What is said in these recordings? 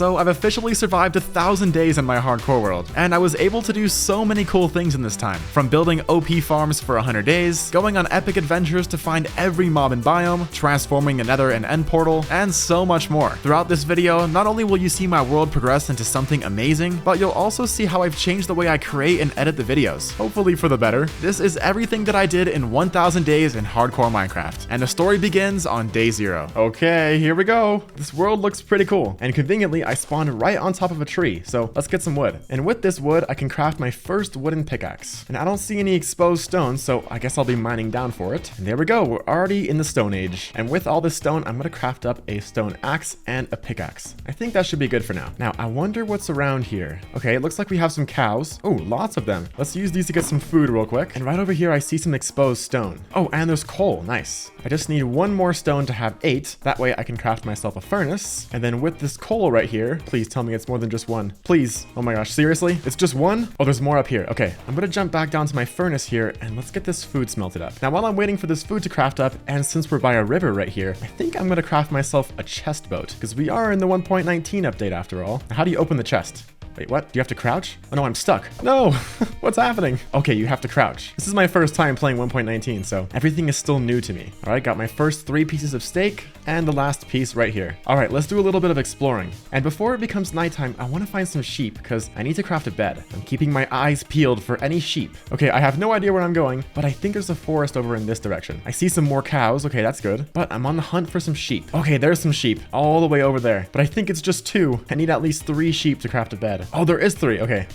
So I've officially survived 1,000 days in my hardcore world, and I was able to do so many cool things in this time, from building OP farms for 100 days, going on epic adventures to find every mob and biome, transforming a nether and end portal, and so much more. Throughout this video, not only will you see my world progress into something amazing, but you'll also see how I've changed the way I create and edit the videos, hopefully for the better. This is everything that I did in 1,000 days in hardcore Minecraft, and the story begins on day 0. Okay, here we go. This world looks pretty cool, and conveniently I spawned right on top of a tree, so let's get some wood. And with this wood, I can craft my first wooden pickaxe. And I don't see any exposed stone, so I guess I'll be mining down for it. And there we go, we're already in the Stone Age. And with all this stone, I'm gonna craft up a stone axe and a pickaxe. I think that should be good for now. Now, I wonder what's around here. Okay, it looks like we have some cows. Oh, lots of them. Let's use these to get some food real quick. And right over here, I see some exposed stone. Oh, and there's coal, nice. I just need one more stone to have 8. That way I can craft myself a furnace. And then with this coal right here, please tell me it's more than just one. Please. Oh my gosh, seriously? It's just one? Oh, there's more up here. Okay, I'm gonna jump back down to my furnace here and let's get this food smelted up. Now, while I'm waiting for this food to craft up, and since we're by a river right here, I think I'm gonna craft myself a chest boat, because we are in the 1.19 update after all. Now, how do you open the chest? Wait, what? Do you have to crouch? Oh no, I'm stuck. No! What's happening? Okay, you have to crouch. This is my first time playing 1.19, so everything is still new to me. All right, got my first 3 pieces of steak and the last piece right here. All right, let's do a little bit of exploring. And before it becomes nighttime, I want to find some sheep because I need to craft a bed. I'm keeping my eyes peeled for any sheep. Okay, I have no idea where I'm going, but I think there's a forest over in this direction. I see some more cows. Okay, that's good. But I'm on the hunt for some sheep. Okay, there's some sheep all the way over there, but I think it's just 2. I need at least 3 sheep to craft a bed. Oh, there is 3. Okay.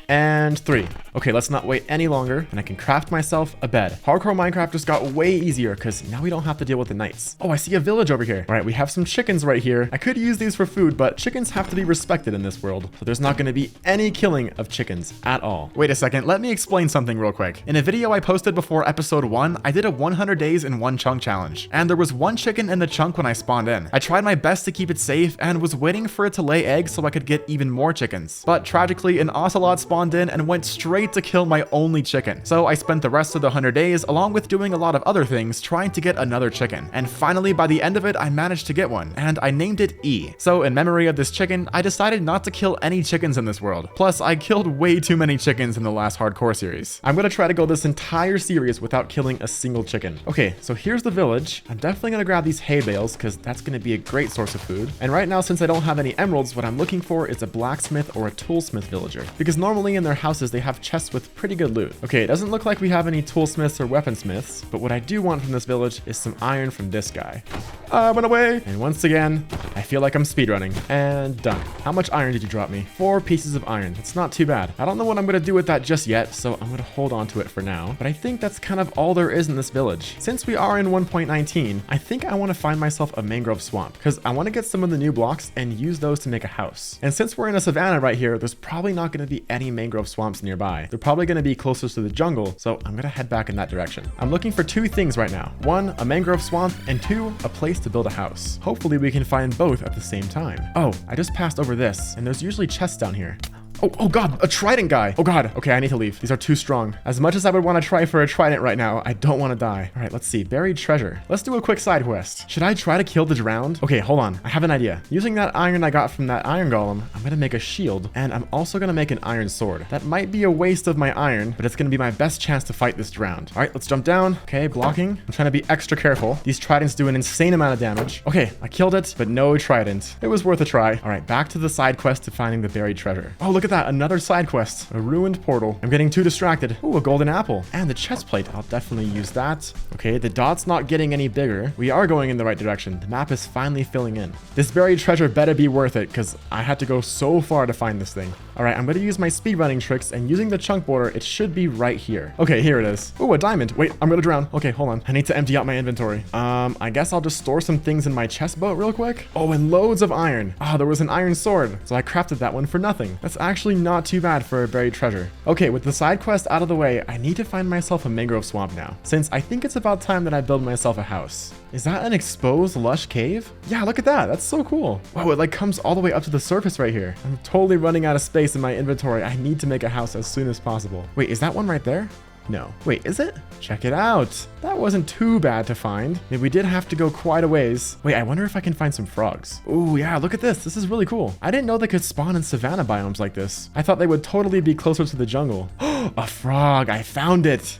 And 3. Okay, let's not wait any longer, and I can craft myself a bed. Hardcore Minecraft just got way easier because now we don't have to deal with the nights. Oh, I see a village over here. All right, we have some chickens right here. I could use these for food, but chickens have to be respected in this world, so there's not going to be any killing of chickens at all. Wait a second, let me explain something real quick. In a video I posted before episode 1, I did a 100 days in 1 chunk challenge, and there was 1 chicken in the chunk when I spawned in. I tried my best to keep it safe and was waiting for it to lay eggs so I could get even more chickens. But tragically, an Azelart spawned in and went straight to kill my only chicken. So I spent the rest of the 100 days, along with doing a lot of other things, trying to get another chicken. And finally, by the end of it, I managed to get one, and I named it E. So in memory of this chicken, I decided not to kill any chickens in this world. Plus, I killed way too many chickens in the last hardcore series. I'm gonna try to go this entire series without killing a single chicken. Okay, so here's the village. I'm definitely gonna grab these hay bales, because that's gonna be a great source of food. And right now, since I don't have any emeralds, what I'm looking for is a blacksmith or a toolsmith villager, because normally in their houses they have chests with pretty good loot. Okay, it doesn't look like we have any toolsmiths or weaponsmiths, but what I do want from this village is some iron from this guy. I went away, and once again I feel like I'm speedrunning. And done. How much iron did you drop me? 4 pieces of iron. It's not too bad. I don't know what I'm gonna do with that just yet, so I'm gonna hold on to it for now, but I think that's kind of all there is in this village. Since we are in 1.19, I think I want to find myself a mangrove swamp, because I want to get some of the new blocks and use those to make a house. And since we're in a savanna right here, there's probably not going to be any mangrove swamps nearby. They're probably going to be closer to the jungle, so I'm going to head back in that direction. I'm looking for 2 things right now. 1, a mangrove swamp, and 2, a place to build a house. Hopefully we can find both at the same time. Oh, I just passed over this, and there's usually chests down here. Oh god, a trident guy. Oh god. Okay, I need to leave. These are too strong. As much as I would want to try for a trident right now, I don't want to die. All right, let's see. Buried treasure. Let's do a quick side quest. Should I try to kill the drowned? Okay, hold on. I have an idea. Using that iron I got from that iron golem, I'm going to make a shield, and I'm also going to make an iron sword. That might be a waste of my iron, but it's going to be my best chance to fight this drowned. All right, let's jump down. Okay, blocking. I'm trying to be extra careful. These tridents do an insane amount of damage. Okay, I killed it, but no trident. It was worth a try. All right, back to the side quest to finding the buried treasure. Oh, look at that. Another side quest. A ruined portal. I'm getting too distracted. Ooh, a golden apple. And the chest plate. I'll definitely use that. Okay, the dot's not getting any bigger. We are going in the right direction. The map is finally filling in. This buried treasure better be worth it, because I had to go so far to find this thing. All right, I'm going to use my speedrunning tricks, and using the chunk border, it should be right here. Okay, here it is. Ooh, a diamond. Wait, I'm going to drown. Okay, hold on. I need to empty out my inventory. I guess I'll just store some things in my chest boat real quick. Oh, and loads of iron. Ah, there was an iron sword, so I crafted that one for nothing. That's actually not too bad for a buried treasure. Okay, with the side quest out of the way, I need to find myself a mangrove swamp now, since I think it's about time that I build myself a house. Is that an exposed lush cave? Yeah, look at that. That's so cool. Wow, it like comes all the way up to the surface right here. I'm totally running out of space in my inventory. I need to make a house as soon as possible. Wait, is that one right there? No. Wait, is it? Check it out. That wasn't too bad to find. Maybe we did have to go quite a ways. Wait, I wonder if I can find some frogs. Oh yeah, look at this. This is really cool. I didn't know they could spawn in savanna biomes like this. I thought they would totally be closer to the jungle. A frog. I found it.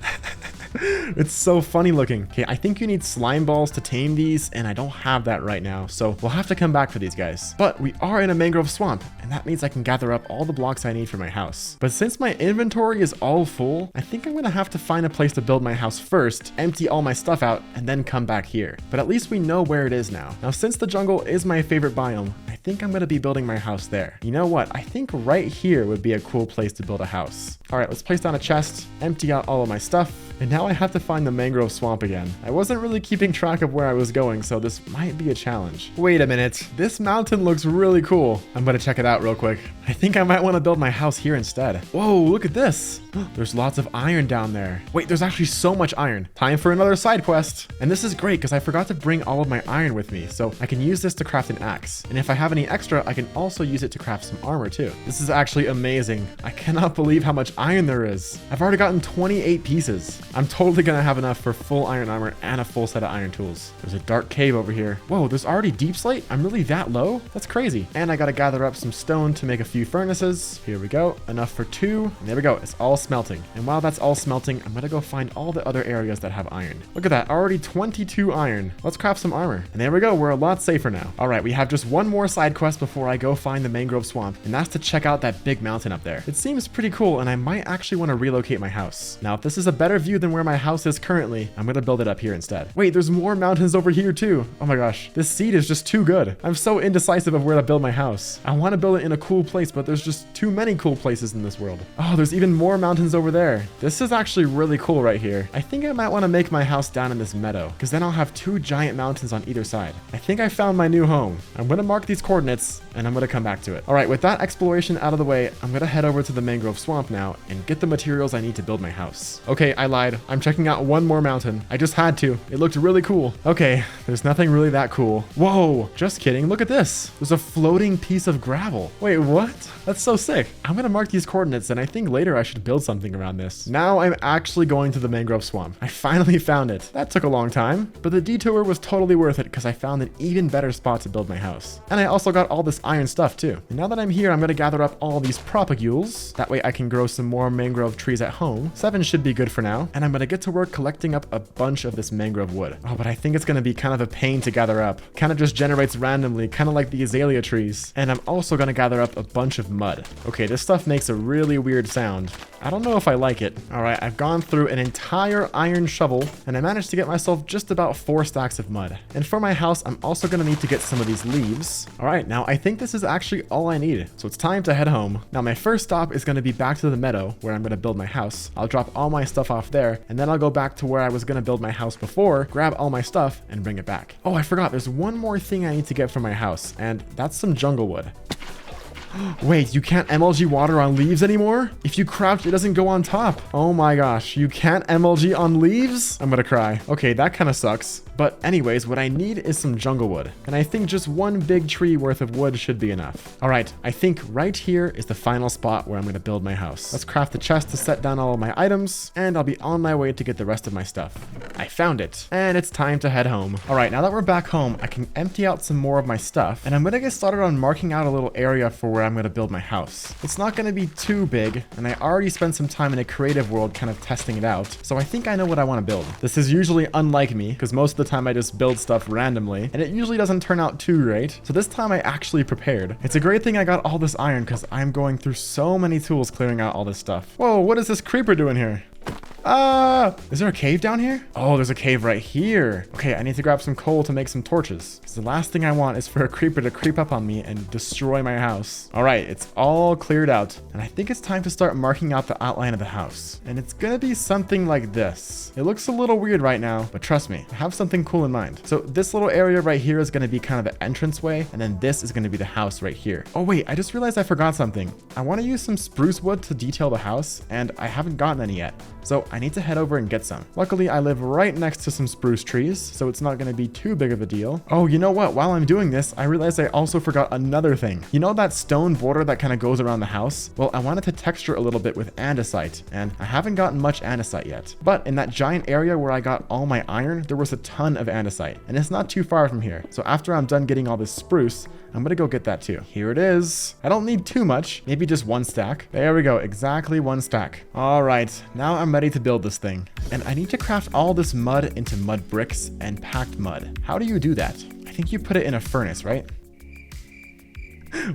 It's so funny looking. Okay, I think you need slime balls to tame these, and I don't have that right now, so we'll have to come back for these guys. But we are in a mangrove swamp, and that means I can gather up all the blocks I need for my house. But since my inventory is all full, I think I'm gonna have to find a place to build my house first, empty all my stuff out, and then come back here. But at least we know where it is now. Now, since the jungle is my favorite biome, I think I'm gonna be building my house there. You know what? I think right here would be a cool place to build a house. All right, let's place down a chest, empty out all of my stuff, and now I have to find the mangrove swamp again. I wasn't really keeping track of where I was going, so this might be a challenge. Wait a minute. This mountain looks really cool. I'm gonna check it out real quick. I think I might want to build my house here instead. Whoa, look at this. There's lots of iron down there. Wait, there's actually so much iron. Time for another side quest. And this is great because I forgot to bring all of my iron with me, so I can use this to craft an axe. And if I have any extra, I can also use it to craft some armor too. This is actually amazing. I cannot believe how much iron there is. I've already gotten 28 pieces. I'm totally gonna have enough for full iron armor and a full set of iron tools. There's a dark cave over here. Whoa, there's already deep slate? I'm really that low? That's crazy. And I gotta gather up some stone to make a few furnaces. Here we go. Enough for 2. And there we go. It's all smelting. And while that's all smelting, I'm gonna go find all the other areas that have iron. Look at that. Already 22 iron. Let's craft some armor. And there we go. We're a lot safer now. All right, we have just one more side quest before I go find the mangrove swamp. And that's to check out that big mountain up there. It seems pretty cool, and I might actually want to relocate my house. Now, if this is a better view than where my house is currently, I'm gonna build it up here instead. Wait, there's more mountains over here too. Oh my gosh, this seed is just too good. I'm so indecisive of where to build my house. I want to build it in a cool place, but there's just too many cool places in this world. Oh, there's even more mountains over there. This is actually really cool right here. I think I might want to make my house down in this meadow, because then I'll have 2 giant mountains on either side. I think I found my new home. I'm gonna mark these coordinates, and I'm gonna come back to it. All right, with that exploration out of the way, I'm gonna head over to the mangrove swamp now and get the materials I need to build my house. Okay, I lied. I'm checking out one more mountain. I just had to. It looked really cool. Okay, there's nothing really that cool. Whoa, just kidding. Look at this. There's a floating piece of gravel. Wait, what? That's so sick. I'm gonna mark these coordinates, and I think later I should build something around this. Now I'm actually going to the mangrove swamp. I finally found it. That took a long time, but the detour was totally worth it because I found an even better spot to build my house. And I also got all this iron stuff too. And now that I'm here, I'm gonna gather up all these propagules. That way I can grow some more mangrove trees at home. 7 should be good for now. And I'm gonna get to work collecting up a bunch of this mangrove wood. Oh, but I think it's gonna be kind of a pain to gather up. Kind of just generates randomly, kind of like the azalea trees. And I'm also gonna gather up a bunch of mud. Okay, this stuff makes a really weird sound. I don't know if I like it. All right, I've gone through an entire iron shovel, and I managed to get myself just about 4 stacks of mud. And for my house, I'm also gonna need to get some of these leaves. All right, now I think this is actually all I need. So it's time to head home. Now my first stop is gonna be back to the meadow where I'm gonna build my house. I'll drop all my stuff off there, and then I'll go back to where I was gonna build my house before, grab all my stuff, and bring it back. Oh, I forgot, there's one more thing I need to get for my house, and that's some jungle wood. Wait, you can't MLG water on leaves anymore? If you crouch, it doesn't go on top. Oh my gosh, you can't MLG on leaves? I'm gonna cry. Okay, that kind of sucks. But anyways, what I need is some jungle wood. And I think just one big tree worth of wood should be enough. All right, I think right here is the final spot where I'm gonna build my house. Let's craft the chest to set down all of my items, and I'll be on my way to get the rest of my stuff. I found it, and it's time to head home. All right, now that we're back home, I can empty out some more of my stuff, and I'm gonna get started on marking out a little area for where I'm gonna build my house. It's not gonna be too big, and I already spent some time in a creative world kind of testing it out, so I think I know what I want to build. This is usually unlike me, because most of the time I just build stuff randomly, and it usually doesn't turn out too great, so this time I actually prepared. It's a great thing I got all this iron, because I'm going through so many tools clearing out all this stuff. Whoa, what is this creeper doing here? Is there a cave down here? Oh, there's a cave right here. Okay, I need to grab some coal to make some torches. So the last thing I want is for a creeper to creep up on me and destroy my house. All right, it's all cleared out. And I think it's time to start marking out the outline of the house. And it's gonna be something like this. It looks a little weird right now, but trust me, I have something cool in mind. So this little area right here is gonna be kind of the entranceway, and then this is gonna be the house right here. Oh wait, I just realized I forgot something. I wanna use some spruce wood to detail the house, and I haven't gotten any yet. So I need to head over and get some. Luckily, I live right next to some spruce trees, so it's not going to be too big of a deal. Oh, you know what? While I'm doing this, I realized I also forgot another thing. You know that stone border that kind of goes around the house? Well, I wanted to texture a little bit with andesite, and I haven't gotten much andesite yet. But in that giant area where I got all my iron, there was a ton of andesite, and it's not too far from here. So after I'm done getting all this spruce, I'm gonna go get that too. Here it is. I don't need too much, maybe just 1 stack. There we go, exactly 1 stack. All right, now I'm ready to build this thing. And I need to craft all this mud into mud bricks and packed mud. How do you do that? I think you put it in a furnace, right?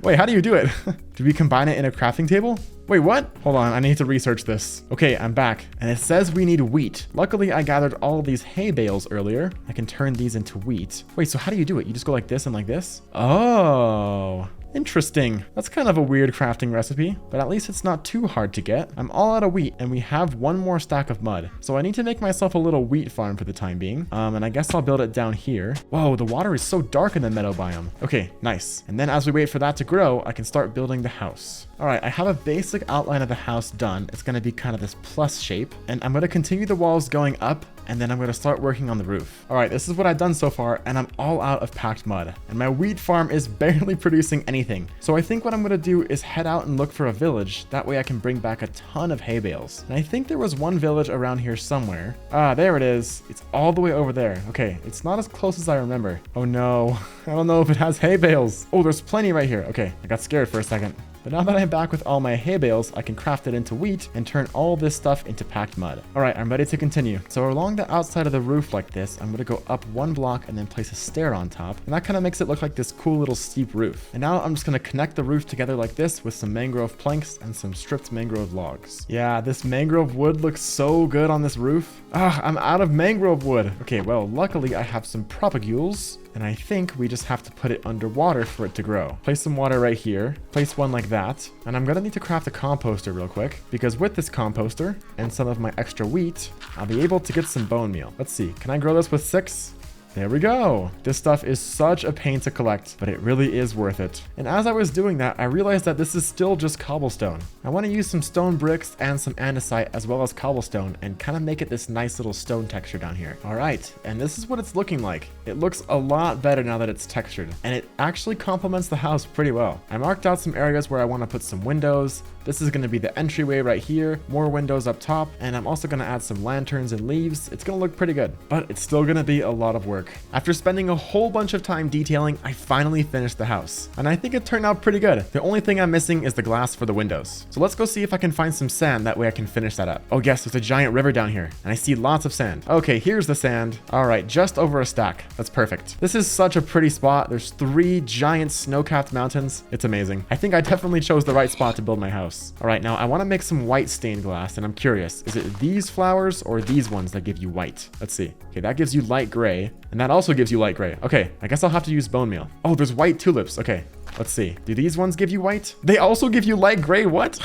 Wait, how do you do it? Do we combine it in a crafting table? Wait, what? Hold on, I need to research this. Okay, I'm back. And it says we need wheat. Luckily, I gathered all of these hay bales earlier. I can turn these into wheat. Wait, so how do you do it? You just go like this and like this? Oh, interesting. That's kind of a weird crafting recipe, but at least it's not too hard to get. I'm all out of wheat and we have 1 more stack of mud. So I need to make myself a little wheat farm for the time being. And I guess I'll build it down here. Whoa, the water is so dark in the meadow biome. Okay, nice. And then as we wait for that to grow, I can start building the house. All right, I have a basic outline of the house done. It's going to be kind of this plus shape, and I'm going to continue the walls going up, and then I'm going to start working on the roof. All right, this is what I've done so far, and I'm all out of packed mud, and my wheat farm is barely producing anything. So I think what I'm going to do is head out and look for a village. That way I can bring back a ton of hay bales. And I think there was one village around here somewhere. Ah, there it is. It's all the way over there. Okay, it's not as close as I remember. Oh no, I don't know if it has hay bales. Oh, there's plenty right here. Okay, I got scared for a second. But now that I'm back with all my hay bales, I can craft it into wheat and turn all this stuff into packed mud. All right, I'm ready to continue. So along the outside of the roof like this, I'm gonna go up 1 block and then place a stair on top. And that kind of makes it look like this cool little steep roof. And now I'm just gonna connect the roof together like this with some mangrove planks and some stripped mangrove logs. Yeah, this mangrove wood looks so good on this roof. Ah, I'm out of mangrove wood. Okay, well, luckily I have some propagules. And I think we just have to put it underwater for it to grow. Place some water right here. Place one like that. And I'm gonna need to craft a composter real quick, because with this composter and some of my extra wheat, I'll be able to get some bone meal. Let's see, can I grow this with 6? There we go. This stuff is such a pain to collect, but it really is worth it. And as I was doing that, I realized that this is still just cobblestone. I want to use some stone bricks and some andesite as well as cobblestone and kind of make it this nice little stone texture down here. All right, and this is what it's looking like. It looks a lot better now that it's textured, and it actually complements the house pretty well. I marked out some areas where I want to put some windows. This is going to be the entryway right here, more windows up top, and I'm also going to add some lanterns and leaves. It's going to look pretty good, but it's still going to be a lot of work. After spending a whole bunch of time detailing, I finally finished the house, and I think it turned out pretty good. The only thing I'm missing is the glass for the windows. So let's go see if I can find some sand, that way I can finish that up. Oh yes, there's a giant river down here, and I see lots of sand. Okay, here's the sand. All right, just over a stack. That's perfect. This is such a pretty spot. There's 3 giant snow-capped mountains. It's amazing. I think I definitely chose the right spot to build my house. All right, now I want to make some white stained glass, and I'm curious, is it these flowers or these ones that give you white? Let's see. Okay, that gives you light gray, and that also gives you light gray. Okay, I guess I'll have to use bone meal. Oh, there's white tulips. Okay, let's see. Do these ones give you white? They also give you light gray? What?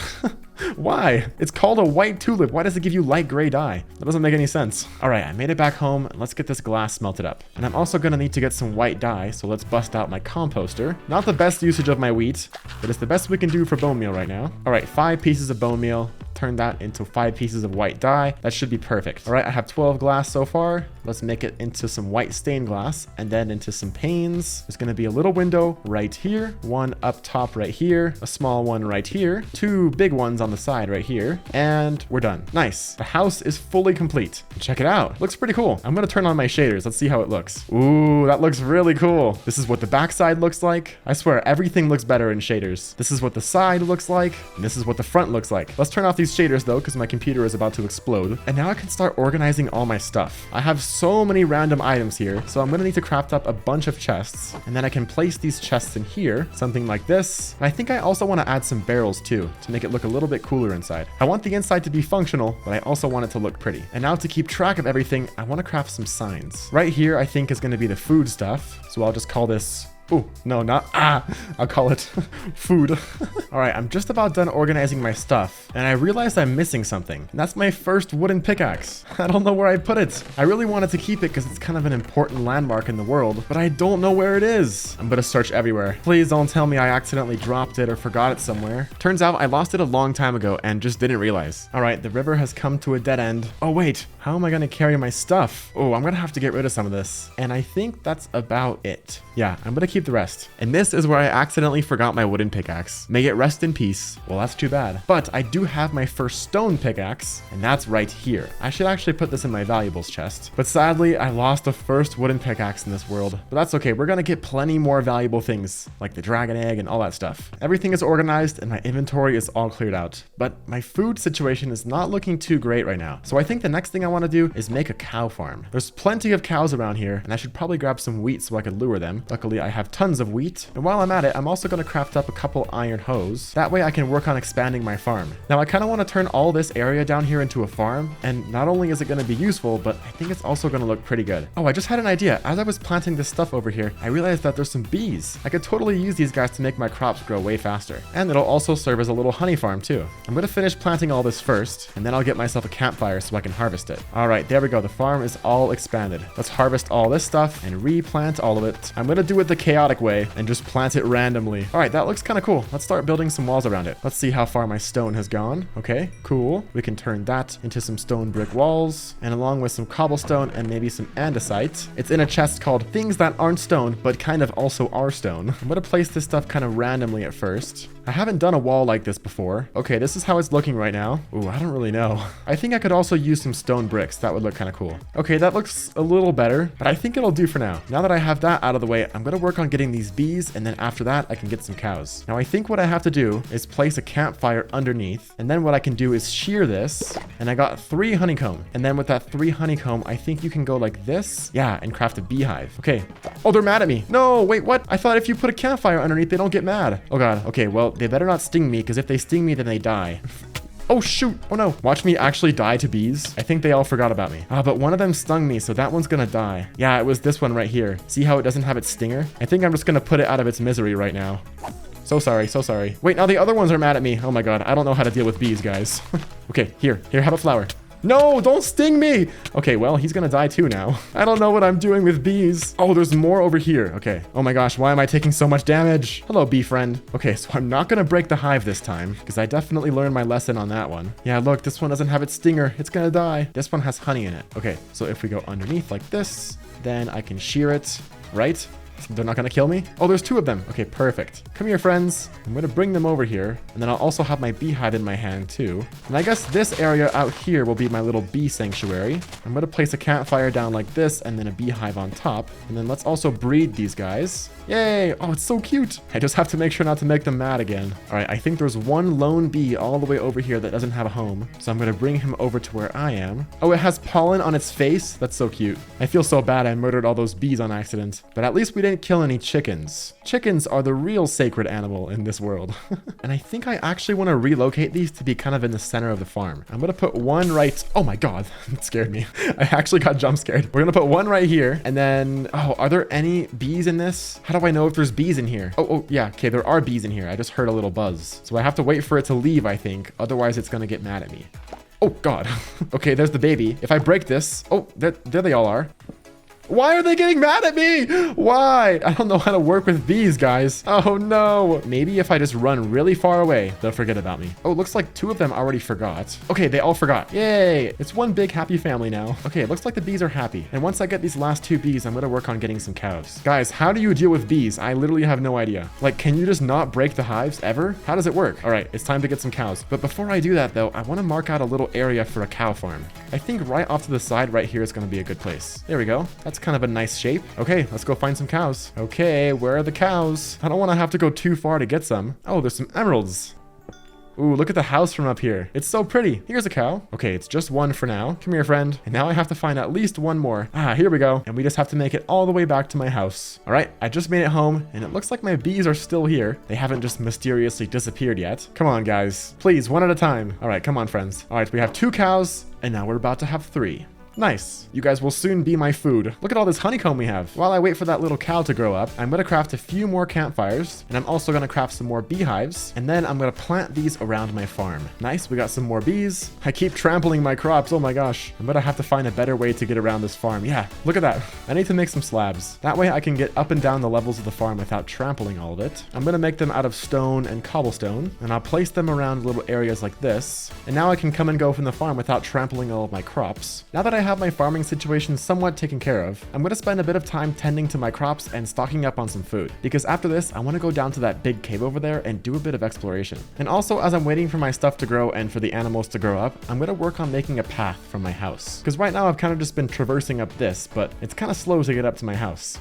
Why? It's called a white tulip. Why does it give you light gray dye? That doesn't make any sense. All right, I made it back home. Let's get this glass smelted up. And I'm also gonna need to get some white dye, so let's bust out my composter. Not the best usage of my wheat, but it's the best we can do for bone meal right now. All right, 5 pieces of bone meal. Turn that into 5 pieces of white dye. That should be perfect. All right, I have 12 glass so far. Let's make it into some white stained glass and then into some panes. There's gonna be a little window right here, 1 up top right here, a small one right here, 2 big ones on the side right here, and we're done. Nice. The house is fully complete. Check it out. Looks pretty cool. I'm gonna turn on my shaders. Let's see how it looks. Ooh, that looks really cool. This is what the backside looks like. I swear, everything looks better in shaders. This is what the side looks like, and this is what the front looks like. Let's turn off these shaders though, because my computer is about to explode. And now I can start organizing all my stuff. I have so many random items here, so I'm gonna need to craft up a bunch of chests, and then I can place these chests in here, something like this. And I think I also want to add some barrels too, to make it look a little bit cooler inside. I want the inside to be functional, but I also want it to look pretty. And now to keep track of everything, I want to craft some signs. Right here, I think is going to be the food stuff, so I'll just call this Oh, no, not I'll call it food. All right, I'm just about done organizing my stuff, and I realized I'm missing something. And that's my first wooden pickaxe. I don't know where I put it. I really wanted to keep it because it's kind of an important landmark in the world, but I don't know where it is. I'm gonna search everywhere. Please don't tell me I accidentally dropped it or forgot it somewhere. Turns out I lost it a long time ago and just didn't realize. All right, the river has come to a dead end. Oh wait, how am I gonna carry my stuff? Oh, I'm gonna have to get rid of some of this. And I think that's about it. Yeah, I'm gonna keep the rest. And this is where I accidentally forgot my wooden pickaxe. May it rest in peace. Well, that's too bad. But I do have my first stone pickaxe, and that's right here. I should actually put this in my valuables chest. But sadly, I lost the first wooden pickaxe in this world. But that's okay, we're gonna get plenty more valuable things, like the dragon egg and all that stuff. Everything is organized, and my inventory is all cleared out. But my food situation is not looking too great right now. So I think the next thing I wanna do is make a cow farm. There's plenty of cows around here, and I should probably grab some wheat so I could lure them. Luckily, I have tons of wheat. And while I'm at it, I'm also gonna craft up a couple iron hose. That way I can work on expanding my farm. Now, I kinda wanna turn all this area down here into a farm, and not only is it gonna be useful, but I think it's also gonna look pretty good. Oh, I just had an idea. As I was planting this stuff over here, I realized that there's some bees. I could totally use these guys to make my crops grow way faster. And it'll also serve as a little honey farm too. I'm gonna finish planting all this first, and then I'll get myself a campfire so I can harvest it. All right, there we go. The farm is all expanded. Let's harvest all this stuff and replant all of it. I'm gonna do it the chaotic way and just plant it randomly. All right, that looks kind of cool. Let's start building some walls around it. Let's see how far my stone has gone. Okay, cool. We can turn that into some stone brick walls, and along with some cobblestone and maybe some andesite. It's in a chest called Things That Aren't Stone, but kind of also are stone. I'm gonna place this stuff kind of randomly at first. I haven't done a wall like this before. Okay, this is how it's looking right now. Ooh, I don't really know. I think I could also use some stone bricks. That would look kind of cool. Okay, that looks a little better, but I think it'll do for now. Now that I have that out of the way, I'm gonna work on getting these bees, and then after that, I can get some cows. Now, I think what I have to do is place a campfire underneath, and then what I can do is shear this, and I got 3 honeycomb. And then with that 3 honeycomb, I think you can go like this. Yeah, and craft a beehive. Okay. Oh, they're mad at me. No, wait, what? I thought if you put a campfire underneath, they don't get mad. Oh God. Okay, well, they better not sting me, because if they sting me, then they die. Oh shoot, oh no. Watch me actually die to bees. I think they all forgot about me. But one of them stung me, so that one's gonna die. Yeah, it was this one right here. See how it doesn't have its stinger? I think I'm just gonna put it out of its misery right now. So sorry, so sorry. Wait, now the other ones are mad at me. Oh my God, I don't know how to deal with bees, guys. Okay, here, have a flower. No, don't sting me. Okay, well, he's gonna die too now. I don't know what I'm doing with bees. Oh, there's more over here. Okay. Oh my gosh, why am I taking so much damage? Hello, bee friend. Okay, so I'm not gonna break the hive this time, because I definitely learned my lesson on that one. Yeah, look, this one doesn't have its stinger. It's gonna die. This one has honey in it. Okay, so if we go underneath like this, then I can shear it, right? They're not gonna kill me? Oh, there's 2 of them. Okay, perfect. Come here, friends. I'm gonna bring them over here, and then I'll also have my beehive in my hand too. And I guess this area out here will be my little bee sanctuary. I'm gonna place a campfire down like this, and then a beehive on top. And then let's also breed these guys. Yay! Oh, it's so cute. I just have to make sure not to make them mad again. All right, I think there's one lone bee all the way over here that doesn't have a home. So I'm gonna bring him over to where I am. Oh, it has pollen on its face? That's so cute. I feel so bad I murdered all those bees on accident. But at least we didn't kill any chickens. Chickens are the real sacred animal in this world. And I think I actually want to relocate these to be kind of in the center of the farm. I'm gonna put one right... Oh my God, it scared me. I actually got jump scared. We're gonna put one right here, and then... Oh, are there any bees in this? How do I know if there's bees in here? Oh, yeah, okay, there are bees in here. I just heard a little buzz. So I have to wait for it to leave, I think. Otherwise, it's gonna get mad at me. Oh God. Okay, there's the baby. If I break this... Oh, there they all are. Why are they getting mad at me? Why? I don't know how to work with bees, guys. Oh no. Maybe if I just run really far away, they'll forget about me. Oh, looks like 2 of them already forgot. Okay, they all forgot. Yay. It's one big happy family now. Okay, it looks like the bees are happy. And once I get these last 2 bees, I'm gonna work on getting some cows. Guys, how do you deal with bees? I literally have no idea. Like, can you just not break the hives ever? How does it work? All right, it's time to get some cows. But before I do that though, I wanna mark out a little area for a cow farm. I think right off to the side right here is gonna be a good place. There we go. That's kind of a nice shape. Okay, let's go find some cows. Okay, where are the cows? I don't want to have to go too far to get some. Oh, there's some emeralds. Ooh, look at the house from up here. It's so pretty. Here's a cow. Okay, it's just one for now. Come here, friend. And now I have to find at least one more. Here we go. And we just have to make it all the way back to my house. All right, I just made it home, and it looks like my bees are still here. They haven't just mysteriously disappeared yet. Come on, guys. Please, one at a time. All right, come on, friends. All right, we have 2 cows, and now we're about to have 3. Nice. You guys will soon be my food. Look at all this honeycomb we have. While I wait for that little cow to grow up, I'm gonna craft a few more campfires, and I'm also gonna craft some more beehives, and then I'm gonna plant these around my farm. Nice, we got some more bees. I keep trampling my crops, oh my gosh. I'm gonna have to find a better way to get around this farm. Yeah, look at that. I need to make some slabs. That way I can get up and down the levels of the farm without trampling all of it. I'm gonna make them out of stone and cobblestone, and I'll place them around little areas like this. And now I can come and go from the farm without trampling all of my crops. Now that I have my farming situation somewhat taken care of, I'm gonna spend a bit of time tending to my crops and stocking up on some food. Because after this, I wanna go down to that big cave over there and do a bit of exploration. And also, as I'm waiting for my stuff to grow and for the animals to grow up, I'm gonna work on making a path from my house. Because right now I've kind of just been traversing up this, but it's kind of slow to get up to my house.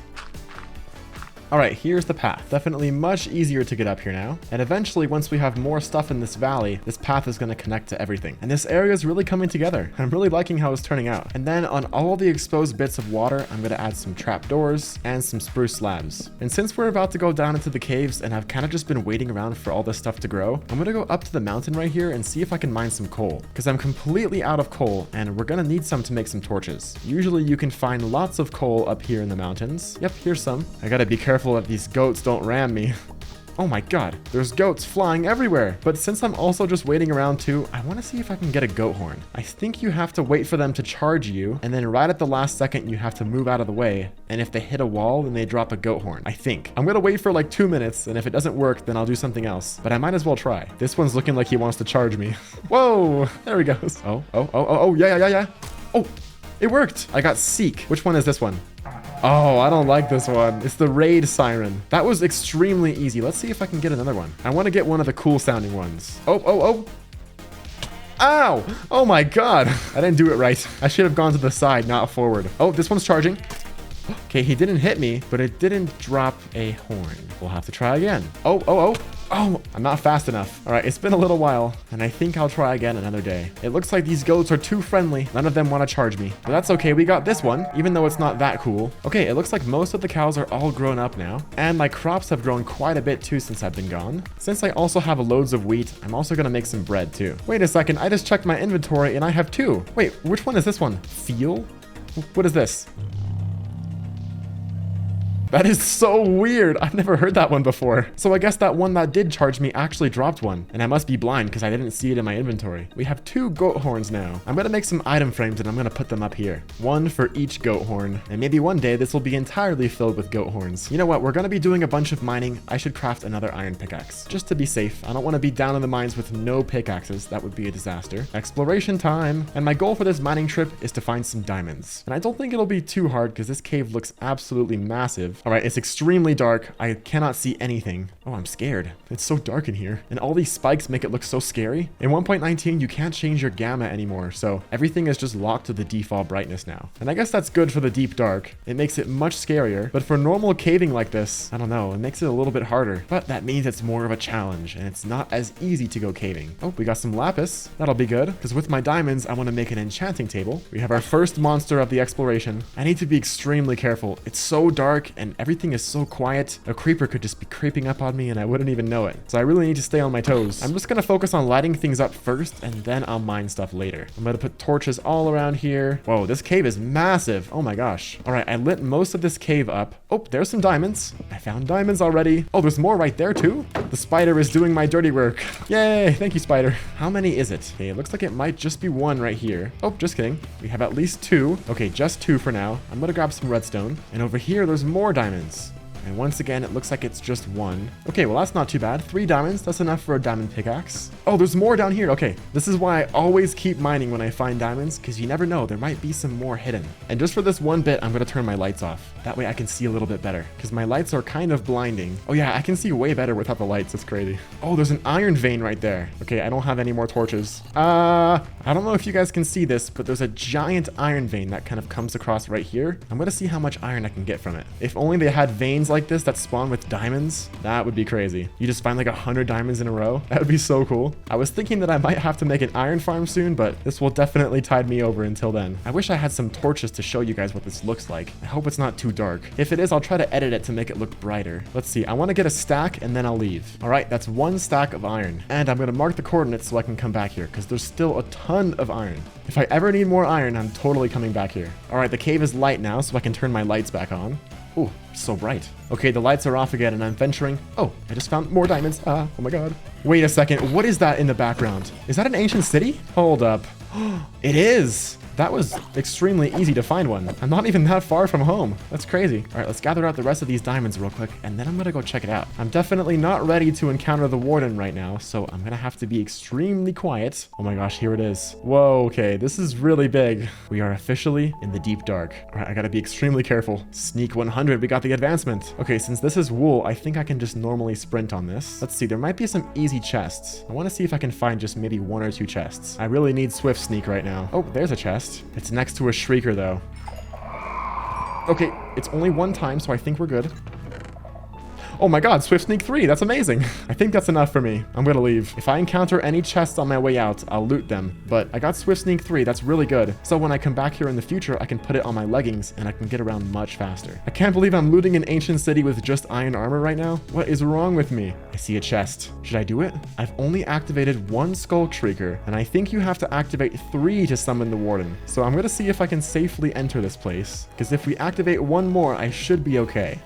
Alright, here's the path. Definitely much easier to get up here now. And eventually, once we have more stuff in this valley, this path is going to connect to everything. And this area is really coming together. I'm really liking how it's turning out. And then on all the exposed bits of water, I'm going to add some trapdoors and some spruce slabs. And since we're about to go down into the caves and I've kind of just been waiting around for all this stuff to grow, I'm going to go up to the mountain right here and see if I can mine some coal. Because I'm completely out of coal and we're going to need some to make some torches. Usually you can find lots of coal up here in the mountains. Yep, here's some. I got to be careful that these goats don't ram me. Oh my god, there's goats flying everywhere. But since I'm also just waiting around too, I want to see if I can get a goat horn. I think you have to wait for them to charge you, and then right at the last second you have to move out of the way. And if they hit a wall, then they drop a goat horn, I think. I'm gonna wait for like 2 minutes, and if it doesn't work, then I'll do something else. But I might as well try. This one's looking like he wants to charge me. Whoa, there he goes. Oh, yeah. Oh, it worked. I got Seek. Which one is this one? Oh, I don't like this one. It's the raid siren. That was extremely easy. Let's see if I can get another one. I want to get one of the cool sounding ones. Oh. Ow! Oh my god. I didn't do it right. I should have gone to the side, not forward. Oh, this one's charging. Okay, he didn't hit me, but it didn't drop a horn. We'll have to try again. Oh, I'm not fast enough. All right, it's been a little while, and I think I'll try again another day. It looks like these goats are too friendly. None of them want to charge me. But that's okay, we got this one, even though it's not that cool. Okay, it looks like most of the cows are all grown up now, and my crops have grown quite a bit too since I've been gone. Since I also have loads of wheat, I'm also gonna make some bread too. Wait a second, I just checked my inventory and I have 2. Wait, which one is this one? Fuel? What is this? That is so weird. I've never heard that one before. So I guess that one that did charge me actually dropped one. And I must be blind because I didn't see it in my inventory. We have 2 goat horns now. I'm going to make some item frames and I'm going to put them up here. 1 for each goat horn. And maybe one day this will be entirely filled with goat horns. You know what? We're going to be doing a bunch of mining. I should craft another iron pickaxe. Just to be safe. I don't want to be down in the mines with no pickaxes. That would be a disaster. Exploration time. And my goal for this mining trip is to find some diamonds. And I don't think it'll be too hard because this cave looks absolutely massive. All right, it's extremely dark. I cannot see anything. Oh, I'm scared. It's so dark in here. And all these spikes make it look so scary. In 1.19, you can't change your gamma anymore, so everything is just locked to the default brightness now. And I guess that's good for the deep dark. It makes it much scarier. But for normal caving like this, I don't know, it makes it a little bit harder. But that means it's more of a challenge, and it's not as easy to go caving. Oh, we got some lapis. That'll be good, because with my diamonds, I want to make an enchanting table. We have our first monster of the exploration. I need to be extremely careful. It's so dark, and everything is so quiet. A creeper could just be creeping up on me and I wouldn't even know it. So I really need to stay on my toes. I'm just gonna focus on lighting things up first and then I'll mine stuff later. I'm gonna put torches all around here. Whoa, this cave is massive. Oh my gosh. All right, I lit most of this cave up. Oh, there's some diamonds. I found diamonds already. Oh, there's more right there too. The spider is doing my dirty work. Yay, thank you, spider. How many is it? Okay, it looks like it might just be 1 right here. Oh, just kidding. We have at least 2. Okay, just 2 for now. I'm gonna grab some redstone. And over here, there's more diamonds. And once again, it looks like it's just 1. Okay, well, that's not too bad. 3 diamonds, that's enough for a diamond pickaxe. Oh, there's more down here. Okay, this is why I always keep mining when I find diamonds, because you never know, there might be some more hidden. And just for this one bit, I'm going to turn my lights off. That way I can see a little bit better, because my lights are kind of blinding. Oh yeah, I can see way better without the lights. It's crazy. Oh, there's an iron vein right there. Okay, I don't have any more torches. I don't know if you guys can see this, but there's a giant iron vein that kind of comes across right here. I'm going to see how much iron I can get from it. If only they had veins like like this that spawn with diamonds, that would be crazy. You just find like 100 diamonds in a row. That would be so cool. I was thinking that I might have to make an iron farm soon, but this will definitely tide me over until then. I wish I had some torches to show you guys what this looks like. I hope it's not too dark. If it is, I'll try to edit it to make it look brighter. Let's see. I want to get a stack and then I'll leave. All right, that's 1 stack of iron. And I'm going to mark the coordinates so I can come back here because there's still a ton of iron. If I ever need more iron, I'm totally coming back here. All right, the cave is light now, so I can turn my lights back on. Oh, so bright. Okay, the lights are off again and I'm venturing. Oh, I just found more diamonds. Oh my god. Wait a second. What is that in the background? Is that an ancient city? Hold up. It is. That was extremely easy to find one. I'm not even that far from home. That's crazy. All right, let's gather out the rest of these diamonds real quick, and then I'm gonna go check it out. I'm definitely not ready to encounter the warden right now, so I'm gonna have to be extremely quiet. Oh my gosh, here it is. Whoa, okay, this is really big. We are officially in the deep dark. All right, I gotta be extremely careful. Sneak 100, we got the advancement. Okay, since this is wool, I think I can just normally sprint on this. Let's see, there might be some easy chests. I wanna see if I can find just maybe 1 or 2 chests. I really need swift sneak right now. Oh, there's a chest. It's next to a shrieker though. Okay, it's only 1 time, so I think we're good. Oh my god, Swift Sneak 3, that's amazing. I think that's enough for me. I'm gonna leave. If I encounter any chests on my way out, I'll loot them. But I got Swift Sneak 3, that's really good. So when I come back here in the future, I can put it on my leggings and I can get around much faster. I can't believe I'm looting an ancient city with just iron armor right now. What is wrong with me? I see a chest. Should I do it? I've only activated 1 Skull Shrieker, and I think you have to activate 3 to summon the warden. So I'm gonna see if I can safely enter this place, because if we activate 1 more, I should be okay.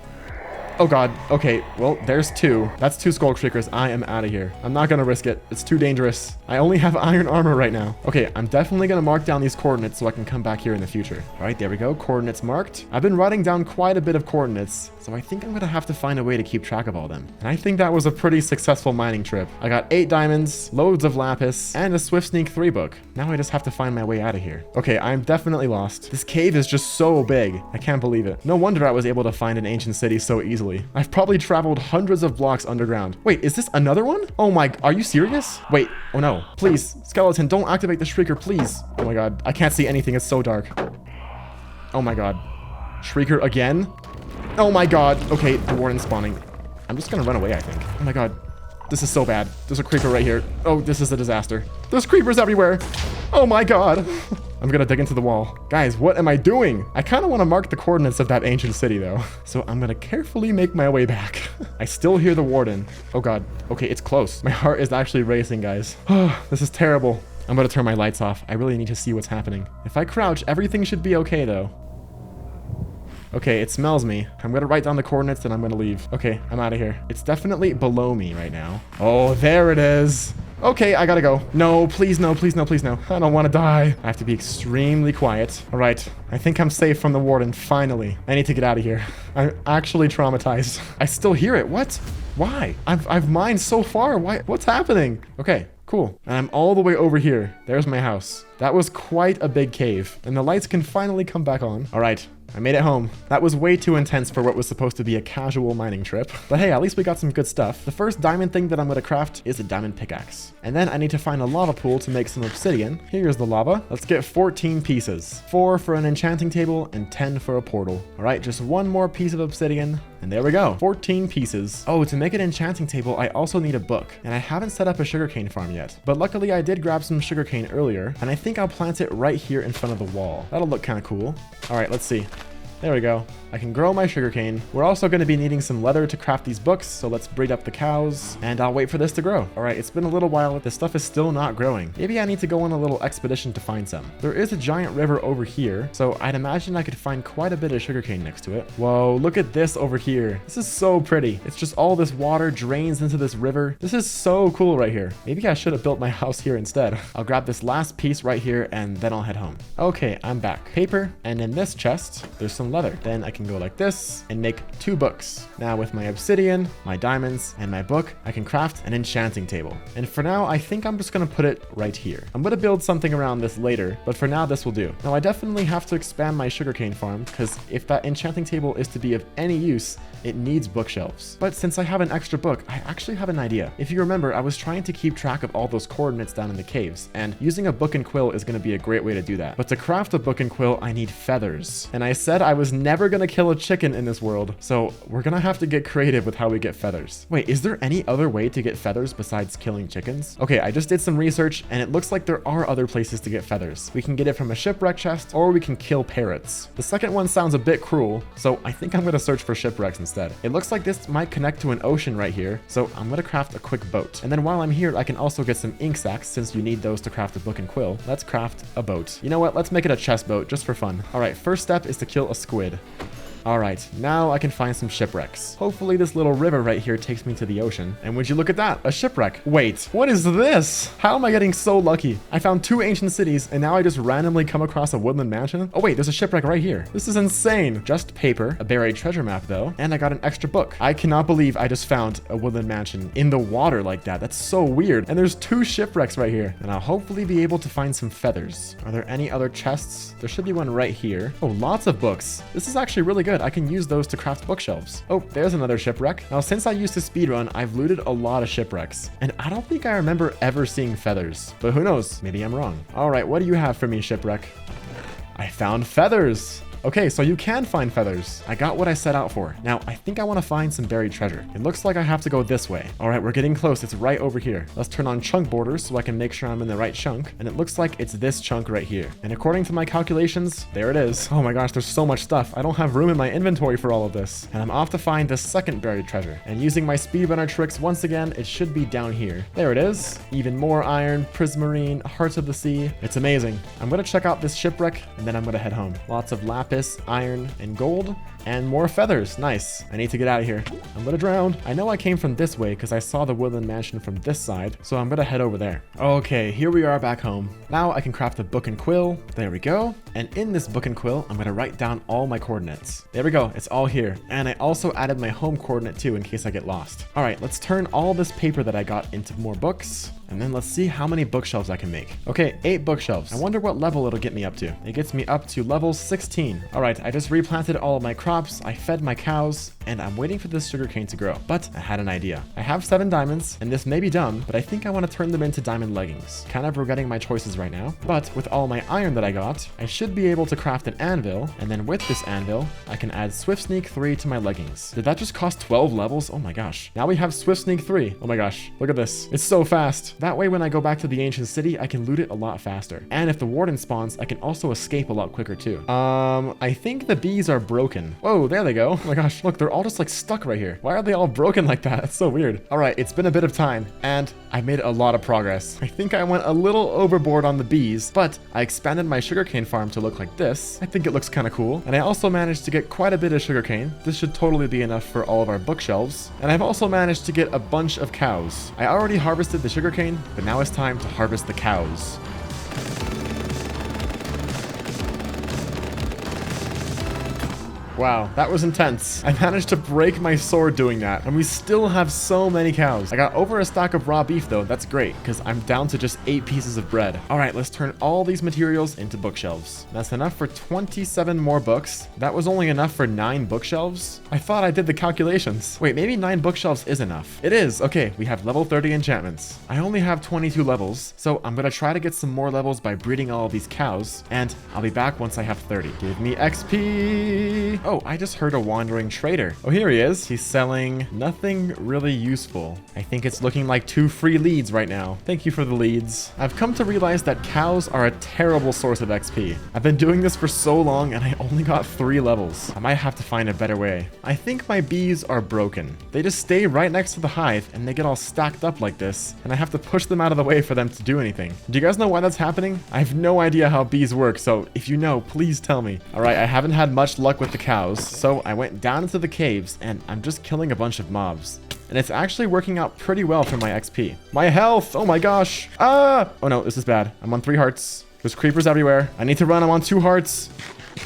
Oh god, okay, well, there's 2. That's 2 Skull Shriekers. I am out of here. I'm not gonna risk it. It's too dangerous. I only have iron armor right now. Okay, I'm definitely gonna mark down these coordinates so I can come back here in the future. All right, there we go. Coordinates marked. I've been writing down quite a bit of coordinates, so I think I'm gonna have to find a way to keep track of all them. And I think that was a pretty successful mining trip. I got 8 diamonds, loads of lapis, and a Swift Sneak 3 book. Now I just have to find my way out of here. Okay, I'm definitely lost. This cave is just so big. I can't believe it. No wonder I was able to find an ancient city so easily. I've probably traveled hundreds of blocks underground. Wait, is this another one? Oh my, are you serious? Wait, oh no. Please, skeleton, don't activate the shrieker, please. Oh my god, I can't see anything, it's so dark. Oh my god. Shrieker again? Oh my god. Okay, the warden's spawning. I'm just gonna run away, I think. Oh my god. This is so bad. There's a creeper right here. Oh, this is a disaster. There's creepers everywhere. Oh my god. I'm gonna dig into the wall. Guys, what am I doing? I kind of want to mark the coordinates of that ancient city though. So I'm gonna carefully make my way back. I still hear the warden. Oh god. Okay, it's close. My heart is actually racing, guys. Oh, this is terrible. I'm gonna turn my lights off. I really need to see what's happening. If I crouch, everything should be okay though. Okay, it smells me. I'm gonna write down the coordinates and I'm gonna leave. Okay, I'm out of here. It's definitely below me right now. Oh, there it is. Okay, I gotta go. No, please no, please no, please no. I don't want to die. I have to be extremely quiet. All right, I think I'm safe from the warden, finally. I need to get out of here. I'm actually traumatized. I still hear it. What? Why? I've mined so far. Why? What's happening? Okay, cool. And I'm all the way over here. There's my house. That was quite a big cave. And the lights can finally come back on. All right. I made it home. That was way too intense for what was supposed to be a casual mining trip. But hey, at least we got some good stuff. The first diamond thing that I'm gonna craft is a diamond pickaxe. And then I need to find a lava pool to make some obsidian. Here's the lava. Let's get 14 pieces. 4 for an enchanting table and 10 for a portal. All right, just 1 more piece of obsidian. And there we go, 14 pieces. Oh, to make an enchanting table, I also need a book. And I haven't set up a sugarcane farm yet. But luckily I did grab some sugarcane earlier. And I think I'll plant it right here in front of the wall. That'll look kind of cool. All right, let's see. There we go. I can grow my sugarcane. We're also going to be needing some leather to craft these books, so let's breed up the cows, and I'll wait for this to grow. All right, it's been a little while. This stuff is still not growing. Maybe I need to go on a little expedition to find some. There is a giant river over here, so I'd imagine I could find quite a bit of sugarcane next to it. Whoa, look at this over here. This is so pretty. It's just all this water drains into this river. This is so cool right here. Maybe I should have built my house here instead. I'll grab this last piece right here, and then I'll head home. Okay, I'm back. Paper, and in this chest, there's some leather. Then I can go like this and make 2 books. Now with my obsidian, my diamonds, and my book, I can craft an enchanting table. And for now, I think I'm just gonna put it right here. I'm gonna build something around this later, but for now this will do. Now I definitely have to expand my sugarcane farm, because if that enchanting table is to be of any use, it needs bookshelves. But since I have an extra book, I actually have an idea. If you remember, I was trying to keep track of all those coordinates down in the caves, and using a book and quill is gonna be a great way to do that. But to craft a book and quill, I need feathers. And I said I was was never gonna kill a chicken in this world, so we're gonna have to get creative with how we get feathers. Wait, is there any other way to get feathers besides killing chickens? Okay, I just did some research, and it looks like there are other places to get feathers. We can get it from a shipwreck chest, or we can kill parrots. The second one sounds a bit cruel, so I think I'm gonna search for shipwrecks instead. It looks like this might connect to an ocean right here, so I'm gonna craft a quick boat. And then while I'm here, I can also get some ink sacs, since you need those to craft a book and quill. Let's craft a boat. You know what? Let's make it a chest boat, just for fun. All right, first step is to kill a squid. All right, now I can find some shipwrecks. Hopefully this little river right here takes me to the ocean. And would you look at that, a shipwreck. Wait, what is this? How am I getting so lucky? I found 2 ancient cities, and now I just randomly come across a woodland mansion. Oh wait, there's a shipwreck right here. This is insane. Just paper, a buried treasure map though, and I got an extra book. I cannot believe I just found a woodland mansion in the water like that. That's so weird. And there's 2 shipwrecks right here, and I'll hopefully be able to find some feathers. Are there any other chests? There should be one right here. Oh, lots of books. This is actually really good. I can use those to craft bookshelves. Oh, there's another shipwreck. Now, since I used to speedrun, I've looted a lot of shipwrecks, and I don't think I remember ever seeing feathers, but who knows? Maybe I'm wrong. All right, what do you have for me, shipwreck? I found feathers. Okay, so you can find feathers. I got what I set out for. Now, I think I want to find some buried treasure. It looks like I have to go this way. All right, we're getting close. It's right over here. Let's turn on chunk borders so I can make sure I'm in the right chunk. And it looks like it's this chunk right here. And according to my calculations, there it is. Oh my gosh, there's so much stuff. I don't have room in my inventory for all of this. And I'm off to find the second buried treasure. And using my speedrunner tricks once again, it should be down here. There it is. Even more iron, prismarine, hearts of the sea. It's amazing. I'm going to check out this shipwreck, and then I'm going to head home. Lots of lapis, iron, and gold, and more feathers. Nice. I need to get out of here. I'm gonna drown. I know I came from this way because I saw the woodland mansion from this side, so I'm gonna head over there. Okay, here we are back home. Now I can craft a book and quill. There we go. And in this book and quill, I'm gonna write down all my coordinates. There we go. It's all here. And I also added my home coordinate too in case I get lost. All right, let's turn all this paper that I got into more books. And then let's see how many bookshelves I can make. Okay, 8 bookshelves. I wonder what level it'll get me up to. It gets me up to level 16. All right, I just replanted all of my crops. I fed my cows, and I'm waiting for this sugarcane to grow. But I had an idea. I have 7 diamonds, and this may be dumb, but I think I want to turn them into diamond leggings. Kind of regretting my choices right now. But with all my iron that I got, I should be able to craft an anvil, and then with this anvil, I can add Swift Sneak 3 to my leggings. Did that just cost 12 levels? Oh my gosh. Now we have Swift Sneak 3. Oh my gosh. Look at this. It's so fast. That way, when I go back to the ancient city, I can loot it a lot faster. And if the warden spawns, I can also escape a lot quicker too. I think the bees are broken. Whoa, there they go. Oh my gosh, look, they're all just like stuck right here. Why are they all broken like that? That's so weird. All right, it's been a bit of time, and I made a lot of progress. I think I went a little overboard on the bees, but I expanded my sugarcane farm to look like this. I think it looks kind of cool. And I also managed to get quite a bit of sugarcane. This should totally be enough for all of our bookshelves. And I've also managed to get a bunch of cows. I already harvested the sugarcane, but now it's time to harvest the cows. Wow, that was intense. I managed to break my sword doing that, and we still have so many cows. I got over a stack of raw beef though. That's great, because I'm down to just 8 pieces of bread. All right, let's turn all these materials into bookshelves. That's enough for 27 more books. That was only enough for 9 bookshelves. I thought I did the calculations. Wait, maybe 9 bookshelves is enough. It is. Okay, we have level 30 enchantments. I only have 22 levels, so I'm gonna try to get some more levels by breeding all of these cows, and I'll be back once I have 30. Give me XP. Oh, I just heard a wandering trader. Oh, here he is. He's selling nothing really useful. I think it's looking like 2 free leads right now. Thank you for the leads. I've come to realize that cows are a terrible source of XP. I've been doing this for so long, and I only got 3 levels. I might have to find a better way. I think my bees are broken. They just stay right next to the hive, and they get all stacked up like this, and I have to push them out of the way for them to do anything. Do you guys know why that's happening? I have no idea how bees work, so if you know, please tell me. All right, I haven't had much luck with the cows, so I went down into the caves, and I'm just killing a bunch of mobs. And it's actually working out pretty well for my XP. My health! Oh my gosh! Ah! Oh no, this is bad. I'm on 3 hearts. There's creepers everywhere. I need to run. I'm on 2 hearts.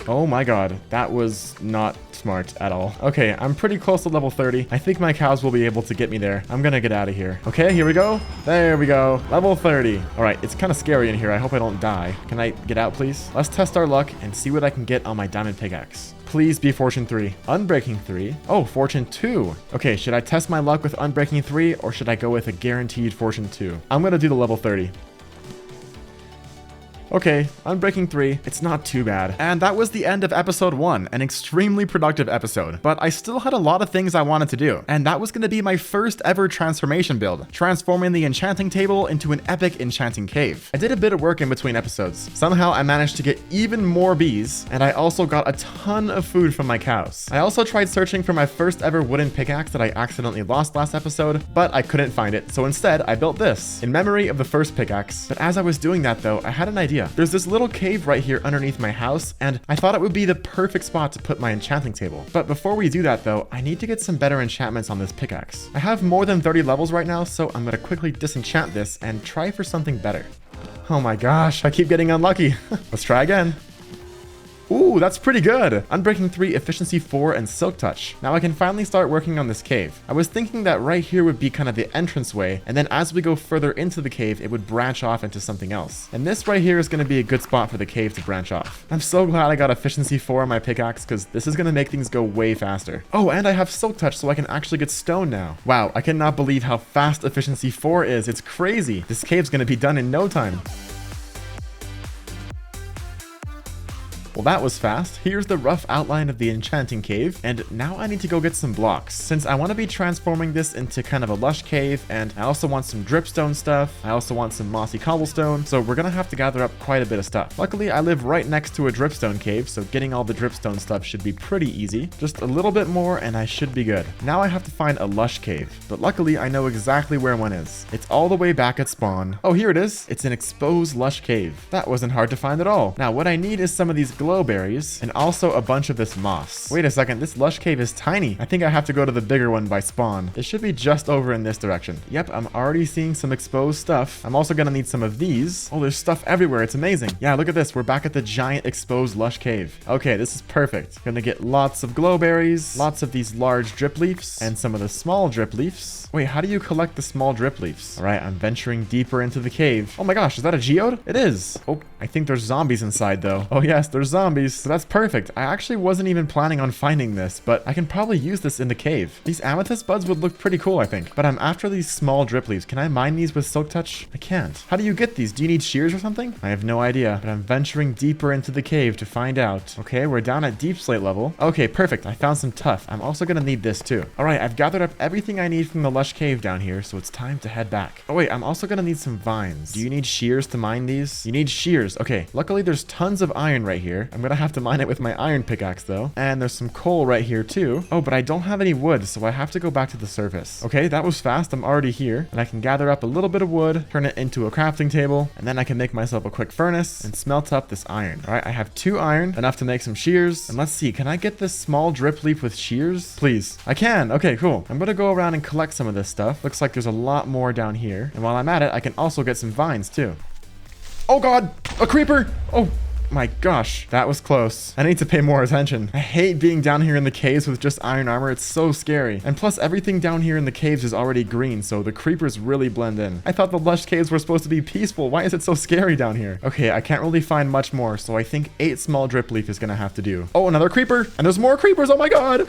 Oh my god, that was not smart at all. Okay, I'm pretty close to level 30. I think my cows will be able to get me there. I'm gonna get out of here. Okay, here we go. There we go. Level 30. All right, it's kind of scary in here. I hope I don't die. Can I get out, please? Let's test our luck and see what I can get on my diamond pickaxe. Please be fortune 3. Unbreaking 3. Oh, fortune 2. Okay, should I test my luck with unbreaking 3 or should I go with a guaranteed fortune 2? I'm gonna do the level 30. Okay, unbreaking 3. It's not too bad. And that was the end of episode 1, an extremely productive episode. But I still had a lot of things I wanted to do. And that was going to be my first ever transformation build, transforming the enchanting table into an epic enchanting cave. I did a bit of work in between episodes. Somehow I managed to get even more bees, and I also got a ton of food from my cows. I also tried searching for my first ever wooden pickaxe that I accidentally lost last episode, but I couldn't find it, so instead I built this, in memory of the first pickaxe. But as I was doing that though, I had an idea. There's this little cave right here underneath my house, and I thought it would be the perfect spot to put my enchanting table. But before we do that though, I need to get some better enchantments on this pickaxe. I have more than 30 levels right now, so I'm gonna quickly disenchant this and try for something better. Oh my gosh, I keep getting unlucky. Let's try again. Ooh, that's pretty good. Unbreaking 3, Efficiency 4, and Silk Touch. Now I can finally start working on this cave. I was thinking that right here would be kind of the entranceway, and then as we go further into the cave, it would branch off into something else. And this right here is going to be a good spot for the cave to branch off. I'm so glad I got Efficiency 4 on my pickaxe, because this is going to make things go way faster. Oh, and I have Silk Touch, so I can actually get stone now. Wow, I cannot believe how fast Efficiency 4 is. It's crazy. This cave's going to be done in no time. Well, that was fast. Here's the rough outline of the enchanting cave, and now I need to go get some blocks, since I want to be transforming this into kind of a lush cave, and I also want some dripstone stuff. I also want some mossy cobblestone, so we're gonna have to gather up quite a bit of stuff. Luckily, I live right next to a dripstone cave, so getting all the dripstone stuff should be pretty easy. Just a little bit more, and I should be good. Now I have to find a lush cave, but luckily I know exactly where one is. It's all the way back at spawn. Oh, here it is. It's an exposed lush cave. That wasn't hard to find at all. Now, what I need is some of these glowberries, and also a bunch of this moss. Wait a second, this lush cave is tiny. I think I have to go to the bigger one by spawn. It should be just over in this direction. Yep, I'm already seeing some exposed stuff. I'm also gonna need some of these. Oh, there's stuff everywhere. It's amazing. Yeah, look at this. We're back at the giant exposed lush cave. Okay, this is perfect. Gonna get lots of glowberries, lots of these large drip leaves, and some of the small drip leaves. Wait, how do you collect the small drip leaves? All right, I'm venturing deeper into the cave. Oh my gosh, is that a geode? It is. Oh, I think there's zombies inside though. Oh yes, there's zombies. So that's perfect. I actually wasn't even planning on finding this, but I can probably use this in the cave. These amethyst buds would look pretty cool, I think. But I'm after these small drip leaves. Can I mine these with Silk Touch? I can't. How do you get these? Do you need shears or something? I have no idea, but I'm venturing deeper into the cave to find out. Okay, we're down at deep slate level. Okay, perfect. I found some tuff. I'm also gonna need this too. All right, I've gathered up everything I need from the lush cave down here, so it's time to head back. Oh wait, I'm also gonna need some vines. Do you need shears to mine these? You need shears. Okay, luckily there's tons of iron right here. I'm gonna have to mine it with my iron pickaxe though. And there's some coal right here too. Oh, but I don't have any wood, so I have to go back to the surface. Okay, that was fast. I'm already here, and I can gather up a little bit of wood, turn it into a crafting table, and then I can make myself a quick furnace and smelt up this iron. All right, I have 2 iron, enough to make some shears. And let's see, can I get this small drip leaf with shears? Please. I can. Okay, cool. I'm gonna go around and collect some of this stuff. Looks like there's a lot more down here. And while I'm at it, I can also get some vines too. Oh God, a creeper. Oh my gosh, that was close. I need to pay more attention. I hate being down here in the caves with just iron armor. It's so scary. And plus everything down here in the caves is already green, so the creepers really blend in. I thought the lush caves were supposed to be peaceful. Why is it so scary down here? Okay, I can't really find much more, so I think 8 small drip leaf is gonna have to do. Oh, another creeper, and there's more creepers. Oh my God.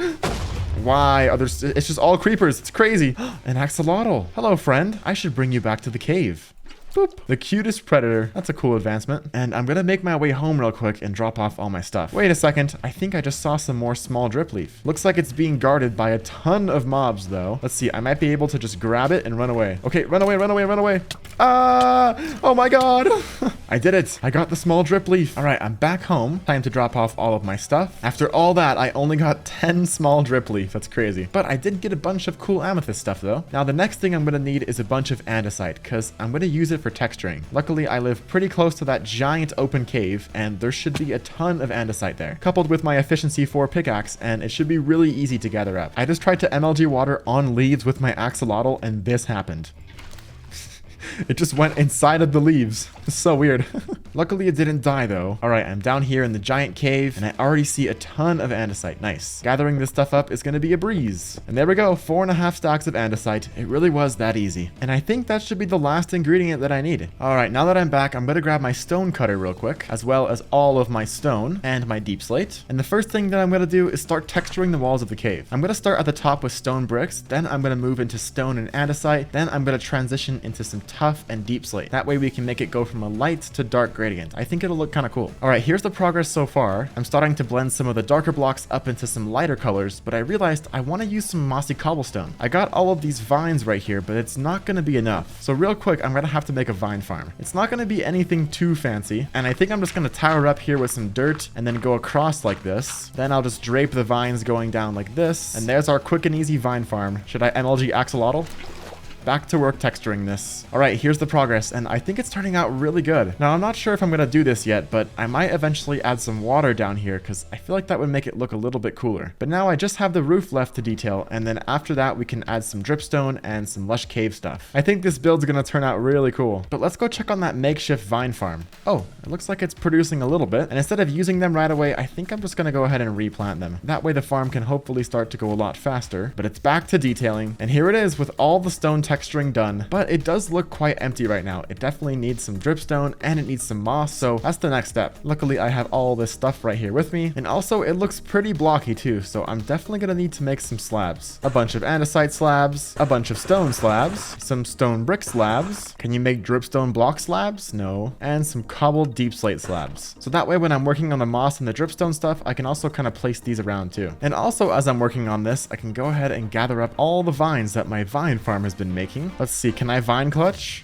Why are there? It's just all creepers. It's crazy. An axolotl. Hello, friend. I should bring you back to the cave. Boop. The cutest predator. That's a cool advancement. And I'm gonna make my way home real quick and drop off all my stuff. Wait a second. I think I just saw some more small drip leaf. Looks like it's being guarded by a ton of mobs though. Let's see. I might be able to just grab it and run away. Okay, run away, run away, run away. Ah! Oh my God. I did it. I got the small drip leaf. All right, I'm back home. Time to drop off all of my stuff. After all that, I only got 10 small drip leaf. That's crazy. But I did get a bunch of cool amethyst stuff though. Now the next thing I'm gonna need is a bunch of andesite, because I'm gonna use it for texturing. Luckily, I live pretty close to that giant open cave, and there should be a ton of andesite there, coupled with my efficiency 4 pickaxe, and it should be really easy to gather up. I just tried to MLG water on leaves with my axolotl, and this happened. It just went inside of the leaves. It's so weird. Luckily, it didn't die though. All right, I'm down here in the giant cave, and I already see a ton of andesite. Nice. Gathering this stuff up is going to be a breeze. And there we go, 4.5 stacks of andesite. It really was that easy. And I think that should be the last ingredient that I need. All right, now that I'm back, I'm going to grab my stone cutter real quick, as well as all of my stone and my deep slate. And the first thing that I'm going to do is start texturing the walls of the cave. I'm going to start at the top with stone bricks, then I'm going to move into stone and andesite, then I'm going to transition into some tough and deep slate. That way we can make it go from a light to dark gradient. I think it'll look kind of cool. All right, here's the progress so far. I'm starting to blend some of the darker blocks up into some lighter colors, but I realized I want to use some mossy cobblestone. I got all of these vines right here, but it's not going to be enough. So real quick, I'm going to have to make a vine farm. It's not going to be anything too fancy, and I think I'm just going to tower up here with some dirt and then go across like this. Then I'll just drape the vines going down like this, and there's our quick and easy vine farm. Should I MLG Axolotl? Back to work texturing this. All right, here's the progress, and I think it's turning out really good. Now, I'm not sure if I'm gonna do this yet, but I might eventually add some water down here because I feel like that would make it look a little bit cooler. But now I just have the roof left to detail, and then after that, we can add some dripstone and some lush cave stuff. I think this build's gonna turn out really cool. But let's go check on that makeshift vine farm. Oh, it looks like it's producing a little bit, and instead of using them right away, I think I'm just gonna go ahead and replant them. That way the farm can hopefully start to go a lot faster. But it's back to detailing, and here it is with all the stone texturing done. But it does look quite empty right now. It definitely needs some dripstone and it needs some moss, so that's the next step. Luckily, I have all this stuff right here with me, and also it looks pretty blocky too, so I'm definitely gonna need to make some slabs. A bunch of andesite slabs, a bunch of stone slabs, some stone brick slabs. Can you make dripstone block slabs? No. And some cobbled deep slate slabs. So that way when I'm working on the moss and the dripstone stuff, I can also kind of place these around too. And also as I'm working on this, I can go ahead and gather up all the vines that my vine farm has been making. Let's see, can I vine clutch?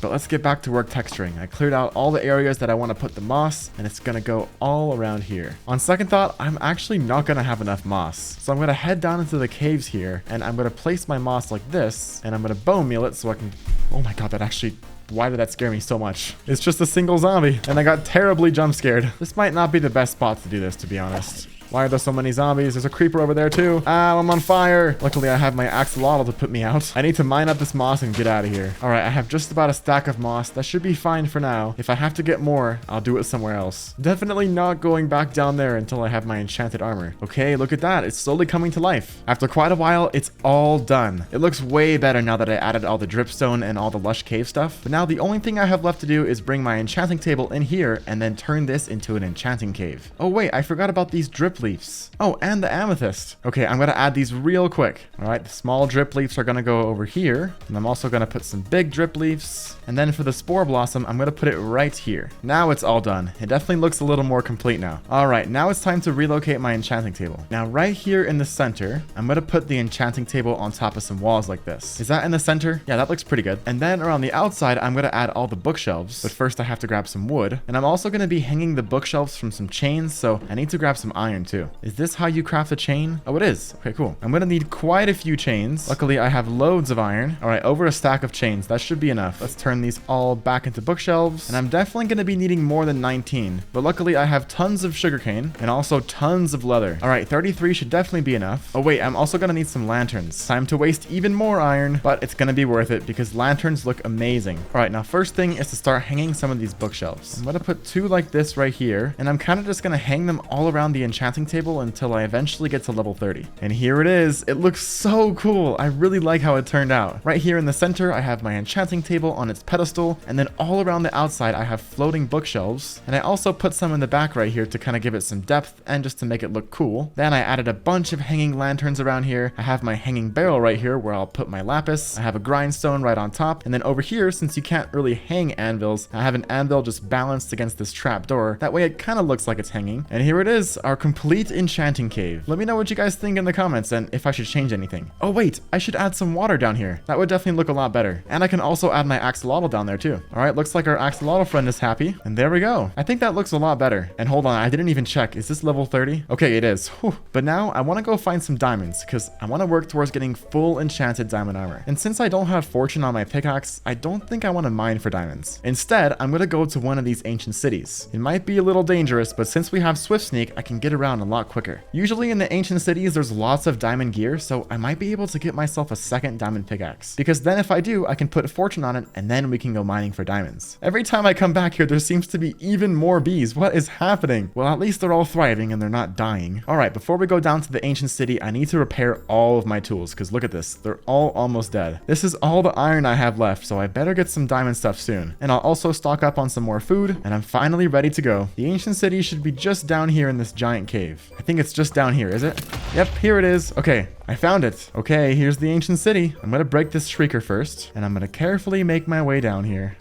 But let's get back to work texturing. I cleared out all the areas that I want to put the moss, and it's going to go all around here. On second thought, I'm actually not going to have enough moss. So I'm going to head down into the caves here, and I'm going to place my moss like this, and I'm going to bone meal it so I can... Oh my god, that actually... Why did that scare me so much? It's just a single zombie, and I got terribly jump scared. This might not be the best spot to do this, to be honest. Why are there so many zombies? There's a creeper over there too. Ow, I'm on fire. Luckily, I have my axolotl to put me out. I need to mine up this moss and get out of here. All right, I have just about a stack of moss. That should be fine for now. If I have to get more, I'll do it somewhere else. Definitely not going back down there until I have my enchanted armor. Okay, look at that. It's slowly coming to life. After quite a while, it's all done. It looks way better now that I added all the dripstone and all the lush cave stuff. But now the only thing I have left to do is bring my enchanting table in here and then turn this into an enchanting cave. Oh wait, I forgot about these drip leaves. Oh, and the amethyst. Okay, I'm gonna add these real quick. All right, the small drip leaves are gonna go over here, and I'm also gonna put some big drip leaves. And then for the spore blossom, I'm gonna put it right here. Now it's all done. It definitely looks a little more complete now. All right, now it's time to relocate my enchanting table. Now right here in the center, I'm gonna put the enchanting table on top of some walls like this. Is that in the center? Yeah, that looks pretty good. And then around the outside, I'm gonna add all the bookshelves. But first I have to grab some wood. And I'm also gonna be hanging the bookshelves from some chains, so I need to grab some iron too. Is this how you craft a chain? Oh, it is. Okay, cool. I'm gonna need quite a few chains. Luckily, I have loads of iron. All right, over a stack of chains. That should be enough. Let's turn these all back into bookshelves. And I'm definitely gonna be needing more than 19. But luckily, I have tons of sugarcane and also tons of leather. All right, 33 should definitely be enough. Oh wait, I'm also gonna need some lanterns. Time to waste even more iron, but it's gonna be worth it because lanterns look amazing. All right, now first thing is to start hanging some of these bookshelves. I'm gonna put two like this right here, and I'm kind of just gonna hang them all around the enchanting table until I eventually get to level 30. And here it is. It looks so cool. I really like how it turned out. Right here in the center, I have my enchanting table on its pedestal, and then all around the outside, I have floating bookshelves. And I also put some in the back right here to kind of give it some depth and just to make it look cool. Then I added a bunch of hanging lanterns around here. I have my hanging barrel right here where I'll put my lapis. I have a grindstone right on top. And then over here, since you can't really hang anvils, I have an anvil just balanced against this trap door. That way it kind of looks like it's hanging. And here it is, our complete enchanting cave. Let me know what you guys think in the comments and if I should change anything. Oh wait, I should add some water down here. That would definitely look a lot better. And I can also add my axolotl down there too. All right, looks like our axolotl friend is happy. And there we go. I think that looks a lot better. And hold on, I didn't even check. Is this level 30? Okay, it is. Whew. But now I want to go find some diamonds because I want to work towards getting full enchanted diamond armor. And since I don't have fortune on my pickaxe, I don't think I want to mine for diamonds. Instead, I'm going to go to one of these ancient cities. It might be a little dangerous, but since we have Swift Sneak, I can get around a lot quicker. Usually in the ancient cities, there's lots of diamond gear, so I might be able to get myself a second diamond pickaxe. Because then if I do, I can put fortune on it, and then we can go mining for diamonds. Every time I come back here, there seems to be even more bees. What is happening? Well, at least they're all thriving and they're not dying. All right, before we go down to the ancient city, I need to repair all of my tools, because look at this. They're all almost dead. This is all the iron I have left, so I better get some diamond stuff soon. And I'll also stock up on some more food, and I'm finally ready to go. The ancient city should be just down here in this giant cave. cave? I think it's just down here, is it? Yep, here it is. Okay, I found it. Okay, here's the ancient city. I'm gonna break this shrieker first, and I'm gonna carefully make my way down here.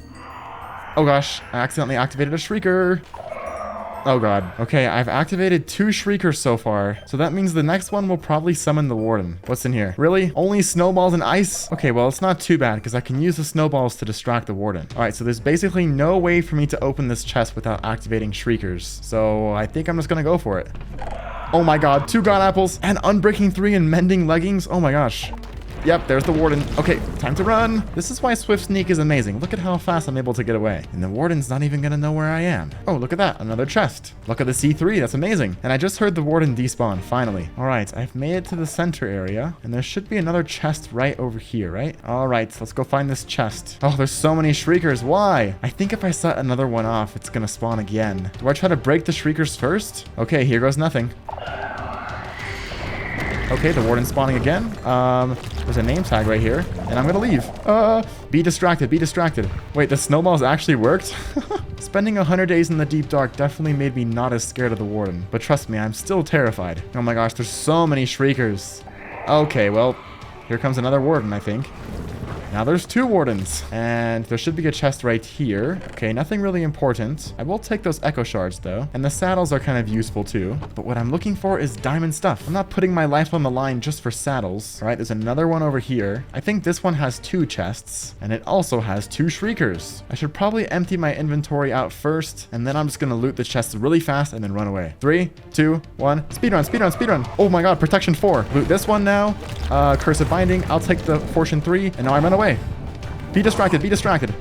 Oh gosh, I accidentally activated a shrieker. Oh god. Okay, I've activated 2 shriekers so far. So that means the next one will probably summon the warden. What's in here? Really? Only snowballs and ice? Okay, well, it's not too bad because I can use the snowballs to distract the warden. Alright, so there's basically no way for me to open this chest without activating shriekers. So I think I'm just gonna go for it. Oh my god, 2 god apples and unbreaking 3 and mending leggings. Oh my gosh. Yep, there's the warden. Okay, time to run. This is why Swift Sneak is amazing. Look at how fast I'm able to get away. And the warden's not even gonna know where I am. Oh, look at that. Another chest. Look at the C3. That's amazing. And I just heard the warden despawn, finally. All right, I've made it to the center area. And there should be another chest right over here, right? All right, let's go find this chest. Oh, there's so many shriekers. Why? I think if I set another one off, it's gonna spawn again. Do I try to break the shriekers first? Okay, here goes nothing. Okay, the warden's spawning again. There's a name tag right here, and I'm gonna leave. Be distracted, be distracted. Wait, the snowballs actually worked? Spending 100 days in the deep dark definitely made me not as scared of the warden. But trust me, I'm still terrified. Oh my gosh, there's so many shriekers. Okay, well, here comes another warden, I think. Now there's 2 wardens, and there should be a chest right here. Okay, nothing really important. I will take those echo shards though, and the saddles are kind of useful too. But what I'm looking for is diamond stuff. I'm not putting my life on the line just for saddles. All right, there's another one over here. I think this one has 2 chests, and it also has 2 shriekers. I should probably empty my inventory out first, and then I'm just gonna loot the chests really fast and then run away. 3, 2, 1, speedrun, speedrun, speedrun. Oh my god, protection 4. Loot this one now. Curse of binding. I'll take the fortune 3, and now I run away. Be distracted, be distracted.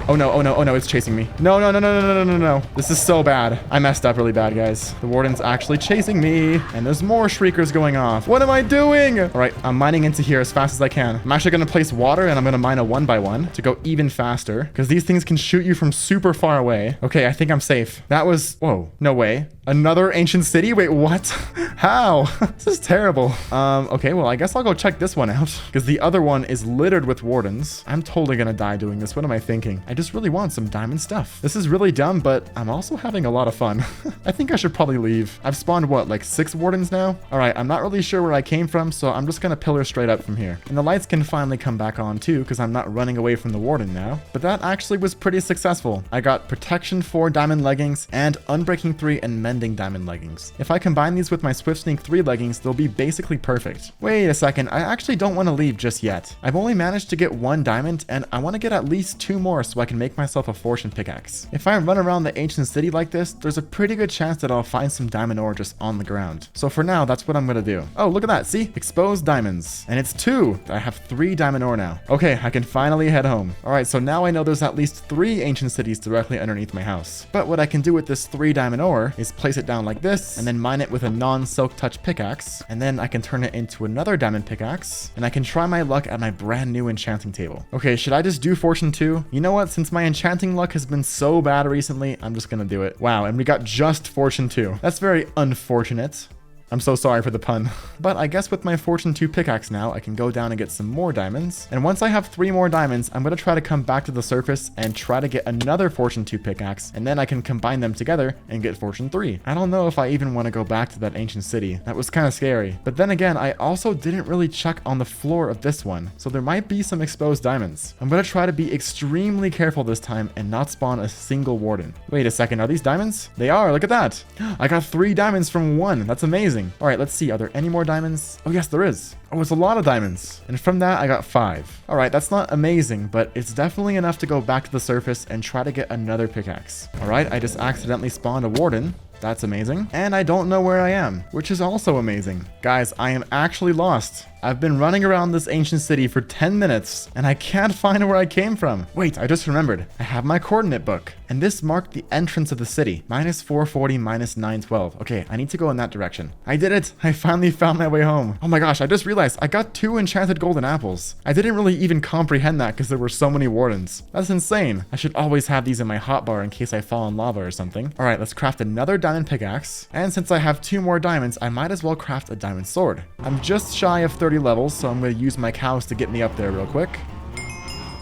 Oh no, oh no, oh no, it's chasing me. No, no, no, no, no, no, no, no, no. This is so bad. I messed up really bad, guys. The warden's actually chasing me, and there's more shriekers going off. What am I doing? All right, I'm mining into here as fast as I can. I'm actually gonna place water, and I'm gonna mine a 1x1 to go even faster, because these things can shoot you from super far away. Okay, I think I'm safe. That was, whoa, no way. Another ancient city? Wait, what? How? This is terrible. Okay, well, I guess I'll go check this one out, because the other one is littered with wardens. I'm totally gonna die doing this. What am I thinking? I just really want some diamond stuff. This is really dumb, but I'm also having a lot of fun. I think I should probably leave. I've spawned, what, like 6 wardens now? All right, I'm not really sure where I came from, so I'm just gonna pillar straight up from here. And the lights can finally come back on too, because I'm not running away from the warden now. But that actually was pretty successful. I got protection 4 diamond leggings and unbreaking 3 and mending diamond leggings. If I combine these with my Swift Sneak 3 leggings, they'll be basically perfect. Wait a second, I actually don't want to leave just yet. I've only managed to get 1 diamond, and I want to get at least 2 more so I can make myself a fortune pickaxe. If I run around the ancient city like this, there's a pretty good chance that I'll find some diamond ore just on the ground. So for now, that's what I'm gonna do. Oh, look at that, see? Exposed diamonds. And it's 2. I have 3 diamond ore now. Okay, I can finally head home. All right, so now I know there's at least 3 ancient cities directly underneath my house. But what I can do with this 3 diamond ore is place it down like this, and then mine it with a non-silk touch pickaxe, and then I can turn it into another diamond pickaxe, and I can try my luck at my brand new enchanting table. Okay, should I just do fortune 2? You know what? Since my enchanting luck has been so bad recently, I'm just gonna do it. Wow, and we got just fortune 2. That's very unfortunate. I'm so sorry for the pun. But I guess with my Fortune 2 pickaxe now, I can go down and get some more diamonds. And once I have 3 more diamonds, I'm going to try to come back to the surface and try to get another Fortune 2 pickaxe. And then I can combine them together and get Fortune 3. I don't know if I even want to go back to that ancient city. That was kind of scary. But then again, I also didn't really check on the floor of this one. So there might be some exposed diamonds. I'm going to try to be extremely careful this time and not spawn a single warden. Wait a second, are these diamonds? They are, look at that. I got 3 diamonds from 1. That's amazing. All right, let's see. Are there any more diamonds? Oh, yes, there is. Oh, it's a lot of diamonds. And from that, I got 5. All right, that's not amazing, but it's definitely enough to go back to the surface and try to get another pickaxe. All right, I just accidentally spawned a warden. That's amazing. And I don't know where I am, which is also amazing. Guys, I am actually lost. I've been running around this ancient city for 10 minutes, and I can't find where I came from. Wait, I just remembered. I have my coordinate book, and this marked the entrance of the city. -440, -912. Okay, I need to go in that direction. I did it. I finally found my way home. Oh my gosh, I just realized I got 2 enchanted golden apples. I didn't really even comprehend that because there were so many wardens. That's insane. I should always have these in my hotbar in case I fall in lava or something. All right, let's craft another diamond pickaxe. And since I have 2 more diamonds, I might as well craft a diamond sword. I'm just shy of 30 levels, so I'm going to use my cows to get me up there real quick.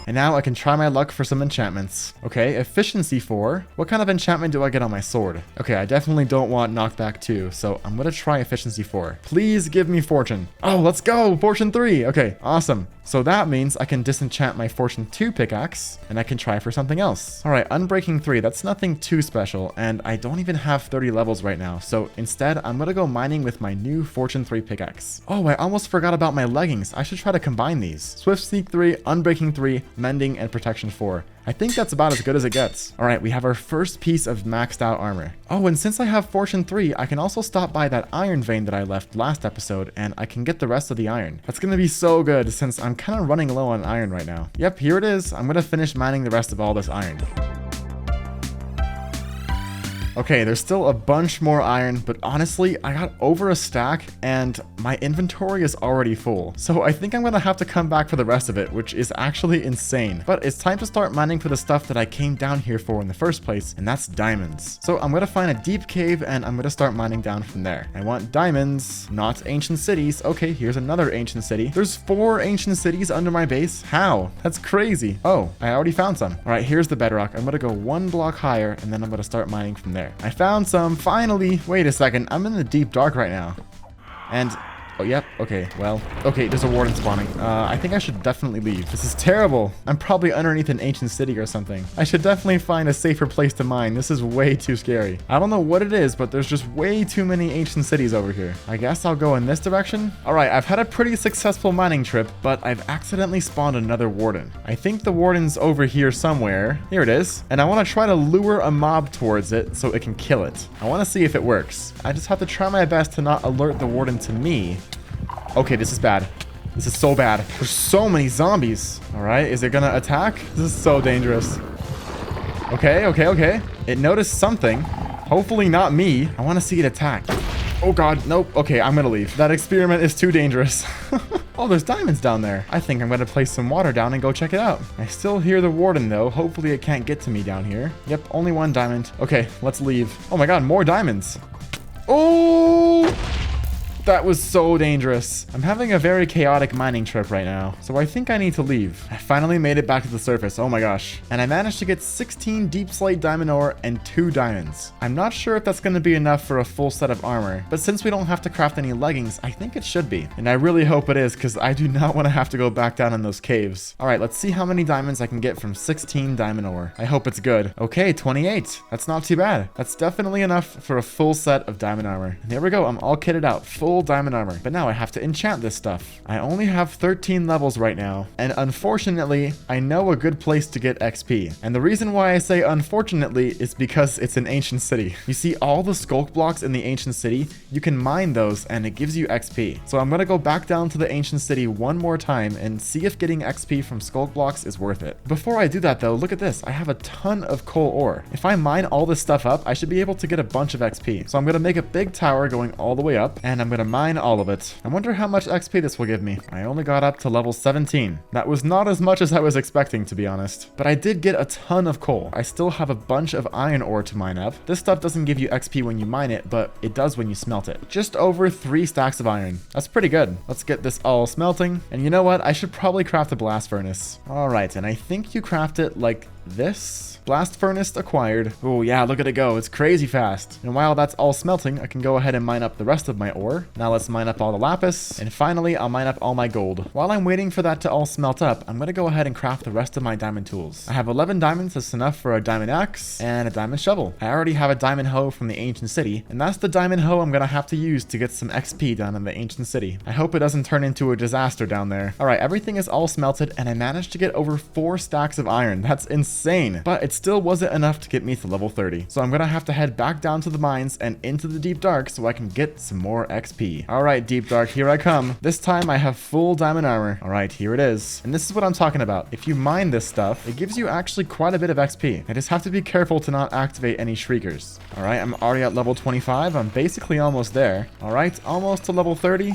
And now I can try my luck for some enchantments. Okay, efficiency 4. What kind of enchantment do I get on my sword? Okay, I definitely don't want knockback 2, so I'm gonna try efficiency 4. Please give me fortune. Oh, let's go! Fortune 3! Okay, awesome. So that means I can disenchant my Fortune 2 pickaxe, and I can try for something else. All right, Unbreaking 3, that's nothing too special, and I don't even have 30 levels right now, so instead, I'm gonna go mining with my new Fortune 3 pickaxe. Oh, I almost forgot about my leggings. I should try to combine these. Swift Sneak 3, Unbreaking 3, Mending, and Protection 4. I think that's about as good as it gets. All right, we have our first piece of maxed out armor. Oh, and since I have Fortune 3, I can also stop by that iron vein that I left last episode, and I can get the rest of the iron. That's gonna be so good since I'm kind of running low on iron right now. Yep, here it is. I'm gonna finish mining the rest of all this iron. Okay, there's still a bunch more iron, but honestly, I got over a stack and my inventory is already full. So I think I'm gonna have to come back for the rest of it, which is actually insane. But it's time to start mining for the stuff that I came down here for in the first place, and that's diamonds. So I'm gonna find a deep cave and I'm gonna start mining down from there. I want diamonds, not ancient cities. Okay, here's another ancient city. There's 4 ancient cities under my base. How? That's crazy. Oh, I already found some. All right, here's the bedrock. I'm gonna go 1 block higher and then I'm gonna start mining from there. I found some, finally. Wait a second, I'm in the deep dark right now. And, oh, yep, okay, well, okay, there's a warden spawning. I think I should definitely leave. This is terrible. I'm probably underneath an ancient city or something. I should definitely find a safer place to mine. This is way too scary. I don't know what it is, but there's just way too many ancient cities over here. I guess I'll go in this direction. All right, I've had a pretty successful mining trip, but I've accidentally spawned another warden. I think the warden's over here somewhere. Here it is. And I want to try to lure a mob towards it so it can kill it. I want to see if it works. I just have to try my best to not alert the warden to me. Okay, this is bad. This is so bad. There's so many zombies. All right, is it gonna attack? This is so dangerous. Okay, okay, okay. It noticed something. Hopefully not me. I want to see it attack. Oh god, nope. Okay, I'm gonna leave. That experiment is too dangerous. Oh, there's diamonds down there. I think I'm gonna place some water down and go check it out. I still hear the warden though. Hopefully it can't get to me down here. Yep, only 1 diamond. Okay, let's leave. Oh my god, more diamonds. Oh! That was so dangerous. I'm having a very chaotic mining trip right now, so I think I need to leave. I finally made it back to the surface. Oh my gosh. And I managed to get 16 deep slate diamond ore and 2 diamonds. I'm not sure if that's going to be enough for a full set of armor, but since we don't have to craft any leggings, I think it should be. And I really hope it is, because I do not want to have to go back down in those caves. All right, let's see how many diamonds I can get from 16 diamond ore. I hope it's good. Okay, 28. That's not too bad. That's definitely enough for a full set of diamond armor. And there we go. I'm all kitted out. Full diamond armor. But now I have to enchant this stuff. I only have 13 levels right now, and unfortunately, I know a good place to get XP. And the reason why I say unfortunately is because it's an ancient city. You see all the skulk blocks in the ancient city? You can mine those and it gives you XP. So I'm gonna go back down to the ancient city one more time and see if getting XP from skulk blocks is worth it. Before I do that though, look at this. I have a ton of coal ore. If I mine all this stuff up, I should be able to get a bunch of XP. So I'm gonna make a big tower going all the way up, and I'm gonna mine all of it. I wonder how much XP this will give me. I only got up to level 17. That was not as much as I was expecting, to be honest. But I did get a ton of coal. I still have a bunch of iron ore to mine up. This stuff doesn't give you XP when you mine it, but it does when you smelt it. Just over 3 stacks of iron. That's pretty good. Let's get this all smelting. And you know what? I should probably craft a blast furnace. All right, and I think you craft it like this. Blast furnace acquired. Oh yeah, look at it go. It's crazy fast. And while that's all smelting, I can go ahead and mine up the rest of my ore. Now let's mine up all the lapis. And finally, I'll mine up all my gold. While I'm waiting for that to all smelt up, I'm gonna go ahead and craft the rest of my diamond tools. I have 11 diamonds. That's enough for a diamond axe and a diamond shovel. I already have a diamond hoe from the ancient city, and that's the diamond hoe I'm gonna have to use to get some XP down in the ancient city. I hope it doesn't turn into a disaster down there. All right, everything is all smelted, and I managed to get over 4 stacks of iron. That's insane, but it still wasn't enough to get me to level 30. So I'm gonna have to head back down to the mines and into the deep dark so I can get some more XP. All right, deep dark, here I come. This time I have full diamond armor. All right, here it is. And this is what I'm talking about. If you mine this stuff, it gives you actually quite a bit of XP. I just have to be careful to not activate any shriekers. All right, I'm already at level 25. I'm basically almost there. All right, almost to level 30.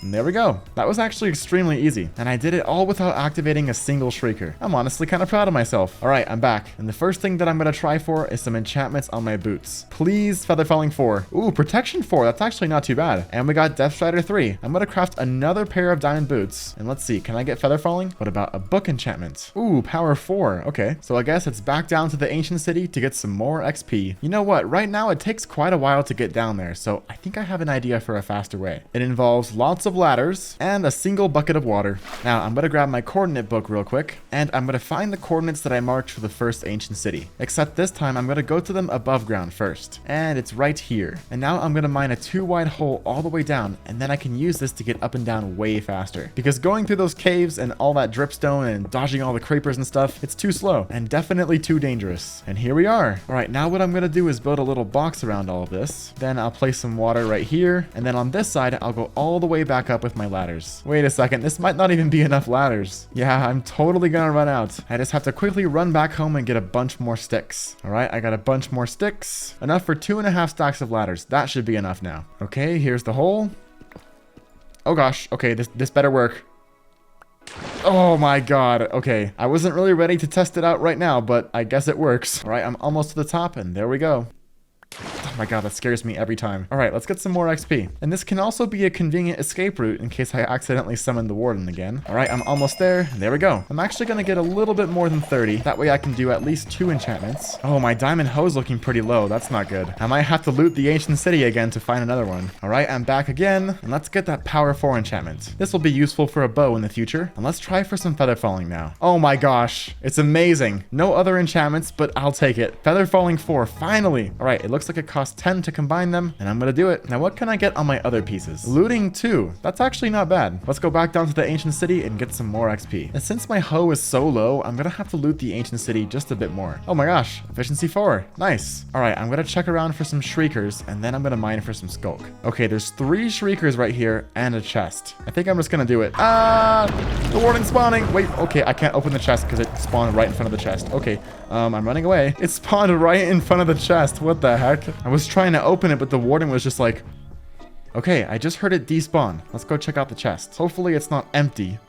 And there we go. That was actually extremely easy. And I did it all without activating a single shrieker. I'm honestly kind of proud of myself. All right, I'm back. And the first thing that I'm going to try for is some enchantments on my boots. Please, Feather Falling 4. Ooh, Protection 4. That's actually not too bad. And we got Death Strider 3. I'm going to craft another pair of diamond boots. And let's see, can I get Feather Falling? What about a book enchantment? Ooh, Power 4. Okay, so I guess it's back down to the ancient city to get some more XP. You know what? Right now it takes quite a while to get down there, so I think I have an idea for a faster way. It involves lots of ladders and a single bucket of water. Now, I'm going to grab my coordinate book real quick, and I'm going to find the coordinates that I marked for the first ancient city. Except this time, I'm going to go to them above ground first. And it's right here. And now I'm going to mine a 2-wide hole all the way down, and then I can use this to get up and down way faster. Because going through those caves and all that dripstone and dodging all the creepers and stuff, it's too slow and definitely too dangerous. And here we are. All right, now what I'm going to do is build a little box around all of this. Then I'll place some water right here. And then on this side, I'll go all the way back up with my ladders. Wait a second, this might not even be enough ladders. Yeah, I'm totally gonna run out. I just have to quickly run back home and get a bunch more sticks. All right, I got a bunch more sticks. Enough for 2.5 stacks of ladders. That should be enough now. Okay, here's the hole. Oh gosh, okay, this better work. Oh my god, okay. I wasn't really ready to test it out right now, but I guess it works. All right, I'm almost to the top, and there we go. Oh my god, that scares me every time. All right, let's get some more XP. And this can also be a convenient escape route in case I accidentally summon the warden again. All right, I'm almost there. There we go. I'm actually going to get a little bit more than 30. That way I can do at least 2 enchantments. Oh, my diamond hoe's looking pretty low. That's not good. I might have to loot the ancient city again to find another one. All right, I'm back again. And let's get that power 4 enchantment. This will be useful for a bow in the future. And let's try for some feather falling now. Oh my gosh, it's amazing. No other enchantments, but I'll take it. Feather falling 4, finally. All right, it looks like it costs 10 to combine them, and I'm gonna do it. Now, what can I get on my other pieces? Looting 2. That's actually not bad. Let's go back down to the ancient city and get some more XP. And since my hoe is so low, I'm gonna have to loot the ancient city just a bit more. Oh my gosh, efficiency 4. Nice. All right, I'm gonna check around for some shriekers, and then I'm gonna mine for some skulk. Okay, there's 3 shriekers right here and a chest. I think I'm just gonna do it. Ah, the warning spawning. Wait, okay, I can't open the chest because it spawned right in front of the chest. Okay, I'm running away. It spawned right in front of the chest. What the heck? I was trying to open it, but the warden was just like, okay, I just heard it despawn. Let's go check out the chest. Hopefully it's not empty.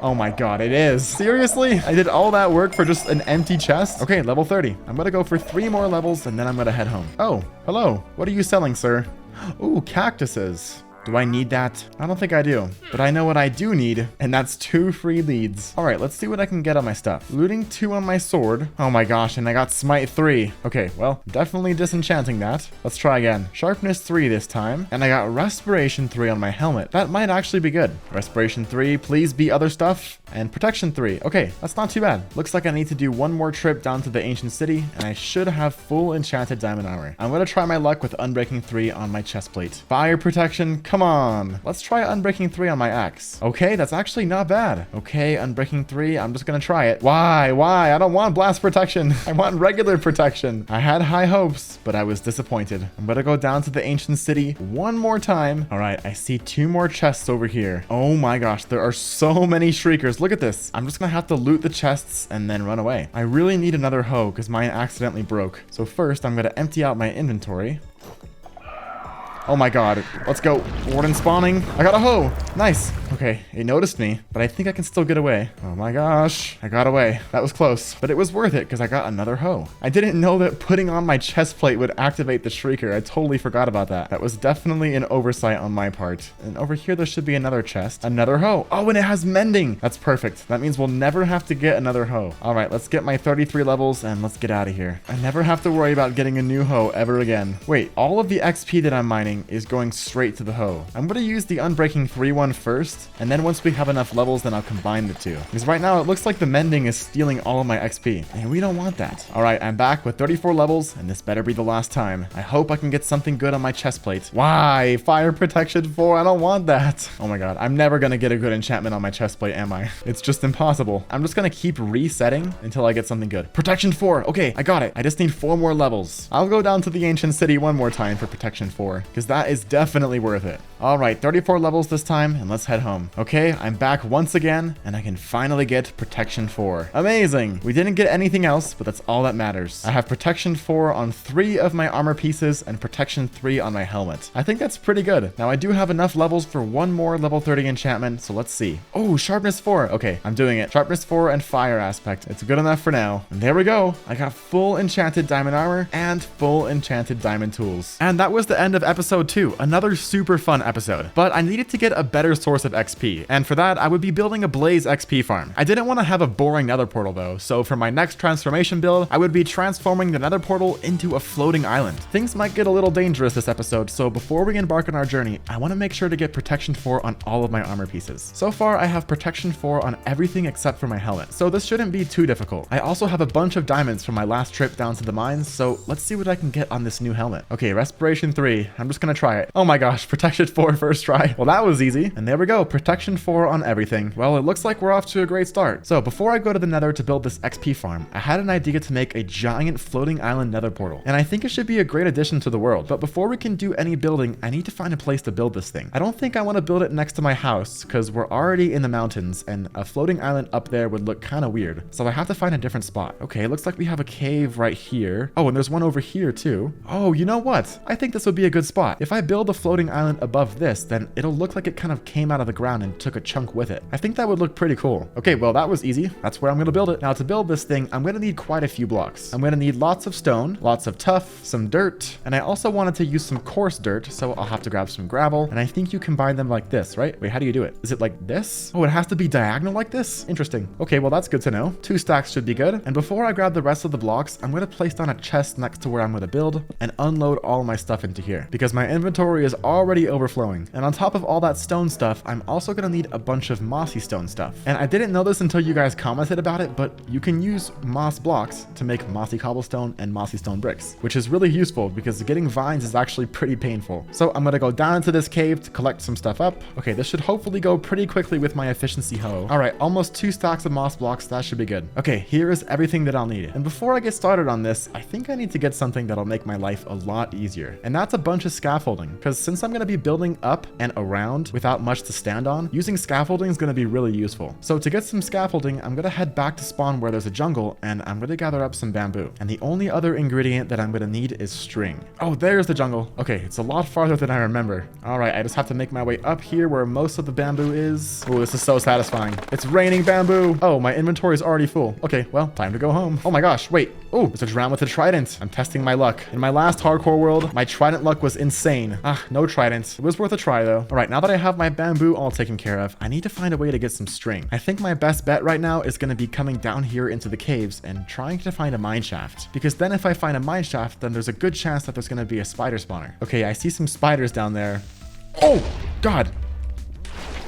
Oh my god, it is. Seriously? I did all that work for just an empty chest? Okay, level 30. I'm gonna go for 3 more levels and then I'm gonna head home. Oh, hello. What are you selling, sir? Ooh, cactuses. Do I need that? I don't think I do, but I know what I do need, and that's 2 free leads. All right, let's see what I can get on my stuff. Looting 2 on my sword. Oh my gosh, and I got smite 3. Okay, well, definitely disenchanting that. Let's try again. Sharpness 3 this time, and I got respiration 3 on my helmet. That might actually be good. Respiration 3, please be other stuff, and protection 3. Okay, that's not too bad. Looks like I need to do 1 more trip down to the ancient city, and I should have full enchanted diamond armor. I'm gonna try my luck with unbreaking 3 on my chest plate. Fire protection, come on. Let's try unbreaking 3 on my axe. Okay, that's actually not bad. Okay, unbreaking 3, I'm just gonna try it. Why? I don't want blast protection. I want regular protection. I had high hopes, but I was disappointed. I'm gonna go down to the ancient city 1 more time. All right, I see 2 more chests over here. Oh my gosh, there are so many shriekers. Look at this. I'm just gonna have to loot the chests and then run away. I really need another hoe because mine accidentally broke. So first, I'm gonna empty out my inventory. Oh my god. Let's go. Warden spawning. I got a hoe. Nice. Okay, it noticed me, but I think I can still get away. Oh my gosh. I got away. That was close, but it was worth it because I got another hoe. I didn't know that putting on my chest plate would activate the shrieker. I totally forgot about that. That was definitely an oversight on my part. And over here, there should be another chest. Another hoe. Oh, and it has mending. That's perfect. That means we'll never have to get another hoe. All right, let's get my 33 levels and let's get out of here. I never have to worry about getting a new hoe ever again. Wait, all of the XP that I'm mining is going straight to the hoe. I'm going to use the unbreaking 3 one first, and then once we have enough levels, then I'll combine the 2. Because right now, it looks like the mending is stealing all of my XP, and we don't want that. All right, I'm back with 34 levels, and this better be the last time. I hope I can get something good on my chest plate. Why? Fire protection 4? I don't want that. Oh my god, I'm never going to get a good enchantment on my chest plate, am I? It's just impossible. I'm just going to keep resetting until I get something good. Protection 4. Okay, I got it. I just need 4 more levels. I'll go down to the ancient city 1 more time for protection 4, because because that is definitely worth it. All right, 34 levels this time, and let's head home. Okay, I'm back once again, and I can finally get protection 4. Amazing! We didn't get anything else, but that's all that matters. I have protection 4 on 3 of my armor pieces and protection 3 on my helmet. I think that's pretty good. Now, I do have enough levels for one more level 30 enchantment, so let's see. Oh, sharpness 4. Okay, I'm doing it. Sharpness 4 and fire aspect. It's good enough for now. And there we go. I got full enchanted diamond armor and full enchanted diamond tools. And that was the end of episode 2. Another super fun episode. But I needed to get a better source of XP. And for that, I would be building a Blaze XP farm. I didn't want to have a boring nether portal though. So for my next transformation build, I would be transforming the nether portal into a floating island. Things might get a little dangerous this episode. So before we embark on our journey, I want to make sure to get protection 4 on all of my armor pieces. So far, I have protection 4 on everything except for my helmet. So this shouldn't be too difficult. I also have a bunch of diamonds from my last trip down to the mines. So let's see what I can get on this new helmet. Okay, respiration 3. I'm just gonna try it. Oh my gosh, protection 4 first try. Well, that was easy. And there we go, protection 4 on everything. Well, it looks like we're off to a great start. So before I go to the nether to build this XP farm, I had an idea to make a giant floating island nether portal. And I think it should be a great addition to the world. But before we can do any building, I need to find a place to build this thing. I don't think I want to build it next to my house because we're already in the mountains and a floating island up there would look kind of weird. So I have to find a different spot. Okay, looks like we have a cave right here. Oh, and there's one over here too. Oh, you know what? I think this would be a good spot. If I build a floating island above this, then it'll look like it kind of came out of the ground and took a chunk with it. I think that would look pretty cool. Okay, well, that was easy. That's where I'm going to build it. Now, to build this thing, I'm going to need quite a few blocks. I'm going to need lots of stone, lots of tuff, some dirt, and I also wanted to use some coarse dirt, so I'll have to grab some gravel, and I think you combine them like this, right? Wait, how do you do it? Is it like this? Oh, it has to be diagonal like this? Interesting. Okay, well, that's good to know. 2 stacks should be good. And before I grab the rest of the blocks, I'm going to place down a chest next to where I'm going to build and unload all my stuff into here because my inventory is already overflowing. And on top of all that stone stuff, I'm also going to need a bunch of mossy stone stuff. And I didn't know this until you guys commented about it, but you can use moss blocks to make mossy cobblestone and mossy stone bricks, which is really useful because getting vines is actually pretty painful. So I'm going to go down into this cave to collect some stuff up. Okay, this should hopefully go pretty quickly with my efficiency hoe. All right, almost 2 stacks of moss blocks. That should be good. Okay, here is everything that I'll need. And before I get started on this, I think I need to get something that'll make my life a lot easier. And that's a bunch of scaffolding, because since I'm going to be building up and around without much to stand on, using scaffolding is going to be really useful. So to get some scaffolding, I'm going to head back to spawn where there's a jungle, and I'm going to gather up some bamboo. And the only other ingredient that I'm going to need is string. Oh, there's the jungle. Okay, it's a lot farther than I remember. All right, I just have to make my way up here where most of the bamboo is. Oh, this is so satisfying. It's raining bamboo. Oh, my inventory is already full. Okay, well, time to go home. Oh my gosh, wait. Oh, it's a drown with a trident. I'm testing my luck. In my last hardcore world, my trident luck was insane. Ah, no trident. It was worth a try though. All right, now that I have my bamboo all taken care of, I need to find a way to get some string. I think my best bet right now is going to be coming down here into the caves and trying to find a mine shaft. Because then if I find a mine shaft, then there's a good chance that there's going to be a spider spawner. Okay, I see some spiders down there. Oh, God.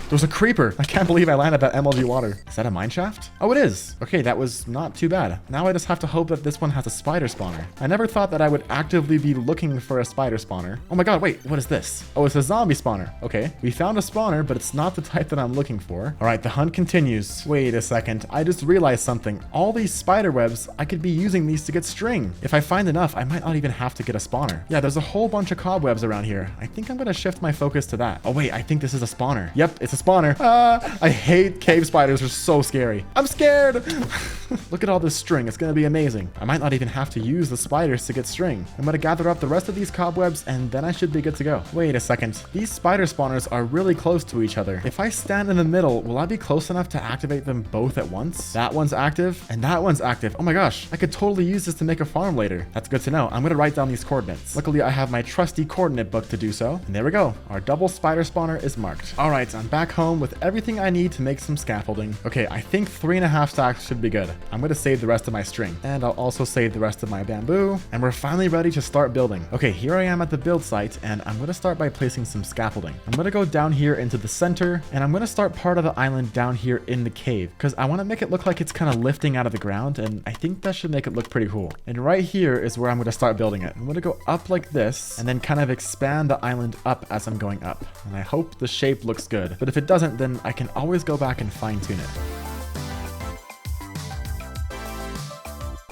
There's a creeper. I can't believe I landed that MLG water. Is that a mine shaft? Oh, it is. Okay, that was not too bad. Now I just have to hope that this one has a spider spawner. I never thought that I would actively be looking for a spider spawner. Oh my God, wait, what is this? Oh, it's a zombie spawner. Okay, we found a spawner, but it's not the type that I'm looking for. All right, the hunt continues. Wait a second. I just realized something. All these spider webs, I could be using these to get string. If I find enough, I might not even have to get a spawner. Yeah, there's a whole bunch of cobwebs around here. I think I'm gonna shift my focus to that. Oh wait, I think this is a spawner. Yep, it's a spawner. I hate cave spiders. They're so scary. I'm scared. Look at all this string. It's going to be amazing. I might not even have to use the spiders to get string. I'm going to gather up the rest of these cobwebs and then I should be good to go. Wait a second. These spider spawners are really close to each other. If I stand in the middle, will I be close enough to activate them both at once? That one's active and that one's active. Oh my gosh. I could totally use this to make a farm later. That's good to know. I'm going to write down these coordinates. Luckily, I have my trusty coordinate book to do so. And there we go. Our double spider spawner is marked. All right. I'm back home with everything I need to make some scaffolding. Okay, I think 3.5 stacks should be good. I'm going to save the rest of my string and I'll also save the rest of my bamboo and we're finally ready to start building. Okay, here I am at the build site and I'm going to start by placing some scaffolding. I'm going to go down here into the center and I'm going to start part of the island down here in the cave because I want to make it look like it's kind of lifting out of the ground and I think that should make it look pretty cool. And right here is where I'm going to start building it. I'm going to go up like this and then kind of expand the island up as I'm going up. And I hope the shape looks good. But if it doesn't, then I can always go back and fine tune it.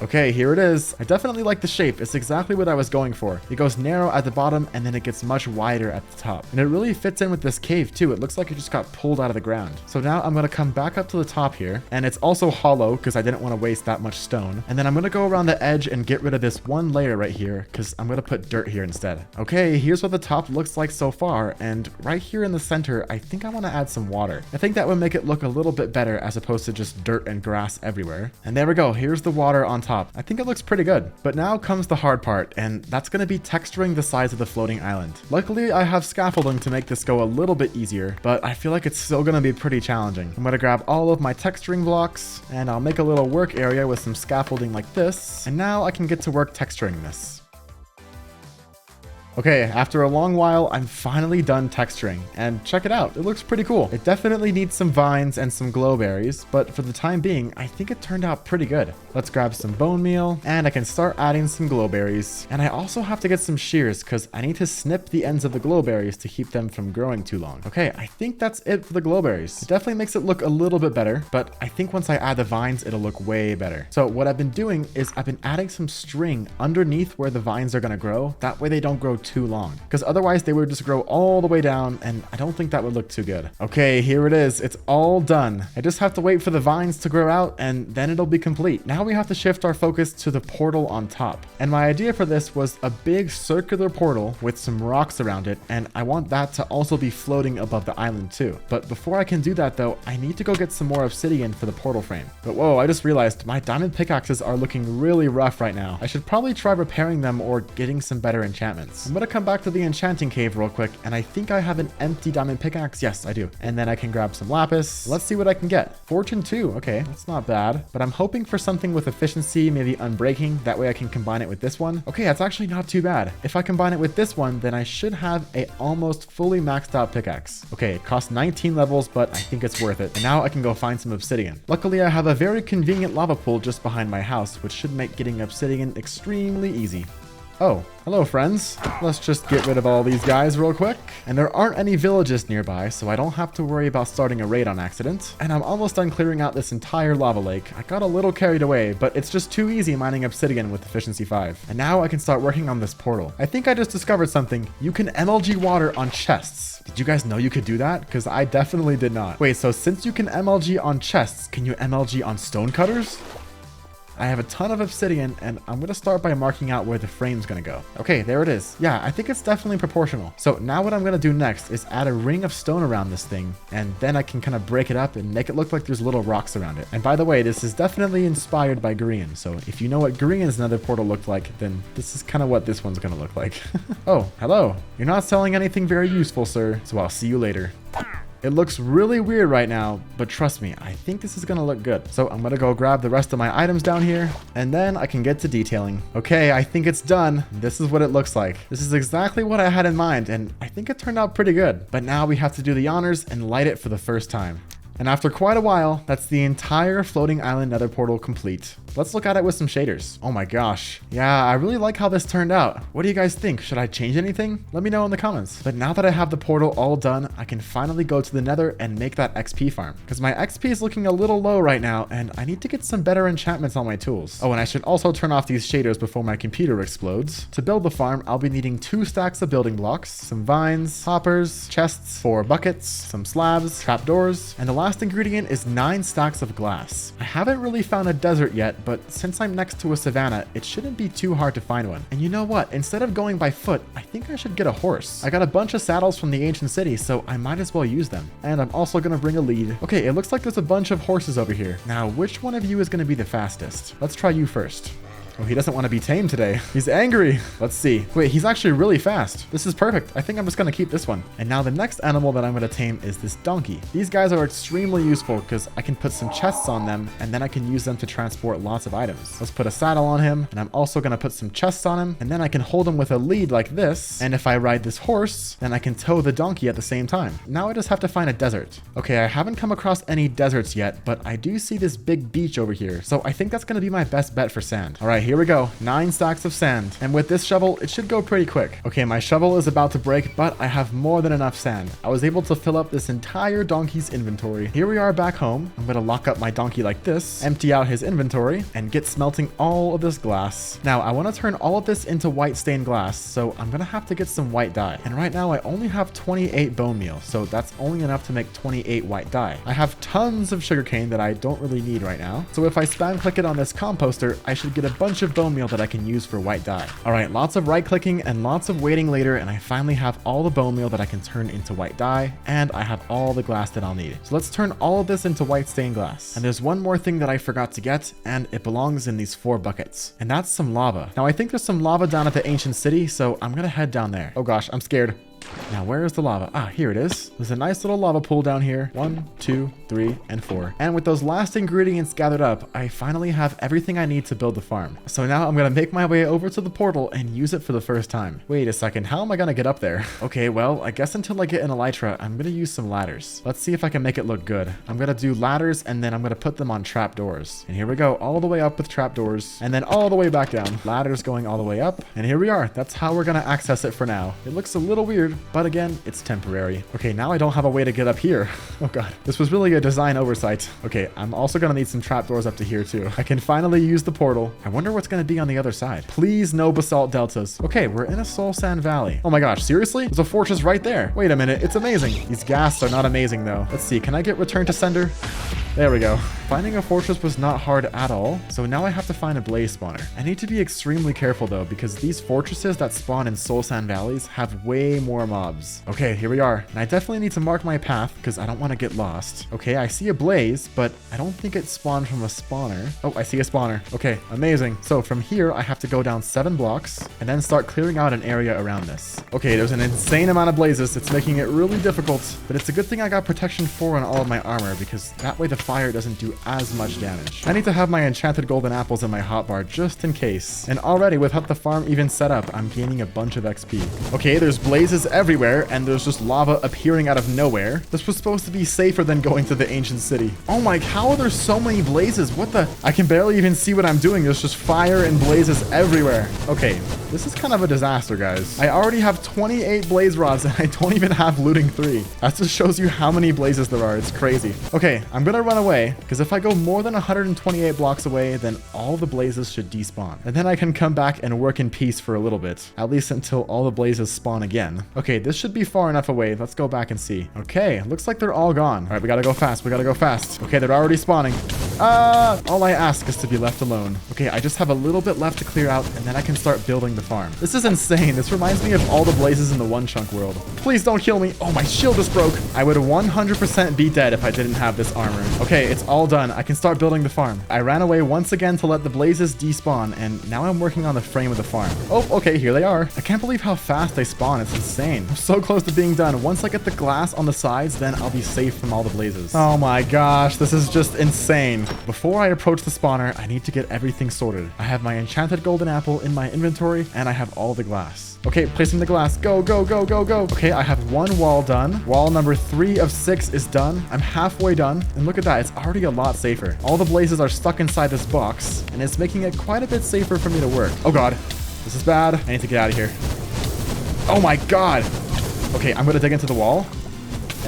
Okay, here it is. I definitely like the shape. It's exactly what I was going for. It goes narrow at the bottom and then it gets much wider at the top. And it really fits in with this cave too. It looks like it just got pulled out of the ground. So now I'm going to come back up to the top here, and it's also hollow because I didn't want to waste that much stone. And then I'm going to go around the edge and get rid of this one layer right here because I'm going to put dirt here instead. Okay, here's what the top looks like so far. And right here in the center, I think I want to add some water. I think that would make it look a little bit better as opposed to just dirt and grass everywhere. And there we go. Here's the water on top. I think it looks pretty good. But now comes the hard part, and that's going to be texturing the sides of the floating island. Luckily, I have scaffolding to make this go a little bit easier, but I feel like it's still going to be pretty challenging. I'm going to grab all of my texturing blocks, and I'll make a little work area with some scaffolding like this, and now I can get to work texturing this. Okay, after a long while, I'm finally done texturing, and check it out, it looks pretty cool. It definitely needs some vines and some glowberries, but for the time being, I think it turned out pretty good. Let's grab some bone meal, and I can start adding some glowberries. And I also have to get some shears, because I need to snip the ends of the glowberries to keep them from growing too long. Okay, I think that's it for the glowberries. It definitely makes it look a little bit better, but I think once I add the vines, it'll look way better. So what I've been doing is I've been adding some string underneath where the vines are gonna grow. That way they don't grow too long, because otherwise they would just grow all the way down, and I don't think that would look too good. Okay, here it is. It's all done. I just have to wait for the vines to grow out, and then it'll be complete. Now we have to shift our focus to the portal on top. And my idea for this was a big circular portal with some rocks around it, and I want that to also be floating above the island too. But before I can do that though, I need to go get some more obsidian for the portal frame. But whoa, I just realized my diamond pickaxes are looking really rough right now. I should probably try repairing them or getting some better enchantments. I'm gonna come back to the enchanting cave real quick, and I think I have an empty diamond pickaxe. Yes, I do. And then I can grab some lapis. Let's see what I can get. Fortune 2. Okay, that's not bad, but I'm hoping for something with efficiency, maybe unbreaking. That way I can combine it with this one. Okay, that's actually not too bad. If I combine it with this one, then I should have a almost fully maxed out pickaxe. Okay, it costs 19 levels, but I think it's worth it. And now I can go find some obsidian. Luckily, I have a very convenient lava pool just behind my house, which should make getting obsidian extremely easy. Oh, hello friends. Let's just get rid of all these guys real quick. And there aren't any villages nearby, so I don't have to worry about starting a raid on accident. And I'm almost done clearing out this entire lava lake. I got a little carried away, but it's just too easy mining obsidian with efficiency 5. And now I can start working on this portal. I think I just discovered something. You can MLG water on chests. Did you guys know you could do that? Because I definitely did not. Wait, so since you can MLG on chests, can you MLG on stone cutters? I have a ton of obsidian, and I'm going to start by marking out where the frame's going to go. Okay, there it is. Yeah, I think it's definitely proportional. So now what I'm going to do next is add a ring of stone around this thing, and then I can kind of break it up and make it look like there's little rocks around it. And by the way, this is definitely inspired by Green. So if you know what Green's nether portal looked like, then this is kind of what this one's going to look like. Oh, hello. You're not selling anything very useful, sir. So I'll see you later. It looks really weird right now, but trust me, I think this is gonna look good. So I'm gonna go grab the rest of my items down here, and then I can get to detailing. Okay, I think it's done. This is what it looks like. This is exactly what I had in mind, and I think it turned out pretty good. But now we have to do the honors and light it for the first time. And after quite a while, that's the entire floating island nether portal complete. Let's look at it with some shaders. Oh my gosh. Yeah, I really like how this turned out. What do you guys think? Should I change anything? Let me know in the comments. But now that I have the portal all done, I can finally go to the nether and make that XP farm. Because my XP is looking a little low right now, and I need to get some better enchantments on my tools. Oh, and I should also turn off these shaders before my computer explodes. To build the farm, I'll be needing 2 stacks of building blocks, some vines, hoppers, chests, 4 buckets, some slabs, trapdoors, and the last ingredient is 9 stacks of glass. I haven't really found a desert yet, but since I'm next to a savanna, it shouldn't be too hard to find one. And you know what? Instead of going by foot, I think I should get a horse. I got a bunch of saddles from the ancient city, so I might as well use them. And I'm also gonna bring a lead. Okay, it looks like there's a bunch of horses over here. Now, which one of you is gonna be the fastest? Let's try you first. Oh, he doesn't want to be tamed today. He's angry. Let's see. Wait, he's actually really fast. This is perfect. I think I'm just going to keep this one. And now the next animal that I'm going to tame is this donkey. These guys are extremely useful because I can put some chests on them, and then I can use them to transport lots of items. Let's put a saddle on him, and I'm also going to put some chests on him, and then I can hold him with a lead like this. And if I ride this horse, then I can tow the donkey at the same time. Now I just have to find a desert. Okay, I haven't come across any deserts yet, but I do see this big beach over here. So I think that's going to be my best bet for sand. All right, here we go. 9 stacks of sand. And with this shovel, it should go pretty quick. Okay, my shovel is about to break, but I have more than enough sand. I was able to fill up this entire donkey's inventory. Here we are back home. I'm gonna lock up my donkey like this, empty out his inventory, and get smelting all of this glass. Now, I want to turn all of this into white stained glass, so I'm gonna have to get some white dye. And right now, I only have 28 bone meal, so that's only enough to make 28 white dye. I have tons of sugarcane that I don't really need right now, so if I spam click it on this composter, I should get a bunch of bone meal that I can use for white dye. All right, lots of right clicking and lots of waiting later, and I finally have all the bone meal that I can turn into white dye, and I have all the glass that I'll need. So let's turn all of this into white stained glass. And there's one more thing that I forgot to get, and it belongs in these 4 buckets, and that's some lava. Now I think there's some lava down at the ancient city, so I'm gonna head down there. Oh gosh, I'm scared. Now, where is the lava? Ah, here it is. There's a nice little lava pool down here. 1, 2, 3, and 4. And with those last ingredients gathered up, I finally have everything I need to build the farm. So now I'm going to make my way over to the portal and use it for the first time. Wait a second, how am I going to get up there? Okay, well, I guess until I get an elytra, I'm going to use some ladders. Let's see if I can make it look good. I'm going to do ladders, and then I'm going to put them on trapdoors. And here we go, all the way up with trapdoors, and then all the way back down. Ladders going all the way up, and here we are. That's how we're going to access it for now. It looks a little weird, but again, it's temporary. Okay, now I don't have a way to get up here. Oh god, this was really a design oversight. Okay, I'm also gonna need some trapdoors up to here too. I can finally use the portal. I wonder what's gonna be on the other side. Please, no basalt deltas. Okay, we're in a soul sand valley. Oh my gosh, seriously? There's a fortress right there. Wait a minute, it's amazing. These ghasts are not amazing though. Let's see, can I get return to sender? There we go. Finding a fortress was not hard at all, so now I have to find a blaze spawner. I need to be extremely careful though, because these fortresses that spawn in soul sand valleys have way more mobs. Okay, here we are. And I definitely need to mark my path because I don't want to get lost. Okay, I see a blaze, but I don't think it spawned from a spawner. Oh, I see a spawner. Okay, amazing. So from here, I have to go down 7 blocks and then start clearing out an area around this. Okay, there's an insane amount of blazes. It's making it really difficult, but it's a good thing I got protection 4 on all of my armor because that way the fire doesn't do as much damage. I need to have my enchanted golden apples in my hotbar just in case. And already without the farm even set up, I'm gaining a bunch of XP. Okay, there's blazes everywhere and there's just lava appearing out of nowhere. This was supposed to be safer than going to the ancient city. Oh my, how are there so many blazes? What the? I can barely even see what I'm doing. There's just fire and blazes everywhere. Okay, this is kind of a disaster, guys. I already have 28 blaze rods and I don't even have looting 3. That just shows you how many blazes there are. It's crazy. Okay, I'm gonna run away because if I go more than 128 blocks away, then all the blazes should despawn. And then I can come back and work in peace for a little bit, at least until all the blazes spawn again. Okay, this should be far enough away. Let's go back and see. Okay, looks like they're all gone. All right, we gotta go fast. We gotta go fast. Okay, they're already spawning. All I ask is to be left alone. Okay, I just have a little bit left to clear out, and then I can start building the farm. This is insane. This reminds me of all the blazes in the One Chunk world. Please don't kill me. Oh, my shield just broke. I would 100% be dead if I didn't have this armor. Okay, it's all done. I can start building the farm. I ran away once again to let the blazes despawn, and now I'm working on the frame of the farm. Oh, okay, here they are. I can't believe how fast they spawn. It's insane. I'm so close to being done. Once I get the glass on the sides, then I'll be safe from all the blazes. Oh my gosh, this is just insane. Before I approach the spawner, I need to get everything sorted. I have my enchanted golden apple in my inventory, and I have all the glass. Okay, placing the glass. Go, go, go, go, go. Okay, I have 1 wall done. Wall number 3 of 6 is done. I'm halfway done. And look at that. It's already a lot safer. All the blazes are stuck inside this box, and it's making it quite a bit safer for me to work. Oh god, this is bad. I need to get out of here. Oh my god. Okay, I'm gonna dig into the wall.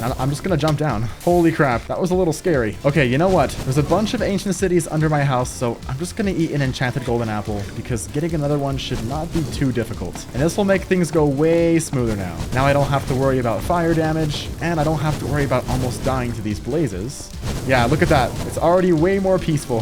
And I'm just gonna jump down. Holy crap, that was a little scary. Okay, you know what? There's a bunch of ancient cities under my house, so I'm just gonna eat an enchanted golden apple because getting another one should not be too difficult. And this will make things go way smoother now. Now I don't have to worry about fire damage, and I don't have to worry about almost dying to these blazes. Yeah, look at that. It's already way more peaceful.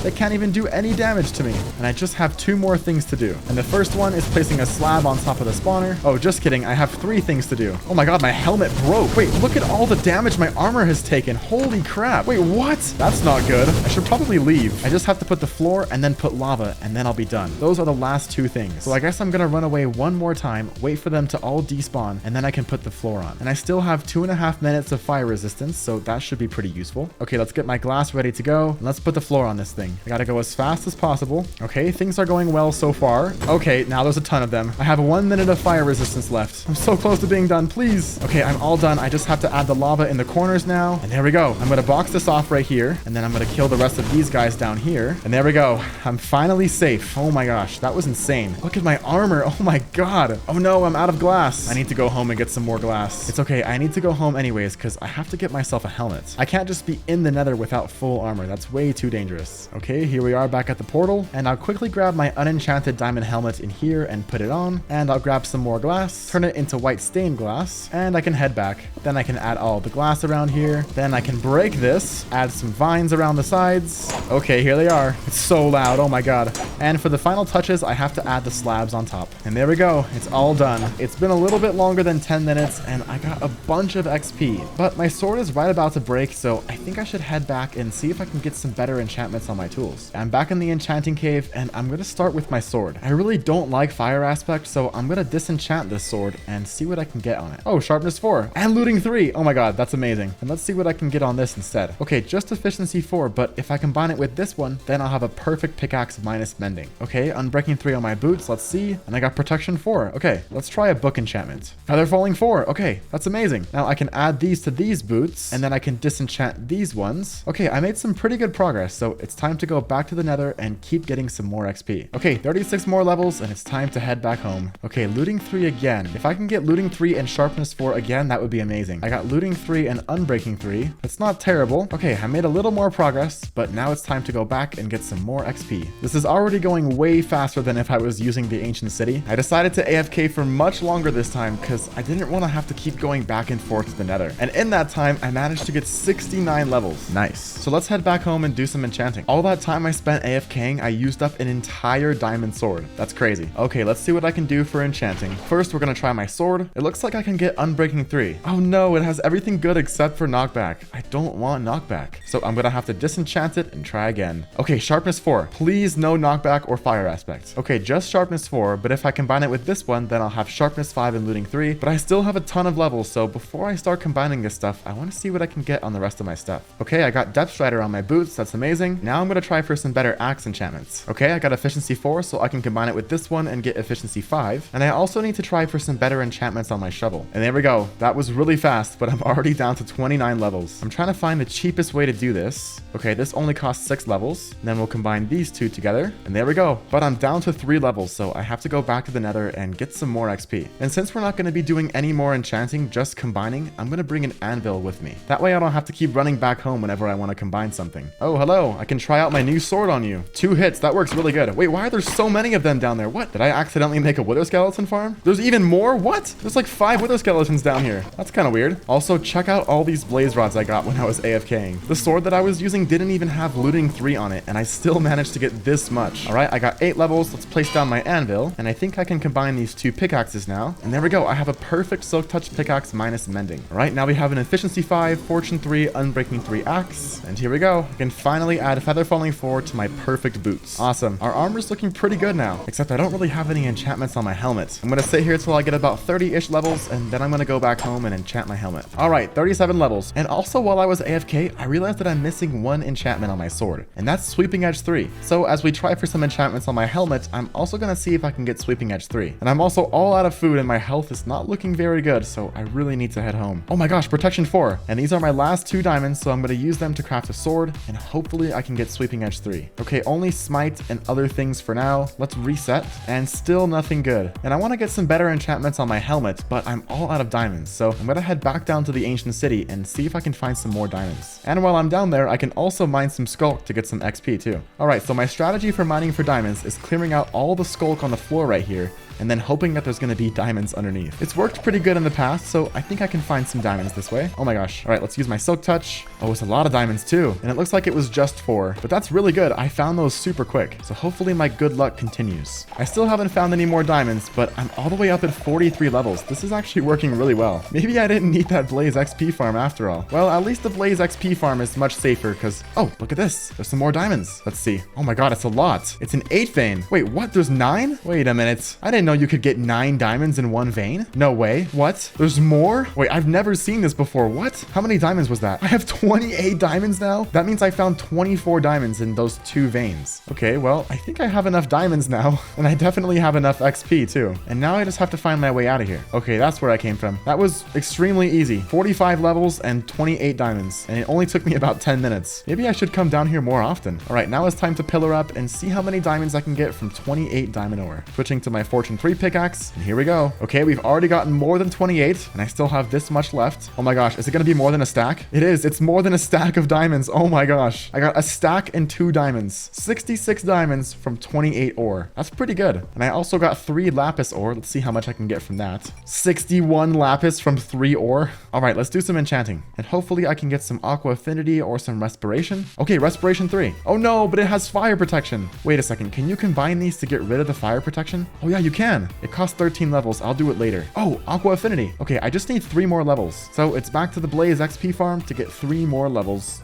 They can't even do any damage to me. And I just have 2 more things to do. And the first one is placing a slab on top of the spawner. Oh, just kidding. I have 3 things to do. Oh my god, my helmet broke. Wait, look at all the damage my armor has taken. Holy crap. Wait, what? That's not good. I should probably leave. I just have to put the floor and then put lava, and then I'll be done. Those are the last 2 things. So I guess I'm gonna run away one more time, wait for them to all despawn, and then I can put the floor on. And I still have 2.5 minutes of fire resistance, so that should be pretty useful. Okay, let's get my glass ready to go, and let's put the floor on this thing. everything. I gotta go as fast as possible. Okay, things are going well so far. Okay, now there's a ton of them. I have 1 minute of fire resistance left. I'm so close to being done, please. Okay, I'm all done. I just have to add the lava in the corners now. And there we go. I'm gonna box this off right here. And then I'm gonna kill the rest of these guys down here. And there we go. I'm finally safe. Oh my gosh, that was insane. Look at my armor. Oh my god. Oh no, I'm out of glass. I need to go home and get some more glass. It's okay. I need to go home anyways because I have to get myself a helmet. I can't just be in the nether without full armor. That's way too dangerous. Okay, here we are back at the portal. And I'll quickly grab my unenchanted diamond helmet in here and put it on. And I'll grab some more glass, turn it into white stained glass, and I can head back. Then I can add all the glass around here. Then I can break this, add some vines around the sides. Okay, here they are. It's so loud. Oh my god. And for the final touches, I have to add the slabs on top. And there we go. It's all done. It's been a little bit longer than 10 minutes, and I got a bunch of XP. But my sword is right about to break, so I think I should head back and see if I can get some better enchantments on my tools. I'm back in the enchanting cave, and I'm going to start with my sword. I really don't like fire aspect, so I'm going to disenchant this sword and see what I can get on it. Oh, sharpness 4 and looting 3. Oh my god, that's amazing. And let's see what I can get on this instead. Okay, just efficiency 4, but if I combine it with this one, then I'll have a perfect pickaxe minus mending. Okay, unbreaking 3 on my boots. Let's see. And I got protection 4. Okay, let's try a book enchantment. Feather falling 4. Okay, that's amazing. Now I can add these to these boots, and then I can disenchant these ones. Okay, I made some pretty good progress, so it's time to go back to the nether and keep getting some more XP. Okay, 36 more levels, and it's time to head back home. Okay, looting 3 again. If I can get looting 3 and sharpness 4 again, that would be amazing. I got looting 3 and unbreaking 3. That's not terrible. Okay, I made a little more progress, but now it's time to go back and get some more XP. This is already going way faster than if I was using the ancient city. I decided to AFK for much longer this time because I didn't want to have to keep going back and forth to the nether. And in that time, I managed to get 69 levels. Nice. So let's head back home and do some enchanting. All that time I spent AFKing, I used up an entire diamond sword. That's crazy. Okay, let's see what I can do for enchanting. First, we're going to try my sword. It looks like I can get unbreaking 3. Oh no, it has everything good except for knockback. I don't want knockback. So I'm going to have to disenchant it and try again. Okay, sharpness 4. Please no knockback or fire aspect. Okay, just sharpness 4, but if I combine it with this one, then I'll have sharpness 5 and looting 3, but I still have a ton of levels, so before I start combining this stuff, I want to see what I can get on the rest of my stuff. Okay, I got depth strider on my boots. That's amazing. Now I'm going to try for some better axe enchantments. Okay, I got efficiency 4, so I can combine it with this one and get efficiency 5, and I also need to try for some better enchantments on my shovel. And there we go. That was really fast, but I'm already down to 29 levels. I'm trying to find the cheapest way to do this. Okay, this only costs 6 levels. Then we'll combine these two together, and there we go. But I'm down to 3 levels, so I have to go back to the nether and get some more XP. And since we're not going to be doing any more enchanting, just combining, I'm going to bring an anvil with me. That way I don't have to keep running back home whenever I want to combine something. Oh, hello. I can try out my new sword on you. 2 hits. That works really good. Wait, why are there so many of them down there? What? Did I accidentally make a wither skeleton farm? There's even more? What? There's like 5 wither skeletons down here. That's kind of weird. Also, check out all these blaze rods I got when I was AFKing. The sword that I was using didn't even have looting 3 on it, and I still managed to get this much. All right, I got 8 levels. Let's place down my anvil, and I think I can combine these 2 pickaxes now. And there we go. I have a perfect silk touch pickaxe minus mending. All right, now we have an efficiency 5, fortune 3, unbreaking 3 axe. And here we go. I can finally add feather falling 4 to my perfect boots. Awesome. Our armor's looking pretty good now, except I don't really have any enchantments on my helmet. I'm going to sit here till I get about 30-ish levels, and then I'm going to go back home and enchant my helmet. All right, 37 levels. And also while I was AFK, I realized that I'm missing 1 enchantment on my sword, and that's Sweeping Edge 3. So as we try for some enchantments on my helmet, I'm also going to see if I can get Sweeping Edge 3. And I'm also all out of food, and my health is not looking very good, so I really need to head home. Oh my gosh, protection 4. And these are my last 2 diamonds, so I'm going to use them to craft a sword, and hopefully I can get Sweeping Edge 3. Okay, only smite and other things for now. Let's reset, and still nothing good. And I want to get some better enchantments on my helmet, but I'm all out of diamonds, so I'm going to head back down to the ancient city and see if I can find some more diamonds. And while I'm down there, I can also mine some skulk to get some XP too. All right, so my strategy for mining for diamonds is clearing out all the skulk on the floor right here, and then hoping that there's going to be diamonds underneath. It's worked pretty good in the past, so I think I can find some diamonds this way. Oh my gosh. All right, let's use my silk touch. Oh, it's a lot of diamonds too. And it looks like it was just 4, but that's really good. I found those super quick, so hopefully my good luck continues. I still haven't found any more diamonds, but I'm all the way up at 43 levels. This is actually working really well. Maybe I didn't need that Blaze XP farm after all. Well, at least the Blaze XP farm is much safer because, oh, look at this. There's some more diamonds. Let's see. Oh my god, it's a lot. It's an 8 vein. Wait, what? There's 9? Wait a minute. I didn't know you could get 9 diamonds in 1 vein. No way. What? There's more? Wait, I've never seen this before. What? How many diamonds was that? I have 28 diamonds now? That means I found 24 diamonds diamonds in those 2 veins. Okay, well, I think I have enough diamonds now, and I definitely have enough XP too. And now I just have to find my way out of here. Okay, that's where I came from. That was extremely easy. 45 levels and 28 diamonds, and it only took me about 10 minutes. Maybe I should come down here more often. All right, now it's time to pillar up and see how many diamonds I can get from 28 diamond ore. Switching to my Fortune 3 pickaxe, and here we go. Okay, we've already gotten more than 28, and I still have this much left. Oh my gosh, is it gonna be more than a stack? It is. It's more than a stack of diamonds. Oh my gosh. I got a stack and 2 diamonds. 66 diamonds from 28 ore. That's pretty good. And I also got 3 lapis ore. Let's see how much I can get from that. 61 lapis from 3 ore. All right, let's do some enchanting. And hopefully I can get some aqua affinity or some respiration. Okay, respiration 3. Oh no, but it has fire protection. Wait a second. Can you combine these to get rid of the fire protection? Oh yeah, you can. It costs 13 levels. I'll do it later. Oh, aqua affinity. Okay, I just need 3 more levels. So it's back to the Blaze XP farm to get 3 more levels.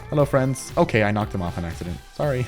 Hello, friends. Okay, I knocked him off on accident. Sorry.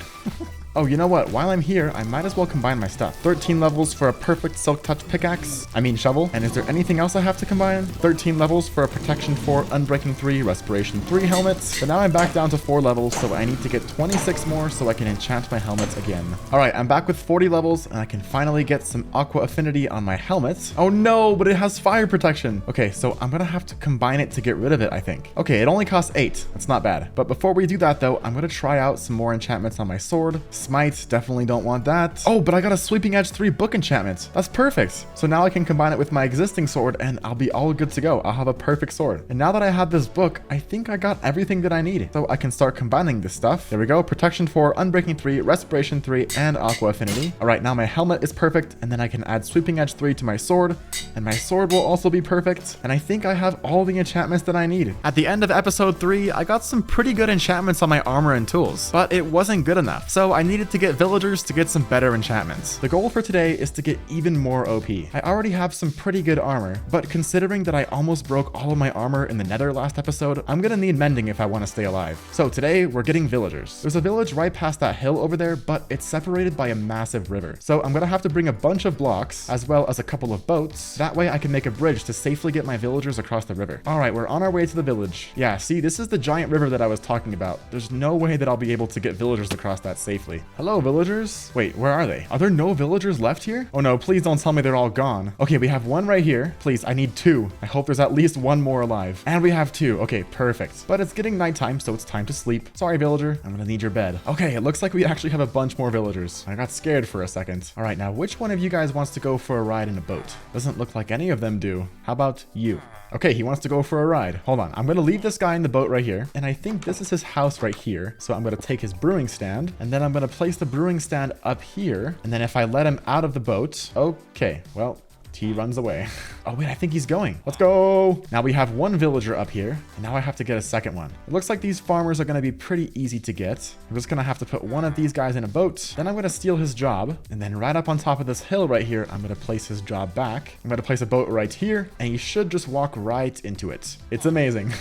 Oh, you know what? While I'm here, I might as well combine my stuff. 13 levels for a perfect silk touch pickaxe. I mean shovel. And is there anything else I have to combine? 13 levels for a protection 4, unbreaking 3, respiration 3 helmets. But now I'm back down to 4 levels, so I need to get 26 more so I can enchant my helmets again. All right, I'm back with 40 levels, and I can finally get some aqua affinity on my helmet. Oh no, but it has fire protection. Okay, so I'm gonna have to combine it to get rid of it, I think. Okay, it only costs 8. That's not bad. But before we do that though, I'm gonna try out some more enchantments on my sword. Smite, definitely don't want that. Oh, but I got a Sweeping Edge 3 book enchantment. That's perfect. So now I can combine it with my existing sword and I'll be all good to go. I'll have a perfect sword. And now that I have this book, I think I got everything that I need. So I can start combining this stuff. There we go. Protection 4, Unbreaking 3, Respiration 3, and Aqua Affinity. All right, now my helmet is perfect. And then I can add Sweeping Edge 3 to my sword. And my sword will also be perfect. And I think I have all the enchantments that I need. At the end of episode 3, I got some pretty good enchantments on my armor and tools. But it wasn't good enough. So I needed to get villagers to get some better enchantments. The goal for today is to get even more OP. I already have some pretty good armor, but considering that I almost broke all of my armor in the nether last episode, I'm gonna need mending if I want to stay alive. So today we're getting villagers. There's a village right past that hill over there, but it's separated by a massive river. So I'm gonna have to bring a bunch of blocks as well as a couple of boats. That way I can make a bridge to safely get my villagers across the river. All right, we're on our way to the village. Yeah, see, this is the giant river that I was talking about. There's no way that I'll be able to get villagers across that safely. Hello, villagers. Wait, where are they? Are there no villagers left here? Oh no, please don't tell me they're all gone. Okay, we have one right here. Please, I need 2. I hope there's at least 1 more alive. And we have 2. Okay, perfect. But it's getting nighttime, so it's time to sleep. Sorry, villager. I'm gonna need your bed. Okay, it looks like we actually have a bunch more villagers. I got scared for a second. All right, now which one of you guys wants to go for a ride in a boat? Doesn't look like any of them do. How about you? Okay, he wants to go for a ride. Hold on. I'm going to leave this guy in the boat right here. And I think this is his house right here. So I'm going to take his brewing stand. And then I'm going to place the brewing stand up here. And then if I let him out of the boat... Okay, well... he runs away. Oh wait, I think he's going. Let's go. Now we have 1 villager up here, and now I have to get a second one. It looks like these farmers are going to be pretty easy to get. I'm just going to have to put one of these guys in a boat. Then I'm going to steal his job, and then right up on top of this hill right here, I'm going to place his job back. I'm going to place a boat right here, and he should just walk right into it. It's amazing.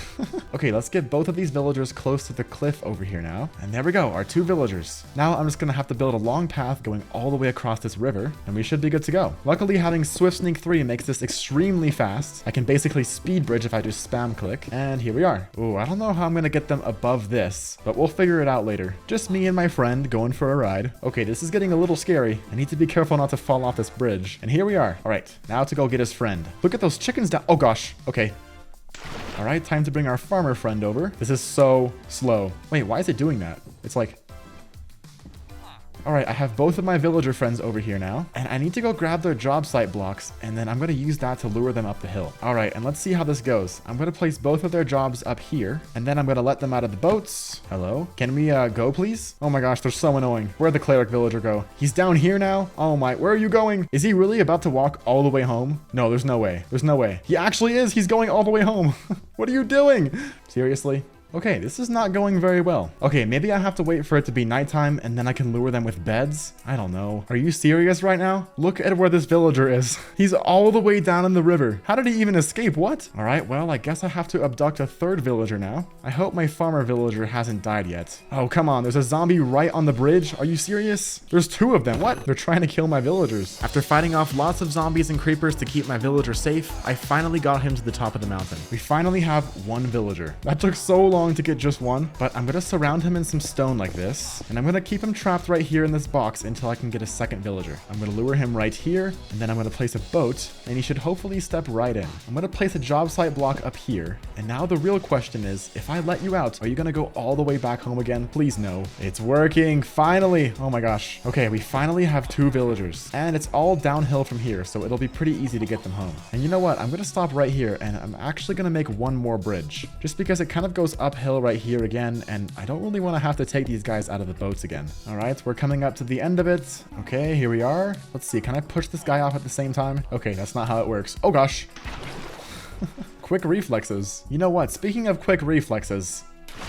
Okay, let's get both of these villagers close to the cliff over here now. And there we go, our 2 villagers. Now I'm just going to have to build a long path going all the way across this river, and we should be good to go. Luckily, having Swift Sneak 3 makes this extremely fast. I can basically speed bridge if I just spam click. And here we are. Ooh, I don't know how I'm gonna get them above this, but we'll figure it out later. Just me and my friend going for a ride. Okay, this is getting a little scary. I need to be careful not to fall off this bridge. And here we are. All right, now to go get his friend. Look at those chickens down. Oh gosh. Okay. All right, time to bring our farmer friend over. This is so slow. Wait, why is it doing that? It's like... All right, I have both of my villager friends over here now, and I need to go grab their job site blocks, and then I'm going to use that to lure them up the hill. All right, and let's see how this goes. I'm going to place both of their jobs up here, and then I'm going to let them out of the boats. Hello? Can we go, please? Oh my gosh, they're so annoying. Where'd the cleric villager go? He's down here now? Oh my, where are you going? Is he really about to walk all the way home? No, there's no way. There's no way. He actually is. He's going all the way home. What are you doing? Seriously? Okay, this is not going very well. Okay, maybe I have to wait for it to be nighttime and then I can lure them with beds? I don't know. Are you serious right now? Look at where this villager is. He's all the way down in the river. How did he even escape? What? All right, well, I guess I have to abduct a 3rd villager now. I hope my farmer villager hasn't died yet. Oh, come on. There's a zombie right on the bridge. Are you serious? There's 2 of them. What? They're trying to kill my villagers. After fighting off lots of zombies and creepers to keep my villager safe, I finally got him to the top of the mountain. We finally have 1 villager. That took so long long to get just one, but I'm gonna surround him in some stone like this, and I'm gonna keep him trapped right here in this box until I can get a second villager. I'm gonna lure him right here, and then I'm gonna place a boat, and he should hopefully step right in. I'm gonna place a job site block up here, and now the real question is, if I let you out, are you gonna go all the way back home again? Please no. It's working, finally. Oh my gosh. Okay, we finally have 2 villagers, and it's all downhill from here, so it'll be pretty easy to get them home. And you know what? I'm gonna stop right here, and I'm actually gonna make one more bridge, just because it kind of goes uphill right here again, and I don't really want to have to take these guys out of the boats again. All right, we're coming up to the end of it. Okay, here we are. Let's see, can I push this guy off at the same time? Okay, that's not how it works. Oh gosh. Quick reflexes. You know what? Speaking of quick reflexes,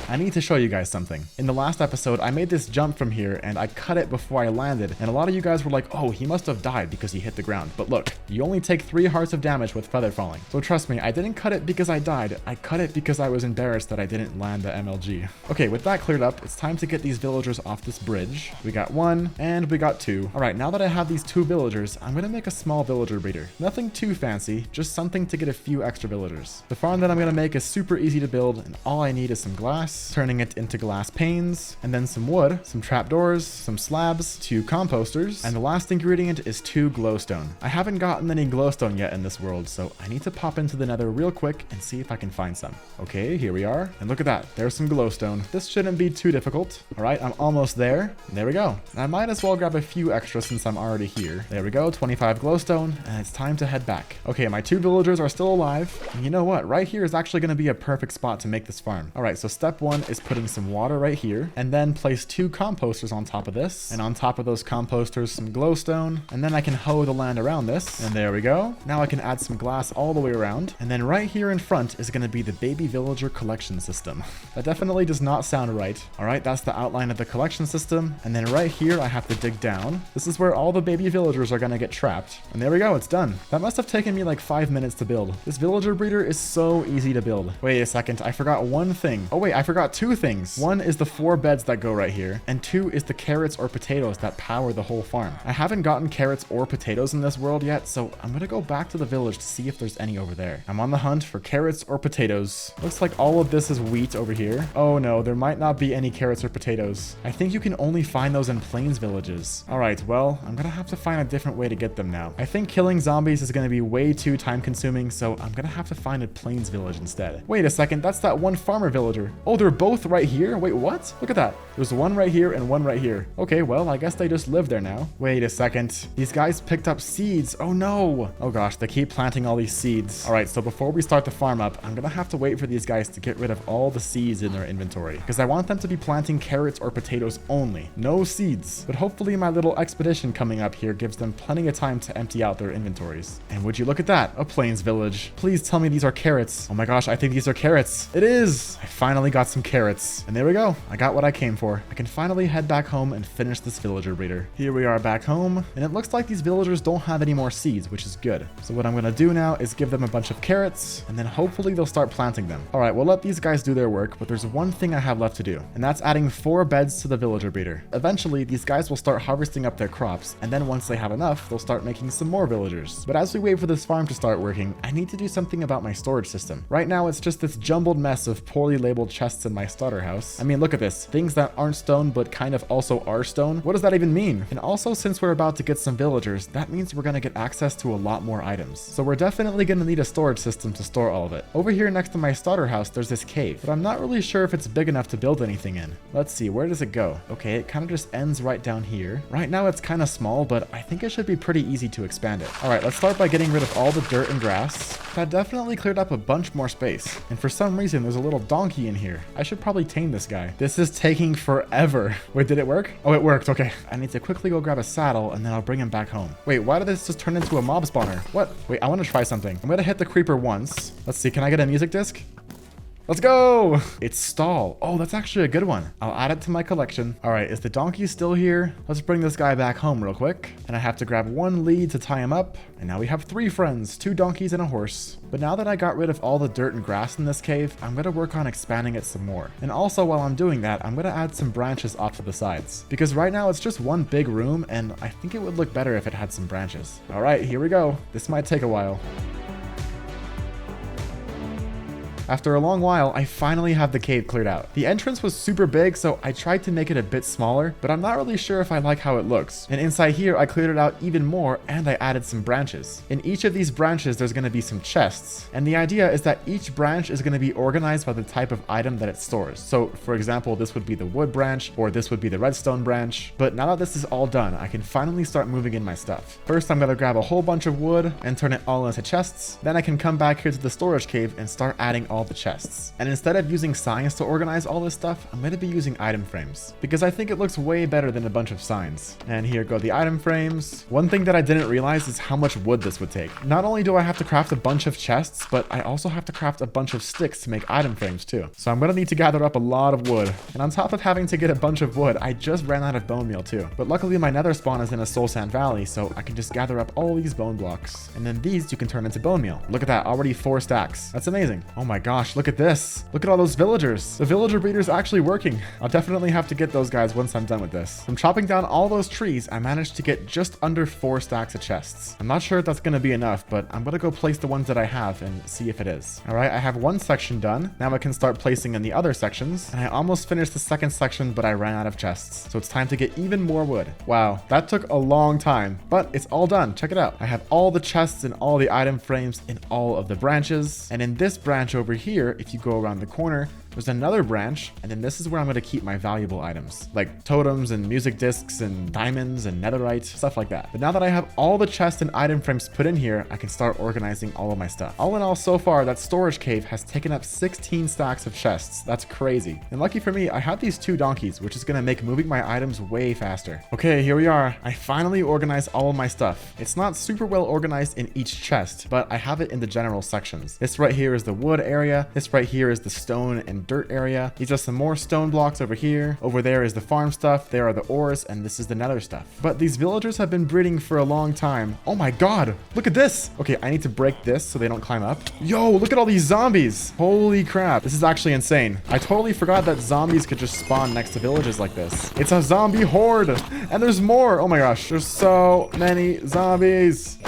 I need to show you guys something. In the last episode, I made this jump from here and I cut it before I landed. And a lot of you guys were like, oh, he must have died because he hit the ground. But look, you only take 3 hearts of damage with feather falling. So trust me, I didn't cut it because I died. I cut it because I was embarrassed that I didn't land the MLG. Okay, with that cleared up, it's time to get these villagers off this bridge. We got 1 and we got 2. All right, now that I have these 2 villagers, I'm gonna make a small villager breeder. Nothing too fancy, just something to get a few extra villagers. The farm that I'm gonna make is super easy to build, and all I need is some glass, turning it into glass panes, and then some wood, some trapdoors, some slabs, 2 composters, and the last ingredient is 2 glowstone. I haven't gotten any glowstone yet in this world, so I need to pop into the nether real quick and see if I can find some. Okay, here we are, and look at that, there's some glowstone. This shouldn't be too difficult. All right, I'm almost there. There we go. And I might as well grab a few extra since I'm already here. There we go, 25 glowstone, and it's time to head back. Okay, my 2 villagers are still alive, and you know what? Right here is actually going to be a perfect spot to make this farm. All right, so step 1 is putting some water right here, and then place 2 composters on top of this, and on top of those composters some glowstone, and then I can hoe the land around this, and there we go. Now I can add some glass all the way around, and then right here in front is going to be the baby villager collection system. That definitely does not sound right. All right, that's the outline of the collection system, and then right here I have to dig down. This is where all the baby villagers are going to get trapped, and there we go, it's done. That must have taken me like 5 minutes to build. This villager breeder is so easy to build. Wait a second, I forgot one thing. Oh wait, I forgot 2 things. One is the 4 beds that go right here, and 2 is the carrots or potatoes that power the whole farm. I haven't gotten carrots or potatoes in this world yet, so I'm gonna go back to the village to see if there's any over there. I'm on the hunt for carrots or potatoes. Looks like all of this is wheat over here. Oh no, there might not be any carrots or potatoes. I think you can only find those in plains villages. All right, well, I'm gonna have to find a different way to get them now. I think killing zombies is gonna be way too time consuming, so I'm gonna have to find a plains village instead. Wait a second, that's that one farmer villager. Oh, they're both right here? Wait, what? Look at that. There's one right here and one right here. Okay, well, I guess they just live there now. Wait a second. These guys picked up seeds. Oh no. Oh gosh, they keep planting all these seeds. All right, so before we start the farm up, I'm gonna have to wait for these guys to get rid of all the seeds in their inventory, because I want them to be planting carrots or potatoes only. No seeds. But hopefully my little expedition coming up here gives them plenty of time to empty out their inventories. And would you look at that? A plains village. Please tell me these are carrots. Oh my gosh, I think these are carrots. It is. I finally got some carrots. And there we go. I got what I came for. I can finally head back home and finish this villager breeder. Here we are back home, and it looks like these villagers don't have any more seeds, which is good. So what I'm gonna do now is give them a bunch of carrots, and then hopefully they'll start planting them. All right, we'll let these guys do their work, but there's one thing I have left to do, and that's adding 4 beds to the villager breeder. Eventually, these guys will start harvesting up their crops, and then once they have enough, they'll start making some more villagers. But as we wait for this farm to start working, I need to do something about my storage system. Right now, it's just this jumbled mess of poorly labeled chests in my starter house. I mean, look at this. Things that aren't stone, but kind of also are stone. What does that even mean? And also, since we're about to get some villagers, that means we're gonna get access to a lot more items. So we're definitely gonna need a storage system to store all of it. Over here next to my starter house, there's this cave, but I'm not really sure if it's big enough to build anything in. Let's see, where does it go? Okay, it kind of just ends right down here. Right now it's kind of small, but I think it should be pretty easy to expand it. All right, let's start by getting rid of all the dirt and grass. That definitely cleared up a bunch more space. And for some reason, there's a little donkey in here. I should probably tame this guy. This is taking forever. Wait, did it work? Oh, it worked. Okay. I need to quickly go grab a saddle and then I'll bring him back home. Wait, why did this just turn into a mob spawner? What? Wait, I want to try something. I'm going to hit the creeper once. Let's see. Can I get a music disc? Let's go! It's stall. Oh, that's actually a good one. I'll add it to my collection. All right, is the donkey still here? Let's bring this guy back home real quick. And I have to grab 1 lead to tie him up. And now we have 3 friends, 2 donkeys and a horse. But now that I got rid of all the dirt and grass in this cave, I'm gonna work on expanding it some more. And also while I'm doing that, I'm gonna add some branches off to the sides. Because right now it's just one big room, and I think it would look better if it had some branches. All right, here we go. This might take a while. After a long while, I finally have the cave cleared out. The entrance was super big, so I tried to make it a bit smaller, but I'm not really sure if I like how it looks. And inside here, I cleared it out even more, and I added some branches. In each of these branches, there's going to be some chests, and the idea is that each branch is going to be organized by the type of item that it stores. So, for example, this would be the wood branch, or this would be the redstone branch. But now that this is all done, I can finally start moving in my stuff. First, I'm going to grab a whole bunch of wood and turn it all into chests. Then I can come back here to the storage cave and start adding all the chests. And instead of using signs to organize all this stuff, I'm going to be using item frames, because I think it looks way better than a bunch of signs. And here go the item frames. One thing that I didn't realize is how much wood this would take. Not only do I have to craft a bunch of chests, but I also have to craft a bunch of sticks to make item frames too. So I'm going to need to gather up a lot of wood. And on top of having to get a bunch of wood, I just ran out of bone meal too. But luckily my nether spawn is in a soul sand valley, so I can just gather up all these bone blocks. And then these you can turn into bone meal. Look at that, already 4 stacks. That's amazing. Oh my gosh, look at this. Look at all those villagers. The villager breeder's actually working. I'll definitely have to get those guys once I'm done with this. From chopping down all those trees, I managed to get just under 4 stacks of chests. I'm not sure if that's going to be enough, but I'm going to go place the ones that I have and see if it is. All right, I have one section done. Now I can start placing in the other sections. And I almost finished the second section, but I ran out of chests. So it's time to get even more wood. Wow, that took a long time, but it's all done. Check it out. I have all the chests and all the item frames in all of the branches. And in this branch over here, if you go around the corner, there's another branch, and then this is where I'm going to keep my valuable items, like totems and music discs and diamonds and netherite, stuff like that. But now that I have all the chests and item frames put in here, I can start organizing all of my stuff. All in all, so far, that storage cave has taken up 16 stacks of chests. That's crazy. And lucky for me, I have these 2 donkeys, which is going to make moving my items way faster. Okay, here we are. I finally organized all of my stuff. It's not super well organized in each chest, but I have it in the general sections. This right here is the wood area. This right here is the stone and dirt area. These are some more stone blocks over here. Over there is the farm stuff. There are the ores, and this is the nether stuff. But these villagers have been breeding for a long time. Oh my god, look at this. Okay, I need to break this so they don't climb up. Yo, look at all these zombies. Holy crap, this is actually insane. I totally forgot that zombies could just spawn next to villages like this. It's a zombie horde, and there's more. Oh my gosh, there's so many zombies.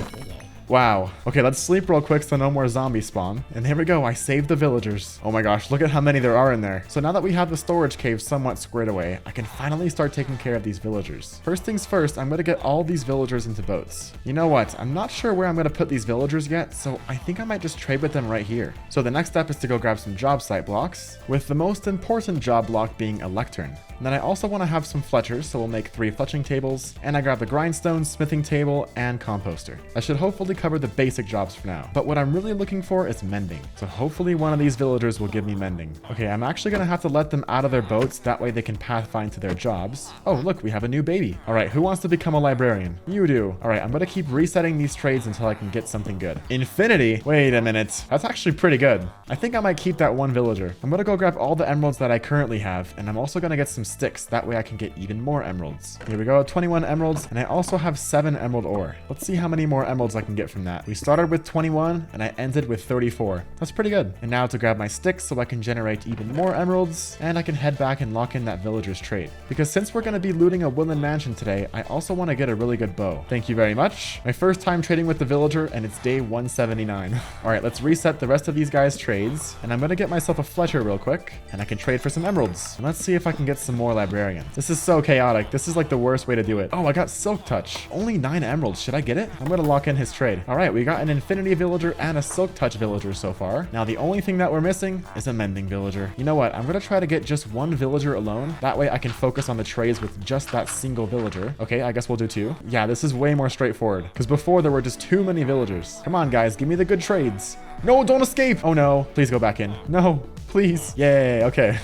Wow. Okay, let's sleep real quick so no more zombies spawn. And here we go. I saved the villagers. Oh my gosh, look at how many there are in there. So now that we have the storage cave somewhat squared away, I can finally start taking care of these villagers. First things first, I'm going to get all these villagers into boats. You know what? I'm not sure where I'm going to put these villagers yet, so I think I might just trade with them right here. So the next step is to go grab some job site blocks, with the most important job block being a lectern. And then I also want to have some fletchers, so we'll make 3 fletching tables, and I grab the grindstone, smithing table, and composter. I should hopefully cover the basic jobs for now, but what I'm really looking for is mending. So hopefully one of these villagers will give me mending. Okay, I'm actually gonna have to let them out of their boats, that way they can pathfind to their jobs. Oh, look, we have a new baby. All right, who wants to become a librarian? You do. All right, I'm gonna keep resetting these trades until I can get something good. Infinity? Wait a minute. That's actually pretty good. I think I might keep that one villager. I'm gonna go grab all the emeralds that I currently have, and I'm also gonna get some sticks. That way I can get even more emeralds. Here we go, 21 emeralds, and I also have 7 emerald ore. Let's see how many more emeralds I can get from that. We started with 21, and I ended with 34. That's pretty good. And now to grab my sticks so I can generate even more emeralds, and I can head back and lock in that villager's trade. Because since we're gonna be looting a woodland mansion today, I also want to get a really good bow. Thank you very much. My first time trading with the villager, and it's day 179. All right, let's reset the rest of these guys' trades, and I'm gonna get myself a fletcher real quick, and I can trade for some emeralds. And let's see if I can get some more librarians. This is so chaotic. This is like the worst way to do it. Oh, I got silk touch. Only 9 emeralds. Should I get it? I'm gonna lock in his trade. All right, we got an infinity villager and a silk touch villager so far. Now the only thing that we're missing is a mending villager. You know what? I'm gonna try to get just 1 villager alone. That way I can focus on the trades with just that single villager. Okay, I guess we'll do 2. Yeah, this is way more straightforward, because before there were just too many villagers. Come on, guys, give me the good trades. No, don't escape. Oh no, please go back in. No, please. Yay, okay.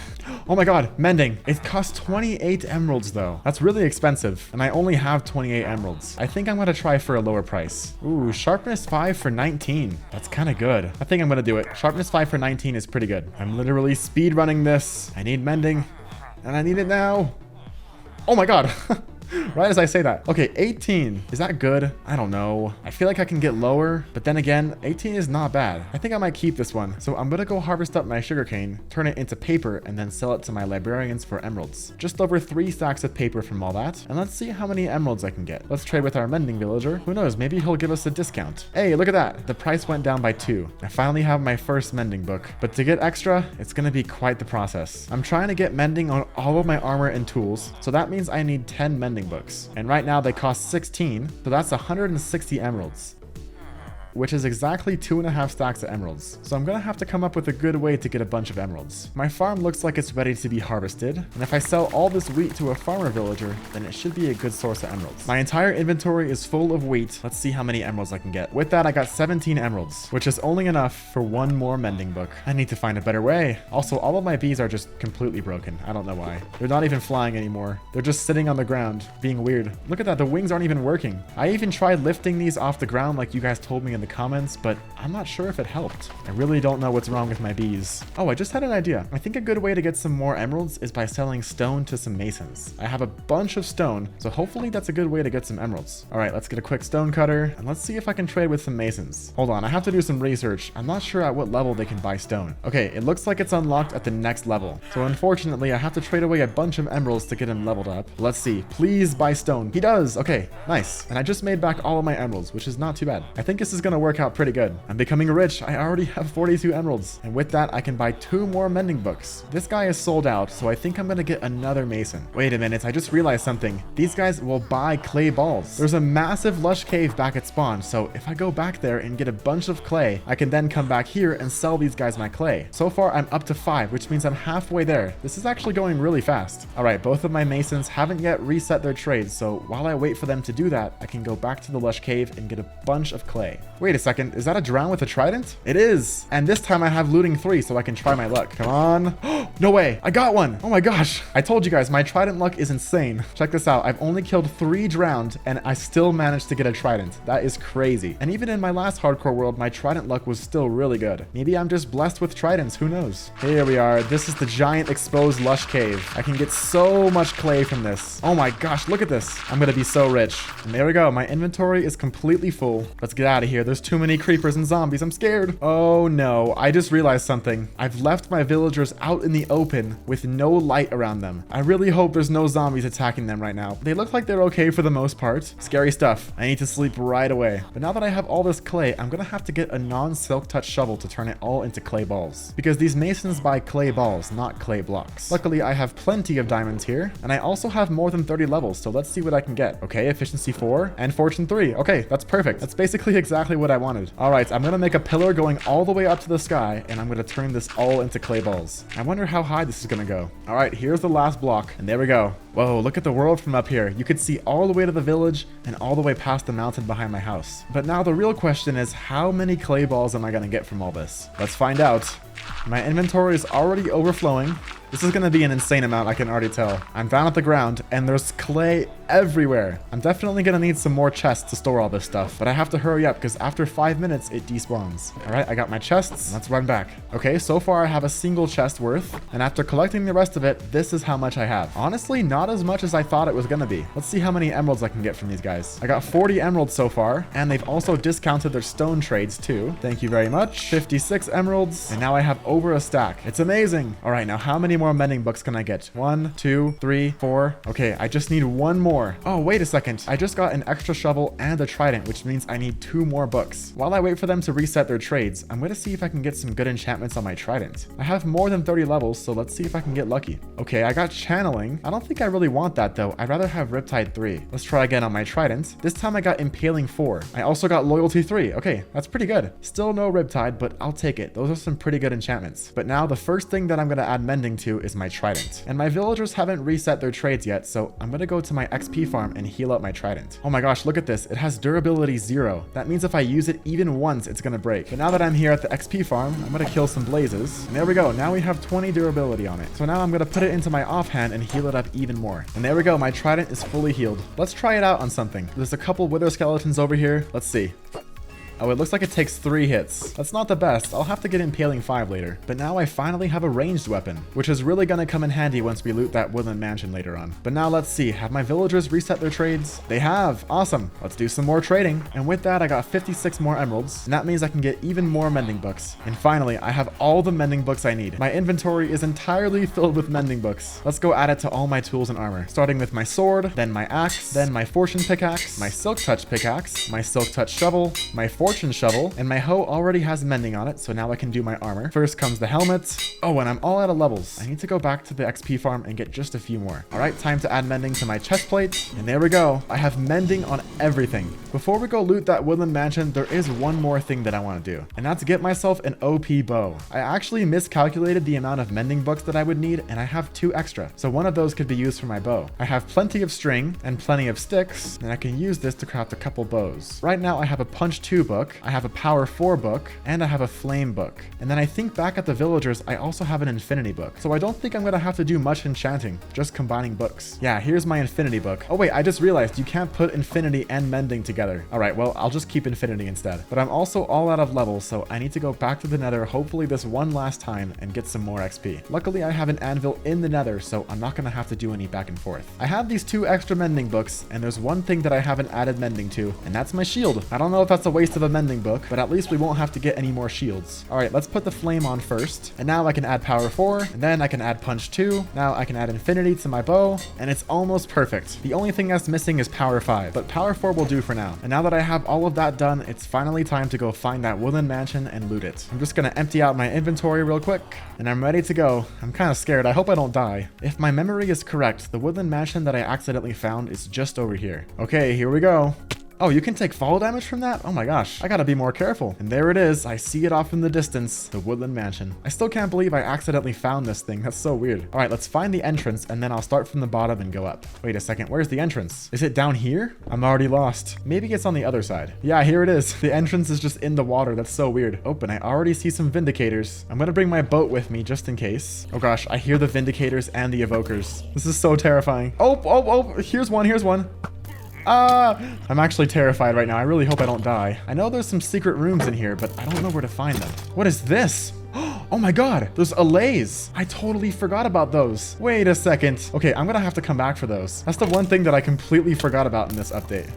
Oh my god, mending. It costs 28 emeralds though. That's really expensive, and I only have 28 emeralds. I think I'm gonna try for a lower price. Ooh, sharpness 5 for 19. That's kind of good. I think I'm gonna do it. Sharpness 5 for 19 is pretty good. I'm literally speed running this. I need mending, and I need it now. Oh my god. Right as I say that. Okay, 18. Is that good? I don't know. I feel like I can get lower, but then again, 18 is not bad. I think I might keep this one. So I'm gonna go harvest up my sugarcane, turn it into paper, and then sell it to my librarians for emeralds. Just over 3 stacks of paper from all that. And let's see how many emeralds I can get. Let's trade with our mending villager. Who knows? Maybe he'll give us a discount. Hey, look at that. The price went down by 2. I finally have my first mending book. But to get extra, it's gonna be quite the process. I'm trying to get mending on all of my armor and tools. So that means I need 10 mending books. And right now they cost 16. So that's 160 emeralds, which is exactly 2.5 stacks of emeralds. So I'm gonna have to come up with a good way to get a bunch of emeralds. My farm looks like it's ready to be harvested, and if I sell all this wheat to a farmer villager, then it should be a good source of emeralds. My entire inventory is full of wheat. Let's see how many emeralds I can get. With that, I got 17 emeralds, which is only enough for 1 more mending book. I need to find a better way. Also, all of my bees are just completely broken. I don't know why. They're not even flying anymore. They're just sitting on the ground, being weird. Look at that, the wings aren't even working. I even tried lifting these off the ground like you guys told me in the comments, but I'm not sure if it helped. I really don't know what's wrong with my bees. Oh, I just had an idea. I think a good way to get some more emeralds is by selling stone to some masons. I have a bunch of stone, so hopefully that's a good way to get some emeralds. All right, let's get a quick stone cutter, and let's see if I can trade with some masons. Hold on, I have to do some research. I'm not sure at what level they can buy stone. Okay, it looks like it's unlocked at the next level. So unfortunately, I have to trade away a bunch of emeralds to get him leveled up. Let's see. Please buy stone. He does. Okay, nice. And I just made back all of my emeralds, which is not too bad. I think this is gonna work out pretty good. I'm becoming rich. I already have 42 emeralds. And with that, I can buy 2 more mending books. This guy is sold out, so I think I'm gonna get another mason. Wait a minute, I just realized something. These guys will buy clay balls. There's a massive lush cave back at spawn, so if I go back there and get a bunch of clay, I can then come back here and sell these guys my clay. So far, I'm up to 5, which means I'm halfway there. This is actually going really fast. All right, both of my masons haven't yet reset their trades, so while I wait for them to do that, I can go back to the lush cave and get a bunch of clay. Wait a second, is that a drown with a trident? It is. And this time I have looting 3, so I can try my luck. Come on. No way. I got one. Oh my gosh. I told you guys, my trident luck is insane. Check this out. I've only killed 3 drowned, and I still managed to get a trident. That is crazy. And even in my last hardcore world, my trident luck was still really good. Maybe I'm just blessed with tridents. Who knows? Here we are. This is the giant exposed lush cave. I can get so much clay from this. Oh my gosh. Look at this. I'm going to be so rich. And there we go. My inventory is completely full. Let's get out of here. There's too many creepers and zombies. I'm scared. Oh no, I just realized something. I've left my villagers out in the open with no light around them. I really hope there's no zombies attacking them right now. They look like they're okay for the most part. Scary stuff. I need to sleep right away. But now that I have all this clay, I'm gonna have to get a non-silk touch shovel to turn it all into clay balls. Because these masons buy clay balls, not clay blocks. Luckily, I have plenty of diamonds here, and I also have more than 30 levels, so let's see what I can get. Okay, efficiency 4 and fortune 3. Okay, that's perfect. That's basically exactly what I wanted. All right, I'm gonna make a pillar going all the way up to the sky, and I'm gonna turn this all into clay balls. I wonder how high this is gonna go. All right, here's the last block, and there we go. Whoa, look at the world from up here. You could see all the way to the village and all the way past the mountain behind my house. But now the real question is, how many clay balls am I gonna get from all this? Let's find out. My inventory is already overflowing. This is going to be an insane amount, I can already tell. I'm down at the ground, and there's clay everywhere. I'm definitely going to need some more chests to store all this stuff, but I have to hurry up because after 5 minutes, it despawns. All right, I got my chests. Let's run back. Okay, so far I have a single chest worth, and after collecting the rest of it, this is how much I have. Honestly, not as much as I thought it was going to be. Let's see how many emeralds I can get from these guys. I got 40 emeralds so far, and they've also discounted their stone trades too. Thank you very much. 56 emeralds, and now I have over a stack. It's amazing. All right, now how many more mending books can I get? 1, 2, 3, 4. Okay, I just need 1 more. Oh, wait a second. I just got an extra shovel and a trident, which means I need 2 more books. While I wait for them to reset their trades, I'm going to see if I can get some good enchantments on my trident. I have more than 30 levels, so let's see if I can get lucky. Okay, I got channeling. I don't think I really want that though. I'd rather have Riptide 3. Let's try again on my trident. This time I got impaling 4. I also got loyalty 3. Okay, that's pretty good. Still no Riptide, but I'll take it. Those are some pretty good enchantments. But now the first thing that I'm going to add mending to is my trident. And my villagers haven't reset their trades yet, so I'm gonna go to my XP farm and heal up my trident. Oh my gosh, look at this. It has durability 0. That means if I use it even once, it's gonna break. But now that I'm here at the XP farm, I'm gonna kill some blazes. And there we go. Now we have 20 durability on it. So now I'm gonna put it into my offhand and heal it up even more. And there we go. My trident is fully healed. Let's try it out on something. There's a couple wither skeletons over here. Let's see. Oh, it looks like it takes 3 hits. That's not the best. I'll have to get Impaling 5 later. But now I finally have a ranged weapon, which is really gonna come in handy once we loot that woodland mansion later on. But now let's see. Have my villagers reset their trades? They have. Awesome. Let's do some more trading. And with that, I got 56 more emeralds. And that means I can get even more mending books. And finally, I have all the mending books I need. My inventory is entirely filled with mending books. Let's go add it to all my tools and armor. Starting with my sword, then my axe, then my fortune pickaxe, my silk touch pickaxe, my silk touch shovel, my fortune shovel, and my hoe already has mending on it, so now I can do my armor. First comes the helmet. Oh, and I'm all out of levels. I need to go back to the XP farm and get just a few more. All right, time to add mending to my chest plate. And there we go. I have mending on everything. Before we go loot that woodland mansion, there is one more thing that I want to do, and that's get myself an OP bow. I actually miscalculated the amount of mending books that I would need, and I have 2 extra. So one of those could be used for my bow. I have plenty of string and plenty of sticks, and I can use this to craft a couple bows. Right now I have a punch 2 book, I have a power 4 book, and I have a flame book. And then I think back at the villagers, I also have an infinity book. So I don't think I'm gonna have to do much enchanting, just combining books. Yeah, here's my infinity book. Oh wait, I just realized you can't put infinity and mending together. All right, well, I'll just keep infinity instead. But I'm also all out of levels, so I need to go back to the nether, hopefully this one last time, and get some more XP. Luckily, I have an anvil in the nether, so I'm not gonna have to do any back and forth. I have these 2 extra mending books, and there's one thing that I haven't added mending to, and that's my shield. I don't know if that's a waste of a mending book, but at least we won't have to get any more shields. All right, let's put the flame on first, and now I can add power 4, and then I can add punch 2. Now I can add infinity to my bow, and it's almost perfect. The only thing that's missing is power 5, but power 4 will do for now. And now that I have all of that done, it's finally time to go find that woodland mansion and loot it. I'm just gonna empty out my inventory real quick, and I'm ready to go. I'm kind of scared. I hope I don't die. If my memory is correct, the woodland mansion that I accidentally found is just over here. Okay, here we go. Oh, you can take fall damage from that? Oh my gosh, I gotta be more careful. And there it is. I see it off in the distance, the woodland mansion. I still can't believe I accidentally found this thing. That's so weird. All right, let's find the entrance, and then I'll start from the bottom and go up. Wait a second, where's the entrance? Is it down here? I'm already lost. Maybe it's on the other side. Yeah, here it is. The entrance is just in the water. That's so weird. Oh, and I already see some vindicators. I'm gonna bring my boat with me just in case. Oh gosh, I hear the vindicators and the evokers. This is so terrifying. Oh, here's one, here's one. I'm actually terrified right now. I really hope I don't die. I know there's some secret rooms in here, but I don't know where to find them. What is this? Oh my god, those allays. I totally forgot about those. Wait a second. Okay, I'm gonna have to come back for those. That's the one thing that I completely forgot about in this update.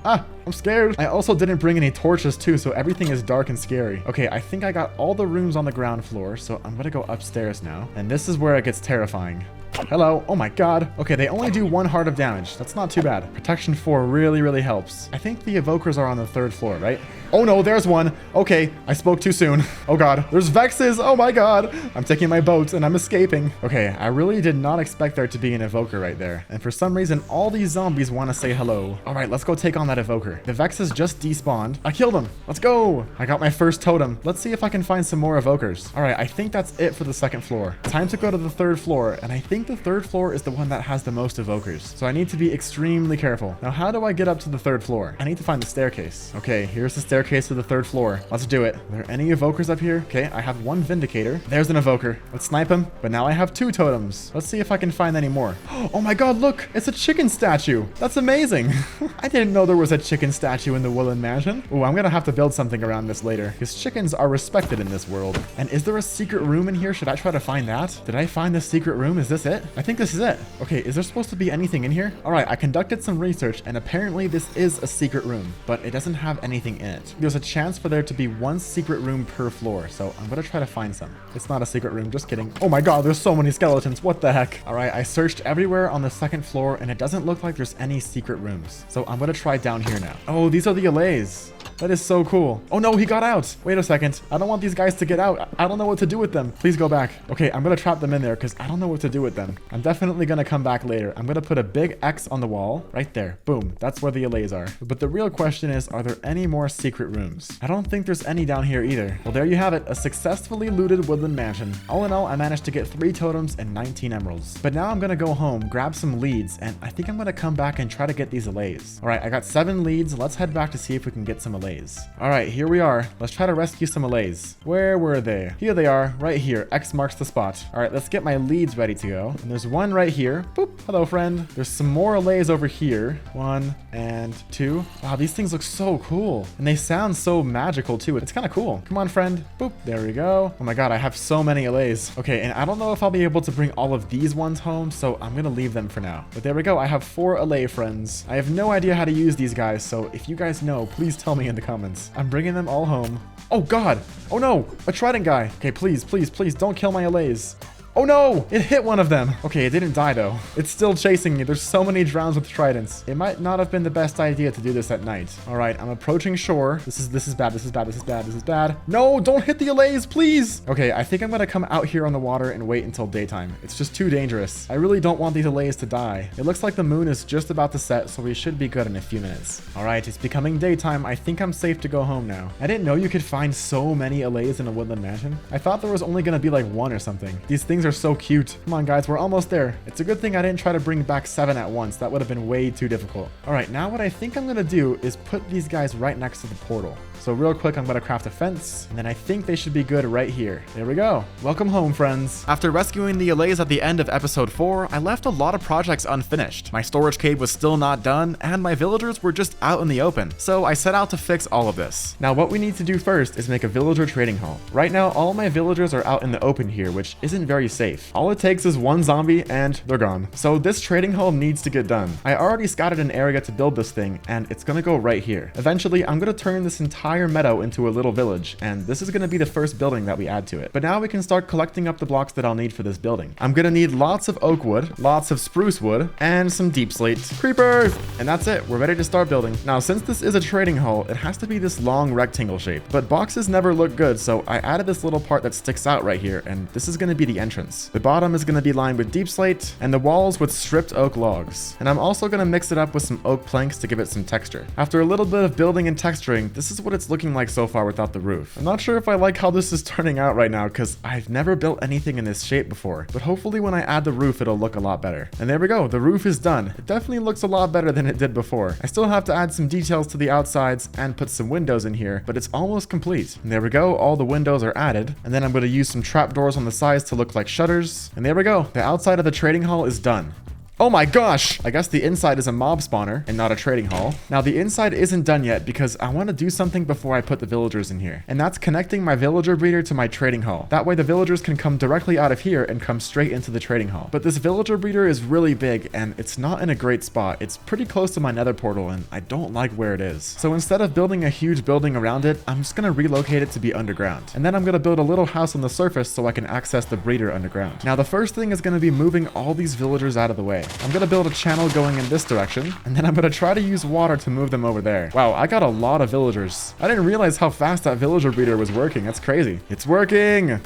I'm scared. I also didn't bring any torches too, so everything is dark and scary. Okay, I think I got all the rooms on the ground floor, so I'm gonna go upstairs now. And this is where it gets terrifying. Hello. Oh my god. Okay, they only do 1 heart of damage. That's not too bad. Protection 4 really helps. I think the evokers are on the 3rd floor, right? Oh no, there's one. Okay, I spoke too soon. Oh god, there's Vexes. Oh my god. I'm taking my boat and I'm escaping. Okay, I really did not expect there to be an evoker right there. And for some reason, all these zombies want to say hello. All right, let's go take on that evoker. The Vexes just despawned. I killed them. Let's go. I got my first totem. Let's see if I can find some more evokers. All right, I think that's it for the 2nd floor. Time to go to the 3rd floor, and I think the 3rd floor is the one that has the most evokers. So I need to be extremely careful. Now, how do I get up to the 3rd floor? I need to find the staircase. Okay, here's the staircase to the 3rd floor. Let's do it. Are there any evokers up here? Okay, I have 1 vindicator. There's an evoker. Let's snipe him. But now I have 2 totems. Let's see if I can find any more. Oh my god, look! It's a chicken statue. That's amazing. I didn't know there was a chicken statue in the woodland mansion. Oh, I'm gonna have to build something around this later, because chickens are respected in this world. And is there a secret room in here? Should I try to find that? Did I find the secret room? Is this it? I think this is it. Okay, is there supposed to be anything in here? All right, I conducted some research, and apparently this is a secret room, but it doesn't have anything in it. There's a chance for there to be 1 secret room per floor, so I'm gonna try to find some. It's not a secret room, just kidding. Oh my god, there's so many skeletons. What the heck? All right, I searched everywhere on the 2nd floor, and it doesn't look like there's any secret rooms. So I'm gonna try down here now. Oh, these are the allays. That is so cool. Oh no, he got out. Wait a second. I don't want these guys to get out. I don't know what to do with them. Please go back. Okay, I'm gonna trap them in there because I don't know what to do with them. I'm definitely gonna come back later. I'm gonna put a big X on the wall right there. Boom. That's where the allays are. But the real question is, are there any more secret rooms? I don't think there's any down here either. Well, there you have it. A successfully looted woodland mansion. All in all, I managed to get 3 totems and 19 emeralds. But now I'm gonna go home, grab some leads, and I think I'm gonna come back and try to get these allays. All right, I got 7 leads. Let's head back to see if we can get some allays. allays. All right, here we are. Let's try to rescue some allays. Where were they? Here they are, right here. X marks the spot. All right, let's get my leads ready to go. And there's one right here. Boop. Hello, friend. There's some more allays over here. 1 and 2. Wow, these things look so cool. And they sound so magical too. It's kind of cool. Come on, friend. Boop. There we go. Oh my God, I have so many allays. Okay, and I don't know if I'll be able to bring all of these ones home, so I'm gonna leave them for now. But there we go. I have 4 allay friends. I have no idea how to use these guys, so if you guys know, please tell me in the comments. I'm bringing them all home. Oh God. Oh no, a trident guy. Okay, please, please, please don't kill my allays. Oh no! It hit one of them. Okay, it didn't die though. It's still chasing me. There's so many drowns with tridents. It might not have been the best idea to do this at night. All right, I'm approaching shore. This is bad. This is bad. This is bad. This is bad. No, don't hit the allays, please. Okay, I think I'm gonna come out here on the water and wait until daytime. It's just too dangerous. I really don't want these allays to die. It looks like the moon is just about to set, so we should be good in a few minutes. All right, it's becoming daytime. I think I'm safe to go home now. I didn't know you could find so many allays in a woodland mansion. I thought there was only gonna be like 1 or something. These things are so cute. Come on, guys, we're almost there. It's a good thing I didn't try to bring back 7 at once. That would have been way too difficult. All right, now what I think I'm gonna do is put these guys right next to the portal. So real quick, I'm gonna craft a fence, and then I think they should be good right here. There we go. Welcome home, friends. After rescuing the allays at the end of episode 4, I left a lot of projects unfinished. My storage cave was still not done, and my villagers were just out in the open. So I set out to fix all of this. Now what we need to do first is make a villager trading hall. Right now, all my villagers are out in the open here, which isn't very safe. All it takes is 1 zombie, and they're gone. So this trading hall needs to get done. I already scouted an area to build this thing, and it's gonna go right here. Eventually, I'm gonna turn this entire meadow into a little village, and this is going to be the first building that we add to it. But now we can start collecting up the blocks that I'll need for this building. I'm going to need lots of oak wood, lots of spruce wood, and some deep slate. Creepers! And that's it. We're ready to start building. Now, since this is a trading hall, it has to be this long rectangle shape, but boxes never look good, so I added this little part that sticks out right here, and this is going to be the entrance. The bottom is going to be lined with deep slate, and the walls with stripped oak logs. And I'm also going to mix it up with some oak planks to give it some texture. After a little bit of building and texturing, this is what it's looking like so far without the roof. I'm not sure if I like how this is turning out right now because I've never built anything in this shape before, but hopefully when I add the roof it'll look a lot better. And there we go, the roof is done. It definitely looks a lot better than it did before. I still have to add some details to the outsides and put some windows in here, but it's almost complete. And there we go, all the windows are added, and then I'm going to use some trapdoors on the sides to look like shutters. And there we go, the outside of the trading hall is done. Oh my gosh! I guess the inside is a mob spawner and not a trading hall. Now the inside isn't done yet because I want to do something before I put the villagers in here. And that's connecting my villager breeder to my trading hall. That way the villagers can come directly out of here and come straight into the trading hall. But this villager breeder is really big and it's not in a great spot. It's pretty close to my nether portal and I don't like where it is. So instead of building a huge building around it, I'm just going to relocate it to be underground. And then I'm going to build a little house on the surface so I can access the breeder underground. Now the first thing is going to be moving all these villagers out of the way. I'm going to build a channel going in this direction, and then I'm going to try to use water to move them over there. Wow, I got a lot of villagers. I didn't realize how fast that villager breeder was working. That's crazy. It's working!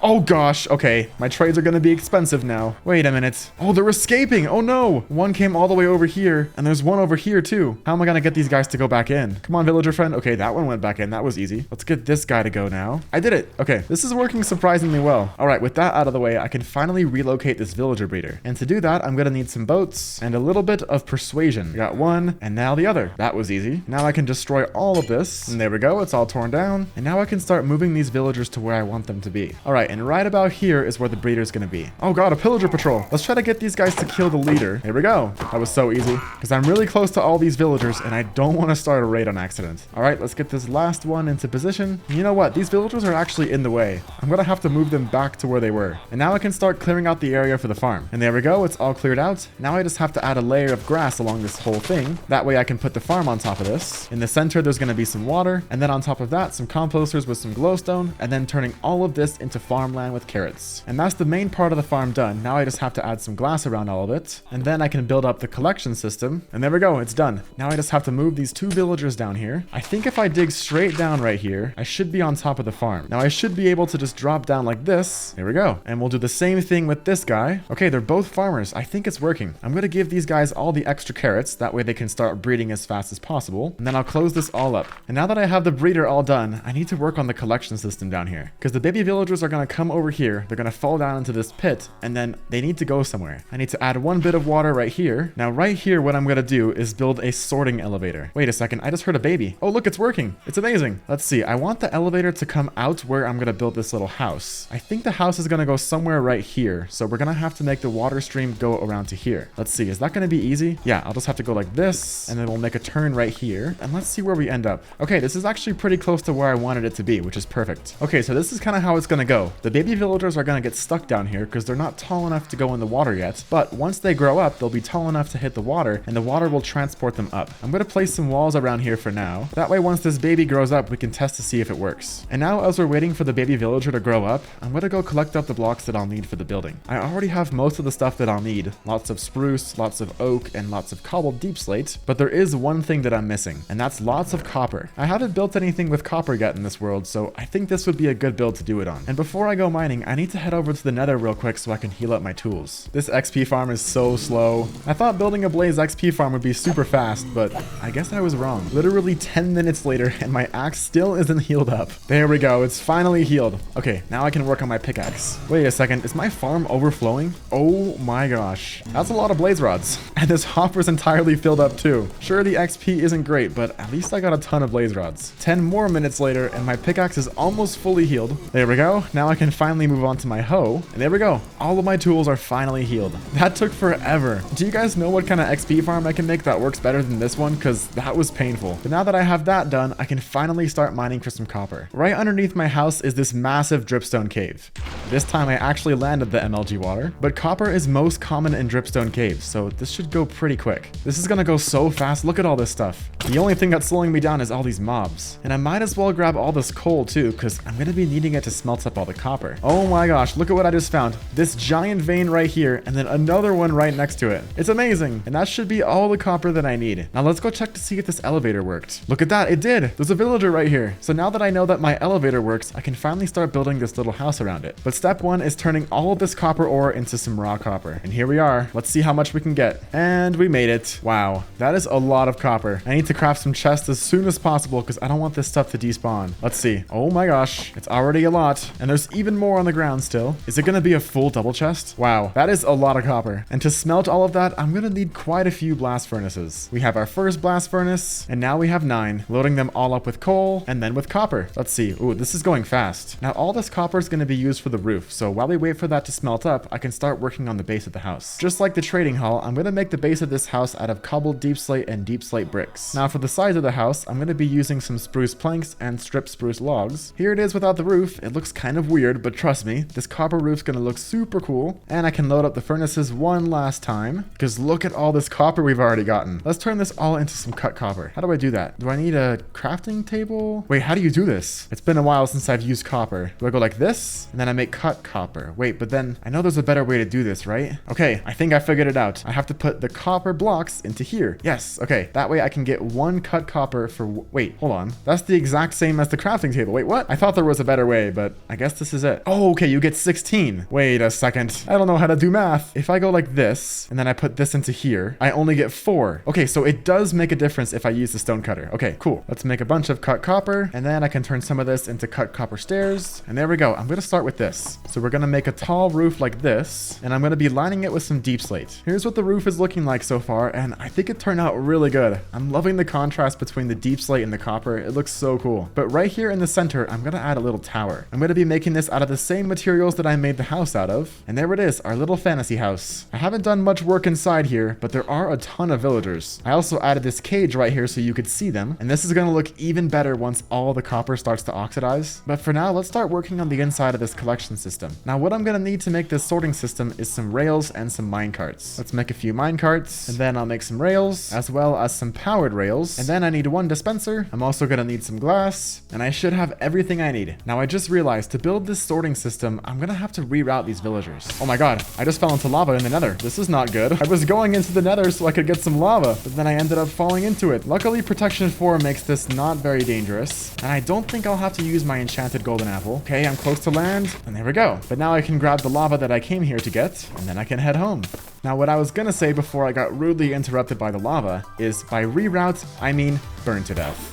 Oh gosh, okay. My trades are gonna be expensive now. Wait a minute. Oh, they're escaping. Oh no. One came all the way over here, and there's one over here too. How am I gonna get these guys to go back in? Come on, villager friend. Okay, that one went back in. That was easy. Let's get this guy to go now. I did it. Okay, this is working surprisingly well. All right, with that out of the way, I can finally relocate this villager breeder. And to do that, I'm gonna need some boats and a little bit of persuasion. I got one, and now the other. That was easy. Now I can destroy all of this, and there we go. It's all torn down. And now I can start moving these villagers to where I want them to be. All right, and right about here is where the breeder is going to be. Oh god, a pillager patrol. Let's try to get these guys to kill the leader. Here we go. That was so easy because I'm really close to all these villagers and I don't want to start a raid on accident. All right, let's get this last one into position. You know what? These villagers are actually in the way. I'm going to have to move them back to where they were. And now I can start clearing out the area for the farm. And there we go. It's all cleared out. Now I just have to add a layer of grass along this whole thing. That way I can put the farm on top of this. In the center, there's going to be some water. And then on top of that, some composters with some glowstone. And then turning all of this into farmland with carrots. And that's the main part of the farm done. Now I just have to add some glass around all of it. And then I can build up the collection system. And there we go, it's done. Now I just have to move these two villagers down here. I think if I dig straight down right here, I should be on top of the farm. Now I should be able to just drop down like this. There we go. And we'll do the same thing with this guy. Okay, they're both farmers. I think it's working. I'm going to give these guys all the extra carrots. That way they can start breeding as fast as possible. And then I'll close this all up. And now that I have the breeder all done, I need to work on the collection system down here. Because the baby villagers are going to come over here. They're gonna fall down into this pit, and then they need to go somewhere. I need to add one bit of water right here. Now, right here, what I'm gonna do is build a sorting elevator. Wait a second, I just heard a baby. Oh, look, it's working. It's amazing. Let's see. I want the elevator to come out where I'm gonna build this little house. I think the house is gonna go somewhere right here, so we're gonna have to make the water stream go around to here. Let's see. Is that gonna be easy? Yeah, I'll just have to go like this, and then we'll make a turn right here, and let's see where we end up. Okay, this is actually pretty close to where I wanted it to be, which is perfect. Okay, so this is kind of how it's gonna go. The baby villagers are gonna get stuck down here because they're not tall enough to go in the water yet, but once they grow up, they'll be tall enough to hit the water, and the water will transport them up. I'm gonna place some walls around here for now. That way, once this baby grows up, we can test to see if it works. And now, as we're waiting for the baby villager to grow up, I'm gonna go collect up the blocks that I'll need for the building. I already have most of the stuff that I'll need. Lots of spruce, lots of oak, and lots of cobbled deep slate, but there is one thing that I'm missing, and that's lots of copper. I haven't built anything with copper yet in this world, so I think this would be a good build to do it on. And before I go mining, I need to head over to the nether real quick so I can heal up my tools. This XP farm is so slow. I thought building a blaze XP farm would be super fast, but I guess I was wrong. Literally 10 minutes later, and my axe still isn't healed up. There we go, it's finally healed. Okay, now I can work on my pickaxe. Wait a second, is my farm overflowing? Oh my gosh, that's a lot of blaze rods. And this hopper's entirely filled up too. Sure, the XP isn't great, but at least I got a ton of blaze rods. 10 more minutes later, and my pickaxe is almost fully healed. There we go. Now I can finally move on to my hoe. And there we go. All of my tools are finally healed. That took forever. Do you guys know what kind of XP farm I can make that works better than this one? Because that was painful. But now that I have that done, I can finally start mining for some copper. Right underneath my house is this massive dripstone cave. This time I actually landed the MLG water, but copper is most common in dripstone caves, so this should go pretty quick. This is gonna go so fast. Look at all this stuff. The only thing that's slowing me down is all these mobs. And I might as well grab all this coal too, because I'm gonna be needing it to smelt up all the copper. Oh my gosh, look at what I just found. This giant vein right here, and then another one right next to it. It's amazing. And that should be all the copper that I need. Now let's go check to see if this elevator worked. Look at that, it did. There's a villager right here. So now that I know that my elevator works, I can finally start building this little house around it. But step one is turning all of this copper ore into some raw copper. And here we are. Let's see how much we can get. And we made it. Wow, that is a lot of copper. I need to craft some chests as soon as possible because I don't want this stuff to despawn. Let's see. Oh my gosh, it's already a lot. And there's even more on the ground still. Is it gonna be a full double chest? Wow, that is a lot of copper. And to smelt all of that, I'm gonna need quite a few blast furnaces. We have our first blast furnace, and now we have 9, loading them all up with coal and then with copper. Let's see. Ooh, this is going fast. Now all this copper is gonna be used for the roof. So while we wait for that to smelt up, I can start working on the base of the house. Just like the trading hall, I'm gonna make the base of this house out of cobbled deep slate and deep slate bricks. Now for the sides of the house, I'm gonna be using some spruce planks and stripped spruce logs. Here it is without the roof. It looks kind of weird, but trust me, this copper roof's gonna look super cool. And I can load up the furnaces one last time, because look at all this copper we've already gotten. Let's turn this all into some cut copper. How do I do that? Do I need a crafting table? Wait, how do you do this? It's been a while since I've used copper. Do I go like this? And then I make cut copper. Wait, but then I know there's a better way to do this, right? Okay, I think I figured it out. I have to put the copper blocks into here. Yes, okay. That way I can get 1 cut copper for... Wait, hold on. That's the exact same as the crafting table. Wait, what? I thought there was a better way, but I guess this is it. Oh, okay, you get 16. Wait a second. I don't know how to do math. If I go like this, and then I put this into here, I only get 4. Okay, so it does make a difference if I use the stone cutter. Okay, cool. Let's make a bunch of cut copper, and then I can turn some of this into cut copper stairs. And there we go. I'm gonna start with this. So we're gonna make a tall roof like this, and I'm gonna be lining it with some deep slate. Here's what the roof is looking like so far, and I think it turned out really good. I'm loving the contrast between the deep slate and the copper. It looks so cool. But right here in the center, I'm gonna add a little tower. I'm gonna be making this out of the same materials that I made the house out of. And there it is, our little fantasy house. I haven't done much work inside here, but there are a ton of villagers. I also added this cage right here so you could see them. And this is gonna look even better once all the copper starts to oxidize. But for now, let's start working on the inside of this collection system. Now, what I'm gonna need to make this sorting system is some rails and some mine carts. Let's make a few mine carts, and then I'll make some rails, as well as some powered rails. And then I need 1 dispenser. I'm also gonna need some glass, and I should have everything I need. Now, I just realized to build this sorting system, I'm gonna have to reroute these villagers. Oh my god, I just fell into lava in the nether. This is not good. I was going into the nether so I could get some lava, but then I ended up falling into it. Luckily, protection 4 makes this not very dangerous, and I don't think I'll have to use my enchanted golden apple. Okay, I'm close to land, and there we go. But now I can grab the lava that I came here to get, and then I can head home. Now, what I was gonna say before I got rudely interrupted by the lava is by reroute, I mean burn to death.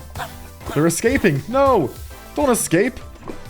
They're escaping. No! Don't escape.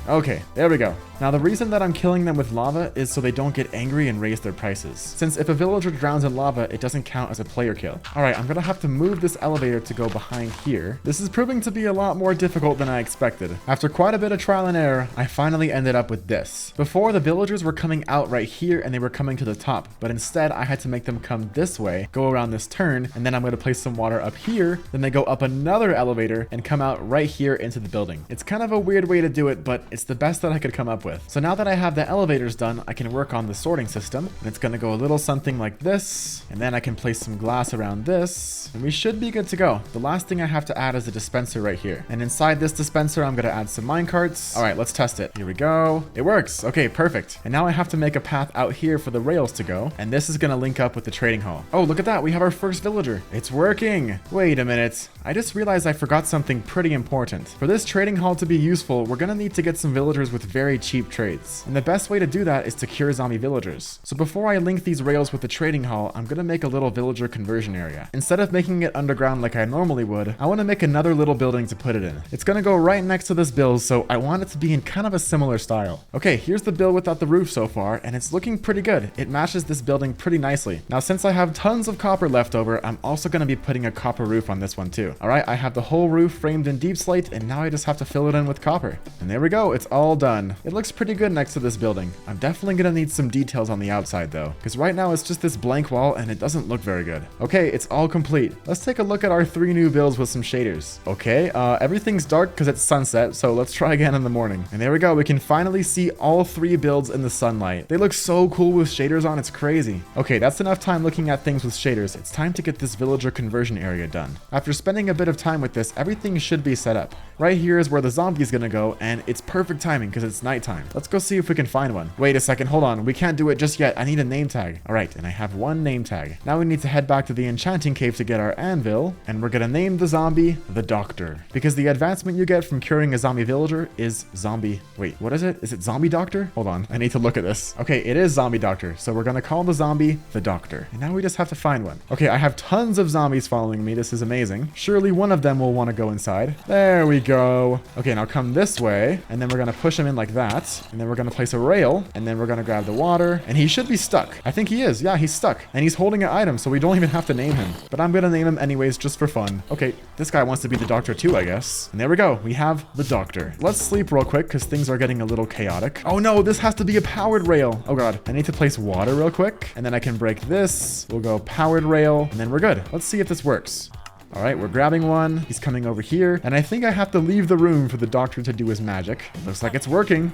Okay, there we go. Now, the reason that I'm killing them with lava is so they don't get angry and raise their prices. Since if a villager drowns in lava, it doesn't count as a player kill. All right, I'm gonna have to move this elevator to go behind here. This is proving to be a lot more difficult than I expected. After quite a bit of trial and error, I finally ended up with this. Before, the villagers were coming out right here and they were coming to the top, but instead I had to make them come this way, go around this turn, and then I'm gonna place some water up here, then they go up another elevator and come out right here into the building. It's kind of a weird way to do it, but it's the best that I could come up with. So now that I have the elevators done, I can work on the sorting system, and it's gonna go a little something like this, and then I can place some glass around this, and we should be good to go. The last thing I have to add is a dispenser right here, and inside this dispenser I'm gonna add some minecarts. All right, let's test it. Here we go. It works. Okay, perfect. And now I have to make a path out here for the rails to go, and this is gonna link up with the trading hall. Oh, look at that. We have our first villager. It's working. Wait a minute. I just realized I forgot something pretty important. For this trading hall to be useful, we're gonna need to get some villagers with very cheap trades. And the best way to do that is to cure zombie villagers. So before I link these rails with the trading hall, I'm gonna make a little villager conversion area. Instead of making it underground like I normally would, I wanna make another little building to put it in. It's gonna go right next to this build, so I want it to be in kind of a similar style. Okay, here's the build without the roof so far, and it's looking pretty good. It matches this building pretty nicely. Now, since I have tons of copper left over, I'm also gonna be putting a copper roof on this one too. All right, I have the whole roof framed in deep slate, and now I just have to fill it in with copper. And there we go, it's all done. It looks pretty good next to this building. I'm definitely gonna need some details on the outside though, because right now it's just this blank wall and it doesn't look very good. Okay, it's all complete. Let's take a look at our 3 new builds with some shaders. Okay, everything's dark because it's sunset, so let's try again in the morning. And there we go, we can finally see all 3 builds in the sunlight. They look so cool with shaders on, it's crazy. Okay, that's enough time looking at things with shaders. It's time to get this villager conversion area done. After spending a bit of time with this, everything should be set up. Right here is where the zombie's gonna go, and it's perfect timing because it's nighttime. Let's go see if we can find one. Wait a second, hold on. We can't do it just yet. I need a name tag. All right, and I have 1 name tag. Now we need to head back to the enchanting cave to get our anvil, and we're gonna name the zombie the Doctor, because the advancement you get from curing a zombie villager is zombie. Wait, what is it? Is it zombie doctor? Hold on, I need to look at this. Okay, it is zombie doctor, so we're gonna call the zombie the Doctor. And now we just have to find one. Okay, I have tons of zombies following me. This is amazing. Surely one of them will want to go inside. There we go. Okay, now come this way, and then we're gonna push him in like that, and then we're gonna place a rail, and then we're gonna grab the water, and he should be stuck. I think he is. Yeah, he's stuck, and he's holding an item, so we don't even have to name him. But I'm gonna name him anyways, just for fun. Okay, this guy wants to be the Doctor too, I guess. And there we go. We have the Doctor. Let's sleep real quick, because things are getting a little chaotic. Oh no, this has to be a powered rail. Oh god, I need to place water real quick, and then I can break this. We'll go powered rail, and then we're good. Let's see if this works. All right, we're grabbing one. He's coming over here, and I think I have to leave the room for the Doctor to do his magic. Looks like it's working.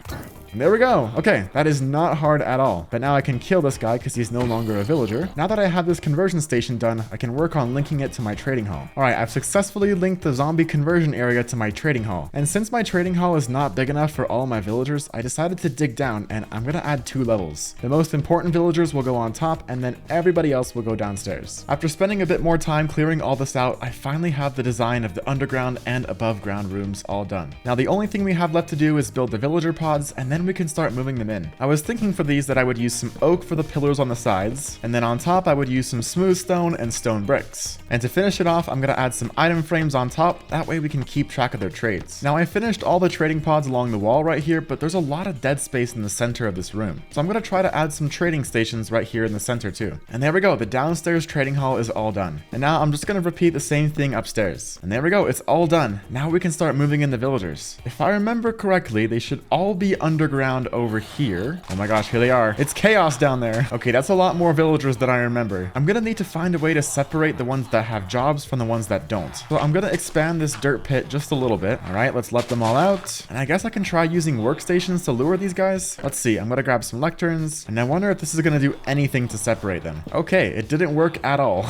And there we go. Okay, that is not hard at all. But now I can kill this guy because he's no longer a villager. Now that I have this conversion station done, I can work on linking it to my trading hall. All right, I've successfully linked the zombie conversion area to my trading hall. And since my trading hall is not big enough for all my villagers, I decided to dig down, and I'm gonna add 2 levels. The most important villagers will go on top, and then everybody else will go downstairs. After spending a bit more time clearing all this out, I finally have the design of the underground and above ground rooms all done. Now the only thing we have left to do is build the villager pods, and then we can start moving them in. I was thinking for these that I would use some oak for the pillars on the sides, and then on top I would use some smooth stone and stone bricks. And to finish it off, I'm gonna add some item frames on top, that way we can keep track of their trades. Now I finished all the trading pods along the wall right here, but there's a lot of dead space in the center of this room. So I'm gonna try to add some trading stations right here in the center too. And there we go, the downstairs trading hall is all done. And now I'm just gonna repeat the same thing upstairs. And there we go, it's all done. Now we can start moving in the villagers. If I remember correctly, they should all be underground over here. Oh my gosh, here they are. It's chaos down there. Okay, that's a lot more villagers than I remember. I'm gonna need to find a way to separate the ones that have jobs from the ones that don't. So I'm gonna expand this dirt pit just a little bit. All right, let's let them all out. And I guess I can try using workstations to lure these guys. Let's see, I'm gonna grab some lecterns, and I wonder if this is gonna do anything to separate them. Okay, it didn't work at all.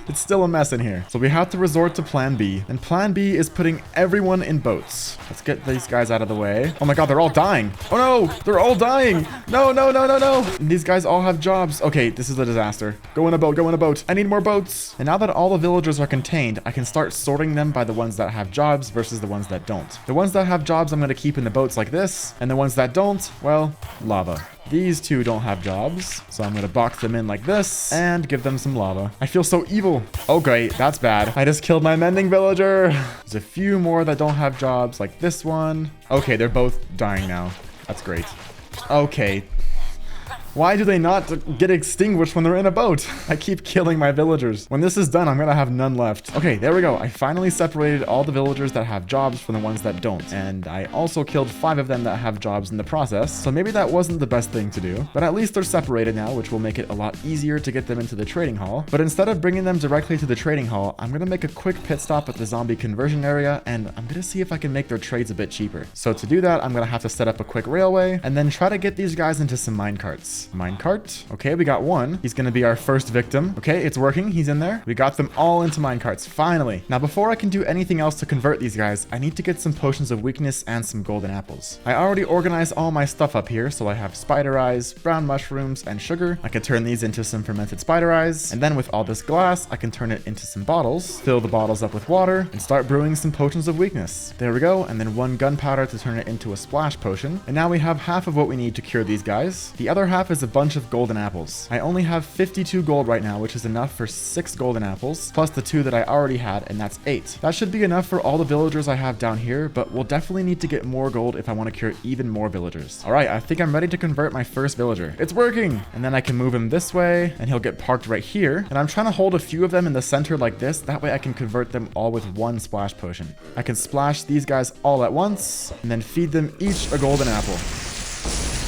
It's still a mess in here. So we have to resort to plan B. And plan B is putting everyone in boats. Let's get these guys out of the way. Oh my god, they're all dying. Oh no, they're all dying. No, no, no, no, no. These guys all have jobs. Okay, this is a disaster. Go in a boat, go in a boat. I need more boats. And now that all the villagers are contained, I can start sorting them by the ones that have jobs versus the ones that don't. The ones that have jobs I'm going to keep in the boats like this. And the ones that don't, well, lava. These 2 don't have jobs, so I'm gonna box them in like this and give them some lava. I feel so evil. Oh great, that's bad. I just killed my mending villager. There's a few more that don't have jobs, like this one. Okay, they're both dying now. That's great. Okay. Why do they not get extinguished when they're in a boat? I keep killing my villagers. When this is done, I'm gonna have none left. Okay, there we go. I finally separated all the villagers that have jobs from the ones that don't. And I also killed 5 of them that have jobs in the process. So maybe that wasn't the best thing to do. But at least they're separated now, which will make it a lot easier to get them into the trading hall. But instead of bringing them directly to the trading hall, I'm gonna make a quick pit stop at the zombie conversion area, and I'm gonna see if I can make their trades a bit cheaper. So to do that, I'm gonna have to set up a quick railway, and then try to get these guys into some minecarts. Minecart. Okay, we got one. He's gonna be our first victim. Okay, it's working. He's in there. We got them all into minecarts. Finally. Now, before I can do anything else to convert these guys, I need to get some potions of weakness and some golden apples. I already organized all my stuff up here, so I have spider eyes, brown mushrooms, and sugar. I can turn these into some fermented spider eyes, and then with all this glass, I can turn it into some bottles, fill the bottles up with water, and start brewing some potions of weakness. There we go, and then 1 gunpowder to turn it into a splash potion. And now we have half of what we need to cure these guys. The other half is a bunch of golden apples. I only have 52 gold right now, which is enough for 6 golden apples, plus the 2 that I already had, and that's 8. That should be enough for all the villagers I have down here, but we'll definitely need to get more gold if I want to cure even more villagers. All right, I think I'm ready to convert my first villager. It's working! And then I can move him this way, and he'll get parked right here. And I'm trying to hold a few of them in the center like this. That way I can convert them all with 1 splash potion. I can splash these guys all at once, and then feed them each a golden apple.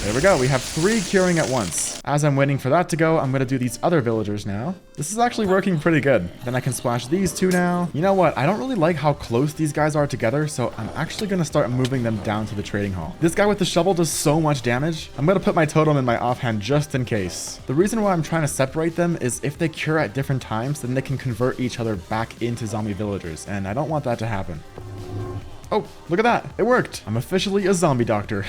There we go. We have 3 curing at once. As I'm waiting for that to go, I'm going to do these other villagers now. This is actually working pretty good. Then I can splash these 2 now. You know what? I don't really like how close these guys are together, so I'm actually going to start moving them down to the trading hall. This guy with the shovel does so much damage. I'm going to put my totem in my offhand just in case. The reason why I'm trying to separate them is if they cure at different times, then they can convert each other back into zombie villagers, and I don't want that to happen. Oh, look at that. It worked. I'm officially a zombie doctor.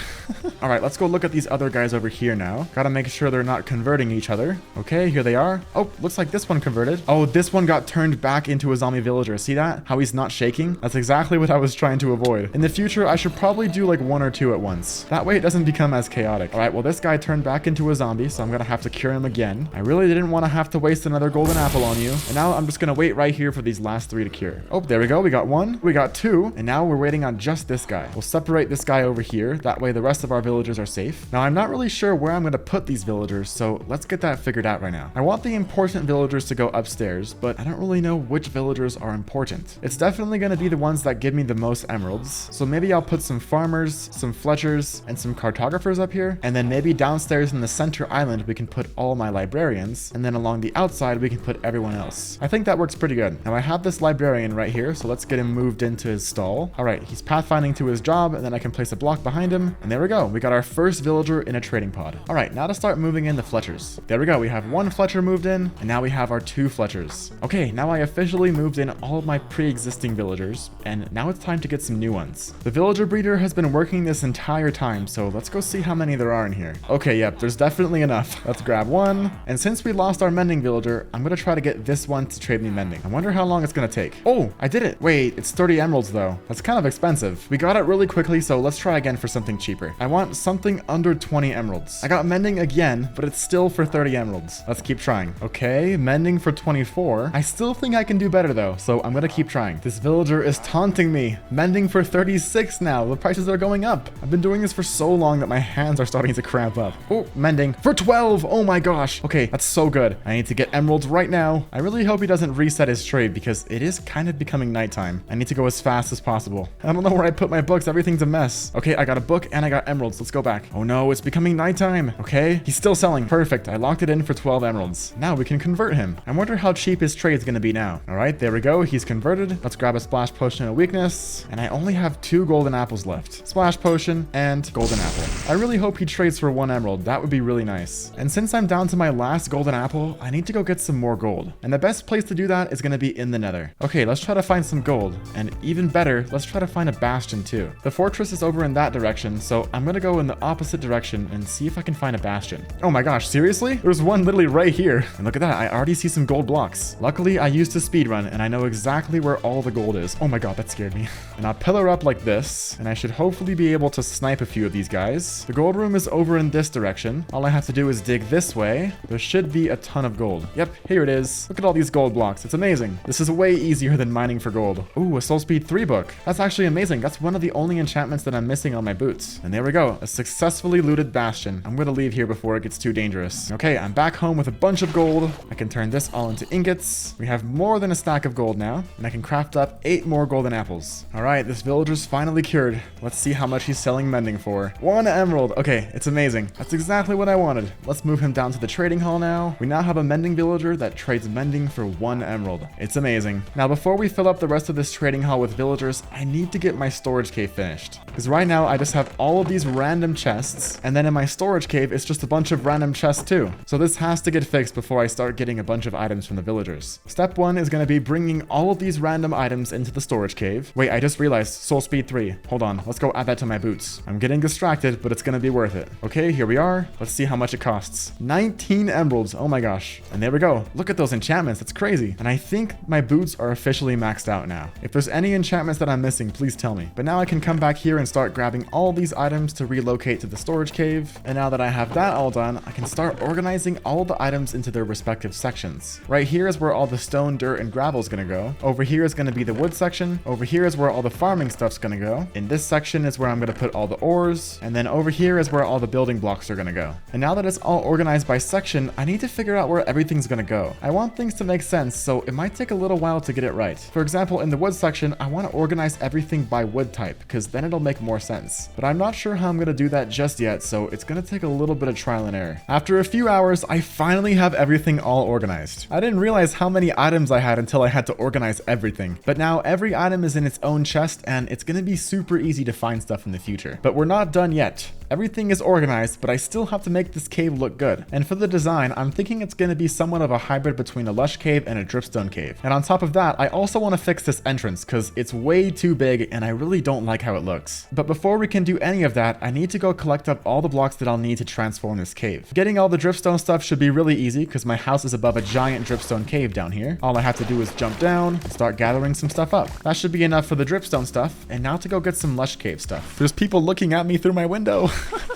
All right, let's go look at these other guys over here now. Gotta make sure they're not converting each other. Okay, here they are. Oh, looks like this one converted. Oh, this one got turned back into a zombie villager. See that? How he's not shaking? That's exactly what I was trying to avoid. In the future, I should probably do like 1 or 2 at once. That way it doesn't become as chaotic. All right, well, this guy turned back into a zombie, so I'm gonna have to cure him again. I really didn't want to have to waste another golden apple on you. And now I'm just gonna wait right here for these last 3 to cure. Oh, there we go. We got 1. We got 2. And now we're waiting on just this guy. We'll separate this guy over here. That way the rest of our villagers are safe. Now, I'm not really sure where I'm going to put these villagers, so let's get that figured out right now. I want the important villagers to go upstairs, but I don't really know which villagers are important. It's definitely going to be the ones that give me the most emeralds. So maybe I'll put some farmers, some fletchers, and some cartographers up here. And then maybe downstairs in the center island, we can put all my librarians. And then along the outside, we can put everyone else. I think that works pretty good. Now, I have this librarian right here, so let's get him moved into his stall. All right, he's pathfinding to his job, and then I can place a block behind him, and there we go. We got our first villager in a trading pod. All right, now to start moving in the Fletchers. There we go. We have 1 Fletcher moved in, and now we have our 2 Fletchers. Okay, now I officially moved in all of my pre-existing villagers, and now it's time to get some new ones. The villager breeder has been working this entire time, so let's go see how many there are in here. Okay, yep, there's definitely enough. Let's grab 1, and since we lost our mending villager, I'm gonna try to get this one to trade me mending. I wonder how long it's gonna take. Oh, I did it. Wait, it's 30 emeralds though. That's kind of expensive. We got it really quickly, so let's try again for something cheaper. I want something under 20 emeralds. I got mending again, but it's still for 30 emeralds. Let's keep trying. Okay, mending for 24. I still think I can do better though, so I'm gonna keep trying. This villager is taunting me. Mending for 36 now. The prices are going up. I've been doing this for so long that my hands are starting to cramp up. Oh, mending for 12. Oh my gosh. Okay, that's so good. I need to get emeralds right now. I really hope he doesn't reset his trade because it is kind of becoming nighttime. I need to go as fast as possible. I don't know where I put my books. Everything's a mess. Okay, I got a book and I got emeralds. Let's go back. Oh no, it's becoming nighttime. Okay, he's still selling. Perfect. I locked it in for 12 emeralds. Now we can convert him. I wonder how cheap his trade's gonna be now. All right, there we go. He's converted. Let's grab a splash potion of weakness. And I only have 2 golden apples left. Splash potion and golden apple. I really hope he trades for 1 emerald. That would be really nice. And since I'm down to my last golden apple, I need to go get some more gold. And the best place to do that is gonna be in the nether. Okay, let's try to find some gold. And even better, let's try to find a bastion too. The fortress is over in that direction, so I'm gonna go in the opposite direction and see if I can find a bastion. Oh my gosh, seriously? There's one literally right here. And look at that, I already see some gold blocks. Luckily, I used a speedrun and I know exactly where all the gold is. Oh my god, that scared me. And I'll pillar up like this, and I should hopefully be able to snipe a few of these guys. The gold room is over in this direction. All I have to do is dig this way. There should be a ton of gold. Yep, here it is. Look at all these gold blocks. It's amazing. This is way easier than mining for gold. Ooh, a soul speed 3 book. That's actually actually amazing. That's one of the only enchantments that I'm missing on my boots. And there we go, a successfully looted bastion. I'm gonna leave here before it gets too dangerous. Okay, I'm back home with a bunch of gold. I can turn this all into ingots. We have more than a stack of gold now, and I can craft up 8 more golden apples. All right, this villager's finally cured. Let's see how much he's selling mending for. 1 emerald. Okay, it's amazing. That's exactly what I wanted. Let's move him down to the trading hall now. We now have a mending villager that trades mending for 1 emerald. It's amazing. Now, before we fill up the rest of this trading hall with villagers, I need to get my storage cave finished. Because right now, I just have all of these random chests, and then in my storage cave, it's just a bunch of random chests too. So this has to get fixed before I start getting a bunch of items from the villagers. Step 1 is going to be bringing all of these random items into the storage cave. Wait, I just realized soul speed 3. Hold on, let's go add that to my boots. I'm getting distracted, but it's going to be worth it. Okay, here we are. Let's see how much it costs. 19 emeralds. Oh my gosh. And there we go. Look at those enchantments. That's crazy. And I think my boots are officially maxed out now. If there's any enchantments that I'm missing, please tell me. But now I can come back here and start grabbing all these items to relocate to the storage cave. And now that I have that all done, I can start organizing all the items into their respective sections. Right here is where all the stone, dirt, and gravel is going to go. Over here is going to be the wood section. Over here is where all the farming stuff's going to go. In this section is where I'm going to put all the ores. And then over here is where all the building blocks are going to go. And now that it's all organized by section, I need to figure out where everything's going to go. I want things to make sense, so it might take a little while to get it right. For example, in the wood section, I want to organize everything by wood type, because then it'll make more sense. But I'm not sure how I'm going to do that just yet, so it's going to take a little bit of trial and error. After a few hours, I finally have everything all organized. I didn't realize how many items I had until I had to organize everything. But now every item is in its own chest, and it's going to be super easy to find stuff in the future. But we're not done yet. Everything is organized, but I still have to make this cave look good. And for the design, I'm thinking it's going to be somewhat of a hybrid between a lush cave and a dripstone cave. And on top of that, I also want to fix this entrance because it's way too big and I really don't like how it looks. But before we can do any of that, I need to go collect up all the blocks that I'll need to transform this cave. Getting all the dripstone stuff should be really easy because my house is above a giant dripstone cave down here. All I have to do is jump down and start gathering some stuff up. That should be enough for the dripstone stuff. And now to go get some lush cave stuff. There's people looking at me through my window.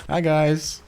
Hi guys.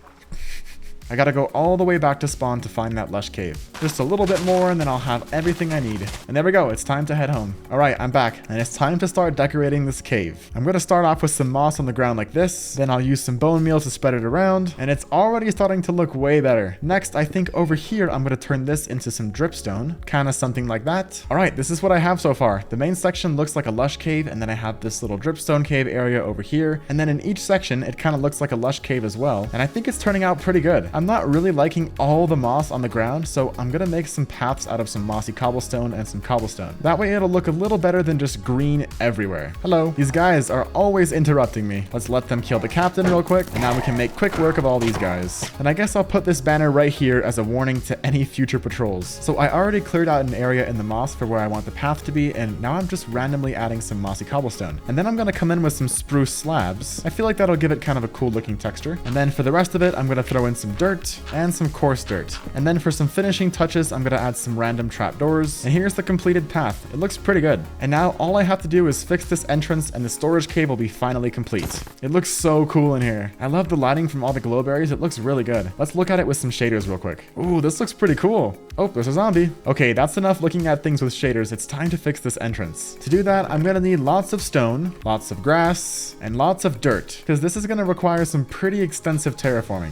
I gotta go all the way back to spawn to find that lush cave. Just a little bit more and then I'll have everything I need. And there we go, it's time to head home. All right, I'm back and it's time to start decorating this cave. I'm gonna start off with some moss on the ground like this. Then I'll use some bone meal to spread it around. And it's already starting to look way better. Next, I think over here, I'm gonna turn this into some dripstone. Kinda something like that. All right, this is what I have so far. The main section looks like a lush cave and then I have this little dripstone cave area over here. And then in each section, it kind of looks like a lush cave as well. And I think it's turning out pretty good. I'm not really liking all the moss on the ground, so I'm gonna make some paths out of some mossy cobblestone and some cobblestone. That way it'll look a little better than just green everywhere. Hello. These guys are always interrupting me. Let's let them kill the captain real quick, and now we can make quick work of all these guys. And I guess I'll put this banner right here as a warning to any future patrols. So I already cleared out an area in the moss for where I want the path to be, and now I'm just randomly adding some mossy cobblestone. And then I'm gonna come in with some spruce slabs. I feel like that'll give it kind of a cool looking texture. And then for the rest of it, I'm gonna throw in some dirt and some coarse dirt. And then for some finishing touches, I'm gonna add some random trapdoors. And here's the completed path. It looks pretty good. And now all I have to do is fix this entrance and the storage cave will be finally complete. It looks so cool in here. I love the lighting from all the glow berries. It looks really good. Let's look at it with some shaders real quick. Ooh, this looks pretty cool. Oh, there's a zombie. Okay, that's enough looking at things with shaders. It's time to fix this entrance. To do that, I'm gonna need lots of stone, lots of grass, and lots of dirt, because this is gonna require some pretty extensive terraforming.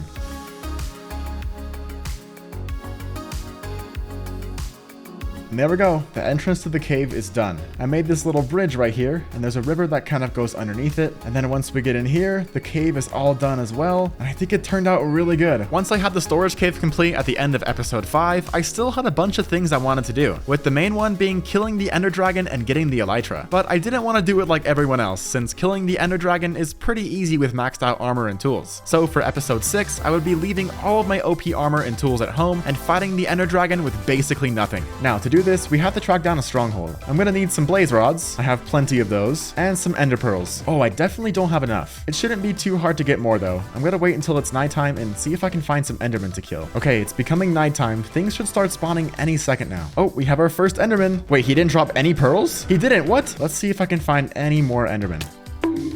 And there we go, the entrance to the cave is done. I made this little bridge right here, and there's a river that kind of goes underneath it. And then once we get in here, the cave is all done as well. And I think it turned out really good. Once I had the storage cave complete at the end of episode 5, I still had a bunch of things I wanted to do, with the main one being killing the ender dragon and getting the elytra. But I didn't want to do it like everyone else, since killing the ender dragon is pretty easy with maxed out armor and tools. So for episode 6, I would be leaving all of my OP armor and tools at home and fighting the ender dragon with basically nothing. Now to do this, we have to track down a stronghold. I'm gonna need some blaze rods. I have plenty of those, and some ender pearls. Oh, I definitely don't have enough. It shouldn't be too hard to get more though. I'm gonna wait until it's nighttime and see if I can find some endermen to kill. Okay, it's becoming nighttime. Things should start spawning any second now. Oh, we have our first enderman. Wait, he didn't drop any pearls? He didn't, what? Let's see if I can find any more endermen.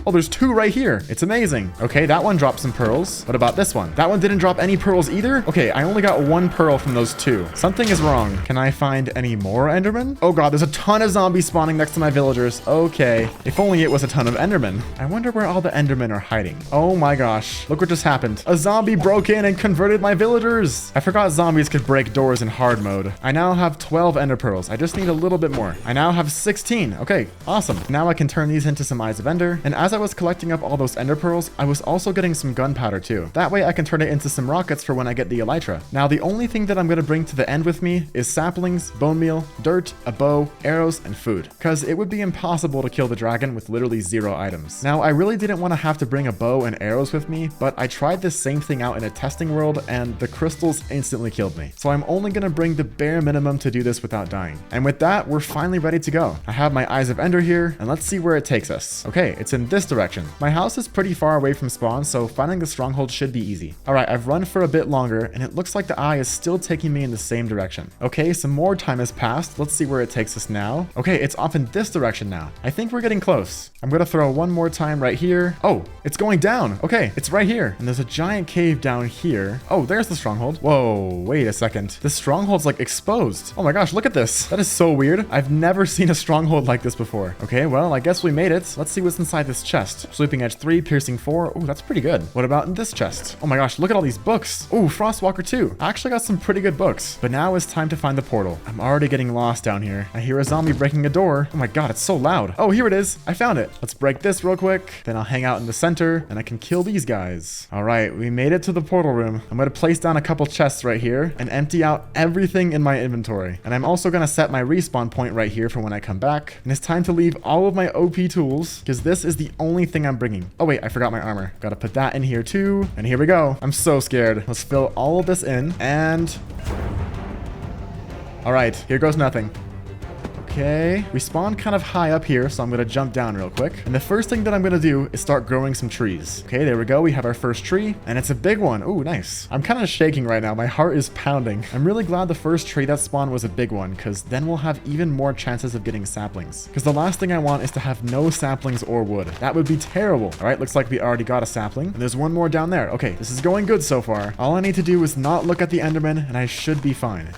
Oh, there's 2 right here. It's amazing. Okay, that one dropped some pearls. What about this one? That one didn't drop any pearls either? Okay, I only got 1 pearl from those 2. Something is wrong. Can I find any more Endermen? Oh god, there's a ton of zombies spawning next to my villagers. Okay, if only it was a ton of Endermen. I wonder where all the Endermen are hiding. Oh my gosh, look what just happened. A zombie broke in and converted my villagers. I forgot zombies could break doors in hard mode. I now have 12 ender pearls. I just need a little bit more. I now have 16. Okay, awesome. Now I can turn these into some eyes of ender. And as I was collecting up all those ender pearls, I was also getting some gunpowder too. That way I can turn it into some rockets for when I get the elytra. Now the only thing that I'm going to bring to the end with me is saplings, bone meal, dirt, a bow, arrows, and food. Because it would be impossible to kill the dragon with literally 0 items. Now I really didn't want to have to bring a bow and arrows with me, but I tried this same thing out in a testing world and the crystals instantly killed me. So I'm only going to bring the bare minimum to do this without dying. And with that, we're finally ready to go. I have my eyes of ender here, and let's see where it takes us. Okay, it's in this direction. My house is pretty far away from spawn, so finding the stronghold should be easy. All right, I've run for a bit longer, and it looks like the eye is still taking me in the same direction. Okay, some more time has passed. Let's see where it takes us now. Okay, it's off in this direction now. I think we're getting close. I'm gonna throw one more time right here. Oh, it's going down. Okay, it's right here. And there's a giant cave down here. Oh, there's the stronghold. Whoa, wait a second. The stronghold's like exposed. Oh my gosh, look at this. That is so weird. I've never seen a stronghold like this before. Okay, well, I guess we made it. Let's see what's inside this chest. Sleeping edge 3, piercing 4. Oh, that's pretty good. What about in this chest? Oh my gosh, look at all these books. Oh, Frostwalker 2. I actually got some pretty good books. But now it's time to find the portal. I'm already getting lost down here. I hear a zombie breaking a door. Oh my god, it's so loud. Oh, here it is. I found it. Let's break this real quick. Then I'll hang out in the center and I can kill these guys. All right, we made it to the portal room. I'm going to place down a couple chests right here and empty out everything in my inventory. And I'm also going to set my respawn point right here for when I come back. And it's time to leave all of my OP tools because this is the only thing I'm bringing. Oh wait, I forgot my armor. Got to put that in here too. And here we go. I'm so scared. Let's fill all of this in and... All right, here goes nothing. Okay, we spawned kind of high up here, so I'm going to jump down real quick. And the first thing that I'm going to do is start growing some trees. Okay, there we go. We have our first tree, and it's a big one. Ooh, nice. I'm kind of shaking right now. My heart is pounding. I'm really glad the first tree that spawned was a big one, because then we'll have even more chances of getting saplings. Because the last thing I want is to have no saplings or wood. That would be terrible. All right, looks like we already got a sapling. And there's one more down there. Okay, this is going good so far. All I need to do is not look at the Enderman, and I should be fine.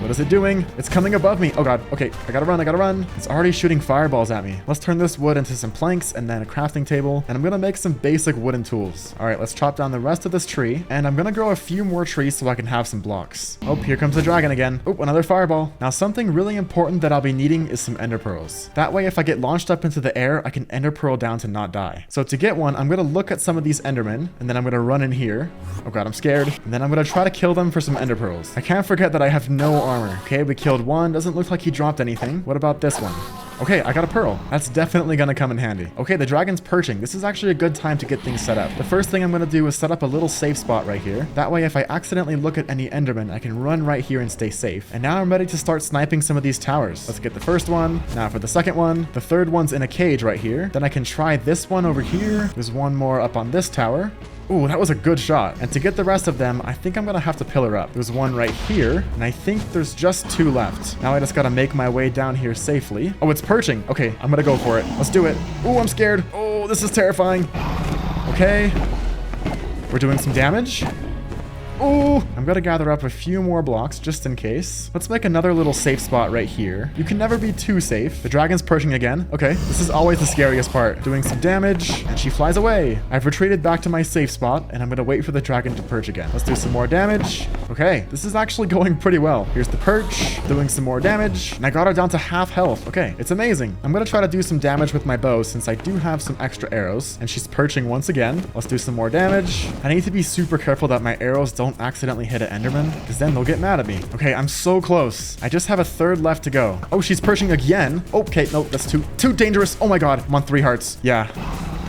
What is it doing? It's coming above me. Oh god. Okay, I gotta run. It's already shooting fireballs at me. Let's turn this wood into some planks and then a crafting table. And I'm gonna make some basic wooden tools. All right, let's chop down the rest of this tree. And I'm gonna grow a few more trees so I can have some blocks. Oh, here comes the dragon again. Oh, another fireball. Now, something really important that I'll be needing is some ender pearls. That way, if I get launched up into the air, I can ender pearl down to not die. So to get one, I'm gonna look at some of these endermen. And then I'm gonna run in here. Oh god, I'm scared. And then I'm gonna try to kill them for some ender pearls. I can't forget that I have no armor. Okay, we killed one. Doesn't look like he dropped anything. What about this one? Okay, I got a pearl. That's definitely gonna come in handy. Okay, the dragon's perching. This is actually a good time to get things set up. The first thing I'm gonna do is set up a little safe spot right here. That way, if I accidentally look at any enderman, I can run right here and stay safe. And now I'm ready to start sniping some of these towers. Let's get the first one. Now for the second one. The third one's in a cage right here. Then I can try this one over here. There's one more up on this tower. Ooh, that was a good shot. And to get the rest of them, I think I'm gonna have to pillar up. There's one right here, and I think there's just 2 left. Now I just gotta make my way down here safely. Oh, it's perching. Okay, I'm gonna go for it. Let's do it. Ooh, I'm scared. Oh, this is terrifying. Okay. We're doing some damage. Ooh, I'm gonna gather up a few more blocks just in case. Let's make another little safe spot right here. You can never be too safe. The dragon's perching again. Okay, this is always the scariest part. Doing some damage, and she flies away. I've retreated back to my safe spot, and I'm gonna wait for the dragon to perch again. Let's do some more damage. Okay, this is actually going pretty well. Here's the perch, doing some more damage, and I got her down to half health. Okay, it's amazing. I'm gonna try to do some damage with my bow since I do have some extra arrows, and she's perching once again. Let's do some more damage. I need to be super careful that my arrows don't accidentally hit an enderman, because then they'll get mad at me. Okay, I'm so close. I just have a third left to go. Oh, she's perching again. Okay, no, that's too dangerous. Oh my god, I'm on 3 hearts. Yeah.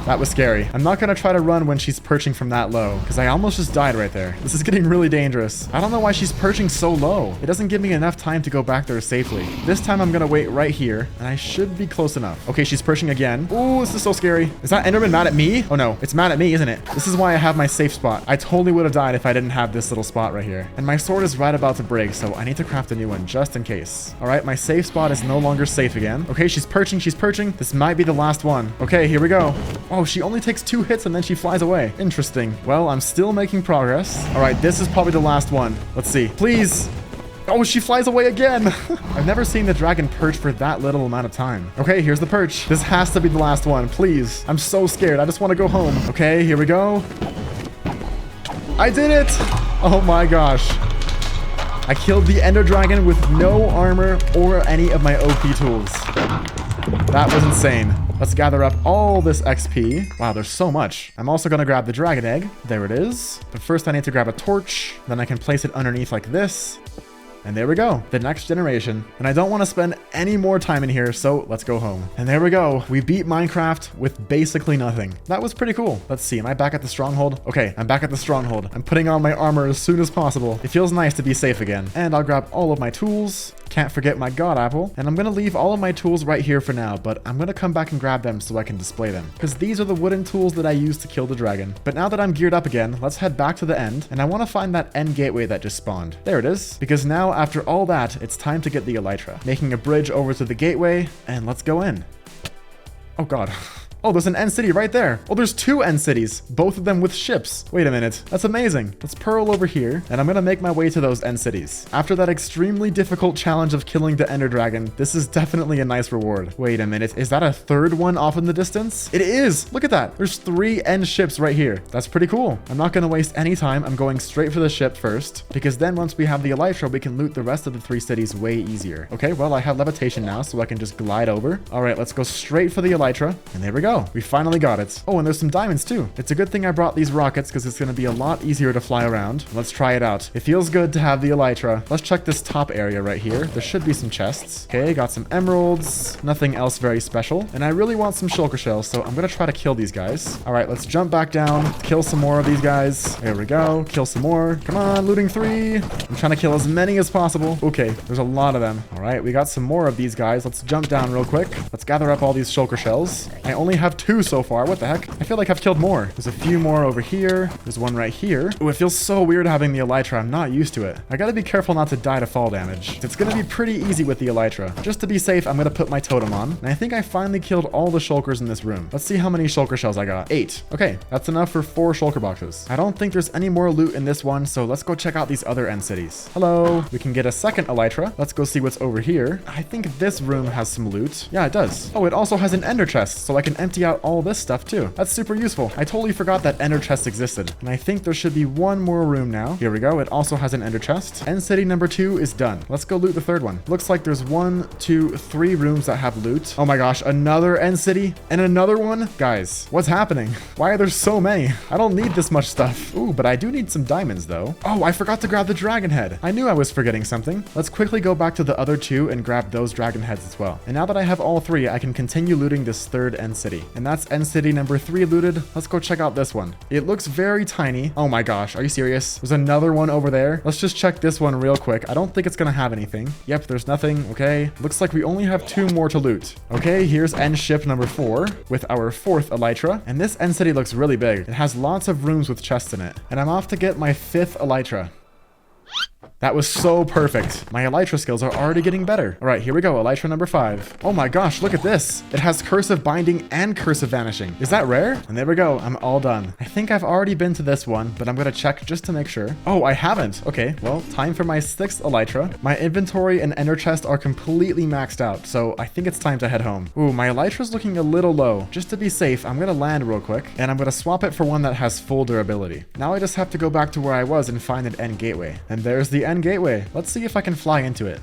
That was scary. I'm not gonna try to run when she's perching from that low, because I almost just died right there. This is getting really dangerous. I don't know why she's perching so low. It doesn't give me enough time to go back there safely. This time I'm gonna wait right here, and I should be close enough. Okay, she's perching again. Ooh, this is so scary. Is that Enderman mad at me? Oh no, it's mad at me, isn't it? This is why I have my safe spot. I totally would have died if I didn't have this little spot right here. And my sword is right about to break, so I need to craft a new one just in case. All right, my safe spot is no longer safe again. Okay, she's perching, she's perching. This might be the last one. Okay, here we go. Oh, she only takes 2 hits and then she flies away. Interesting. Well, I'm still making progress. All right, this is probably the last one. Let's see. Please. Oh, she flies away again. I've never seen the dragon perch for that little amount of time. Okay, here's the perch. This has to be the last one, please. I'm so scared. I just want to go home. Okay, here we go. I did it. Oh my gosh. I killed the ender dragon with no armor or any of my OP tools. That was insane. Let's gather up all this XP. Wow, there's so much. I'm also going to grab the dragon egg. There it is. But first I need to grab a torch. Then I can place it underneath like this. And there we go, the next generation. And I don't want to spend any more time in here, so let's go home. And there we go. We beat Minecraft with basically nothing. That was pretty cool. Let's see, am I back at the stronghold? Okay, I'm back at the stronghold. I'm putting on my armor as soon as possible. It feels nice to be safe again. And I'll grab all of my tools. Can't forget my god apple. And I'm going to leave all of my tools right here for now, but I'm going to come back and grab them so I can display them. Because these are the wooden tools that I used to kill the dragon. But now that I'm geared up again, let's head back to the end. And I want to find that end gateway that just spawned. There it is. Because now, after all that, it's time to get the elytra. Making a bridge over to the gateway, and let's go in. Oh god. Oh, there's an end city right there. Oh, there's 2 end cities, both of them with ships. Wait a minute. That's amazing. Let's pearl over here, and I'm going to make my way to those end cities. After that extremely difficult challenge of killing the ender dragon, this is definitely a nice reward. Wait a minute. Is that a 3rd one off in the distance? It is. Look at that. There's 3 end ships right here. That's pretty cool. I'm not going to waste any time. I'm going straight for the ship first, because then once we have the elytra, we can loot the rest of the 3 cities way easier. Okay, well, I have levitation now, so I can just glide over. All right, let's go straight for the elytra, and there we go. We finally got it. Oh, and there's some diamonds too. It's a good thing I brought these rockets because it's going to be a lot easier to fly around. Let's try it out. It feels good to have the elytra. Let's check this top area right here. There should be some chests. Okay, got some emeralds. Nothing else very special. And I really want some shulker shells, so I'm going to try to kill these guys. All right, let's jump back down. Kill some more of these guys. There we go. Kill some more. Come on, looting 3. I'm trying to kill as many as possible. Okay, there's a lot of them. All right, we got some more of these guys. Let's jump down real quick. Let's gather up all these shulker shells. I only have 2 so far. What the heck? I feel like I've killed more. There's a few more over here. There's one right here. Oh, it feels so weird having the elytra. I'm not used to it. I gotta be careful not to die to fall damage. It's gonna be pretty easy with the elytra. Just to be safe, I'm gonna put my totem on. And I think I finally killed all the shulkers in this room. Let's see how many shulker shells I got. 8. Okay, that's enough for 4 shulker boxes. I don't think there's any more loot in this one, so let's go check out these other end cities. Hello. We can get a second elytra. Let's go see what's over here. I think this room has some loot. Yeah, it does. Oh, it also has an ender chest, so I can empty out all this stuff too. That's super useful. I totally forgot that ender chest existed. And I think there should be one more room now. Here we go. It also has an ender chest. End city number 2 is done. Let's go loot the 3rd one. Looks like there's 1, 2, 3 rooms that have loot. Oh my gosh, another end city and another one? Guys, what's happening? Why are there so many? I don't need this much stuff. Ooh, but I do need some diamonds though. Oh, I forgot to grab the dragon head. I knew I was forgetting something. Let's quickly go back to the other 2 and grab those dragon heads as well. And now that I have all 3, I can continue looting this 3rd end city. And that's end city number 3 looted. Let's go check out this one. It looks very tiny. Oh my gosh, are you serious? There's another one over there. Let's just check this one real quick. I don't think it's gonna have anything. Yep, there's nothing. Okay, looks like we only have 2 more to loot. Okay, here's end ship number 4 with our 4th elytra. And this end city looks really big. It has lots of rooms with chests in it. And I'm off to get my 5th elytra. That was so perfect. My elytra skills are already getting better. All right, here we go. Elytra number 5. Oh my gosh, look at this. It has cursive binding and cursive vanishing. Is that rare? And there we go. I'm all done. I think I've already been to this one, but I'm going to check just to make sure. Oh, I haven't. Okay, well, time for my 6th elytra. My inventory and ender chest are completely maxed out, so I think it's time to head home. Ooh, my elytra's looking a little low. Just to be safe, I'm going to land real quick, and I'm going to swap it for one that has full durability. Now I just have to go back to where I was and find an end gateway. And there's the end gateway. Let's see if I can fly into it.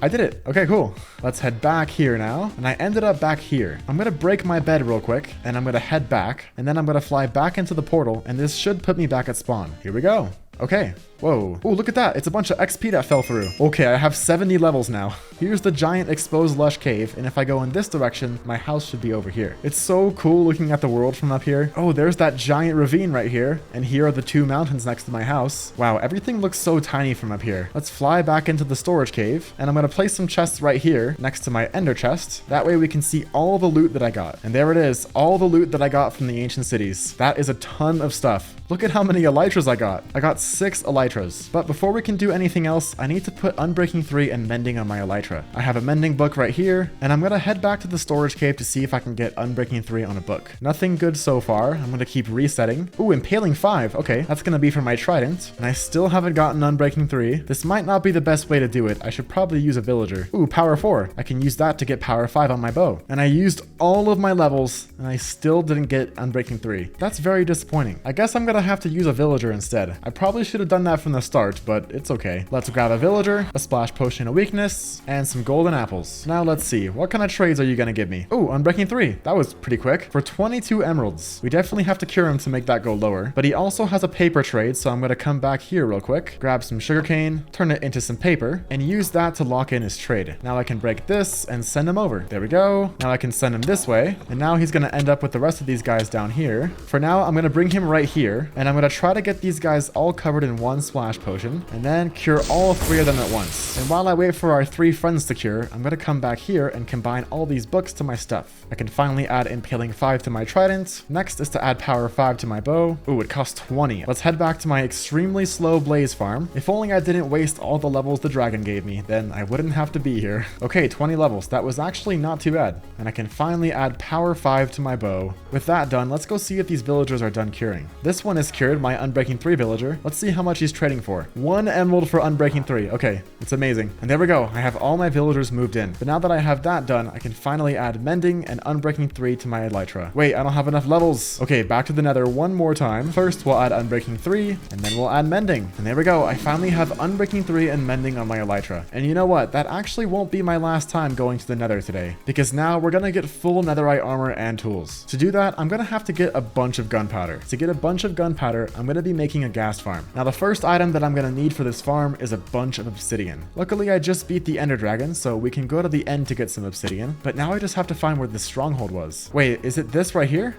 I did it. Okay, cool. Let's head back here now. And I ended up back here. I'm going to break my bed real quick, and I'm going to head back, and then I'm going to fly back into the portal, and this should put me back at spawn. Here we go. Okay. Whoa. Oh, look at that. It's a bunch of XP that fell through. Okay, I have 70 levels now. Here's the giant exposed lush cave, and if I go in this direction, my house should be over here. It's so cool looking at the world from up here. Oh, there's that giant ravine right here, and here are the 2 mountains next to my house. Wow, everything looks so tiny from up here. Let's fly back into the storage cave, and I'm gonna place some chests right here next to my ender chest. That way we can see all the loot that I got. And there it is, all the loot that I got from the ancient cities. That is a ton of stuff. Look at how many elytras I got. I got 6 elytras. But before we can do anything else, I need to put Unbreaking 3 and Mending on my elytra. I have a mending book right here, and I'm gonna head back to the storage cave to see if I can get Unbreaking 3 on a book. Nothing good so far. I'm gonna keep resetting. Ooh, Impaling 5. Okay, that's gonna be for my trident. And I still haven't gotten Unbreaking 3. This might not be the best way to do it. I should probably use a villager. Ooh, power 4. I can use that to get power 5 on my bow. And I used all of my levels, and I still didn't get Unbreaking 3. That's very disappointing. I guess I'm gonna have to use a villager instead. I probably should have done that from the start, but it's okay. Let's grab a villager, a splash potion of weakness, and some golden apples. Now let's see, what kind of trades are you gonna give me? Oh, Unbreaking 3. That was pretty quick. For 22 emeralds. We definitely have to cure him to make that go lower, but he also has a paper trade, so I'm gonna come back here real quick, grab some sugarcane, turn it into some paper, and use that to lock in his trade. Now I can break this and send him over. There we go. Now I can send him this way, and now he's gonna end up with the rest of these guys down here. For now, I'm gonna bring him right here, and I'm gonna try to get these guys all covered in 1 splash potion, and then cure all 3 of them at once. And while I wait for our 3 friends to cure, I'm gonna come back here and combine all these books to my stuff. I can finally add Impaling 5 to my trident. Next is to add Power 5 to my bow. Ooh, it costs 20. Let's head back to my extremely slow blaze farm. If only I didn't waste all the levels the dragon gave me, then I wouldn't have to be here. Okay, 20 levels. That was actually not too bad. And I can finally add Power 5 to my bow. With that done, let's go see if these villagers are done curing. This one is cured, my Unbreaking 3 villager. Let's see how much he's trading for. 1 emerald for Unbreaking 3. Okay, it's amazing. And there we go. I have all my villagers moved in. But now that I have that done, I can finally add Mending and Unbreaking 3 to my elytra. Wait, I don't have enough levels. Okay, back to the nether one more time. First, we'll add Unbreaking 3, and then we'll add Mending. And there we go. I finally have Unbreaking 3 and Mending on my elytra. And you know what? That actually won't be my last time going to the nether today, because now we're gonna get full netherite armor and tools. To do that, I'm gonna have to get a bunch of gunpowder. To get a bunch of gunpowder, I'm gonna be making a ghast farm. Now, the first item that I'm gonna need for this farm is a bunch of obsidian. Luckily, I just beat the ender dragon, so we can go to the end to get some obsidian. But now I just have to find where the stronghold was. Wait, is it this right here?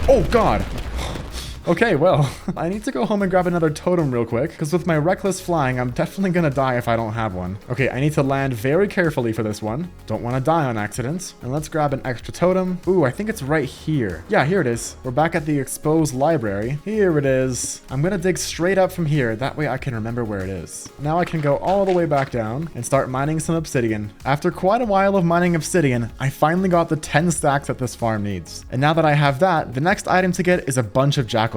Oh god! Okay, well, I need to go home and grab another totem real quick, because with my reckless flying, I'm definitely gonna die if I don't have one. Okay, I need to land very carefully for this one. Don't want to die on accident. And let's grab an extra totem. Ooh, I think it's right here. Yeah, here it is. We're back at the exposed library. Here it is. I'm gonna dig straight up from here. That way I can remember where it is. Now I can go all the way back down and start mining some obsidian. After quite a while of mining obsidian, I finally got the 10 stacks that this farm needs. And now that I have that, the next item to get is a bunch of jack-o'-lanterns.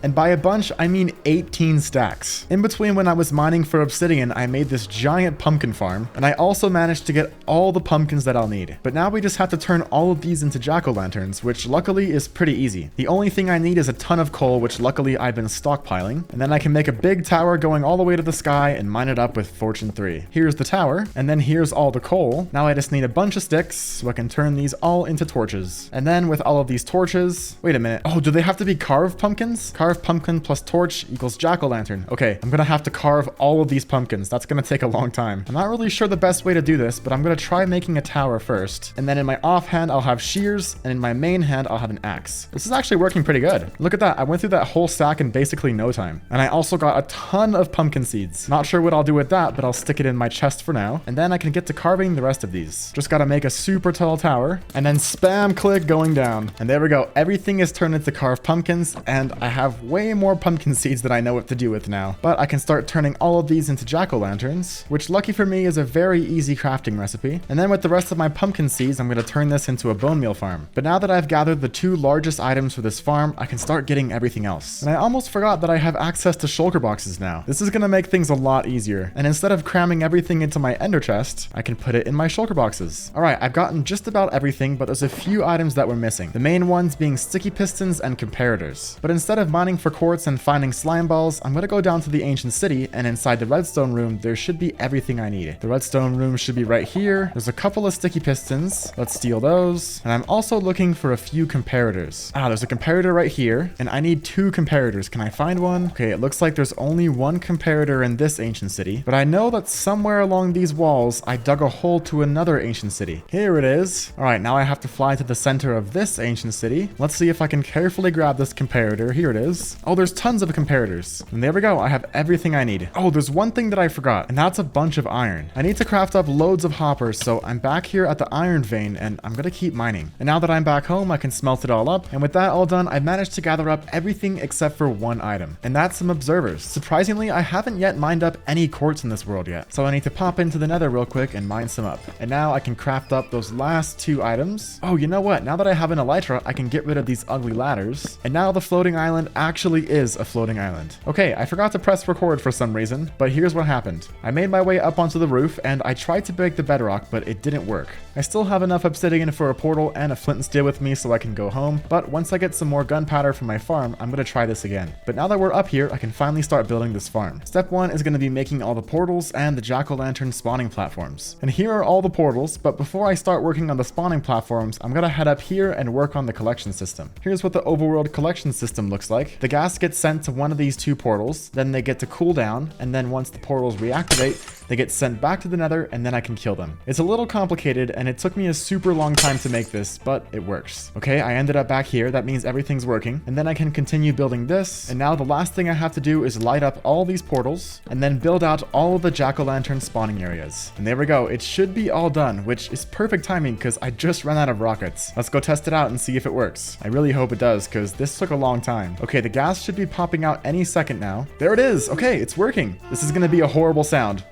And by a bunch, I mean 18 stacks. In between when I was mining for obsidian, I made this giant pumpkin farm, and I also managed to get all the pumpkins that I'll need. But now we just have to turn all of these into jack-o'-lanterns, which luckily is pretty easy. The only thing I need is a ton of coal, which luckily I've been stockpiling, and then I can make a big tower going all the way to the sky and mine it up with Fortune 3. Here's the tower, and then here's all the coal. Now I just need a bunch of sticks, so I can turn these all into torches. And then with all of these torches, wait a minute. Oh, do they have to be carved pumpkins? Carved pumpkin plus torch equals jack-o'-lantern. Okay, I'm gonna have to carve all of these pumpkins. That's gonna take a long time. I'm not really sure the best way to do this, but I'm gonna try making a tower first. And then in my offhand, I'll have shears, and in my main hand, I'll have an axe. This is actually working pretty good. Look at that. I went through that whole stack in basically no time. And I also got a ton of pumpkin seeds. Not sure what I'll do with that, but I'll stick it in my chest for now. And then I can get to carving the rest of these. Just gotta make a super tall tower, and then spam click going down. And there we go. Everything is turned into carved pumpkins, and I have way more pumpkin seeds than I know what to do with now. But I can start turning all of these into jack-o'-lanterns, which lucky for me is a very easy crafting recipe. And then with the rest of my pumpkin seeds, I'm going to turn this into a bone meal farm. But now that I've gathered the 2 largest items for this farm, I can start getting everything else. And I almost forgot that I have access to shulker boxes now. This is going to make things a lot easier. And instead of cramming everything into my ender chest, I can put it in my shulker boxes. Alright, I've gotten just about everything, but there's a few items that we're missing. The main ones being sticky pistons and comparators. But instead of mining for quartz and finding slime balls, I'm gonna go down to the ancient city, and inside the redstone room, there should be everything I need. The redstone room should be right here. There's a couple of sticky pistons. Let's steal those. And I'm also looking for a few comparators. There's a comparator right here, and I need 2 comparators. Can I find one? Okay, it looks like there's only 1 comparator in this ancient city, but I know that somewhere along these walls, I dug a hole to another ancient city. Here it is. All right, now I have to fly to the center of this ancient city. Let's see if I can carefully grab this comparator. Here it is. Oh, there's tons of comparators. And there we go. I have everything I need. Oh, there's one thing that I forgot, and that's a bunch of iron. I need to craft up loads of hoppers, so I'm back here at the iron vein, and I'm gonna keep mining. And now that I'm back home, I can smelt it all up. And with that all done, I've managed to gather up everything except for one item, and that's some observers. Surprisingly, I haven't yet mined up any quartz in this world yet, so I need to pop into the nether real quick and mine some up. And now I can craft up those last 2 items. Oh, you know what? Now that I have an elytra, I can get rid of these ugly ladders. And now the floating island actually is a floating island. Okay, I forgot to press record for some reason, but here's what happened. I made my way up onto the roof, and I tried to break the bedrock, but it didn't work. I still have enough obsidian for a portal and a flint and steel with me so I can go home, but once I get some more gunpowder from my farm, I'm gonna try this again. But now that we're up here, I can finally start building this farm. Step 1 is gonna be making all the portals and the jack-o'-lantern spawning platforms. And here are all the portals, but before I start working on the spawning platforms, I'm gonna head up here and work on the collection system. Here's what the overworld collection system looks like. The gas gets sent to one of these 2 portals, then they get to cool down, and then once the portals reactivate, they get sent back to the nether, and then I can kill them. It's a little complicated, and it took me a super long time to make this, but it works. Okay, I ended up back here. That means everything's working. And then I can continue building this. And now the last thing I have to do is light up all these portals, and then build out all of the jack-o'-lantern spawning areas. And there we go. It should be all done, which is perfect timing because I just ran out of rockets. Let's go test it out and see if it works. I really hope it does, because this took a long time. Okay, the gas should be popping out any second now. There it is. Okay, it's working. This is gonna be a horrible sound.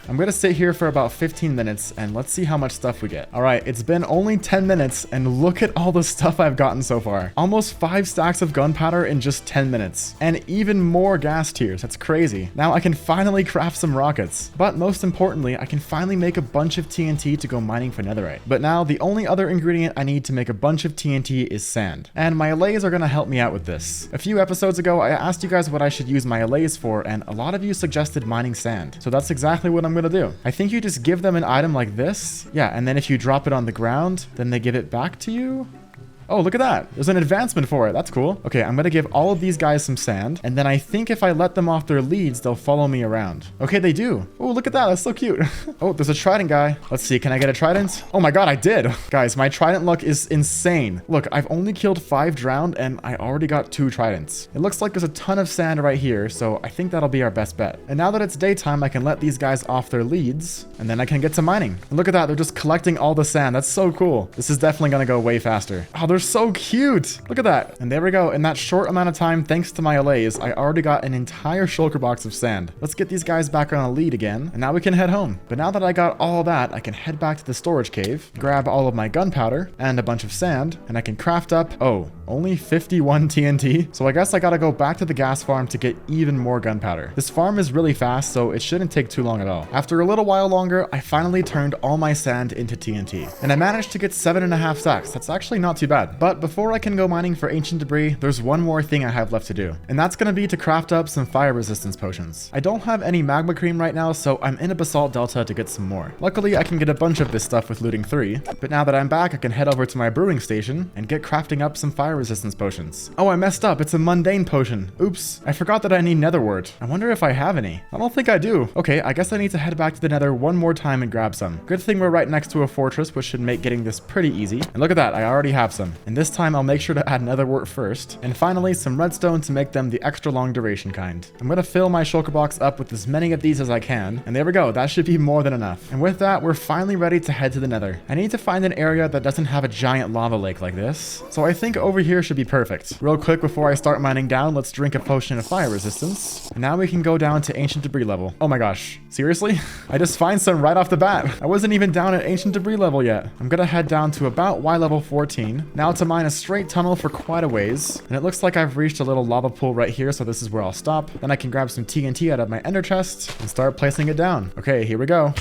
I'm gonna sit here for about 15 minutes and let's see how much stuff we get. All right, it's been only 10 minutes and look at all the stuff I've gotten so far. Almost 5 stacks of gunpowder in just 10 minutes. And even more gas tiers. That's crazy. Now I can finally craft some rockets. But most importantly, I can finally make a bunch of TNT to go mining for netherite. But now the only other ingredient I need to make a bunch of TNT is sand. And my allays are gonna help me out with this. A few episodes ago, I asked you guys what I should use my allays for, and a lot of you suggested mining sand. So that's exactly what I'm gonna do. I think you just give them an item like this. Yeah, and then if you drop it on the ground, then they give it back to you. Oh, look at that. There's an advancement for it. That's cool. Okay, I'm gonna give all of these guys some sand, and then I think if I let them off their leads, they'll follow me around. Okay, they do. Oh, look at that. That's so cute. Oh, there's a trident guy. Let's see. Can I get a trident? Oh my god, I did. Guys, my trident luck is insane. Look, I've only killed 5 drowned, and I already got 2 tridents. It looks like there's a ton of sand right here, so I think that'll be our best bet. And now that it's daytime, I can let these guys off their leads, and then I can get to mining. And look at that. They're just collecting all the sand. That's so cool. This is definitely gonna go way faster. Oh, they're so cute. Look at that. And there we go. In that short amount of time, thanks to my allays, I already got an entire shulker box of sand. Let's get these guys back on a lead again, and now we can head home. But now that I got all that, I can head back to the storage cave, grab all of my gunpowder and a bunch of sand, and I can craft up, oh, only 51 TNT. So I guess I gotta go back to the gas farm to get even more gunpowder. This farm is really fast, so it shouldn't take too long at all. After a little while longer, I finally turned all my sand into TNT, and I managed to get 7.5 stacks. That's actually not too bad. But before I can go mining for ancient debris, there's one more thing I have left to do, and that's gonna be to craft up some fire resistance potions. I don't have any magma cream right now, so I'm in a basalt delta to get some more. Luckily, I can get a bunch of this stuff with looting 3, but now that I'm back, I can head over to my brewing station and get crafting up some fire resistance potions. Oh, I messed up. It's a mundane potion. Oops. I forgot that I need nether wart. I wonder if I have any. I don't think I do. Okay, I guess I need to head back to the nether one more time and grab some. Good thing we're right next to a fortress, which should make getting this pretty easy. And look at that. I already have some. And this time I'll make sure to add nether wart first. And finally, some redstone to make them the extra long duration kind. I'm gonna fill my shulker box up with as many of these as I can. And there we go. That should be more than enough. And with that, we're finally ready to head to the nether. I need to find an area that doesn't have a giant lava lake like this. So I think over here should be perfect. Real quick before I start mining down, let's drink a potion of fire resistance. And now we can go down to ancient debris level. Oh my gosh. Seriously? I just find some right off the bat. I wasn't even down at ancient debris level yet. I'm gonna head down to about Y level 14. Now to mine a straight tunnel for quite a ways. And it looks like I've reached a little lava pool right here, so this is where I'll stop. Then I can grab some TNT out of my ender chest and start placing it down. Okay, here we go.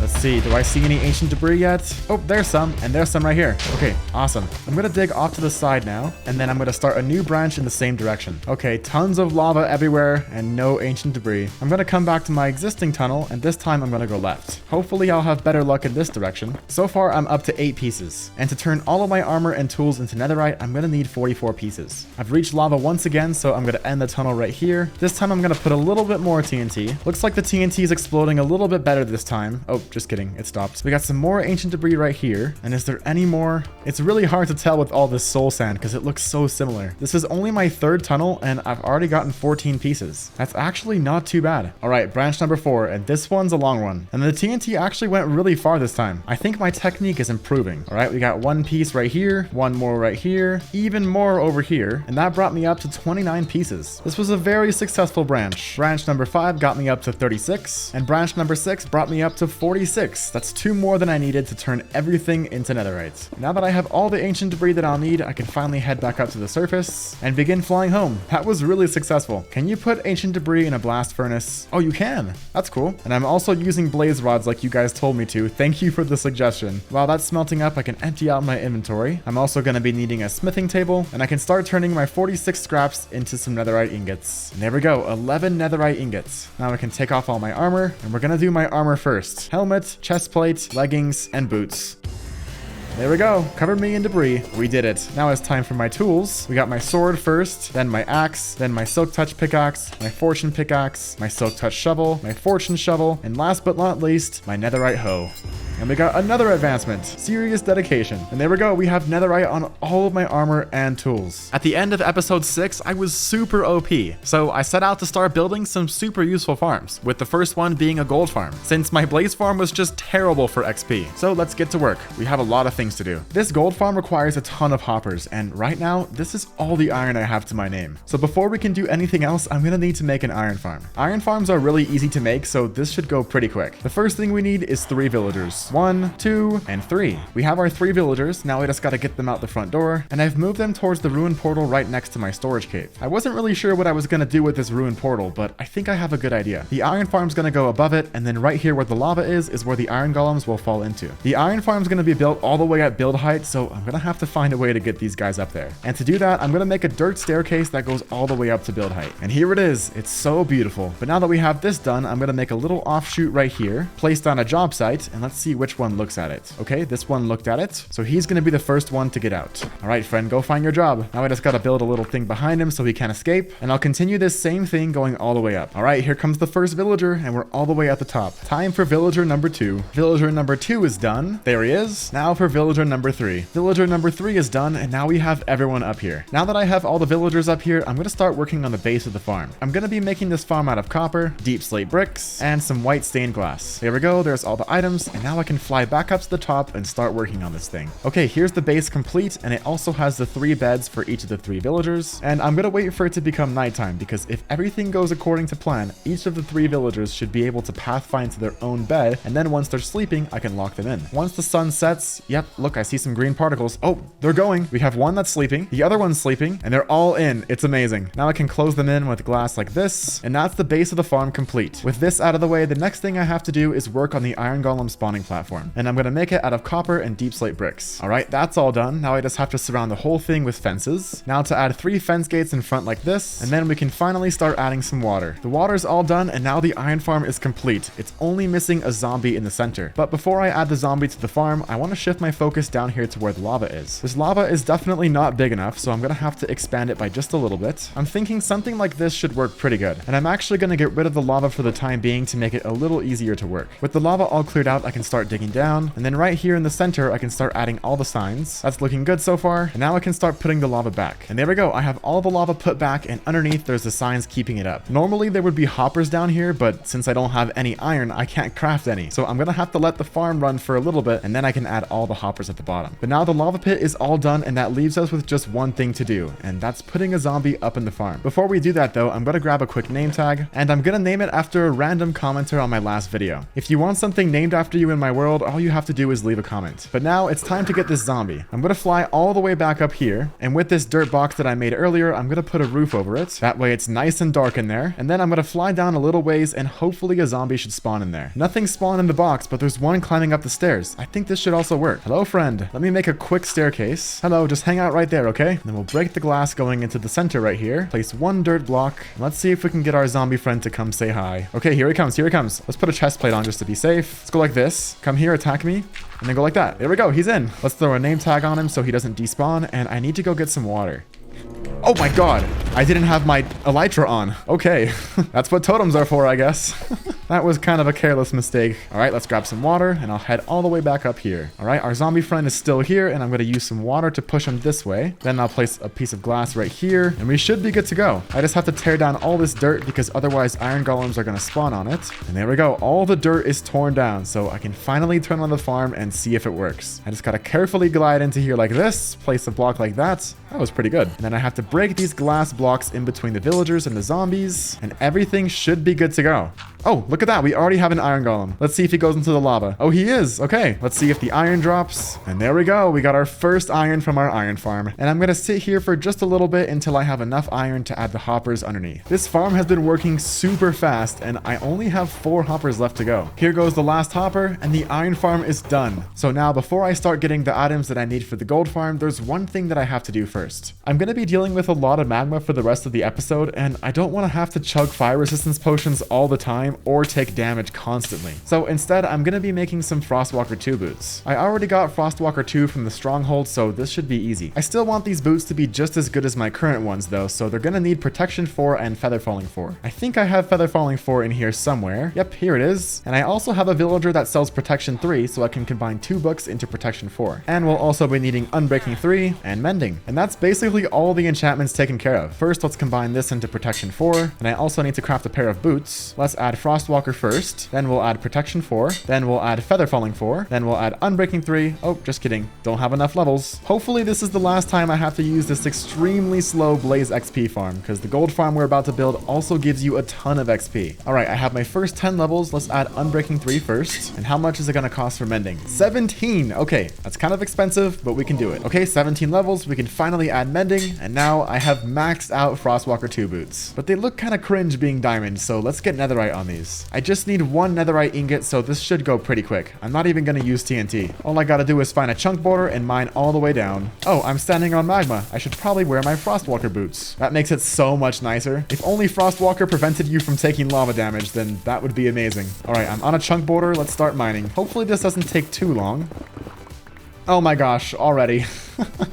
Let's see. Do I see any ancient debris yet? Oh, there's some, and there's some right here. Okay, awesome. I'm gonna dig off to the side now, and then I'm gonna start a new branch in the same direction. Okay, tons of lava everywhere and no ancient debris. I'm gonna come back to my existing tunnel, and this time I'm gonna go left. Hopefully I'll have better luck in this direction. So far, I'm up to 8 pieces. And to turn all of my armor and tools into netherite, I'm gonna need 44 pieces. I've reached lava once again, so I'm gonna end the tunnel right here. This time I'm gonna put a little bit more TNT. Looks like the TNT is exploding a little bit better this time. Oh, just kidding, it stopped. We got some more ancient debris right here. And is there any more? It's really hard to tell with all this soul sand because it looks so similar. This is only my 3rd tunnel and I've already gotten 14 pieces. That's actually not too bad. All right, branch number 4, and this one's a long one. And the TNT actually went really far this time. I think my technique is improving. All right, we got 1 piece right here, 1 more right here, even more over here, and that brought me up to 29 pieces. This was a very successful branch. Branch number 5 got me up to 36, and branch number 6 brought me up to 46. That's 2 more than I needed to turn everything into netherite. Now that I have all the ancient debris that I'll need, I can finally head back up to the surface and begin flying home. That was really successful. Can you put ancient debris in a blast furnace? Oh, you can. That's cool. And I'm also using blaze rods like you guys told me to. Thank you for the suggestion. While that's smelting up, I can empty out my inventory. I'm also going to be needing a smithing table, and I can start turning my 46 scraps into some netherite ingots. And there we go, 11 netherite ingots. Now I can take off all my armor, and we're going to do my armor first. Helmet, chest plate, leggings, and boots. There we go, covered me in debris. We did it. Now it's time for my tools. We got my sword first, then my axe, then my silk touch pickaxe, my fortune pickaxe, my silk touch shovel, my fortune shovel, and last but not least, my netherite hoe. And we got another advancement, serious dedication. And there we go, we have netherite on all of my armor and tools. At the end of episode 6, I was super OP. So I set out to start building some super useful farms, with the first one being a gold farm, since my blaze farm was just terrible for XP. So let's get to work. We have a lot of things to do. This gold farm requires a ton of hoppers, and right now, this is all the iron I have to my name. So before we can do anything else, I'm gonna need to make an iron farm. Iron farms are really easy to make, so this should go pretty quick. The first thing we need is 3 villagers. 1, 2, and 3. We have our 3 villagers. Now we just gotta get them out the front door, and I've moved them towards the ruined portal right next to my storage cave. I wasn't really sure what I was gonna do with this ruined portal, but I think I have a good idea. The iron farm's gonna go above it, and then right here where the lava is where the iron golems will fall into. The iron farm's gonna be built all the way at build height, so I'm gonna have to find a way to get these guys up there. And to do that, I'm gonna make a dirt staircase that goes all the way up to build height. And here it is. It's so beautiful. But now that we have this done, I'm gonna make a little offshoot right here, placed on a job site, and let's see which one looks at it. Okay, this one looked at it, so he's gonna be the first one to get out. All right, friend, go find your job. Now I just gotta build a little thing behind him so he can't escape, and I'll continue this same thing going all the way up. All right, here comes the first villager, and we're all the way at the top. Time for villager number 2. Villager number 2 is done. There he is. Now for villager number 3. Villager number 3 is done, and now we have everyone up here. Now that I have all the villagers up here, I'm gonna start working on the base of the farm. I'm gonna be making this farm out of copper, deep slate bricks, and some white stained glass. There we go, there's all the items, and now I can fly back up to the top and start working on this thing. Okay, here's the base complete, and it also has the 3 beds for each of the 3 villagers, and I'm gonna wait for it to become nighttime, because if everything goes according to plan, each of the 3 villagers should be able to pathfind to their own bed, and then once they're sleeping, I can lock them in. Once the sun sets, yep, look, I see some green particles. Oh, they're going. We have one that's sleeping, the other one's sleeping, and they're all in. It's amazing. Now I can close them in with glass like this, and that's the base of the farm complete. With this out of the way, the next thing I have to do is work on the iron golem spawning platform, and I'm gonna make it out of copper and deep slate bricks. All right, that's all done. Now I just have to surround the whole thing with fences. Now to add 3 fence gates in front like this, and then we can finally start adding some water. The water's all done, and now the iron farm is complete. It's only missing a zombie in the center. But before I add the zombie to the farm, I want to shift my focus down here to where the lava is. This lava is definitely not big enough, so I'm gonna have to expand it by just a little bit. I'm thinking something like this should work pretty good, and I'm actually gonna get rid of the lava for the time being to make it a little easier to work. With the lava all cleared out, I can start digging down, and then right here in the center, I can start adding all the signs. That's looking good so far, and now I can start putting the lava back. And there we go, I have all the lava put back, and underneath there's the signs keeping it up. Normally there would be hoppers down here, but since I don't have any iron, I can't craft any. So I'm gonna have to let the farm run for a little bit, and then I can add all the hoppers at the bottom. But now the lava pit is all done, and that leaves us with just one thing to do, and that's putting a zombie up in the farm. Before we do that though, I'm gonna grab a quick name tag, and I'm gonna name it after a random commenter on my last video. If you want something named after you in my my world, all you have to do is leave a comment. But now it's time to get this zombie. I'm gonna fly all the way back up here, and with this dirt box that I made earlier, I'm gonna put a roof over it. That way it's nice and dark in there, and then I'm gonna fly down a little ways, and hopefully a zombie should spawn in there. Nothing spawned in the box, but there's one climbing up the stairs. I think this should also work. Hello, friend. Let me make a quick staircase. Hello, just hang out right there, okay? And then we'll break the glass going into the center right here. Place one dirt block. Let's see if we can get our zombie friend to come say hi. Okay, here he comes, here he comes. Let's put a chest plate on just to be safe. Let's go like this. Come here, attack me, and then go like that. There we go, he's in. Let's throw a name tag on him so he doesn't despawn, and I need to go get some water. Oh my god, I didn't have my elytra on. Okay, that's what totems are for, I guess. That was kind of a careless mistake. All right, let's grab some water, and I'll head all the way back up here. All right, our zombie friend is still here, and I'm going to use some water to push him this way. Then I'll place a piece of glass right here, and we should be good to go. I just have to tear down all this dirt because otherwise iron golems are going to spawn on it. And there we go. All the dirt is torn down, so I can finally turn on the farm and see if it works. I just got to carefully glide into here like this, place a block like that. That was pretty good. And then I have to break these glass blocks in between the villagers and the zombies, and everything should be good to go. Oh, look at that. We already have an iron golem. Let's see if he goes into the lava. Oh, he is. Okay, let's see if the iron drops. And there we go. We got our first iron from our iron farm. And I'm going to sit here for just a little bit until I have enough iron to add the hoppers underneath. This farm has been working super fast, and I only have 4 hoppers left to go. Here goes the last hopper, and the iron farm is done. So now, before I start getting the items that I need for the gold farm, there's one thing that I have to do first. I'm going to be dealing with a lot of magma for the rest of the episode, and I don't want to have to chug fire resistance potions all the time or take damage constantly. So instead, I'm going to be making some Frostwalker 2 boots. I already got Frostwalker 2 from the stronghold, so this should be easy. I still want these boots to be just as good as my current ones though, so they're going to need Protection 4 and Feather Falling 4. I think I have Feather Falling 4 in here somewhere. Yep, here it is. And I also have a villager that sells Protection 3, so I can combine 2 books into Protection 4. And we'll also be needing Unbreaking 3 and Mending. And that's basically all the enchantments taken care of. First, let's combine this into Protection 4. And I also need to craft a pair of boots. Let's add Frostwalker first, then we'll add Protection 4, then we'll add Feather Falling 4, then we'll add Unbreaking 3. Oh, just kidding. Don't have enough levels. Hopefully this is the last time I have to use this extremely slow Blaze XP farm, because the gold farm we're about to build also gives you a ton of XP. All right, I have my first 10 levels. Let's add Unbreaking 3 first. And how much is it going to cost for Mending? 17. Okay, that's kind of expensive, but we can do it. Okay, 17 levels. We can finally add Mending, and now I have maxed out Frostwalker 2 boots. But they look kind of cringe being diamond, so let's get netherite on these. I just need 1 netherite ingot, so this should go pretty quick. I'm not even going to use TNT. All I gotta do is find a chunk border and mine all the way down. Oh, I'm standing on magma. I should probably wear my Frostwalker boots. That makes it so much nicer. If only Frostwalker prevented you from taking lava damage, then that would be amazing. All right, I'm on a chunk border. Let's start mining. Hopefully this doesn't take too long. Oh my gosh, already.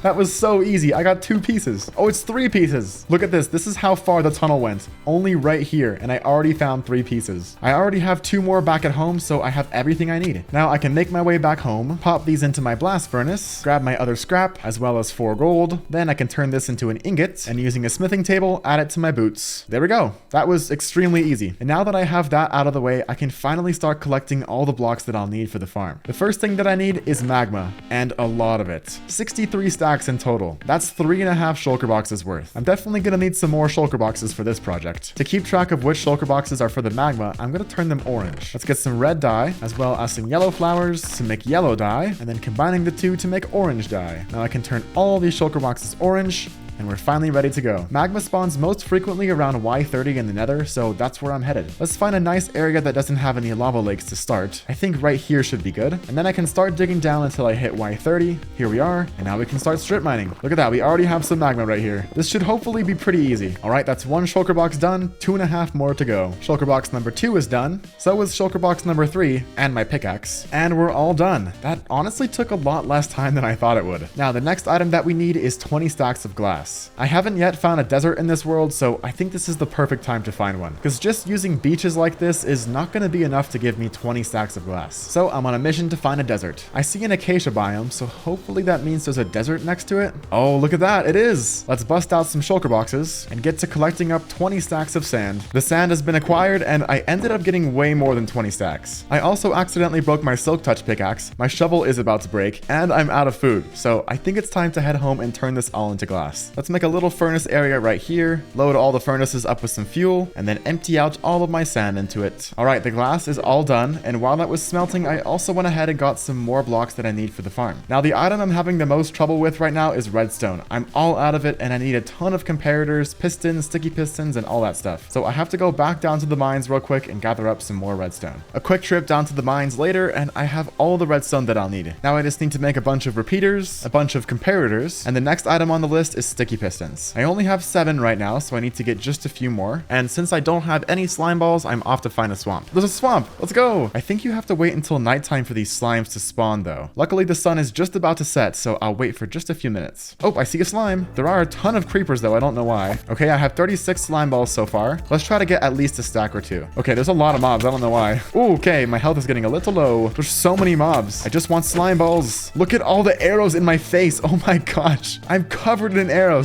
That was so easy. I got 2 pieces. Oh, it's 3 pieces. Look at this. This is how far the tunnel went. Only right here, and I already found 3 pieces. I already have 2 more back at home, so I have everything I need. Now I can make my way back home, pop these into my blast furnace, grab my other scrap, as well as 4 gold. Then I can turn this into an ingot, and using a smithing table, add it to my boots. There we go. That was extremely easy. And now that I have that out of the way, I can finally start collecting all the blocks that I'll need for the farm. The first thing that I need is magma, and a lot of it. 63 stacks in total. That's 3.5 shulker boxes worth. I'm definitely gonna need some more shulker boxes for this project. To keep track of which shulker boxes are for the magma, I'm gonna turn them orange. Let's get some red dye, as well as some yellow flowers to make yellow dye, and then combining the 2 to make orange dye. Now I can turn all these shulker boxes orange, and we're finally ready to go. Magma spawns most frequently around Y30 in the nether, so that's where I'm headed. Let's find a nice area that doesn't have any lava lakes to start. I think right here should be good. And then I can start digging down until I hit Y30. Here we are. And now we can start strip mining. Look at that. We already have some magma right here. This should hopefully be pretty easy. All right, that's 1 shulker box done. 2.5 more to go. Shulker box number 2 is done. So is shulker box number 3 and my pickaxe. And we're all done. That honestly took a lot less time than I thought it would. Now, the next item that we need is 20 stacks of glass. I haven't yet found a desert in this world, so I think this is the perfect time to find one, because just using beaches like this is not going to be enough to give me 20 stacks of glass. So I'm on a mission to find a desert. I see an acacia biome, so hopefully that means there's a desert next to it. Oh, look at that. It is. Let's bust out some shulker boxes and get to collecting up 20 stacks of sand. The sand has been acquired, and I ended up getting way more than 20 stacks. I also accidentally broke my silk touch pickaxe. My shovel is about to break, and I'm out of food, so I think it's time to head home and turn this all into glass. Let's make a little furnace area right here, load all the furnaces up with some fuel, and then empty out all of my sand into it. All right, the glass is all done, and while that was smelting, I also went ahead and got some more blocks that I need for the farm. Now, the item I'm having the most trouble with right now is redstone. I'm all out of it, and I need a ton of comparators, pistons, sticky pistons, and all that stuff. So I have to go back down to the mines real quick and gather up some more redstone. A quick trip down to the mines later, and I have all the redstone that I'll need. Now I just need to make a bunch of repeaters, a bunch of comparators, and the next item on the list is sticky pistons. I only have 7 right now, so I need to get just a few more. And since I don't have any slime balls, I'm off to find a swamp. There's a swamp! Let's go! I think you have to wait until nighttime for these slimes to spawn though. Luckily the sun is just about to set, so I'll wait for just a few minutes. Oh, I see a slime. There are a ton of creepers though, I don't know why. Okay, I have 36 slime balls so far. Let's try to get at least a stack or 2. Okay, there's a lot of mobs, I don't know why. Ooh, okay, my health is getting a little low. There's so many mobs. I just want slime balls. Look at all the arrows in my face. Oh my gosh. I'm covered in arrows.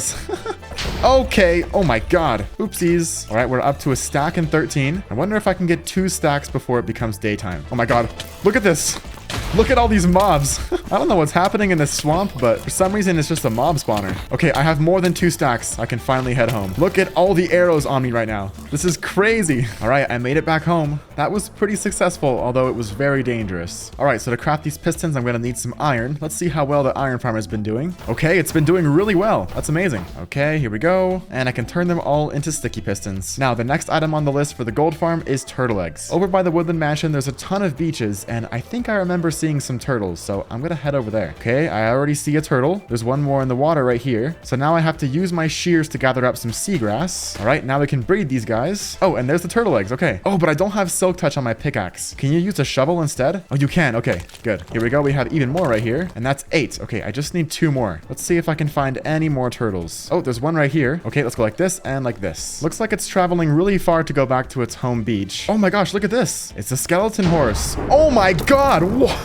Okay. Oh my god. Oopsies. All right, we're up to a stack and 13. I wonder if I can get 2 stacks before it becomes daytime. Oh my god. Look at this. Look at all these mobs. I don't know what's happening in this swamp, but for some reason it's just a mob spawner. Okay, I have more than 2 stacks. I can finally head home. Look at all the arrows on me right now. This is crazy. All right, I made it back home. That was pretty successful, although it was very dangerous. All right, so to craft these pistons, I'm going to need some iron. Let's see how well the iron farm has been doing. Okay, it's been doing really well. That's amazing. Okay, here we go. And I can turn them all into sticky pistons. Now, the next item on the list for the gold farm is turtle eggs. Over by the woodland mansion, there's a ton of beaches, and I think I remember seeing some turtles, so I'm gonna head over there. Okay, I already see a turtle. There's one more in the water right here. So now I have to use my shears to gather up some seagrass. All right, now we can breed these guys. Oh, and there's the turtle eggs. Okay. Oh, but I don't have silk touch on my pickaxe. Can you use a shovel instead? Oh, you can. Okay, good. Here we go. We have even more right here, and that's 8. Okay, I just need 2 more. Let's see if I can find any more turtles. Oh, there's one right here. Okay, let's go like this and like this. Looks like it's traveling really far to go back to its home beach. Oh my gosh, look at this. It's a skeleton horse. Oh my god. Whoa.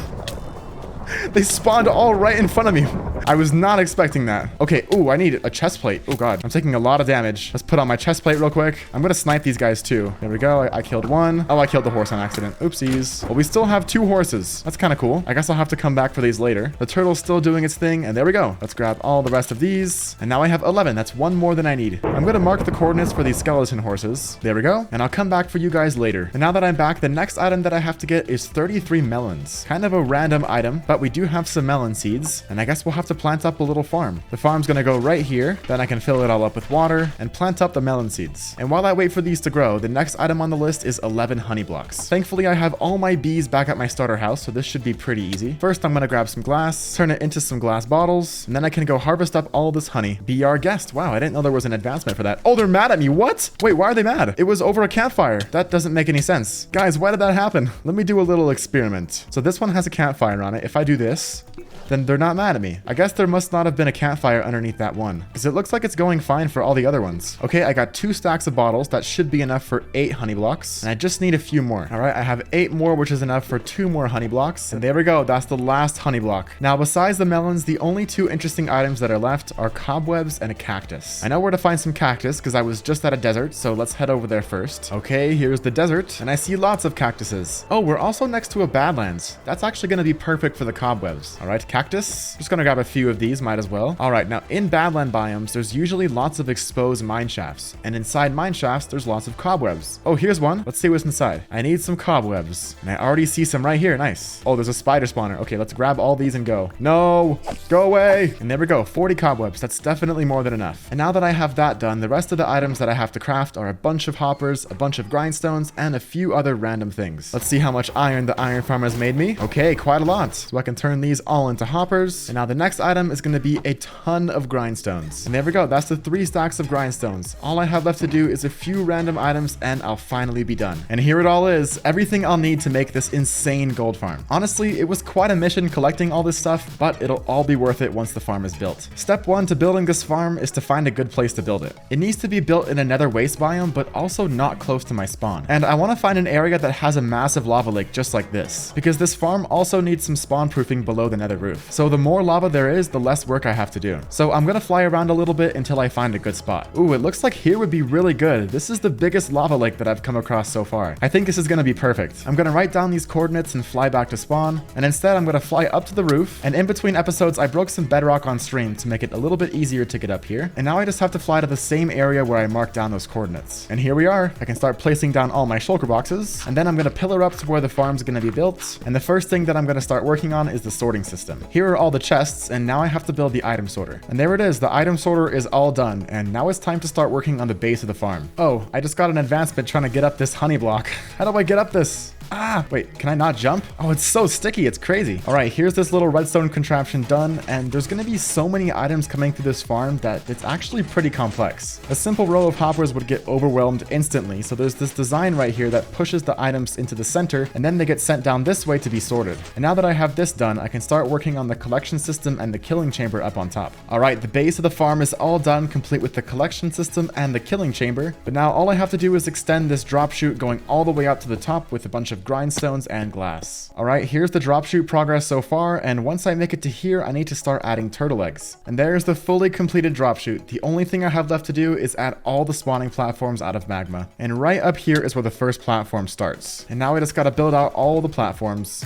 They spawned all right in front of me. I was not expecting that. Okay, ooh, I need a chest plate. Oh god, I'm taking a lot of damage. Let's put on my chest plate real quick. I'm gonna snipe these guys too. There we go. I killed one. Oh, I killed the horse on accident. Oopsies. Well, we still have 2 horses. That's kind of cool. I guess I'll have to come back for these later. The turtle's still doing its thing, and there we go. Let's grab all the rest of these. And now I have 11. That's 1 more than I need. I'm gonna mark the coordinates for these skeleton horses. There we go. And I'll come back for you guys later. And now that I'm back, the next item that I have to get is 33 melons. Kind of a random item, but we do have some melon seeds, and I guess we'll have to plant up a little farm. The farm's gonna go right here, then I can fill it all up with water and plant up the melon seeds. And while I wait for these to grow, the next item on the list is 11 honey blocks. Thankfully, I have all my bees back at my starter house, so this should be pretty easy. First, I'm gonna grab some glass, turn it into some glass bottles, and then I can go harvest up all this honey. Be our guest. Wow, I didn't know there was an advancement for that. Oh, they're mad at me. What? Wait, why are they mad? It was over a campfire. That doesn't make any sense. Guys, why did that happen? Let me do a little experiment. So this one has a campfire on it. If I do this, then they're not mad at me. I guess there must not have been a campfire underneath that one, because it looks like it's going fine for all the other ones. Okay, I got 2 stacks of bottles. That should be enough for 8 honey blocks, and I just need a few more. All right, I have 8 more, which is enough for 2 more honey blocks, and there we go. That's the last honey block. Now, besides the melons, the only 2 interesting items that are left are cobwebs and a cactus. I know where to find some cactus, because I was just at a desert, so let's head over there first. Okay, here's the desert, and I see lots of cactuses. Oh, we're also next to a badlands. That's actually going to be perfect for the cobwebs. All right, cactus. Just gonna grab a few of these, might as well. All right, now in badland biomes, there's usually lots of exposed mine shafts, and inside mine shafts, there's lots of cobwebs. Oh, here's one. Let's see what's inside. I need some cobwebs, and I already see some right here. Nice. Oh, there's a spider spawner. Okay, let's grab all these and go. No, go away. And there we go. 40 cobwebs. That's definitely more than enough. And now that I have that done, the rest of the items that I have to craft are a bunch of hoppers, a bunch of grindstones, and a few other random things. Let's see how much iron the iron farm has made me. Okay, quite a lot. So I can turn these all into hoppers. And now the next item is going to be a ton of grindstones. And there we go. That's the 3 stacks of grindstones. All I have left to do is a few random items and I'll finally be done. And here it all is. Everything I'll need to make this insane gold farm. Honestly, it was quite a mission collecting all this stuff, but it'll all be worth it once the farm is built. Step 1 to building this farm is to find a good place to build it. It needs to be built in a nether waste biome, but also not close to my spawn. And I want to find an area that has a massive lava lake just like this, because this farm also needs some spawn proofing below the nether roof. proof. So the more lava there is, the less work I have to do. So I'm gonna fly around a little bit until I find a good spot. Ooh, it looks like here would be really good. This is the biggest lava lake that I've come across so far. I think this is gonna be perfect. I'm gonna write down these coordinates and fly back to spawn. And instead I'm gonna fly up to the roof. And in between episodes, I broke some bedrock on stream to make it a little bit easier to get up here. And now I just have to fly to the same area where I marked down those coordinates. And here we are. I can start placing down all my shulker boxes. And then I'm gonna pillar up to where the farm's gonna be built. And the first thing that I'm gonna start working on is the sorting system. Here are all the chests, and now I have to build the item sorter. And there it is, the item sorter is all done, and now it's time to start working on the base of the farm. Oh, I just got an advancement trying to get up this honey block. How do I get up this? Ah, wait, can I not jump? Oh, it's so sticky, it's crazy. All right, here's this little redstone contraption done, and there's gonna be so many items coming through this farm that it's actually pretty complex. A simple row of hoppers would get overwhelmed instantly, so there's this design right here that pushes the items into the center, and then they get sent down this way to be sorted. And now that I have this done, I can start working on the collection system and the killing chamber up on top. All right, the base of the farm is all done, complete with the collection system and the killing chamber, but now all I have to do is extend this drop chute going all the way out to the top with a bunch of grindstones and glass. All right, here's the drop chute progress so far, and once I make it to here, I need to start adding turtle eggs. And there's the fully completed drop chute. The only thing I have left to do is add all the spawning platforms out of magma. And right up here is where the first platform starts. And now I just gotta build out all the platforms.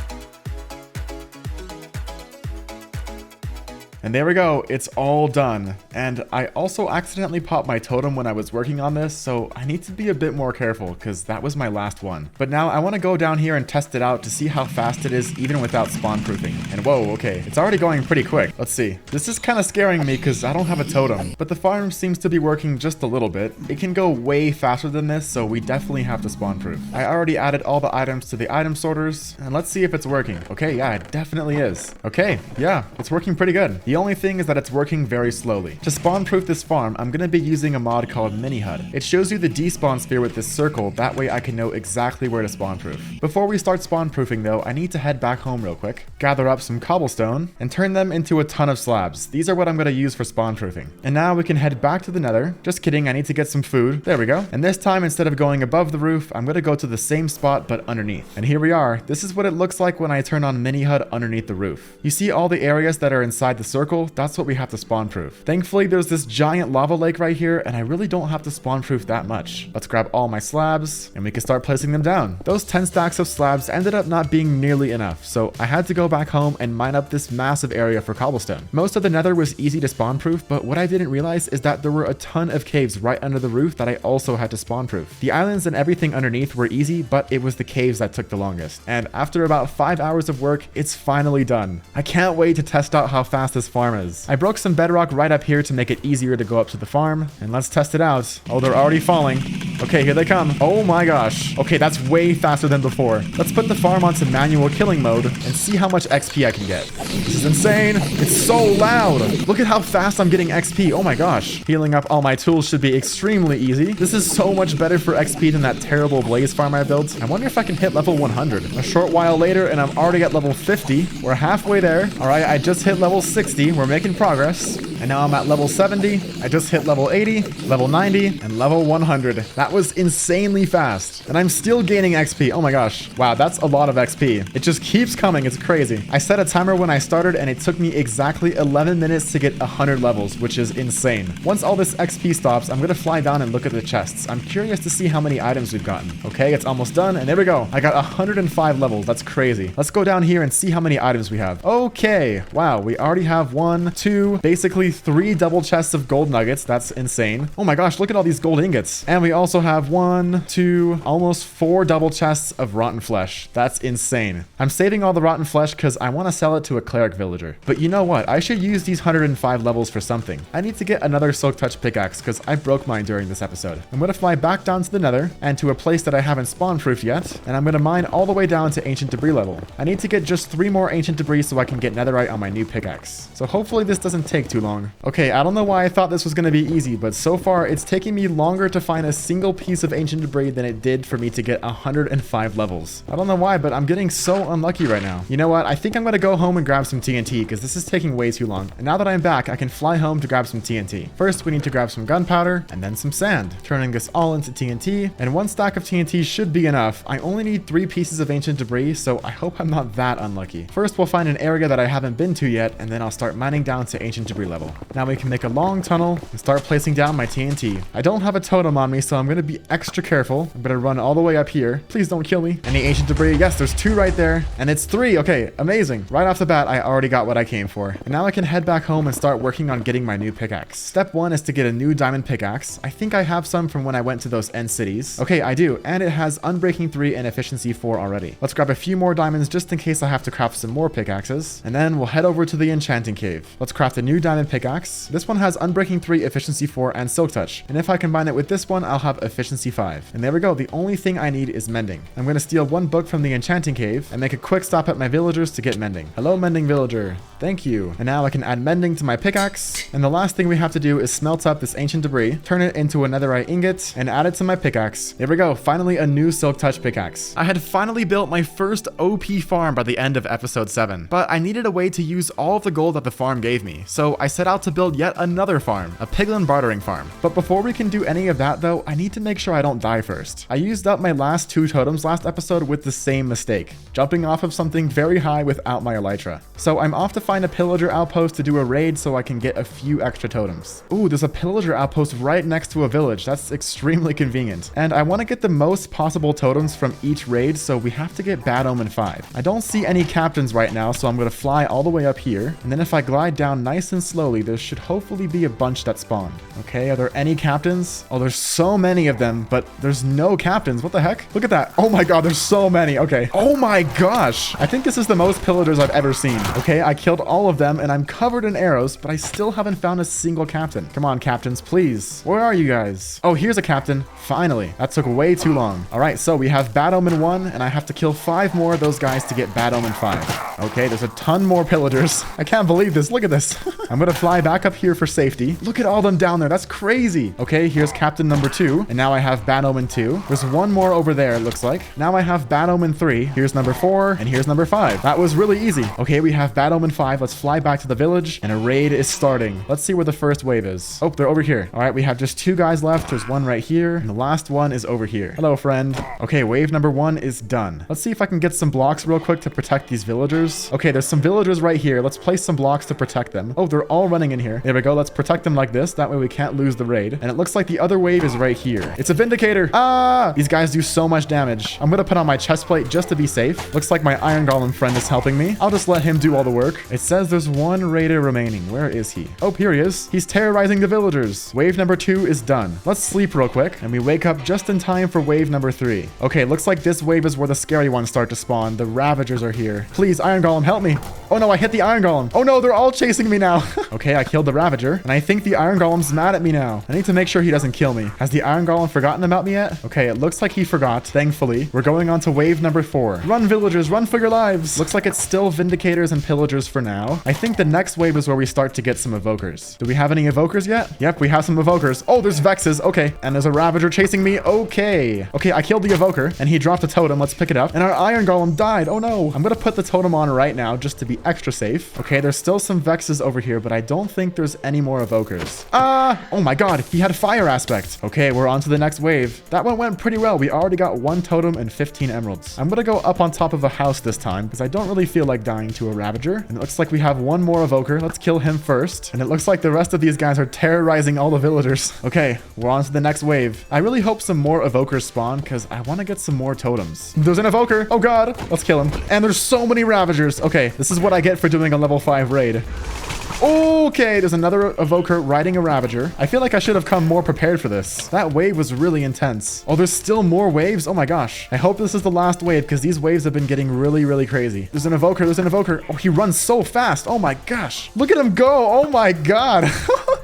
And there we go, it's all done. And I also accidentally popped my totem when I was working on this, so I need to be a bit more careful because that was my last one. But now I want to go down here and test it out to see how fast it is even without spawn proofing. And whoa, okay, it's already going pretty quick. Let's see. This is kind of scaring me because I don't have a totem, but the farm seems to be working just a little bit. It can go way faster than this, so we definitely have to spawn proof. I already added all the items to the item sorters, and let's see if it's working. Okay, yeah, it definitely is. Okay, yeah, it's working pretty good. The only thing is that it's working very slowly. To spawn proof this farm, I'm going to be using a mod called Mini HUD. It shows you the despawn sphere with this circle, that way I can know exactly where to spawn proof. Before we start spawn proofing though, I need to head back home real quick, gather up some cobblestone, and turn them into a ton of slabs. These are what I'm going to use for spawn proofing. And now we can head back to the nether. Just kidding, I need to get some food. There we go. And this time, instead of going above the roof, I'm going to go to the same spot but underneath. And here we are. This is what it looks like when I turn on Mini HUD underneath the roof. You see all the areas that are inside the circle? That's what we have to spawn proof. Thankfully, there's this giant lava lake right here, and I really don't have to spawn proof that much. Let's grab all my slabs, and we can start placing them down. Those 10 stacks of slabs ended up not being nearly enough, so I had to go back home and mine up this massive area for cobblestone. Most of the nether was easy to spawn proof, but what I didn't realize is that there were a ton of caves right under the roof that I also had to spawn proof. The islands and everything underneath were easy, but it was the caves that took the longest. And after about 5 hours of work, it's finally done. I can't wait to test out how fast this farm is. I broke some bedrock right up here to make it easier to go up to the farm, and let's test it out. Oh, they're already falling. Okay, here they come. Oh my gosh. Okay, that's way faster than before. Let's put the farm onto manual killing mode and see how much XP I can get. This is insane. It's so loud. Look at how fast I'm getting XP. Oh my gosh. Healing up all my tools should be extremely easy. This is so much better for XP than that terrible blaze farm I built. I wonder if I can hit level 100. A short while later, and I'm already at level 50. We're halfway there. All right, I just hit level 60. We're making progress. And now I'm at level 70. I just hit level 80, level 90, and level 100. That was insanely fast. And I'm still gaining XP. Oh my gosh. Wow, that's a lot of XP. It just keeps coming. It's crazy. I set a timer when I started, and it took me exactly 11 minutes to get 100 levels, which is insane. Once all this XP stops, I'm going to fly down and look at the chests. I'm curious to see how many items we've gotten. Okay, it's almost done, and there we go. I got 105 levels. That's crazy. Let's go down here and see how many items we have. Okay. Wow, we already have 1, 2, basically 3 double chests of gold nuggets. That's insane. Oh my gosh, look at all these gold ingots. And we also have 1, 2, almost 4 double chests of rotten flesh. That's insane. I'm saving all the rotten flesh because I want to sell it to a cleric villager. But you know what? I should use these 105 levels for something. I need to get another silk touch pickaxe because I broke mine during this episode. I'm going to fly back down to the nether and to a place that I haven't spawn proofed yet. And I'm going to mine all the way down to ancient debris level. I need to get just 3 more ancient debris so I can get netherite on my new pickaxe. So hopefully this doesn't take too long. long. Okay, I don't know why I thought this was going to be easy, but so far it's taking me longer to find a single piece of ancient debris than it did for me to get 105 levels. I don't know why, but I'm getting so unlucky right now. You know what? I think I'm going to go home and grab some TNT because this is taking way too long. And now that I'm back, I can fly home to grab some TNT. First, we need to grab some gunpowder and then some sand, turning this all into TNT. And one stack of TNT should be enough. I only need 3 pieces of ancient debris, so I hope I'm not that unlucky. First, we'll find an area that I haven't been to yet, and then I'll start mining down to ancient debris level. Now we can make a long tunnel and start placing down my TNT. I don't have a totem on me, so I'm going to be extra careful. I'm going to run all the way up here. Please don't kill me. Any ancient debris? Yes, there's 2 right there, and it's 3. Okay, amazing. Right off the bat, I already got what I came for. And now I can head back home and start working on getting my new pickaxe. Step 1 is to get a new diamond pickaxe. I think I have some from when I went to those end cities. Okay, I do, and it has Unbreaking 3 and Efficiency 4 already. Let's grab a few more diamonds just in case I have to craft some more pickaxes, and then we'll head over to the enchanting cave. Let's craft a new diamond pickaxe. This one has Unbreaking 3, Efficiency 4, and Silk Touch, and if I combine it with this one, I'll have Efficiency 5. And there we go, the only thing I need is mending. I'm going to steal 1 book from the enchanting cave and make a quick stop at my villagers to get mending. Hello, mending villager. Thank you. And now I can add mending to my pickaxe, and the last thing we have to do is smelt up this ancient debris, turn it into a netherite ingot, and add it to my pickaxe. There we go, finally a new Silk Touch pickaxe. I had finally built my first OP farm by the end of episode 7, but I needed a way to use all of the gold that the farm gave me, so I set out to build yet another farm, a piglin bartering farm. But before we can do any of that though, I need to make sure I don't die first. I used up my last 2 totems last episode with the same mistake, jumping off of something very high without my elytra. So I'm off to find a pillager outpost to do a raid so I can get a few extra totems. Ooh, there's a pillager outpost right next to a village. That's extremely convenient. And I want to get the most possible totems from each raid, so we have to get Bad Omen 5. I don't see any captains right now, so I'm going to fly all the way up here. And then if I glide down nice and slowly, there should hopefully be a bunch that spawned. Okay, are there any captains? Oh, there's so many of them, but there's no captains. What the heck? Look at that. Oh my god, there's so many. Okay. Oh my gosh. I think this is the most pillagers I've ever seen. Okay, I killed all of them and I'm covered in arrows, but I still haven't found a single captain. Come on, captains, please. Where are you guys? Oh, here's a captain. Finally. That took way too long. All right, so we have Bad Omen 1, and I have to kill 5 more of those guys to get Bad Omen 5. Okay, there's a ton more pillagers. I can't believe this. Look at this. I'm gonna fly back up here for safety. Look at all them down there. That's crazy. Okay, here's captain number 2, and now I have Bad Omen 2. There's 1 more over there, it looks like. Now I have Bad Omen 3. Here's number 4, and here's number 5. That was really easy. Okay, we have Bad Omen 5. Let's fly back to the village, and a raid is starting. Let's see where the first wave is. Oh, they're over here. All right, we have just 2 guys left. There's 1 right here, and the last one is over here. Hello, friend. Okay, wave number 1 is done. Let's see if I can get some blocks real quick to protect these villagers. Okay, there's some villagers right here. Let's place some blocks to protect them. Oh, they're all running in here. There we go. Let's protect them like this. That way we can't lose the raid. And it looks like the other wave is right here. It's a Vindicator. Ah! These guys do so much damage. I'm gonna put on my chest plate just to be safe. Looks like my Iron Golem friend is helping me. I'll just let him do all the work. It says there's 1 raider remaining. Where is he? Oh, here he is. He's terrorizing the villagers. Wave number 2 is done. Let's sleep real quick, and we wake up just in time for wave number 3. Okay, looks like this wave is where the scary ones start to spawn. The Ravagers are here. Please, Iron Golem, help me. Oh no, I hit the Iron Golem. Oh no, they're all chasing me now. Okay, I killed the Ravager, and I think the Iron Golem's mad at me now. I need to make sure he doesn't kill me. Has the Iron Golem forgotten about me yet? Okay, it looks like he forgot, thankfully. We're going on to wave number 4. Run, villagers, run for your lives. Looks like it's still Vindicators and Pillagers for now. I think the next wave is where we start to get some Evokers. Do we have any Evokers yet? Yep, we have some Evokers. Oh, there's Vexes. Okay, and there's a Ravager chasing me. Okay. Okay, I killed the Evoker, and he dropped a totem. Let's pick it up. And our Iron Golem died. Oh no. I'm gonna put the totem on right now just to be extra safe. Okay, there's still some Vexes over here, but I don't think there's any more Evokers. Oh my god, he had Fire Aspect. Okay, we're on to the next wave. That one went pretty well. We already got 1 totem and 15 emeralds. I'm gonna go up on top of a house this time because I don't really feel like dying to a Ravager. And it looks like we have 1 more Evoker. Let's kill him first. And it looks like the rest of these guys are terrorizing all the villagers. Okay, we're on to the next wave. I really hope some more Evokers spawn because I want to get some more totems. There's an Evoker. Oh god, let's kill him. And there's so many Ravagers. Okay, this is what I get for doing a level 5 raid. Okay, there's another Evoker riding a Ravager. I feel like I should have come more prepared for this. That wave was really intense. Oh, there's still more waves? Oh my gosh. I hope this is the last wave because these waves have been getting really, really crazy. There's an Evoker. There's an Evoker. Oh, he runs so fast. Oh my gosh. Look at him go. Oh my god.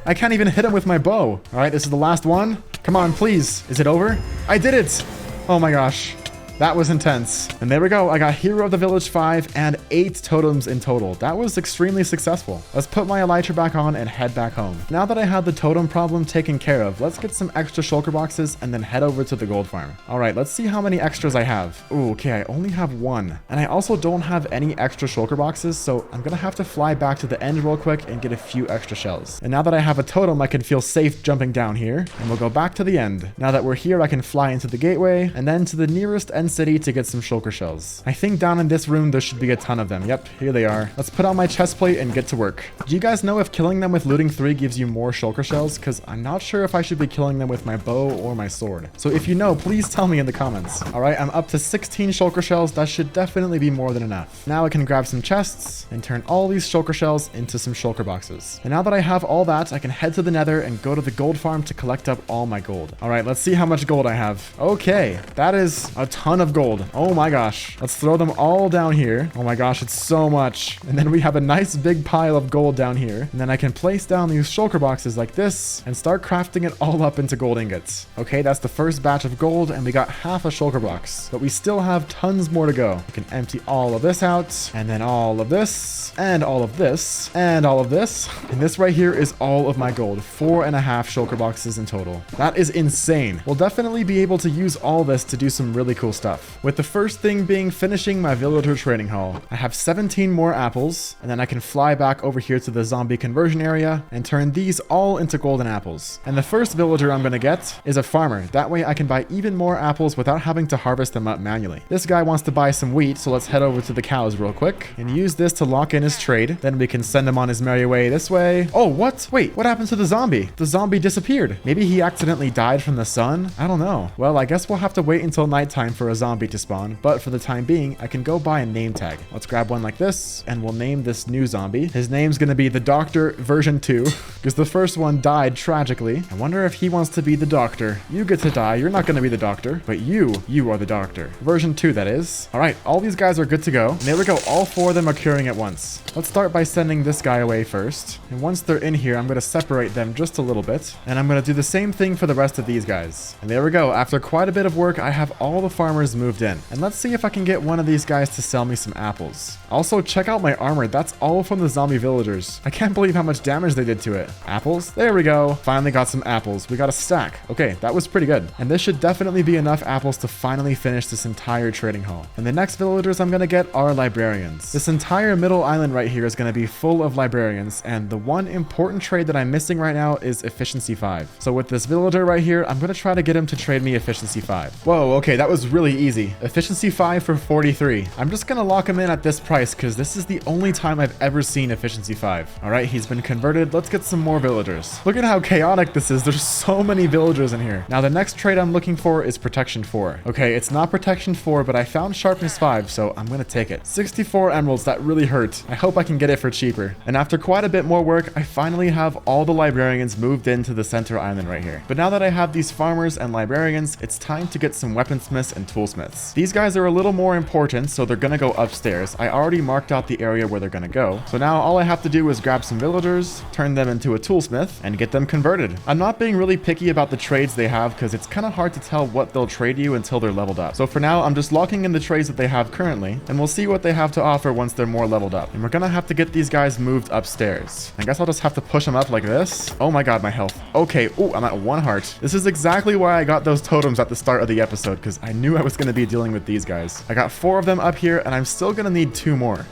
I can't even hit him with my bow. All right, this is the last one. Come on, please. Is it over? I did it. Oh my gosh. That was intense. And there we go. I got Hero of the Village 5 and 8 totems in total. That was extremely successful. Let's put my elytra back on and head back home. Now that I have the totem problem taken care of, let's get some extra shulker boxes and then head over to the gold farm. All right, let's see how many extras I have. Ooh, okay, I only have 1. And I also don't have any extra shulker boxes, so I'm gonna have to fly back to the end real quick and get a few extra shells. And now that I have a totem, I can feel safe jumping down here, and we'll go back to the end. Now that we're here, I can fly into the gateway and then to the nearest end city to get some shulker shells. I think down in this room there should be a ton of them. Yep, here they are. Let's put on my chest plate and get to work. Do you guys know if killing them with looting 3 gives you more shulker shells? Because I'm not sure if I should be killing them with my bow or my sword. So if you know, please tell me in the comments. All right, I'm up to 16 shulker shells. That should definitely be more than enough. Now I can grab some chests and turn all these shulker shells into some shulker boxes. And now that I have all that, I can head to the nether and go to the gold farm to collect up all my gold. All right, let's see how much gold I have. Okay, that is a ton of gold. Oh my gosh. Let's throw them all down here. Oh my gosh, it's so much. And then we have a nice big pile of gold down here. And then I can place down these shulker boxes like this and start crafting it all up into gold ingots. Okay, that's the first batch of gold and we got half a shulker box, but we still have tons more to go. We can empty all of this out and then all of this and all of this and all of this. And this right here is all of my gold. 4.5 shulker boxes in total. That is insane. We'll definitely be able to use all this to do some really cool stuff. With the first thing being finishing my villager trading hall. I have 17 more apples, and then I can fly back over here to the zombie conversion area and turn these all into golden apples. And the first villager I'm gonna get is a farmer. That way I can buy even more apples without having to harvest them up manually. This guy wants to buy some wheat, so let's head over to the cows real quick and use this to lock in his trade. Then we can send him on his merry way this way. Oh, what? Wait, what happened to the zombie? The zombie disappeared. Maybe he accidentally died from the sun? I don't know. Well, I guess we'll have to wait until nighttime for a zombie to spawn, but for the time being, I can go buy a name tag. Let's grab one like this, and we'll name this new zombie. His name's gonna be the Doctor version 2, because the first one died tragically. I wonder if he wants to be the Doctor. You get to die. You're not gonna be the Doctor, but you are the Doctor. Version 2, that is. All right, all these guys are good to go. And there we go. All 4 of them are curing at once. Let's start by sending this guy away first. And once they're in here, I'm gonna separate them just a little bit. And I'm gonna do the same thing for the rest of these guys. And there we go. After quite a bit of work, I have all the farmers moved in. And let's see if I can get one of these guys to sell me some apples. Also, check out my armor. That's all from the zombie villagers. I can't believe how much damage they did to it. Apples? There we go. Finally got some apples. We got a stack. Okay, that was pretty good. And this should definitely be enough apples to finally finish this entire trading hall. And the next villagers I'm gonna get are librarians. This entire middle island right here is gonna be full of librarians, and the one important trade that I'm missing right now is efficiency 5. So with this villager right here, I'm gonna try to get him to trade me efficiency 5. Whoa, okay, that was really easy. Efficiency 5 for 43. I'm just gonna lock him in at this price because this is the only time I've ever seen efficiency 5. All right, he's been converted. Let's get some more villagers. Look at how chaotic this is. There's so many villagers in here. Now the next trade I'm looking for is protection 4. Okay, it's not protection 4, but I found sharpness 5, so I'm gonna take it. 64 emeralds, that really hurt. I hope I can get it for cheaper. And after quite a bit more work, I finally have all the librarians moved into the center island right here. But now that I have these farmers and librarians, it's time to get some weaponsmiths and toolsmiths. These guys are a little more important, so they're gonna go upstairs. I already marked out the area where they're gonna go. So now all I have to do is grab some villagers, turn them into a toolsmith, and get them converted. I'm not being really picky about the trades they have because it's kind of hard to tell what they'll trade you until they're leveled up. So for now, I'm just locking in the trades that they have currently, and we'll see what they have to offer once they're more leveled up. And we're gonna have to get these guys moved upstairs. I guess I'll just have to push them up like this. Oh my god, my health. Okay, ooh, I'm at 1 heart. This is exactly why I got those totems at the start of the episode, because I knew I was gonna be dealing with these guys. I got 4 of them up here, and I'm still gonna need 2 more.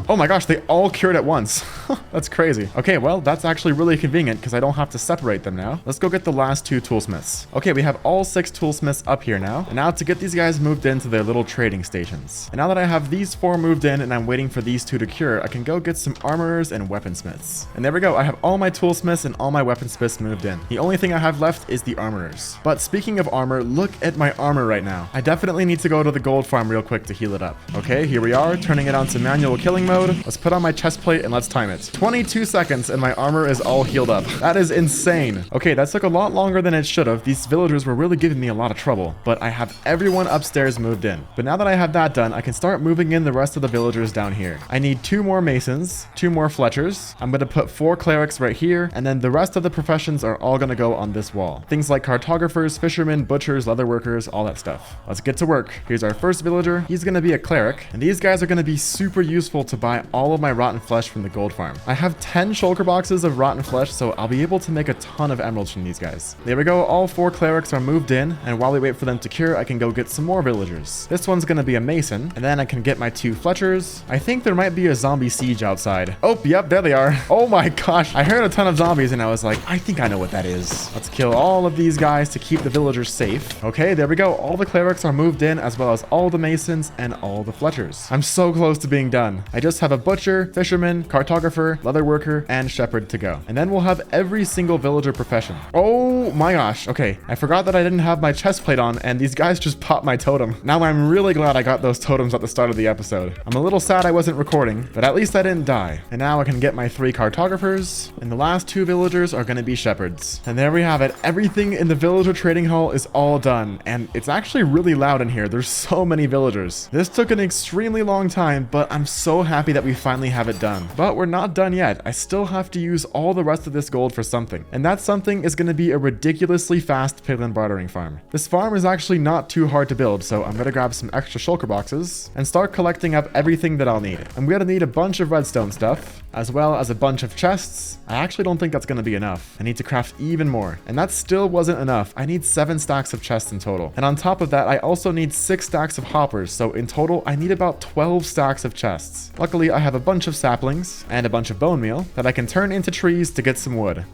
Oh my gosh, they all cured at once. That's crazy. Okay, well, that's actually really convenient because I don't have to separate them now. Let's go get the last 2 toolsmiths. Okay, we have all 6 toolsmiths up here now. And now to get these guys moved into their little trading stations. And now that I have these 4 moved in and I'm waiting for these 2 to cure, I can go get some armorers and weaponsmiths. And there we go. I have all my toolsmiths and all my weaponsmiths moved in. The only thing I have left is the armorers. But speaking of armor, look at my armor right now. I definitely need to go to the gold farm real quick to heal it up. Okay, here we are, turning it on to manual killing mode. mode. Let's put on my chest plate and let's time it. 22 seconds and my armor is all healed up. That is insane. Okay, that took a lot longer than it should have. These villagers were really giving me a lot of trouble, but I have everyone upstairs moved in. But now that I have that done, I can start moving in the rest of the villagers down here. I need 2 more masons, 2 more fletchers. I'm going to put 4 clerics right here, and then the rest of the professions are all going to go on this wall. Things like cartographers, fishermen, butchers, leather workers, all that stuff. Let's get to work. Here's our first villager. He's going to be a cleric, and these guys are going to be super useful to buy all of my rotten flesh from the gold farm. I have 10 shulker boxes of rotten flesh, so I'll be able to make a ton of emeralds from these guys. There we go. All 4 clerics are moved in, and while we wait for them to cure, I can go get some more villagers. This one's going to be a mason, and then I can get my 2 fletchers. I think there might be a zombie siege outside. Oh, yep, there they are. Oh my gosh, I heard a ton of zombies, and I was like, I think I know what that is. Let's kill all of these guys to keep the villagers safe. Okay, there we go. All the clerics are moved in, as well as all the masons and all the fletchers. I'm so close to being done. I just have a butcher, fisherman, cartographer, leather worker, and shepherd to go. And then we'll have every single villager profession. Oh my gosh. Okay, I forgot that I didn't have my chest plate on, and these guys just popped my totem. Now I'm really glad I got those totems at the start of the episode. I'm a little sad I wasn't recording, but at least I didn't die. And now I can get my 3 cartographers, and the last 2 villagers are going to be shepherds. And there we have it. Everything in the villager trading hall is all done, and it's actually really loud in here. There's so many villagers. This took an extremely long time, but I'm so happy that we finally have it done. But we're not done yet. I still have to use all the rest of this gold for something, and that something is going to be a ridiculously fast piglin bartering farm. This farm is actually not too hard to build, so I'm going to grab some extra shulker boxes and start collecting up everything that I'll need. I'm going to need a bunch of redstone stuff, as well as a bunch of chests. I actually don't think that's going to be enough. I need to craft even more, and that still wasn't enough. I need 7 stacks of chests in total, and on top of that I also need 6 stacks of hoppers, so in total I need about 12 stacks of chests. Luckily I have a bunch of saplings and a bunch of bone meal that I can turn into trees to get some wood.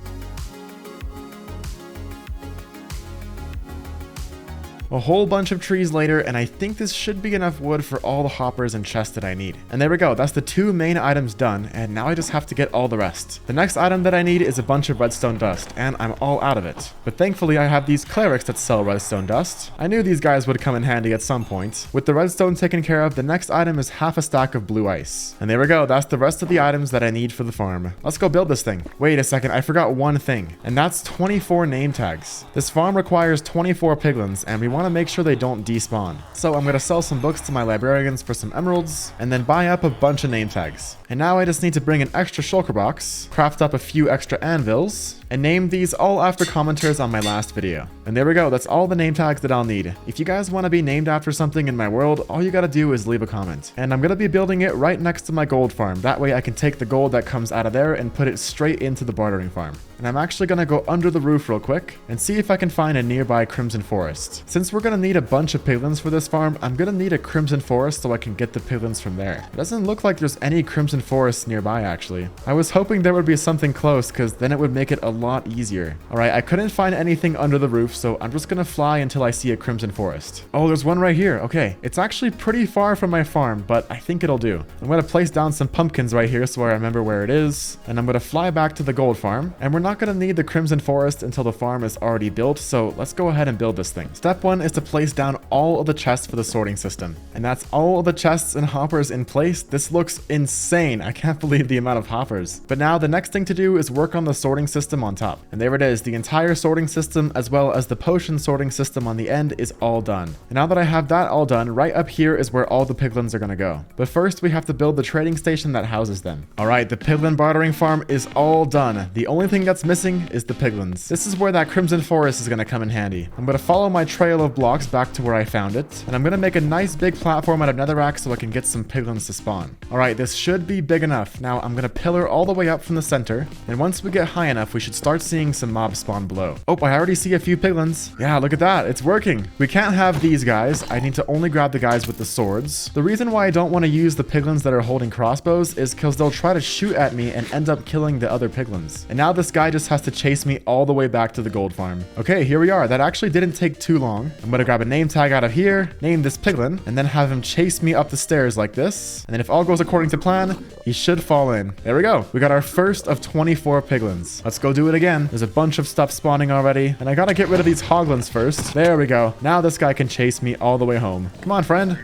A whole bunch of trees later, and I think this should be enough wood for all the hoppers and chests that I need. And there we go, that's the 2 main items done, and now I just have to get all the rest. The next item that I need is a bunch of redstone dust, and I'm all out of it. But thankfully I have these clerics that sell redstone dust. I knew these guys would come in handy at some point. With the redstone taken care of, the next item is half a stack of blue ice. And there we go, that's the rest of the items that I need for the farm. Let's go build this thing. Wait a second, I forgot one thing, and that's 24 name tags. This farm requires 24 piglins, and we want to make sure they don't despawn. So I'm going to sell some books to my librarians for some emeralds, and then buy up a bunch of name tags. And now I just need to bring an extra shulker box, craft up a few extra anvils, and name these all after commenters on my last video. And there we go, that's all the name tags that I'll need. If you guys want to be named after something in my world, all you gotta do is leave a comment. And I'm gonna be building it right next to my gold farm. That way I can take the gold that comes out of there and put it straight into the bartering farm. And I'm actually gonna go under the roof real quick and see if I can find a nearby crimson forest. Since we're gonna need a bunch of piglins for this farm, I'm gonna need a crimson forest so I can get the piglins from there. It doesn't look like there's any crimson forests nearby actually. I was hoping there would be something close, because then it would make it a lot easier. Alright, I couldn't find anything under the roof, so I'm just gonna fly until I see a crimson forest. Oh, there's one right here. Okay, it's actually pretty far from my farm, but I think it'll do. I'm gonna place down some pumpkins right here so I remember where it is, and I'm gonna fly back to the gold farm. And we're not gonna need the crimson forest until the farm is already built, so let's go ahead and build this thing. Step 1 is to place down all of the chests for the sorting system. And that's all of the chests and hoppers in place. This looks insane. I can't believe the amount of hoppers. But now the next thing to do is work on the sorting system on top. And there it is. The entire sorting system, as well as the potion sorting system on the end, is all done. And now that I have that all done, right up here is where all the piglins are gonna go. But first we have to build the trading station that houses them. Alright, the piglin bartering farm is all done. The only thing that's missing is the piglins. This is where that crimson forest is gonna come in handy. I'm gonna follow my trail of blocks back to where I found it, and I'm gonna make a nice big platform out of netherrack so I can get some piglins to spawn. Alright, this should be big enough. Now I'm gonna pillar all the way up from the center, and once we get high enough, we should start seeing some mobs spawn below. Oh, I already see a few piglins. Yeah, look at that. It's working. We can't have these guys. I need to only grab the guys with the swords. The reason why I don't want to use the piglins that are holding crossbows is because they'll try to shoot at me and end up killing the other piglins. And now this guy just has to chase me all the way back to the gold farm. Okay, here we are. That actually didn't take too long. I'm gonna grab a name tag out of here, name this piglin, and then have him chase me up the stairs like this. And then if all goes according to plan, he should fall in. There we go. We got our first of 24 piglins. Let's go do it again. There's a bunch of stuff spawning already, and I gotta get rid of these hoglins first. There we go. Now this guy can chase me all the way home. Come on, friend.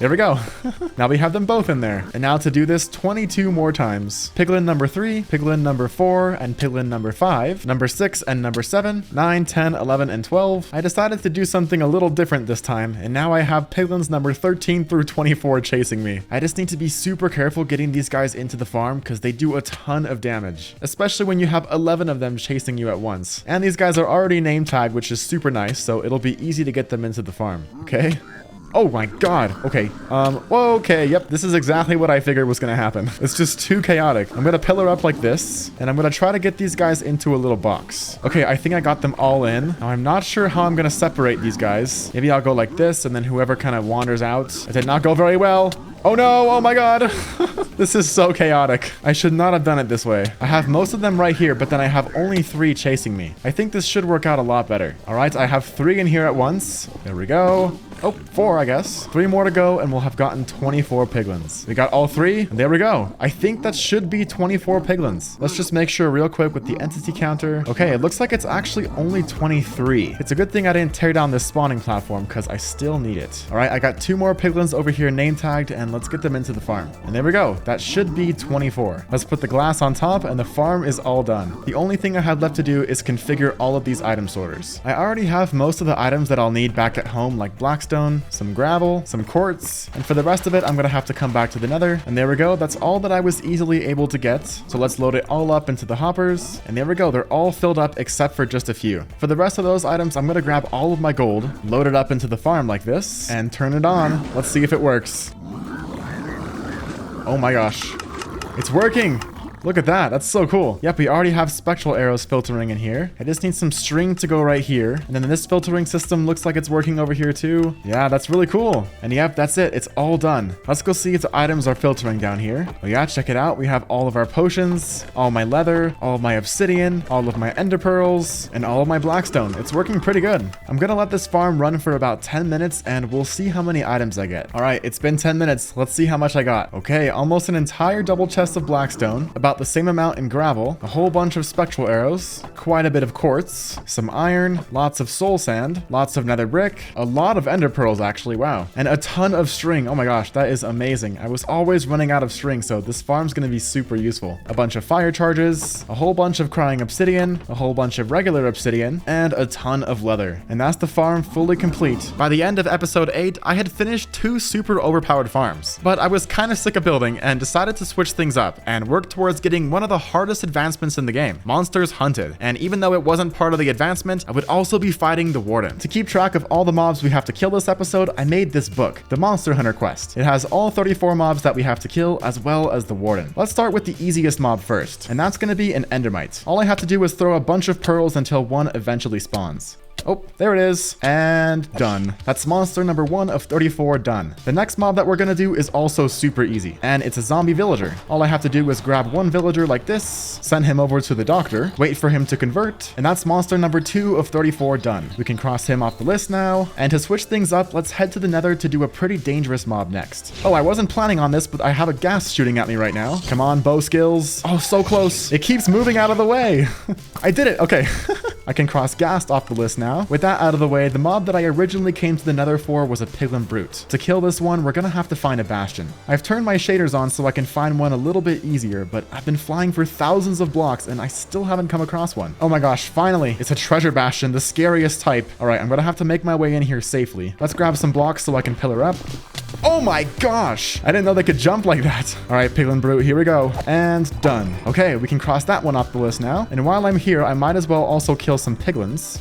There we go. Now we have them both in there. And now to do this 22 more times. Piglin number 3, Piglin number 4, and Piglin number 5, number 6 and number 7, 9, 10, 11, and 12. I decided to do something a little different this time, and now I have Piglins number 13 through 24 chasing me. I just need to be super careful getting these guys into the farm because they do a ton of damage, especially when you have 11 of them chasing you at once. And these guys are already name tagged, which is super nice, so it'll be easy to get them into the farm. Okay. Oh my god. Okay. Whoa, okay. Yep. This is exactly what I figured was going to happen. It's just too chaotic. I'm going to pillar up like this, and I'm going to try to get these guys into a little box. Okay. I think I got them all in. Now, I'm not sure how I'm going to separate these guys. Maybe I'll go like this, and then whoever kind of wanders out. It did not go very well. Oh no, oh my god. This is so chaotic. I should not have done it this way. I have most of them right here, but then I have only 3 chasing me. I think this should work out a lot better. All right, I have 3 in here at once. There we go. Oh, 4, I guess. 3 more to go, and we'll have gotten 24 piglins. We got all 3, and there we go. I think that should be 24 piglins. Let's just make sure real quick with the entity counter. Okay, it looks like it's actually only 23. It's a good thing I didn't tear down this spawning platform, because I still need it. All right, I got 2 more piglins over here name tagged, and let's get them into the farm. And there we go. That should be 24. Let's put the glass on top, and the farm is all done. The only thing I have left to do is configure all of these item sorters. I already have most of the items that I'll need back at home, like blackstone, some gravel, some quartz, and for the rest of it, I'm gonna have to come back to the nether. And there we go. That's all that I was easily able to get. So let's load it all up into the hoppers. And there we go. They're all filled up except for just a few. For the rest of those items, I'm gonna grab all of my gold, load it up into the farm like this, and turn it on. Let's see if it works. Oh my gosh. It's working! Look at that. That's so cool. Yep, we already have spectral arrows filtering in here. I just need some string to go right here. And then this filtering system looks like it's working over here too. Yeah, that's really cool. And yep, that's it. It's all done. Let's go see if the items are filtering down here. Oh yeah, check it out. We have all of our potions, all my leather, all of my obsidian, all of my ender pearls, and all of my blackstone. It's working pretty good. I'm gonna let this farm run for about 10 minutes and we'll see how many items I get. All right, it's been 10 minutes. Let's see how much I got. Okay, almost an entire double chest of blackstone, about the same amount in gravel, a whole bunch of spectral arrows, quite a bit of quartz, some iron, lots of soul sand, lots of nether brick, a lot of ender pearls actually, wow, and a ton of string. Oh my gosh, that is amazing. I was always running out of string, so this farm's gonna be super useful. A bunch of fire charges, a whole bunch of crying obsidian, a whole bunch of regular obsidian, and a ton of leather. And that's the farm fully complete. By the end of episode 8, I had finished 2 super overpowered farms, but I was kind of sick of building and decided to switch things up and work towards getting one of the hardest advancements in the game, Monsters Hunted. And even though it wasn't part of the advancement, I would also be fighting the Warden. To keep track of all the mobs we have to kill this episode, I made this book, the Monster Hunter Quest. It has all 34 mobs that we have to kill, as well as the Warden. Let's start with the easiest mob first, and that's gonna be an Endermite. All I have to do is throw a bunch of pearls until one eventually spawns. Oh, there it is. And done. That's monster number 1 of 34 done. The next mob that we're gonna do is also super easy, and it's a zombie villager. All I have to do is grab one villager like this, send him over to the doctor, wait for him to convert, and that's monster number 2 of 34 done. We can cross him off the list now, and to switch things up, let's head to the nether to do a pretty dangerous mob next. Oh, I wasn't planning on this, but I have a ghast shooting at me right now. Come on, bow skills. Oh, so close. It keeps moving out of the way. I did it. Okay. I can cross ghast off the list now. With that out of the way, the mob that I originally came to the nether for was a piglin brute. To kill this one, we're gonna have to find a bastion. I've turned my shaders on so I can find one a little bit easier, but I've been flying for thousands of blocks and I still haven't come across one. Oh my gosh, finally! It's a treasure bastion, the scariest type. Alright, I'm gonna have to make my way in here safely. Let's grab some blocks so I can pillar up. Oh my gosh! I didn't know they could jump like that. Alright, piglin brute, here we go. And done. Okay, we can cross that one off the list now. And while I'm here, I might as well also kill some piglins.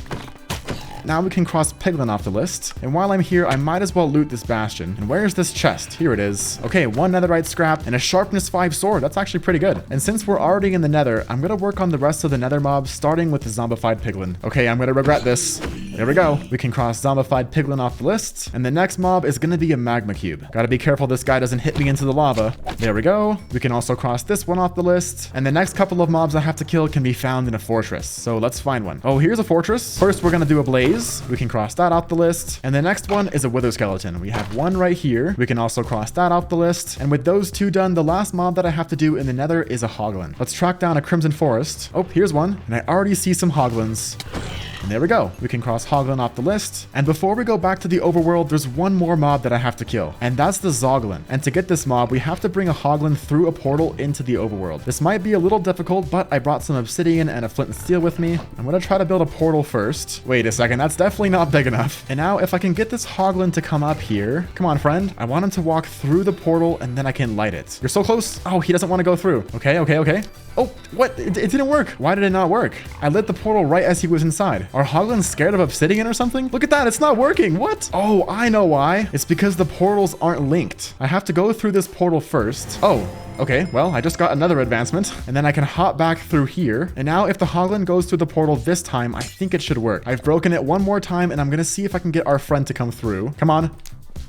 Now we can cross piglin off the list. And while I'm here, I might as well loot this bastion. And where's this chest? Here it is. Okay, 1 netherite scrap and a sharpness 5 sword. That's actually pretty good. And since we're already in the nether, I'm gonna work on the rest of the nether mobs, starting with the zombified piglin. Okay, I'm gonna regret this. There we go. We can cross zombified piglin off the list. And the next mob is gonna be a magma cube. Gotta be careful this guy doesn't hit me into the lava. There we go. We can also cross this one off the list. And the next couple of mobs I have to kill can be found in a fortress. So let's find one. Oh, here's a fortress. First, we're gonna do a blaze. We can cross that off the list. And the next one is a wither skeleton. We have one right here. We can also cross that off the list. And with those 2 done, the last mob that I have to do in the nether is a hoglin. Let's track down a crimson forest. Oh, here's one. And I already see some hoglins. And there we go. We can cross Hoglin off the list. And before we go back to the overworld, there's one more mob that I have to kill, and that's the Zoglin. And to get this mob, we have to bring a Hoglin through a portal into the overworld. This might be a little difficult, but I brought some obsidian and a flint and steel with me. I'm gonna try to build a portal first. Wait a second, that's definitely not big enough. And now if I can get this Hoglin to come up here, come on friend, I want him to walk through the portal and then I can light it. You're so close. Oh, he doesn't want to go through. Okay. Oh, what? It didn't work. Why did it not work? I lit the portal right as he was inside. Are Hoglins scared of obsidian or something? Look at that, it's not working. What? Oh, I know why. It's because the portals aren't linked. I have to go through this portal first. Oh, okay, well, I just got another advancement, and then I can hop back through here. And now if the Hoglin goes through the portal this time, I think it should work. I've broken it one more time, and I'm gonna see if I can get our friend to come through. Come on.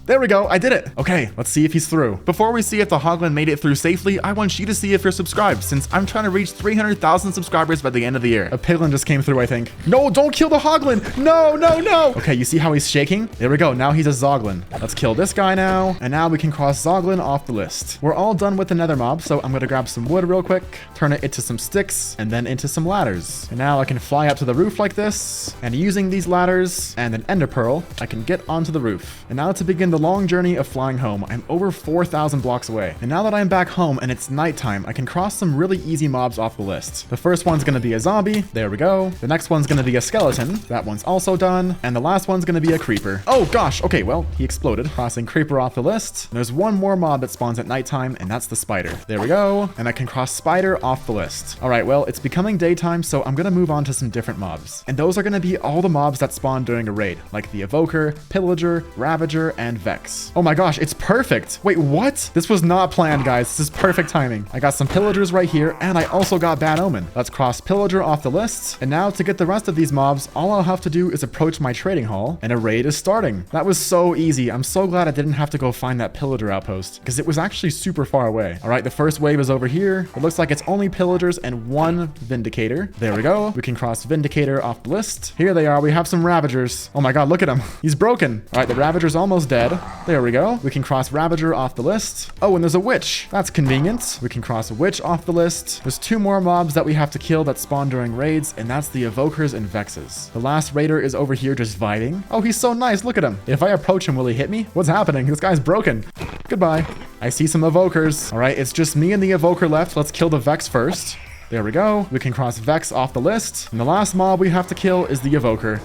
There we go, I did it. Okay, let's see if he's through. Before we see if the Hoglin made it through safely, I want you to see if you're subscribed, since I'm trying to reach 300,000 subscribers by the end of the year. A piglin just came through, I think. No, don't kill the Hoglin. No. Okay, you see how he's shaking? There we go, now he's a Zoglin. Let's kill this guy now, and now we can cross Zoglin off the list. We're all done with the nether mob, so I'm gonna grab some wood real quick, turn it into some sticks, and then into some ladders. And now I can fly up to the roof like this, and using these ladders and an ender pearl, I can get onto the roof. And now to begin the long journey of flying home, I'm over 4,000 blocks away. And now that I'm back home and it's nighttime, I can cross some really easy mobs off the list. The first one's gonna be a zombie. There we go. The next one's gonna be a skeleton. That one's also done. And the last one's gonna be a creeper. Oh gosh, okay, well, he exploded. Crossing creeper off the list. And there's one more mob that spawns at nighttime, and that's the spider. There we go. And I can cross spider off the list. All right, well, it's becoming daytime, so I'm gonna move on to some different mobs. And those are gonna be all the mobs that spawn during a raid, like the evoker, pillager, ravager, and vex. Oh my gosh, it's perfect. Wait, what? This was not planned, guys. This is perfect timing. I got some pillagers right here, and I also got bad omen. Let's cross pillager off the list. And now to get the rest of these mobs, all I'll have to do is approach my trading hall, and a raid is starting. That was so easy. I'm so glad I didn't have to go find that pillager outpost, because it was actually super far away. All right, the first wave is over here. It looks like it's only pillagers and one vindicator. There we go. We can cross vindicator off the list. Here they are. We have some ravagers. Oh my god, look at him. He's broken. All right, the ravager's almost dead. There we go. We can cross ravager off the list. Oh, and there's a witch. That's convenient. We can cross a witch off the list. There's two more mobs that we have to kill that spawn during raids, and that's the evokers and vexes. The last raider is over here just vibing. Oh, he's so nice. Look at him. If I approach him, will he hit me? What's happening? This guy's broken. Goodbye. I see some evokers. All right, it's just me and the evoker left. Let's kill the vex first. There we go. We can cross vex off the list. And the last mob we have to kill is the evoker.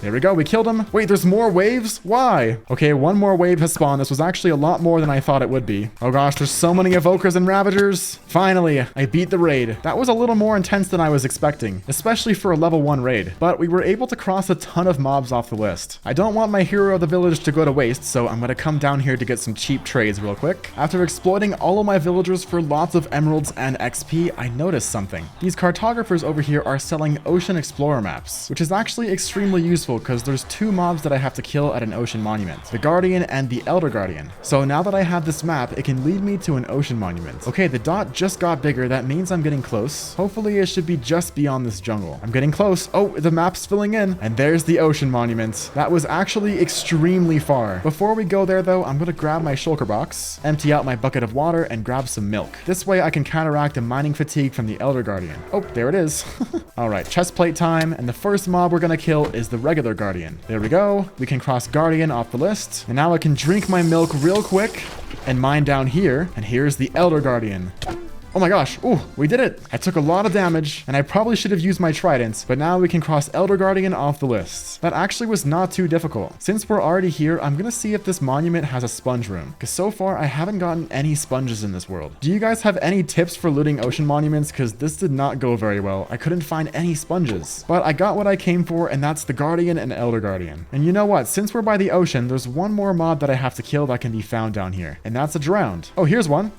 There we go, we killed him. Wait, there's more waves? Why? Okay, one more wave has spawned. This was actually a lot more than I thought it would be. Oh gosh, there's so many evokers and ravagers. Finally, I beat the raid. That was a little more intense than I was expecting, especially for a level 1 raid. But we were able to cross a ton of mobs off the list. I don't want my hero of the village to go to waste, so I'm gonna come down here to get some cheap trades real quick. After exploiting all of my villagers for lots of emeralds and XP, I noticed something. These cartographers over here are selling ocean explorer maps, which is actually extremely useful because there's two mobs that I have to kill at an ocean monument, the Guardian and the Elder Guardian. So now that I have this map, it can lead me to an ocean monument. Okay, the dot just got bigger. That means I'm getting close. Hopefully it should be just beyond this jungle. I'm getting close. Oh, the map's filling in. And there's the ocean monument. That was actually extremely far. Before we go there though, I'm gonna grab my shulker box, empty out my bucket of water, and grab some milk. This way I can counteract the mining fatigue from the Elder Guardian. Oh, there it is. All right, chest plate time. And the first mob we're gonna kill is the regular Guardian. There we go. We can cross Guardian off the list. And now I can drink my milk real quick and mine down here. And here's the Elder Guardian. Oh my gosh. Ooh, we did it. I took a lot of damage, and I probably should have used my trident, but now we can cross Elder Guardian off the list. That actually was not too difficult. Since we're already here, I'm gonna see if this monument has a sponge room, because so far I haven't gotten any sponges in this world. Do you guys have any tips for looting ocean monuments? Because this did not go very well. I couldn't find any sponges, but I got what I came for, and that's the Guardian and Elder Guardian. And you know what? Since we're by the ocean, there's one more mob that I have to kill that can be found down here, and that's a drowned. Oh, here's one.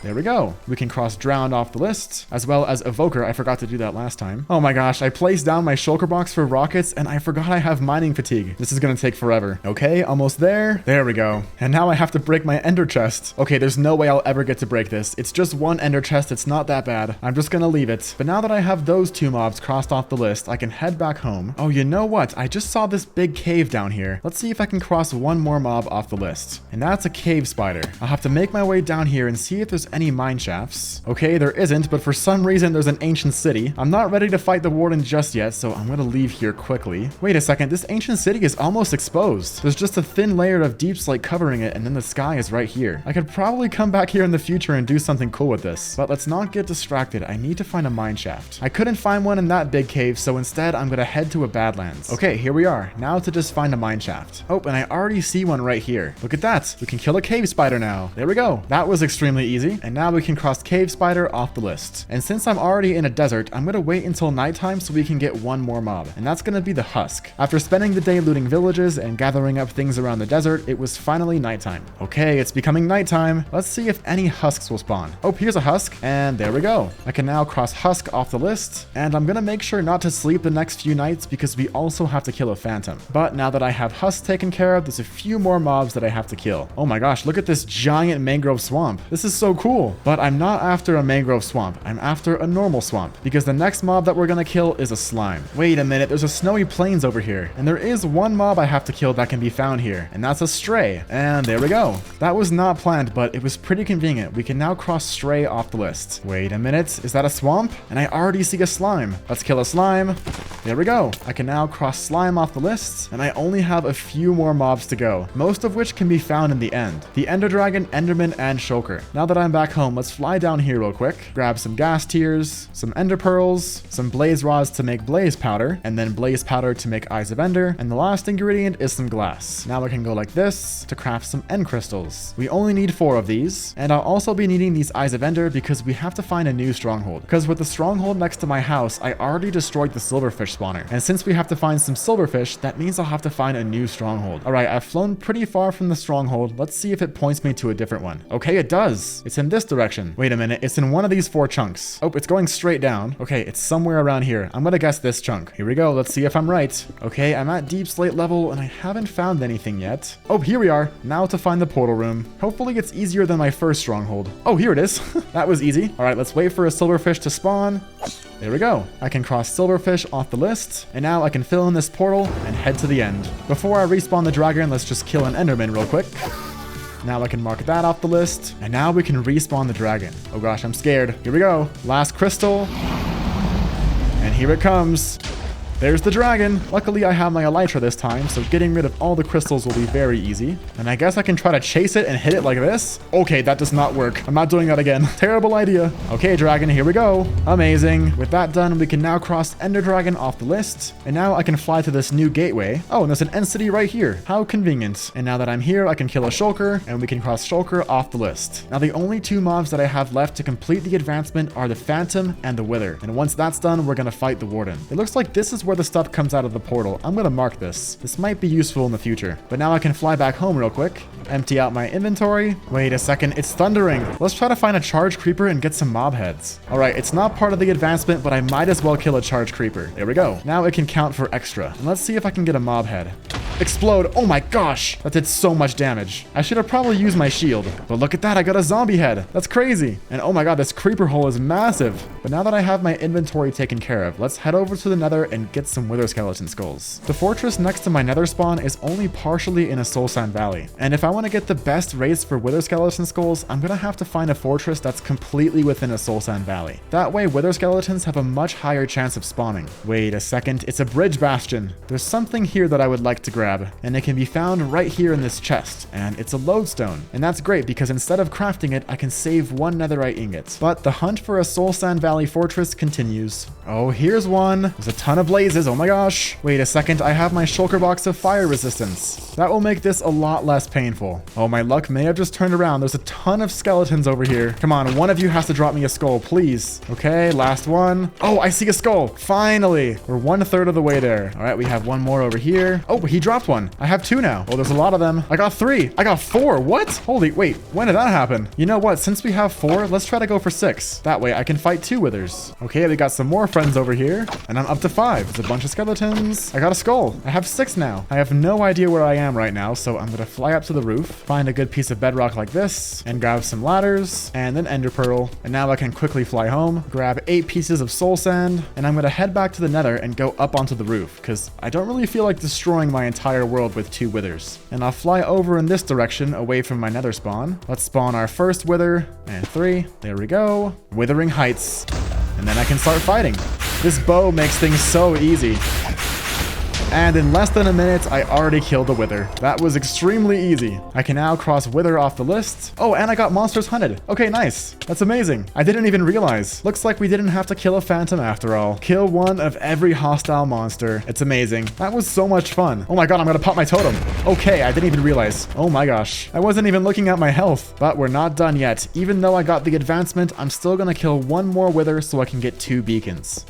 There we go. We can cross drowned off the list, as well as evoker. I forgot to do that last time. Oh my gosh, I placed down my shulker box for rockets, and I forgot I have mining fatigue. This is gonna take forever. Okay, almost there. There we go. And now I have to break my ender chest. Okay, there's no way I'll ever get to break this. It's just one ender chest. It's not that bad. I'm just gonna leave it. But now that I have those two mobs crossed off the list, I can head back home. Oh, you know what? I just saw this big cave down here. Let's see if I can cross one more mob off the list. And that's a cave spider. I'll have to make my way down here and see if there's any mine shafts. Okay, there isn't, but for some reason there's an ancient city. I'm not ready to fight the warden just yet, so I'm gonna leave here quickly. Wait a second, this ancient city is almost exposed. There's just a thin layer of deep slate covering it, and then the sky is right here. I could probably come back here in the future and do something cool with this, but let's not get distracted. I need to find a mine shaft. I couldn't find one in that big cave, so instead I'm gonna head to a Badlands. Okay, here we are. Now to just find a mine shaft. Oh, and I already see one right here. Look at that. We can kill a cave spider now. There we go. That was extremely easy. And now we can cross cave spider off the list. And since I'm already in a desert, I'm gonna wait until nighttime so we can get one more mob, and that's gonna be the husk. After spending the day looting villages and gathering up things around the desert, it was finally nighttime. Okay, it's becoming nighttime. Let's see if any husks will spawn. Oh, here's a husk, and there we go. I can now cross husk off the list, and I'm gonna make sure not to sleep the next few nights because we also have to kill a phantom. But now that I have husk taken care of, there's a few more mobs that I have to kill. Oh my gosh, look at this giant mangrove swamp. This is so cool. But I'm not after a mangrove swamp. I'm after a normal swamp because the next mob that we're gonna kill is a slime. Wait a minute, there's a snowy plains over here, and there is one mob I have to kill that can be found here, and that's a stray. And there we go. That was not planned, but it was pretty convenient. We can now cross stray off the list. Wait a minute, is that a swamp? And I already see a slime. Let's kill a slime. There we go. I can now cross slime off the list, and I only have a few more mobs to go, most of which can be found in the end. The Ender Dragon, Enderman, and Shulker. Now that I'm back home, let's fly down here real quick, grab some gas tears, some ender pearls, some blaze rods to make blaze powder, and then blaze powder to make eyes of ender, and the last ingredient is some glass. Now I can go like this to craft some end crystals. We only need 4 of these, and I'll also be needing these eyes of ender because we have to find a new stronghold. Because with the stronghold next to my house, I already destroyed the silverfish spawner, and since we have to find some silverfish, that means I'll have to find a new stronghold. Alright, I've flown pretty far from the stronghold. Let's see if it points me to a different one. Okay, it does. It's in this direction. Wait a minute, it's in one of these 4 chunks. Oh, it's going straight down. Okay, it's somewhere around here. I'm gonna guess this chunk. Here we go. Let's see if I'm right. Okay, I'm at deep slate level and I haven't found anything yet. Oh, here we are. Now to find the portal room. Hopefully it's easier than my first stronghold. Oh, here it is. That was easy. All right, let's wait for a silverfish to spawn. There we go. I can cross silverfish off the list, and now I can fill in this portal and head to the end. Before I respawn the dragon, let's just kill an enderman real quick. Now I can mark that off the list, and now we can respawn the dragon. Oh gosh, I'm scared. Here we go. Last crystal. And here it comes. There's the dragon. Luckily, I have my elytra this time, so getting rid of all the crystals will be very easy. And I guess I can try to chase it and hit it like this. Okay, that does not work. I'm not doing that again. Terrible idea. Okay, dragon, here we go. Amazing. With that done, we can now cross Ender Dragon off the list. And now I can fly to this new gateway. Oh, and there's an end city right here. How convenient. And now that I'm here, I can kill a shulker, and we can cross shulker off the list. Now, the only 2 mobs that I have left to complete the advancement are the phantom and the wither. And once that's done, we're gonna fight the warden. It looks like this is where the stuff comes out of the portal. I'm gonna mark this. This might be useful in the future. But now I can fly back home real quick, empty out my inventory. Wait a second, it's thundering. Let's try to find a charge creeper and get some mob heads. All right, it's not part of the advancement, but I might as well kill a charge creeper. There we go. Now it can count for extra. And let's see if I can get a mob head. Explode. Oh my gosh, that did so much damage. I should have probably used my shield, but look at that, I got a zombie head. That's crazy. And oh my god, this creeper hole is massive. But now that I have my inventory taken care of, let's head over to the nether and get some wither skeleton skulls. The fortress next to my nether spawn is only partially in a soul sand valley, and if I want to get the best rates for wither skeleton skulls, I'm gonna have to find a fortress that's completely within a soul sand valley. That way wither skeletons have a much higher chance of spawning. Wait a second, it's a bridge bastion. There's something here that I would like to grab, and it can be found right here in this chest, and it's a lodestone. And that's great because instead of crafting it, I can save 1 netherite ingot. But the hunt for a soul sand valley fortress continues. Oh, here's one. There's a ton of blazes. Oh my gosh. Wait a second, I have my shulker box of fire resistance. That will make this a lot less painful. Oh, my luck may have just turned around. There's a ton of skeletons over here. Come on, one of you has to drop me a skull, please. Okay, last one. Oh, I see a skull. Finally. We're 1/3 of the way there. All right, we have 1 more over here. Oh, he dropped one. I have 2 now. Oh, there's a lot of them. I got 3. I got 4. What? Holy, wait, when did that happen? You know what? Since we have 4, let's try to go for 6. That way I can fight 2 withers. Okay, we got some more friends over here, and I'm up to 5. There's a bunch of skeletons. I got a skull. I have 6 now. I have no idea where I am right now, so I'm gonna fly up to the roof, find a good piece of bedrock like this, and grab some ladders, and an ender pearl. And now I can quickly fly home, grab 8 pieces of soul sand, and I'm gonna head back to the nether and go up onto the roof, because I don't really feel like destroying my entire entire world with 2 withers. And I'll fly over in this direction away from my nether spawn. Let's spawn our first wither, and 3. There we go. Withering heights. And then I can start fighting. This bow makes things so easy. And in less than a minute, I already killed the wither. That was extremely easy. I can now cross wither off the list. Oh, and I got monsters hunted. Okay, nice. That's amazing. I didn't even realize. Looks like we didn't have to kill a phantom after all. Kill 1 of every hostile monster. It's amazing. That was so much fun. Oh my god, I'm gonna pop my totem. Okay, I didn't even realize. Oh my gosh. I wasn't even looking at my health. But we're not done yet. Even though I got the advancement, I'm still gonna kill 1 more wither so I can get 2 beacons.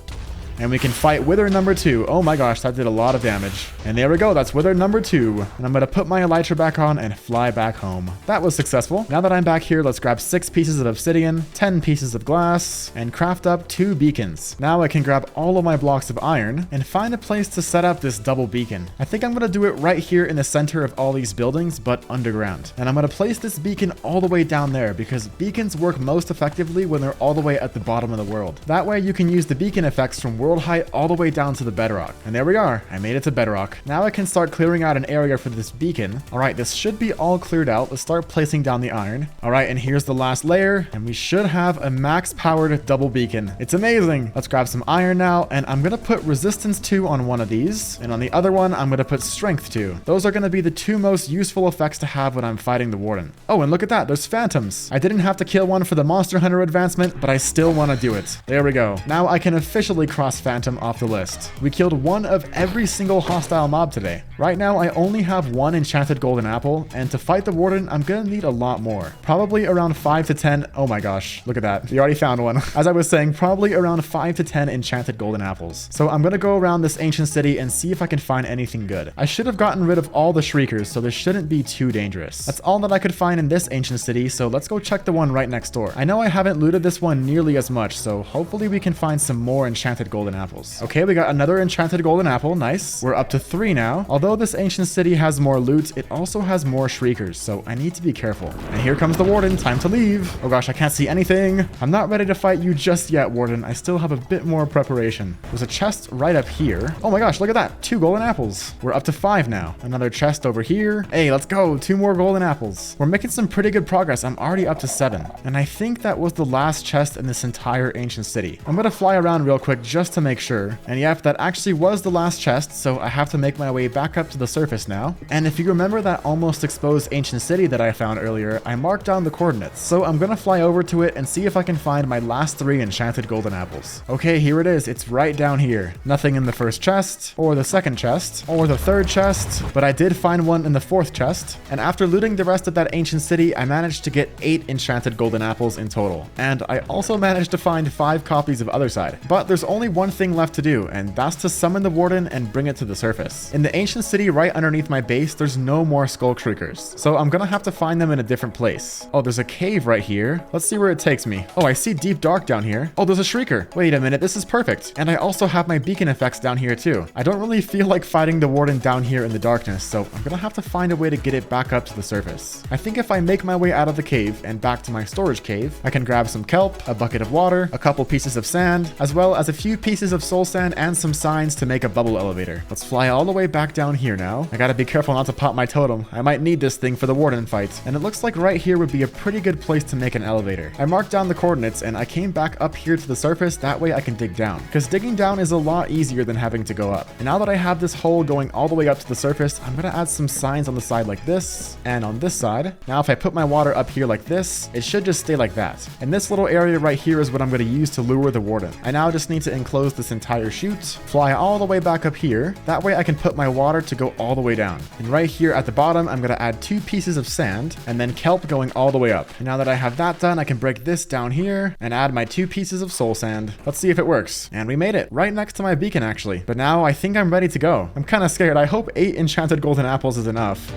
And we can fight wither number 2. Oh my gosh, that did a lot of damage. And there we go, that's wither number 2. And I'm gonna put my elytra back on and fly back home. That was successful. Now that I'm back here, let's grab 6 pieces of obsidian, 10 pieces of glass, and craft up 2 beacons. Now I can grab all of my blocks of iron and find a place to set up this double beacon. I think I'm gonna do it right here in the center of all these buildings, but underground. And I'm gonna place this beacon all the way down there because beacons work most effectively when they're all the way at the bottom of the world. That way you can use the beacon effects from world height all the way down to the bedrock. And there we are. I made it to bedrock. Now I can start clearing out an area for this beacon. All right, this should be all cleared out. Let's start placing down the iron. All right, and here's the last layer, and we should have a max powered double beacon. It's amazing. Let's grab some iron now, and I'm gonna put resistance 2 on one of these, and on the other one, I'm gonna put strength 2. Those are gonna be the 2 most useful effects to have when I'm fighting the warden. Oh, and look at that. There's phantoms. I didn't have to kill one for the monster hunter advancement, but I still want to do it. There we go. Now I can officially cross phantom off the list. We killed 1 of every single hostile mob today. Right now, I only have 1 enchanted golden apple, and to fight the warden, I'm gonna need a lot more. Probably around 5 to 10. Oh my gosh, look at that. We already found one. As I was saying, probably around 5 to 10 enchanted golden apples. So I'm gonna go around this ancient city and see if I can find anything good. I should have gotten rid of all the shriekers, so this shouldn't be too dangerous. That's all that I could find in this ancient city, so let's go check the one right next door. I know I haven't looted this one nearly as much, so hopefully we can find some more enchanted golden apples. Okay, we got another enchanted golden apple. Nice. We're up to 3 now. Although this ancient city has more loot, it also has more shriekers, so I need to be careful. And here comes the warden. Time to leave. Oh gosh, I can't see anything. I'm not ready to fight you just yet, warden. I still have a bit more preparation. There's a chest right up here. Oh my gosh, look at that. 2 golden apples. We're up to 5 now. Another chest over here. Hey, let's go. 2 more golden apples. We're making some pretty good progress. I'm already up to 7. And I think that was the last chest in this entire ancient city. I'm gonna fly around real quick just to make sure. And yep, that actually was the last chest, so I have to make my way back up to the surface now. And if you remember that almost exposed ancient city that I found earlier, I marked down the coordinates. So I'm gonna fly over to it and see if I can find my last 3 enchanted golden apples. Okay, here it is. It's right down here. Nothing in the first chest, or the second chest, or the third chest, but I did find one in the 4th chest. And after looting the rest of that ancient city, I managed to get 8 enchanted golden apples in total. And I also managed to find 5 copies of Other Side. But there's only one thing left to do, and that's to summon the warden and bring it to the surface. In the ancient city right underneath my base, there's no more skull shriekers, so I'm gonna have to find them in a different place. Oh, there's a cave right here. Let's see where it takes me. Oh, I see deep dark down here. Oh, there's a shrieker. Wait a minute, this is perfect. And I also have my beacon effects down here too. I don't really feel like fighting the warden down here in the darkness, so I'm gonna have to find a way to get it back up to the surface. I think if I make my way out of the cave and back to my storage cave, I can grab some kelp, a bucket of water, a couple pieces of sand, as well as a few pieces of soul sand and some signs to make a bubble elevator. Let's fly all the way back down here now. I gotta be careful not to pop my totem. I might need this thing for the warden fight. And it looks like right here would be a pretty good place to make an elevator. I marked down the coordinates and I came back up here to the surface. That way I can dig down. Because digging down is a lot easier than having to go up. And now that I have this hole going all the way up to the surface, I'm gonna add some signs on the side like this and on this side. Now if I put my water up here like this, it should just stay like that. And this little area right here is what I'm gonna use to lure the warden. I now just need to enclose this entire chute, fly all the way back up here. That way I can put my water to go all the way down. And right here at the bottom, I'm gonna add 2 pieces of sand and then kelp going all the way up. And now that I have that done, I can break this down here and add my 2 pieces of soul sand. Let's see if it works. And we made it right next to my beacon actually. But now I think I'm ready to go. I'm kind of scared. I hope 8 enchanted golden apples is enough.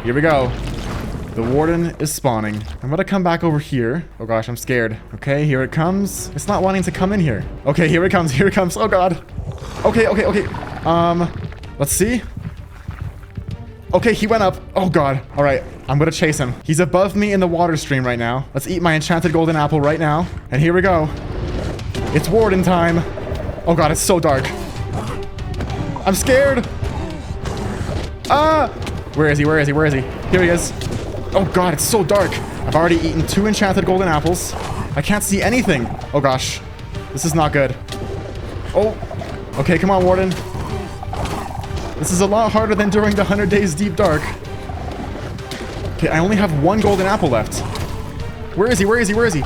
Here we go. The warden is spawning. I'm gonna come back over here. Oh gosh, I'm scared. Okay, here it comes. It's not wanting to come in here. Okay, here it comes. Here it comes. Oh god. Okay. Let's see. Okay, he went up. Oh god. All right, I'm gonna chase him. He's above me in the water stream right now. Let's eat my enchanted golden apple right now. And here we go. It's warden time. Oh god, it's so dark. I'm scared. Ah! Where is he? Where is he? Where is he? Here he is. Oh god, it's so dark. I've already eaten 2 enchanted golden apples. I can't see anything. Oh gosh. This is not good. Oh. Okay, come on, Warden. This is a lot harder than during the 100 Days Deep Dark. Okay, I only have 1 golden apple left. Where is he? Where is he? Where is he?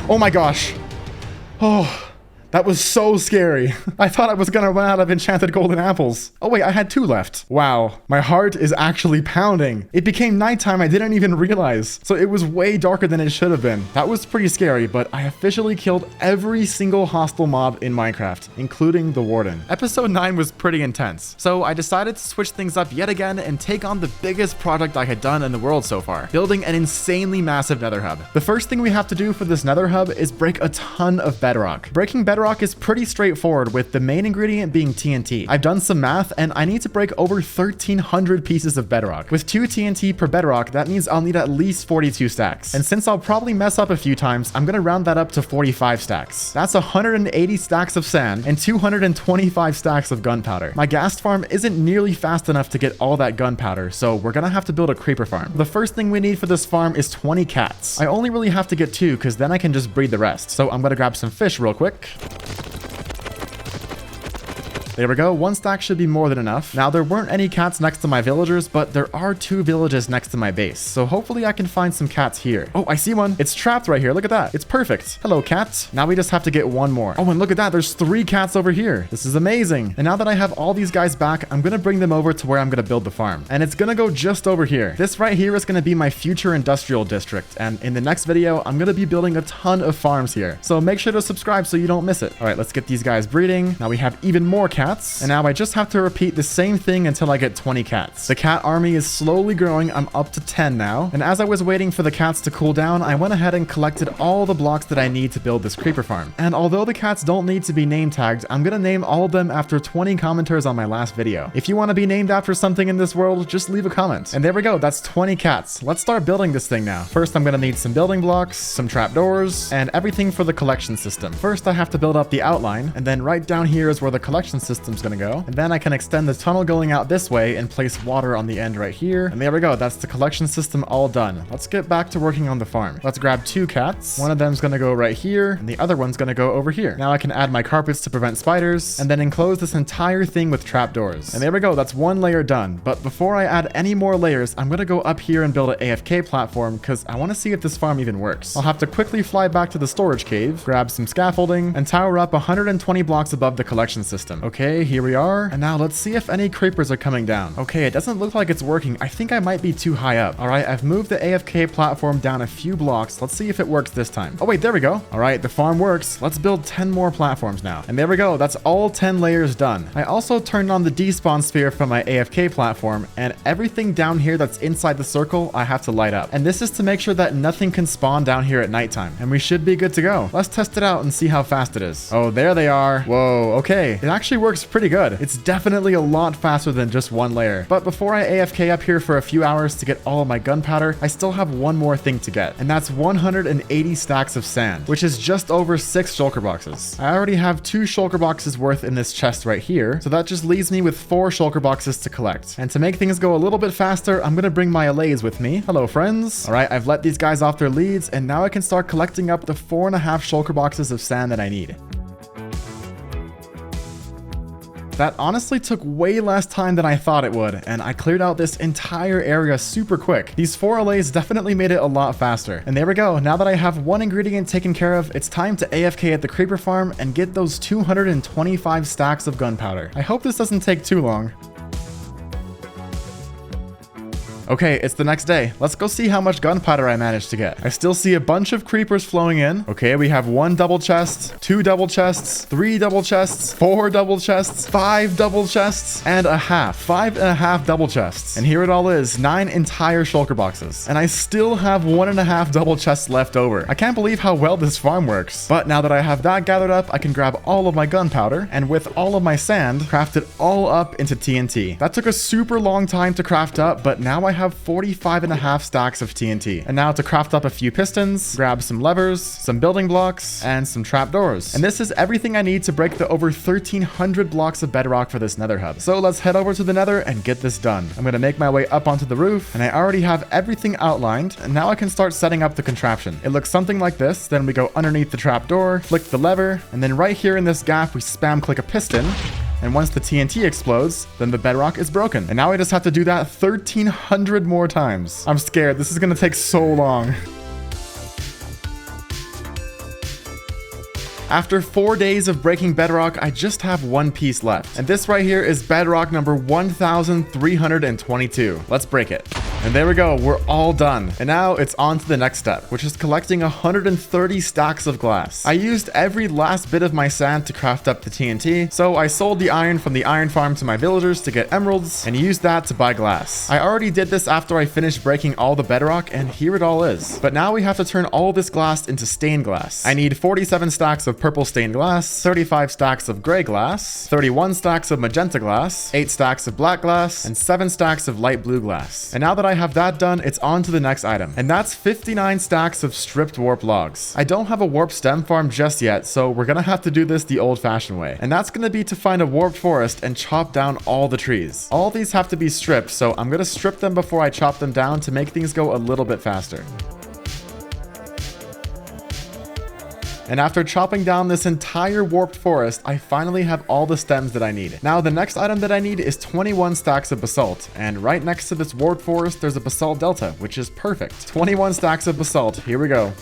Oh my gosh. Oh. That was so scary. I thought I was gonna run out of enchanted golden apples. Oh wait, I had 2 left. Wow, my heart is actually pounding. It became nighttime, I didn't even realize. So it was way darker than it should have been. That was pretty scary, but I officially killed every single hostile mob in Minecraft, including the Warden. Episode 9 was pretty intense, so I decided to switch things up yet again and take on the biggest project I had done in the world so far, building an insanely massive nether hub. The first thing we have to do for this nether hub is break a ton of bedrock. Breaking bedrock is pretty straightforward, with the main ingredient being TNT. I've done some math and I need to break over 1,300 pieces of bedrock. With 2 TNT per bedrock, that means I'll need at least 42 stacks. And since I'll probably mess up a few times, I'm gonna round that up to 45 stacks. That's 180 stacks of sand and 225 stacks of gunpowder. My ghast farm isn't nearly fast enough to get all that gunpowder, so we're gonna have to build a creeper farm. The first thing we need for this farm is 20 cats. I only really have to get 2 because then I can just breed the rest. So I'm gonna grab some fish real quick. There we go, 1 stack should be more than enough. Now, there weren't any cats next to my villagers, but there are 2 villages next to my base, so hopefully I can find some cats here. Oh, I see one. It's trapped right here. Look at that. It's perfect. Hello, cat. Now we just have to get 1 more. Oh, and look at that. There's 3 cats over here. This is amazing. And now that I have all these guys back, I'm gonna bring them over to where I'm gonna build the farm. And it's gonna go just over here. This right here is gonna be my future industrial district, and in the next video, I'm gonna be building a ton of farms here. So make sure to subscribe so you don't miss it. All right, let's get these guys breeding. Now we have even more cats. And now I just have to repeat the same thing until I get 20 cats. The cat army is slowly growing. I'm up to 10 now. And as I was waiting for the cats to cool down, I went ahead and collected all the blocks that I need to build this creeper farm. And although the cats don't need to be name tagged, I'm gonna name all of them after 20 commenters on my last video. If you want to be named after something in this world, just leave a comment. And there we go. That's 20 cats. Let's start building this thing now. First, I'm gonna need some building blocks, some trapdoors, and everything for the collection system. First, I have to build up the outline, and then right down here is where the collection system's gonna go. And then I can extend the tunnel going out this way and place water on the end right here. And there we go. That's the collection system all done. Let's get back to working on the farm. Let's grab 2 cats. One of them's gonna go right here, and the other one's gonna go over here. Now I can add my carpets to prevent spiders, and then enclose this entire thing with trapdoors. And there we go. That's 1 layer done. But before I add any more layers, I'm gonna go up here and build an AFK platform because I want to see if this farm even works. I'll have to quickly fly back to the storage cave, grab some scaffolding, and tower up 120 blocks above the collection system. Okay, here we are. And now let's see if any creepers are coming down. Okay, it doesn't look like it's working. I think I might be too high up. All right, I've moved the AFK platform down a few blocks. Let's see if it works this time. Oh wait, there we go. All right, the farm works. Let's build 10 more platforms now. And there we go. That's all 10 layers done. I also turned on the despawn sphere from my AFK platform, and everything down here that's inside the circle, I have to light up. And this is to make sure that nothing can spawn down here at nighttime. And we should be good to go. Let's test it out and see how fast it is. Oh, there they are. Whoa, okay. It actually works pretty good. It's definitely a lot faster than just 1 layer. But before I AFK up here for a few hours to get all of my gunpowder, I still have 1 more thing to get, and that's 180 stacks of sand, which is just over 6 shulker boxes. I already have 2 shulker boxes worth in this chest right here, so that just leaves me with 4 shulker boxes to collect. And to make things go a little bit faster, I'm gonna bring my allays with me. Hello, friends. All right, I've let these guys off their leads, and now I can start collecting up the 4.5 shulker boxes of sand that I need. That honestly took way less time than I thought it would, and I cleared out this entire area super quick. These 4 allays definitely made it a lot faster. And there we go. Now that I have 1 ingredient taken care of, it's time to AFK at the creeper farm and get those 225 stacks of gunpowder. I hope this doesn't take too long. Okay, it's the next day. Let's go see how much gunpowder I managed to get. I still see a bunch of creepers flowing in. Okay, we have 1 double chest, 2 double chests, 3 double chests, 4 double chests, 5 double chests, and a half. 5.5 double chests. And here it all is, 9 entire shulker boxes. And I still have 1.5 double chests left over. I can't believe how well this farm works. But now that I have that gathered up, I can grab all of my gunpowder, and with all of my sand, craft it all up into TNT. That took a super long time to craft up, but now I have 45.5 stacks of TNT. And now to craft up a few pistons, grab some levers, some building blocks, and some trapdoors. And this is everything I need to break the over 1,300 blocks of bedrock for this nether hub. So let's head over to the nether and get this done. I'm gonna make my way up onto the roof, and I already have everything outlined, and now I can start setting up the contraption. It looks something like this. Then we go underneath the trapdoor, flick the lever, and then right here in this gap, we spam click a piston. And once the TNT explodes, then the bedrock is broken. And now I just have to do that 1,300 more times. I'm scared. This is gonna take so long. After 4 days of breaking bedrock, I just have one piece left. And this right here is bedrock number 1322. Let's break it. And there we go, we're all done. And now it's on to the next step, which is collecting 130 stacks of glass. I used every last bit of my sand to craft up the TNT, so I sold the iron from the iron farm to my villagers to get emeralds, and used that to buy glass. I already did this after I finished breaking all the bedrock, and here it all is. But now we have to turn all this glass into stained glass. I need 47 stacks of purple stained glass, 35 stacks of gray glass, 31 stacks of magenta glass, 8 stacks of black glass, and 7 stacks of light blue glass. And now that I have that done, it's on to the next item, and that's 59 stacks of stripped warp logs. I don't have a warp stem farm just yet, so we're gonna have to do this the old-fashioned way, and that's gonna be to find a warped forest and chop down all the trees. All these have to be stripped, so I'm gonna strip them before I chop them down to make things go a little bit faster. And after chopping down this entire warped forest, I finally have all the stems that I need. Now, the next item that I need is 21 stacks of basalt. And right next to this warped forest, there's a basalt delta, which is perfect. 21 stacks of basalt. Here we go.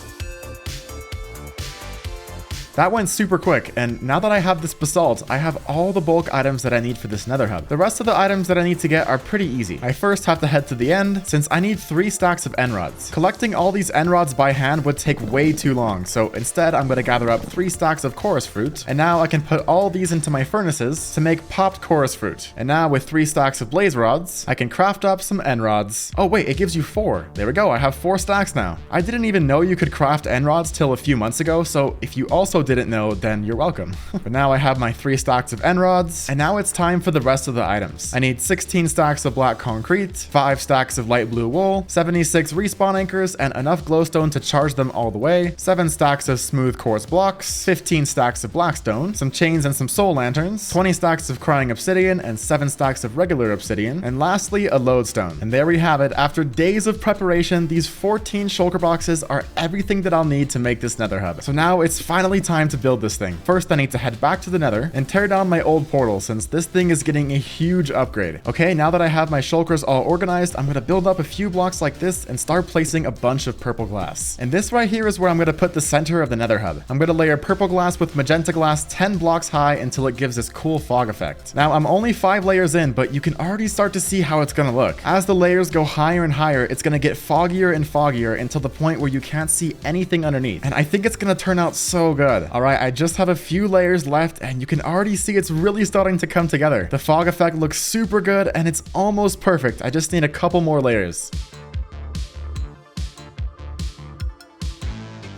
That went super quick, and now that I have this basalt, I have all the bulk items that I need for this nether hub. The rest of the items that I need to get are pretty easy. I first have to head to the end, since I need 3 stacks of end rods. Collecting all these end rods by hand would take way too long, so instead I'm going to gather up 3 stacks of chorus fruit, and now I can put all these into my furnaces to make popped chorus fruit. And now with 3 stacks of blaze rods, I can craft up some end rods. Oh wait, it gives you 4. There we go, I have 4 stacks now. I didn't even know you could craft end rods till a few months ago, so if you also didn't know, then you're welcome. But now I have my 3 stacks of end rods, and now it's time for the rest of the items. I need 16 stacks of black concrete, 5 stacks of light blue wool, 76 respawn anchors, and enough glowstone to charge them all the way, 7 stacks of smooth quartz blocks, 15 stacks of blackstone, some chains and some soul lanterns, 20 stacks of crying obsidian, and 7 stacks of regular obsidian, and lastly a lodestone. And there we have it. After days of preparation, these 14 shulker boxes are everything that I'll need to make this nether hub. So now it's finally time to build this thing. First, I need to head back to the nether and tear down my old portal, since this thing is getting a huge upgrade. Okay, now that I have my shulkers all organized, I'm going to build up a few blocks like this and start placing a bunch of purple glass. And this right here is where I'm going to put the center of the nether hub. I'm going to layer purple glass with magenta glass 10 blocks high until it gives this cool fog effect. Now, I'm only 5 layers in, but you can already start to see how it's going to look. As the layers go higher and higher, it's going to get foggier and foggier until the point where you can't see anything underneath. And I think it's going to turn out so good. All right, I just have a few layers left, and you can already see it's really starting to come together. The fog effect looks super good, and it's almost perfect. I just need a couple more layers.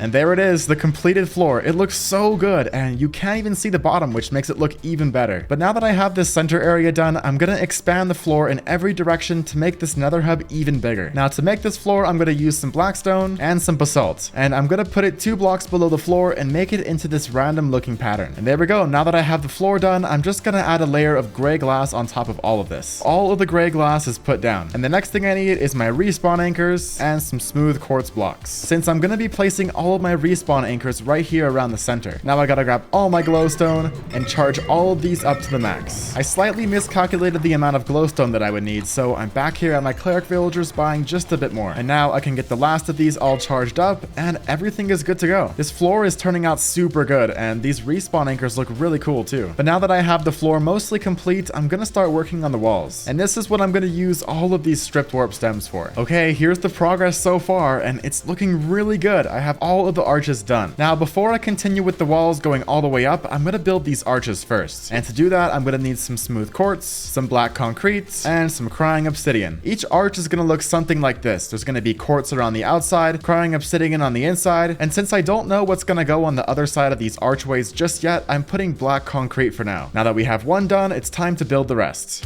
And there it is, the completed floor. It looks so good, and you can't even see the bottom, which makes it look even better. But now that I have this center area done, I'm gonna expand the floor in every direction to make this nether hub even bigger. Now, to make this floor, I'm gonna use some blackstone and some basalt, and I'm gonna put it 2 blocks below the floor and make it into this random looking pattern. And there we go. Now that I have the floor done, I'm just gonna add a layer of gray glass on top of all of this. All of the gray glass is put down, and the next thing I need is my respawn anchors and some smooth quartz blocks, since I'm gonna be placing all of my respawn anchors right here around the center. Now I gotta grab all my glowstone and charge all of these up to the max. I slightly miscalculated the amount of glowstone that I would need, so I'm back here at my cleric villagers buying just a bit more. And now I can get the last of these all charged up, and everything is good to go. This floor is turning out super good, and these respawn anchors look really cool too. But now that I have the floor mostly complete, I'm gonna start working on the walls. And this is what I'm gonna use all of these stripped warp stems for. Okay, here's the progress so far, and it's looking really good. I have all of the arches done. Now, before I continue with the walls going all the way up, I'm gonna build these arches first. And to do that, I'm gonna need some smooth quartz, some black concrete, and some crying obsidian. Each arch is gonna look something like this. There's gonna be quartz around the outside, crying obsidian on the inside, and since I don't know what's gonna go on the other side of these archways just yet, I'm putting black concrete for now. Now that we have one done, it's time to build the rest.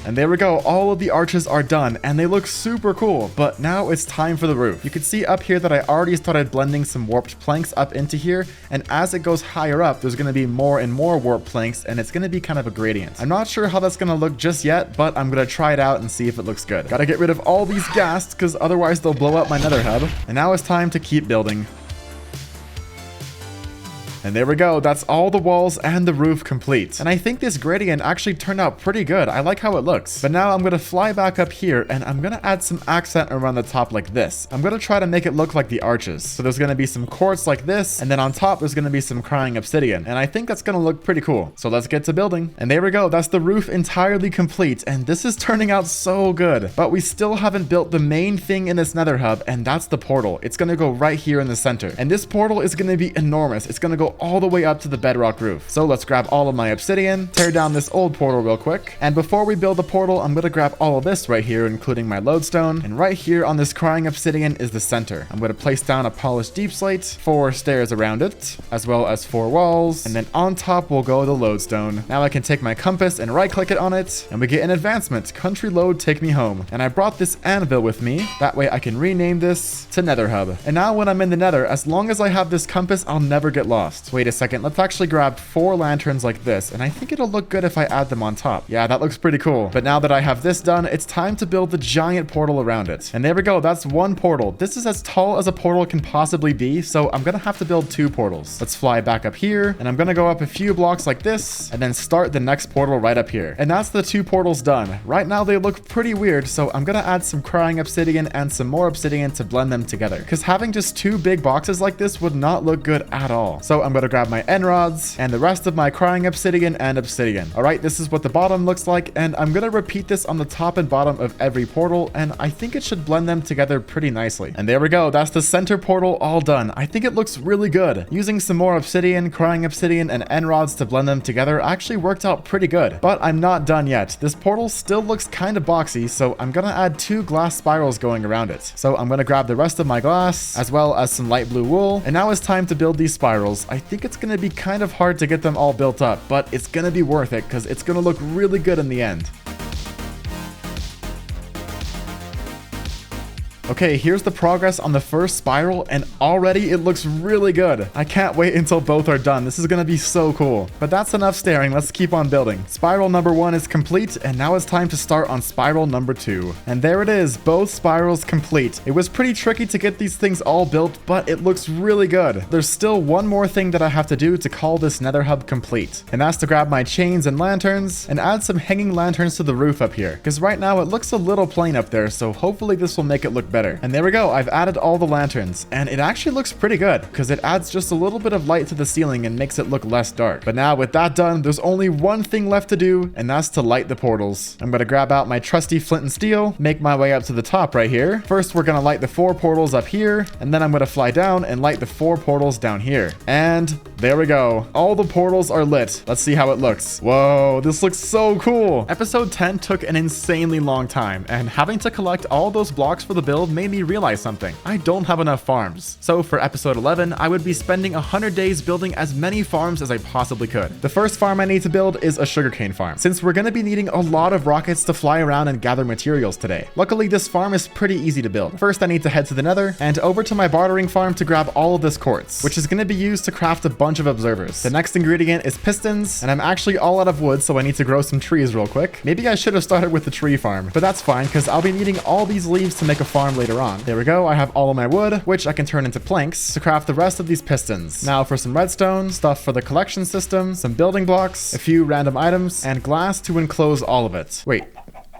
And there we go, all of the arches are done, and they look super cool. But now it's time for the roof. You can see up here that I already started blending some warped planks up into here, and as it goes higher up, there's going to be more and more warped planks, and it's going to be kind of a gradient. I'm not sure how that's going to look just yet, but I'm going to try it out and see if it looks good. Gotta get rid of all these ghasts, because otherwise they'll blow up my nether hub. And now it's time to keep building. And there we go, that's all the walls and the roof complete. And I think this gradient actually turned out pretty good. I like how it looks. But now I'm going to fly back up here, and I'm going to add some accent around the top like this. I'm going to try to make it look like the arches. So there's going to be some quartz like this, and then on top there's going to be some crying obsidian. And I think that's going to look pretty cool. So let's get to building. And there we go, that's the roof entirely complete. And this is turning out so good. But we still haven't built the main thing in this nether hub, and that's the portal. It's going to go right here in the center. And this portal is going to be enormous. It's going to go all the way up to the bedrock roof. So let's grab all of my obsidian, tear down this old portal real quick. And before we build the portal, I'm going to grab all of this right here, including my lodestone. And right here on this crying obsidian is the center. I'm going to place down a polished deep slate, 4 stairs around it, as well as 4 walls. And then on top will go the lodestone. Now I can take my compass and right click it on it, and we get an advancement, country load, take me home. And I brought this anvil with me. That way I can rename this to nether hub. And now when I'm in the nether, as long as I have this compass, I'll never get lost. Wait a second, let's actually grab 4 lanterns like this, and I think it'll look good if I add them on top. Yeah, that looks pretty cool. But now that I have this done, it's time to build the giant portal around it. And there we go, that's 1 portal. This is as tall as a portal can possibly be, so I'm gonna have to build 2 portals. Let's fly back up here, and I'm gonna go up a few blocks like this, and then start the next portal right up here. And that's the 2 portals done. Right now they look pretty weird, so I'm gonna add some crying obsidian and some more obsidian to blend them together, because having just 2 big boxes like this would not look good at all. So I'm gonna grab my end rods and the rest of my crying obsidian and obsidian. All right, this is what the bottom looks like, and I'm gonna repeat this on the top and bottom of every portal, and I think it should blend them together pretty nicely. And there we go, that's the center portal all done. I think it looks really good. Using some more obsidian, crying obsidian, and end rods to blend them together actually worked out pretty good. But I'm not done yet. This portal still looks kind of boxy, so I'm gonna add 2 glass spirals going around it. So I'm gonna grab the rest of my glass, as well as some light blue wool, and now it's time to build these spirals. I think it's gonna be kind of hard to get them all built up, but it's gonna be worth it because it's gonna look really good in the end. Okay, here's the progress on the first spiral, and already it looks really good. I can't wait until both are done. This is gonna be so cool. But that's enough staring. Let's keep on building. Spiral number 1 is complete, and now it's time to start on spiral number 2. And there it is, both spirals complete. It was pretty tricky to get these things all built, but it looks really good. There's still one more thing that I have to do to call this nether hub complete, and that's to grab my chains and lanterns and add some hanging lanterns to the roof up here, because right now it looks a little plain up there, so hopefully this will make it look better. And there we go, I've added all the lanterns, and it actually looks pretty good because it adds just a little bit of light to the ceiling and makes it look less dark. But now with that done, there's only one thing left to do, and that's to light the portals. I'm gonna grab out my trusty flint and steel, make my way up to the top right here. First, we're gonna light the 4 portals up here, and then I'm gonna fly down and light the 4 portals down here. And there we go. All the portals are lit. Let's see how it looks. Whoa, this looks so cool. Episode 10 took an insanely long time, and having to collect all those blocks for the build made me realize something. I don't have enough farms. So for episode 11, I would be spending 100 days building as many farms as I possibly could. The first farm I need to build is a sugarcane farm, since we're going to be needing a lot of rockets to fly around and gather materials today. Luckily, this farm is pretty easy to build. First, I need to head to the nether and over to my bartering farm to grab all of this quartz, which is going to be used to craft a bunch of observers. The next ingredient is pistons, and I'm actually all out of wood, so I need to grow some trees real quick. Maybe I should have started with the tree farm, but that's fine because I'll be needing all these leaves to make a farm later on. There we go, I have all of my wood, which I can turn into planks to craft the rest of these pistons. Now for some redstone, stuff for the collection system, some building blocks, a few random items, and glass to enclose all of it. Wait.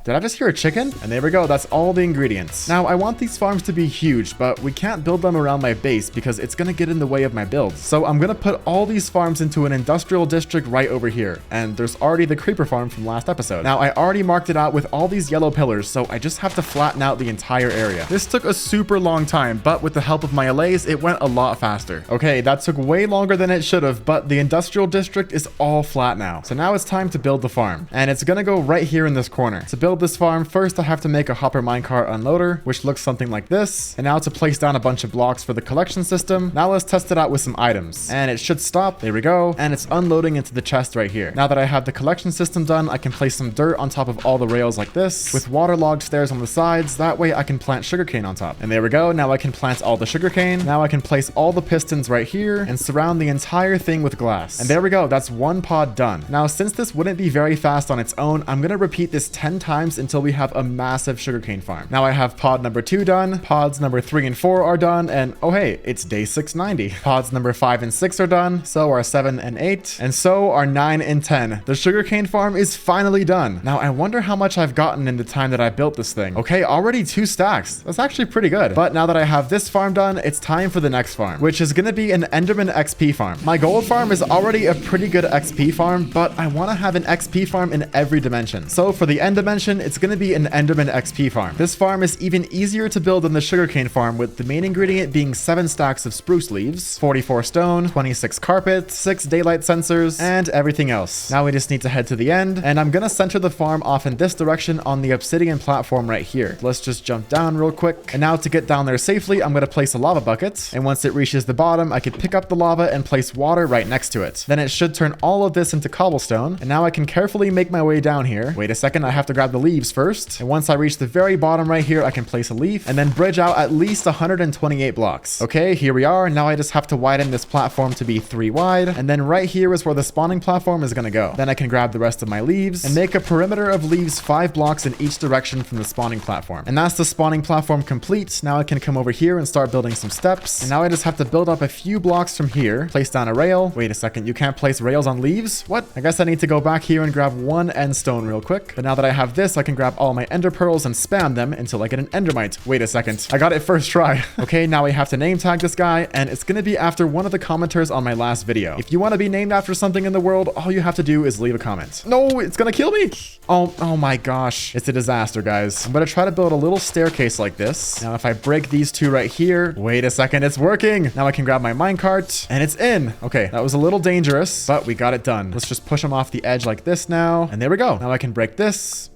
Did I just hear a chicken? And there we go, that's all the ingredients. Now, I want these farms to be huge, but we can't build them around my base because it's gonna get in the way of my build. So I'm gonna put all these farms into an industrial district right over here. And there's already the creeper farm from last episode. Now, I already marked it out with all these yellow pillars, so I just have to flatten out the entire area. This took a super long time, but with the help of my allays, it went a lot faster. Okay, that took way longer than it should have, but the industrial district is all flat now. So now it's time to build the farm. And it's gonna go right here in this corner. To build build this farm, first I have to make a hopper minecart unloader, which looks something like this. And now to place down a bunch of blocks for the collection system. Now let's test it out with some items. And it should stop. There we go. And it's unloading into the chest right here. Now that I have the collection system done, I can place some dirt on top of all the rails like this, with waterlogged stairs on the sides. That way I can plant sugarcane on top. And there we go. Now I can plant all the sugarcane. Now I can place all the pistons right here and surround the entire thing with glass. And there we go. That's one pod done. Now, since this wouldn't be very fast on its own, I'm going to repeat this 10 times until we have a massive sugarcane farm. Now I have pod number 2 done. Pods number 3 and 4 are done. And oh hey, it's day 690. Pods number 5 and 6 are done. So are 7 and 8. And so are 9 and 10. The sugarcane farm is finally done. Now I wonder how much I've gotten in the time that I built this thing. Okay, already 2 stacks. That's actually pretty good. But now that I have this farm done, it's time for the next farm, which is going to be an Enderman XP farm. My gold farm is already a pretty good XP farm, but I want to have an XP farm in every dimension. So for the end dimension, it's going to be an Enderman XP farm. This farm is even easier to build than the sugarcane farm, with the main ingredient being 7 stacks of spruce leaves, 44 stone, 26 carpet, 6 daylight sensors, and everything else. Now we just need to head to the end, and I'm going to center the farm off in this direction on the obsidian platform right here. Let's just jump down real quick. And now to get down there safely, I'm going to place a lava bucket. And once it reaches the bottom, I can pick up the lava and place water right next to it. Then it should turn all of this into cobblestone. And now I can carefully make my way down here. Wait a second, I have to grab the leaves first. And once I reach the very bottom right here, I can place a leaf and then bridge out at least 128 blocks. Okay, here we are. Now I just have to widen this platform to be 3 wide. And then right here is where the spawning platform is going to go. Then I can grab the rest of my leaves and make a perimeter of leaves 5 blocks in each direction from the spawning platform. And that's the spawning platform complete. Now I can come over here and start building some steps. And now I just have to build up a few blocks from here, place down a rail. Wait a second, you can't place rails on leaves? What? I guess I need to go back here and grab 1 end stone real quick. But now that I have this, I can grab all my ender pearls and spam them until I get an endermite. Wait a second, I got it first try. Okay, now I have to name tag this guy, and it's gonna be after one of the commenters on my last video. If you want to be named after something in the world, all you have to do is leave a comment. No, it's gonna kill me. Oh my gosh, it's a disaster, guys. I'm gonna try to build a little staircase like this. Now if I break these 2 right here, wait a second, it's working. Now I can grab my minecart and it's in. Okay, that was a little dangerous, but we got it done. Let's just push them off the edge like this now. And there we go. Now I can break this.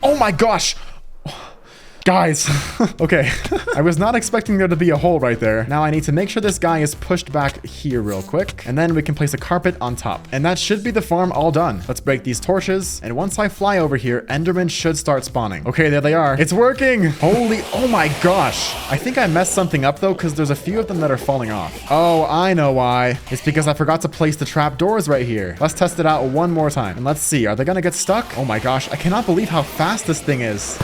Oh my gosh. Guys, okay, I was not expecting there to be a hole right there. Now I need to make sure this guy is pushed back here real quick, and then we can place a carpet on top. And that should be the farm all done. Let's break these torches, and once I fly over here, Endermen should start spawning. Okay, there they are. It's working. Holy, oh my gosh. I think I messed something up though, because there's a few of them that are falling off. Oh, I know why. It's because I forgot to place the trap doors right here. Let's test it out one more time, and let's see, are they gonna get stuck? Oh my gosh, I cannot believe how fast this thing is.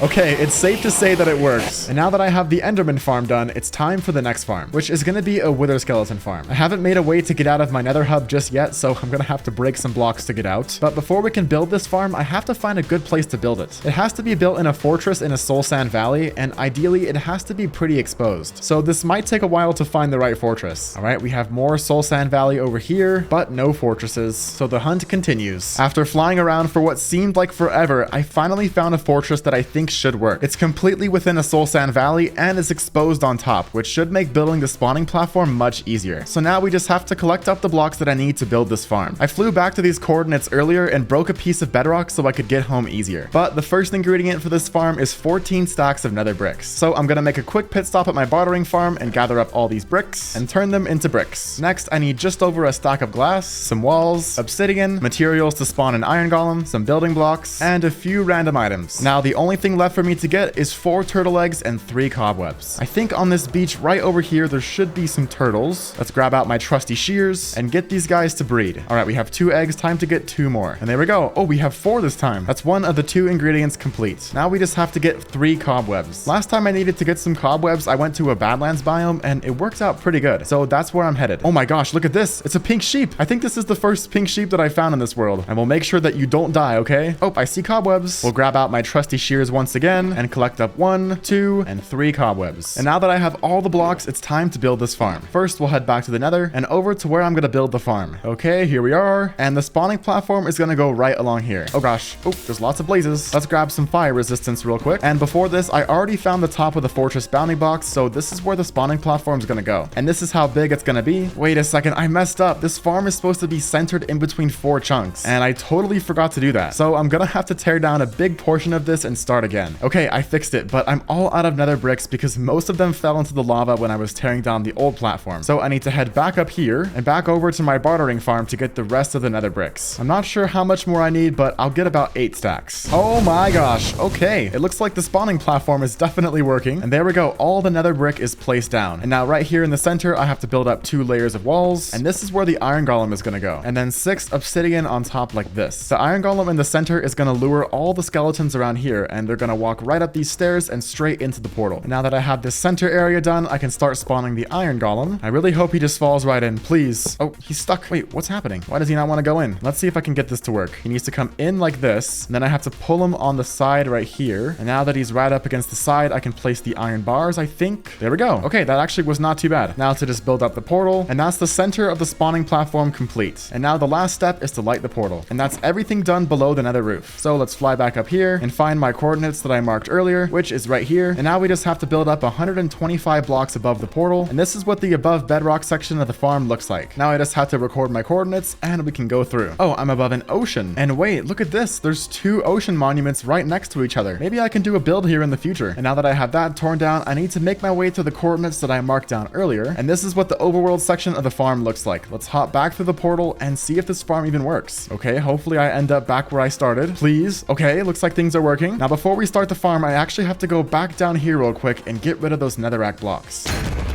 Okay, it's safe to say that it works. And now that I have the Enderman farm done, it's time for the next farm, which is going to be a wither skeleton farm. I haven't made a way to get out of my nether hub just yet, so I'm going to have to break some blocks to get out. But before we can build this farm, I have to find a good place to build it. It has to be built in a fortress in a soul sand valley, and ideally it has to be pretty exposed. So this might take a while to find the right fortress. All right, we have more soul sand valley over here, but no fortresses. So the hunt continues. After flying around for what seemed like forever, I finally found a fortress that I think should work. It's completely within a soul sand valley and is exposed on top, which should make building the spawning platform much easier. So now we just have to collect up the blocks that I need to build this farm. I flew back to these coordinates earlier and broke a piece of bedrock so I could get home easier. But the first ingredient for this farm is 14 stacks of nether bricks. So I'm gonna make a quick pit stop at my bartering farm and gather up all these bricks and turn them into bricks. Next, I need just over a stack of glass, some walls, obsidian, materials to spawn an iron golem, some building blocks, and a few random items. Now the only thing left for me to get is 4 turtle eggs and 3 cobwebs. I think on this beach right over here there should be some turtles. Let's grab out my trusty shears and get these guys to breed. All right, we have 2 eggs, time to get 2 more. And there we go. Oh, we have 4 this time. That's one of the 2 ingredients complete. Now we just have to get 3 cobwebs. Last time I needed to get some cobwebs, I went to a badlands biome and it worked out pretty good. So that's where I'm headed. Oh my gosh, look at this. It's a pink sheep. I think this is the first pink sheep that I found in this world. And we'll make sure that you don't die, okay? Oh, I see cobwebs. We'll grab out my trusty shears once once again and collect up 1, 2, and 3 cobwebs. And now that I have all the blocks, it's time to build this farm. First, we'll head back to the nether and over to where I'm gonna build the farm. Okay, here we are. And the spawning platform is gonna go right along here. Oh gosh. Oh, there's lots of blazes. Let's grab some fire resistance real quick. And before this, I already found the top of the fortress bounty box, so this is where the spawning platform is gonna go. And this is how big it's gonna be. Wait a second, I messed up. This farm is supposed to be centered in between 4 chunks, and I totally forgot to do that. So I'm gonna have to tear down a big portion of this and start again. Okay, I fixed it, but I'm all out of nether bricks because most of them fell into the lava when I was tearing down the old platform. So I need to head back up here and back over to my bartering farm to get the rest of the nether bricks. I'm not sure how much more I need, but I'll get about 8 stacks. Oh my gosh. Okay, it looks like the spawning platform is definitely working. And there we go. All the nether brick is placed down. And now right here in the center, I have to build up 2 layers of walls. And this is where the iron golem is gonna go. And then 6 obsidian on top like this. The iron golem in the center is gonna lure all the skeletons around here, and they're gonna walk right up these stairs and straight into the portal. And now that I have this center area done, I can start spawning the iron golem. I really hope he just falls right in, please. Oh, he's stuck. Wait, what's happening? Why does he not want to go in? Let's see if I can get this to work. He needs to come in like this, and then I have to pull him on the side right here. And now that he's right up against the side, I can place the iron bars, I think. There we go. Okay, that actually was not too bad. Now to just build up the portal, and that's the center of the spawning platform complete. And now the last step is to light the portal, and that's everything done below the nether roof. So let's fly back up here and find my coordinates that I marked earlier, which is right here. And now we just have to build up 125 blocks above the portal, and this is what the above bedrock section of the farm looks like. Now I just have to record my coordinates and we can go through. Oh, I'm above an ocean. And wait, look at this. There's 2 ocean monuments right next to each other. Maybe I can do a build here in the future. And now that I have that torn down, I need to make my way to the coordinates that I marked down earlier. And this is what the overworld section of the farm looks like. Let's hop back through the portal and see if this farm even works. Okay, hopefully I end up back where I started. Please. Okay, looks like things are working. Now before we start the farm, I actually have to go back down here real quick and get rid of those netherrack blocks.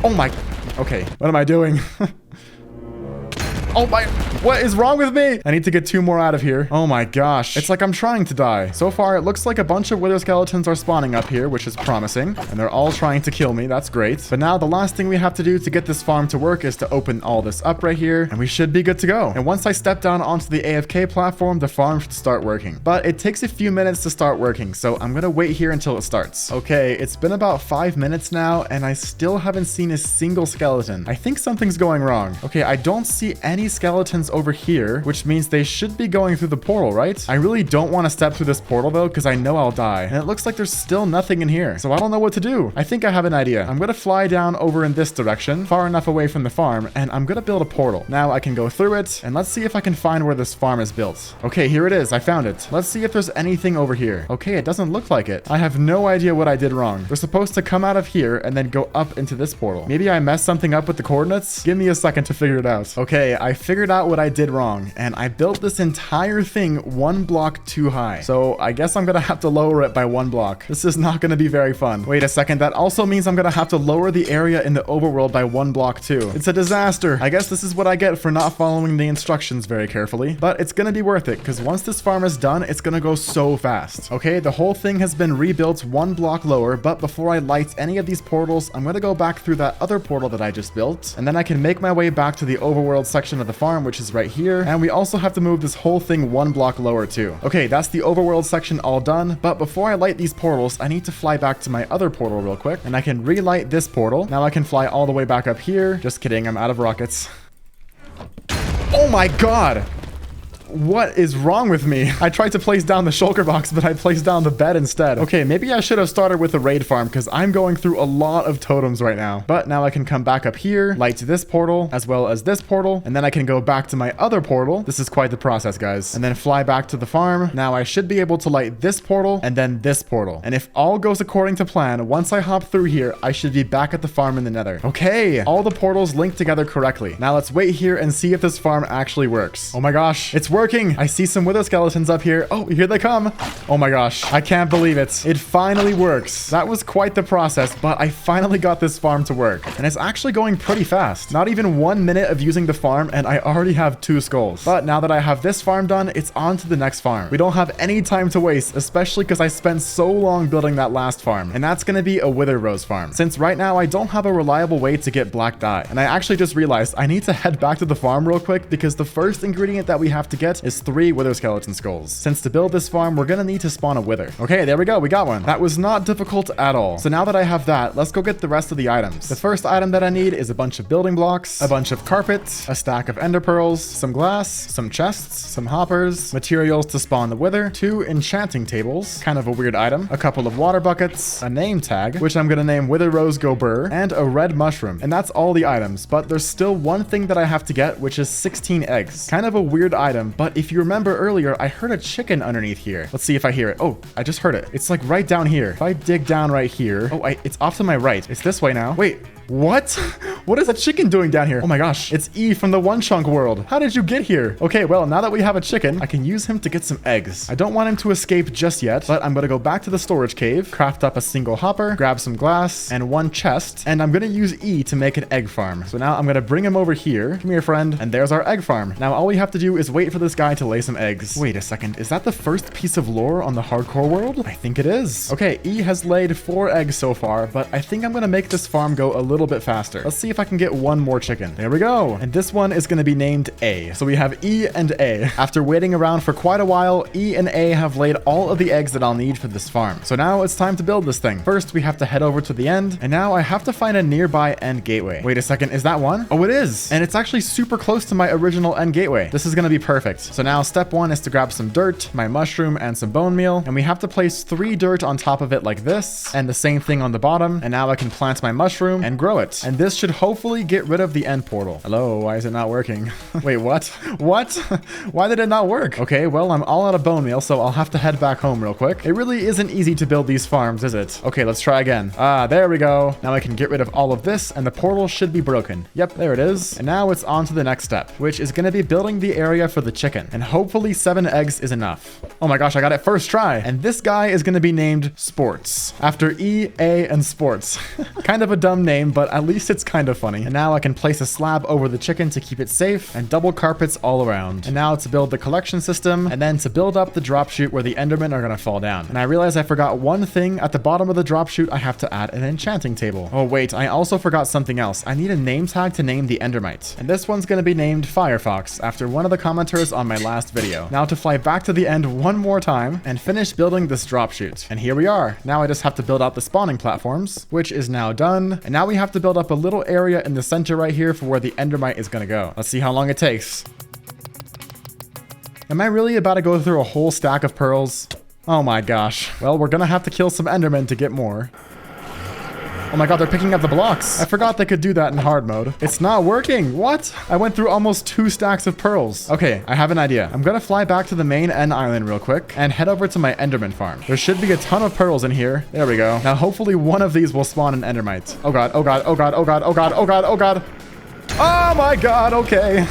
Oh my... Okay, what am I doing? Oh my, what is wrong with me? I need to get 2 more out of here. Oh my gosh. It's like I'm trying to die. So far, it looks like a bunch of wither skeletons are spawning up here, which is promising. And they're all trying to kill me. That's great. But now the last thing we have to do to get this farm to work is to open all this up right here. And we should be good to go. And once I step down onto the AFK platform, the farm should start working. But it takes a few minutes to start working. So I'm going to wait here until it starts. Okay, it's been about 5 minutes now, and I still haven't seen a single skeleton. I think something's going wrong. Okay, I don't see any skeletons over here, which means they should be going through the portal, right? I really don't want to step through this portal though, because I know I'll die. And it looks like there's still nothing in here. So I don't know what to do. I think I have an idea. I'm going to fly down over in this direction, far enough away from the farm, and I'm going to build a portal. Now I can go through it, and let's see if I can find where this farm is built. Okay, here it is. I found it. Let's see if there's anything over here. Okay, it doesn't look like it. I have no idea what I did wrong. They're supposed to come out of here and then go up into this portal. Maybe I messed something up with the coordinates? Give me a second to figure it out. Okay, I figured out what I did wrong, and I built this entire thing 1 block too high. So I guess I'm gonna have to lower it by 1 block. This is not gonna be very fun. Wait a second, that also means I'm gonna have to lower the area in the overworld by 1 block too. It's a disaster. I guess this is what I get for not following the instructions very carefully, but it's gonna be worth it because once this farm is done, it's gonna go so fast. Okay, the whole thing has been rebuilt 1 block lower, but before I light any of these portals, I'm gonna go back through that other portal that I just built, and then I can make my way back to the overworld section of the farm, which is right here. And we also have to move this whole thing 1 block lower too. Okay, that's the overworld section all done, but before I light these portals, I need to fly back to my other portal real quick, and I can relight this portal. Now I can fly all the way back up here. Just kidding, I'm out of rockets. Oh my god! What is wrong with me? I tried to place down the shulker box, but I placed down the bed instead. Okay, maybe I should have started with the raid farm because I'm going through a lot of totems right now. But now I can come back up here, light this portal, as well as this portal, and then I can go back to my other portal. This is quite the process, guys. And then fly back to the farm. Now I should be able to light this portal and then this portal. And if all goes according to plan, once I hop through here, I should be back at the farm in the nether. Okay, all the portals link together correctly. Now let's wait here and see if this farm actually works. Oh my gosh, it's working. I see some wither skeletons up here. Oh, here they come. Oh my gosh, I can't believe it. It finally works. That was quite the process, but I finally got this farm to work. And it's actually going pretty fast. Not even 1 minute of using the farm, and I already have 2 skulls. But now that I have this farm done, it's on to the next farm. We don't have any time to waste, especially because I spent so long building that last farm. And that's going to be a wither rose farm. Since right now, I don't have a reliable way to get black dye. And I actually just realized I need to head back to the farm real quick because the first ingredient that we have to get is 3 wither skeleton skulls. Since to build this farm, we're gonna need to spawn a wither. Okay, there we go. We got one. That was not difficult at all. So now that I have that, let's go get the rest of the items. The first item that I need is a bunch of building blocks, a bunch of carpet, a stack of ender pearls, some glass, some chests, some hoppers, materials to spawn the wither, 2 enchanting tables, kind of a weird item, a couple of water buckets, a name tag, which I'm gonna name Wither Rose Go Burr, and a red mushroom. And that's all the items, but there's still one thing that I have to get, which is 16 eggs. Kind of a weird item, but if you remember earlier, I heard a chicken underneath here. Let's see if I hear it. Oh, I just heard it. It's like right down here. If I dig down right here, oh, it's off to my right. It's this way now. Wait, what? What is a chicken doing down here? Oh my gosh, it's E from the One Chunk world. How did you get here? Okay, well, now that we have a chicken, I can use him to get some eggs. I don't want him to escape just yet, but I'm gonna go back to the storage cave, craft up a single hopper, grab some glass, and 1 chest, and I'm gonna use E to make an egg farm. So now I'm gonna bring him over here. Come here, friend. And there's our egg farm. Now all we have to do is wait for this guy to lay some eggs. Wait a second, is that the first piece of lore on the hardcore world? I think it is. Okay, E has laid 4 eggs so far, but I think I'm gonna make this farm go a little bit faster. Let's see if I can get 1 more chicken. There we go. And this one is gonna be named A. So we have E and A. After waiting around for quite a while, E and A have laid all of the eggs that I'll need for this farm. So now it's time to build this thing. First, we have to head over to the end, and now I have to find a nearby end gateway. Wait a second, is that one? Oh, it is. And it's actually super close to my original end gateway. This is gonna be perfect. So now step 1 is to grab some dirt, my mushroom, and some bone meal, and we have to place 3 dirt on top of it like this, and the same thing on the bottom, and now I can plant my mushroom and grow it. And this should hopefully get rid of the end portal. Hello, why is it not working? Wait, what? What? Why did it not work? Okay, well, I'm all out of bone meal, so I'll have to head back home real quick. It really isn't easy to build these farms, is it? Okay, let's try again. Ah, there we go. Now I can get rid of all of this, and the portal should be broken. Yep, there it is. And now it's on to the next step, which is gonna be building the area for the chicken. And hopefully 7 eggs is enough. Oh my gosh, I got it first try. And this guy is gonna be named Sports, after E, A, and Sports. Kind of a dumb name, but at least it's kind of funny. And now I can place a slab over the chicken to keep it safe, and double carpets all around. And now to build the collection system, and then to build up the drop chute where the endermen are gonna fall down. And I realized I forgot one thing. At the bottom of the drop chute, I have to add an enchanting table. Oh wait, I also forgot something else. I need a name tag to name the endermite. And this one's gonna be named Firefox, after one of the commenters on my last video. Now to fly back to the end one more time, and finish building this drop chute. And here we are. Now I just have to build out the spawning platforms, which is now done. And now we have to build up a little area in the center right here for where the endermite is gonna go. Let's see how long it takes. Am I really about to go through a whole stack of pearls? Oh my gosh. Well, we're gonna have to kill some endermen to get more. Oh my god, they're picking up the blocks. I forgot they could do that in hard mode. It's not working. What? I went through almost 2 stacks of pearls. Okay, I have an idea. I'm gonna fly back to the main end island real quick and head over to my enderman farm. There should be a ton of pearls in here. There we go. Now hopefully one of these will spawn an endermite. Oh god, oh god, oh god, oh god, oh god, oh god, oh god. Oh my god, okay.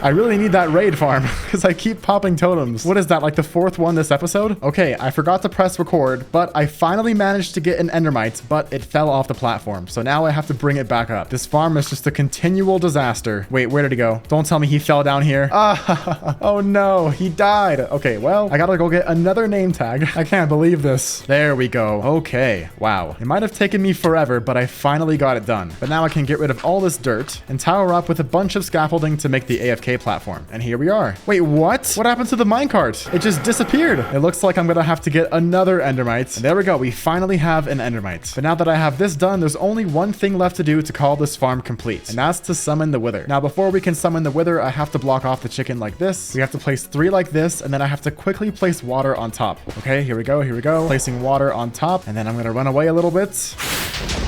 I really need that raid farm because I keep popping totems. What is that, like the 4th one this episode? Okay, I forgot to press record, but I finally managed to get an endermite, but it fell off the platform. So now I have to bring it back up. This farm is just a continual disaster. Wait, where did he go? Don't tell me he fell down here. Ah, oh no, he died. Okay, well, I gotta go get another name tag. I can't believe this. There we go. Okay, wow. It might have taken me forever, but I finally got it done. But now I can get rid of all this dirt and tower up with a bunch of scaffolding to make the AFK platform. And here we are. Wait, what? What happened to the minecart? It just disappeared. It looks like I'm gonna have to get another endermite. And there we go. We finally have an endermite. But now that I have this done, there's only one thing left to do to call this farm complete. And that's to summon the wither. Now, before we can summon the wither, I have to block off the chicken like this. We have to place 3 like this, and then I have to quickly place water on top. Okay, here we go. Here we go. Placing water on top, and then I'm gonna run away a little bit.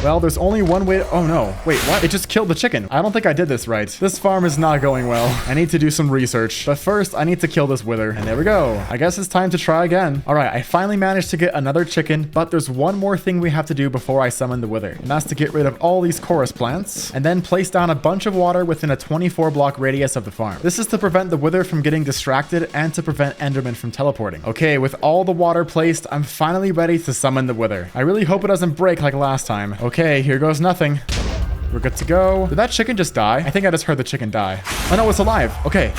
Well, there's only one way. Oh no. Wait, what? It just killed the chicken. I don't think I did this right. This farm is not going well. I need to do some research. But first, I need to kill this wither. And there we go. I guess it's time to try again. All right, I finally managed to get another chicken, but there's one more thing we have to do before I summon the wither. And that's to get rid of all these chorus plants and then place down a bunch of water within a 24 block radius of the farm. This is to prevent the wither from getting distracted and to prevent endermen from teleporting. Okay, with all the water placed, I'm finally ready to summon the wither. I really hope it doesn't break like last time. Okay, here goes nothing. We're good to go. Did that chicken just die? I think I just heard the chicken die. Oh no, it's alive. Okay.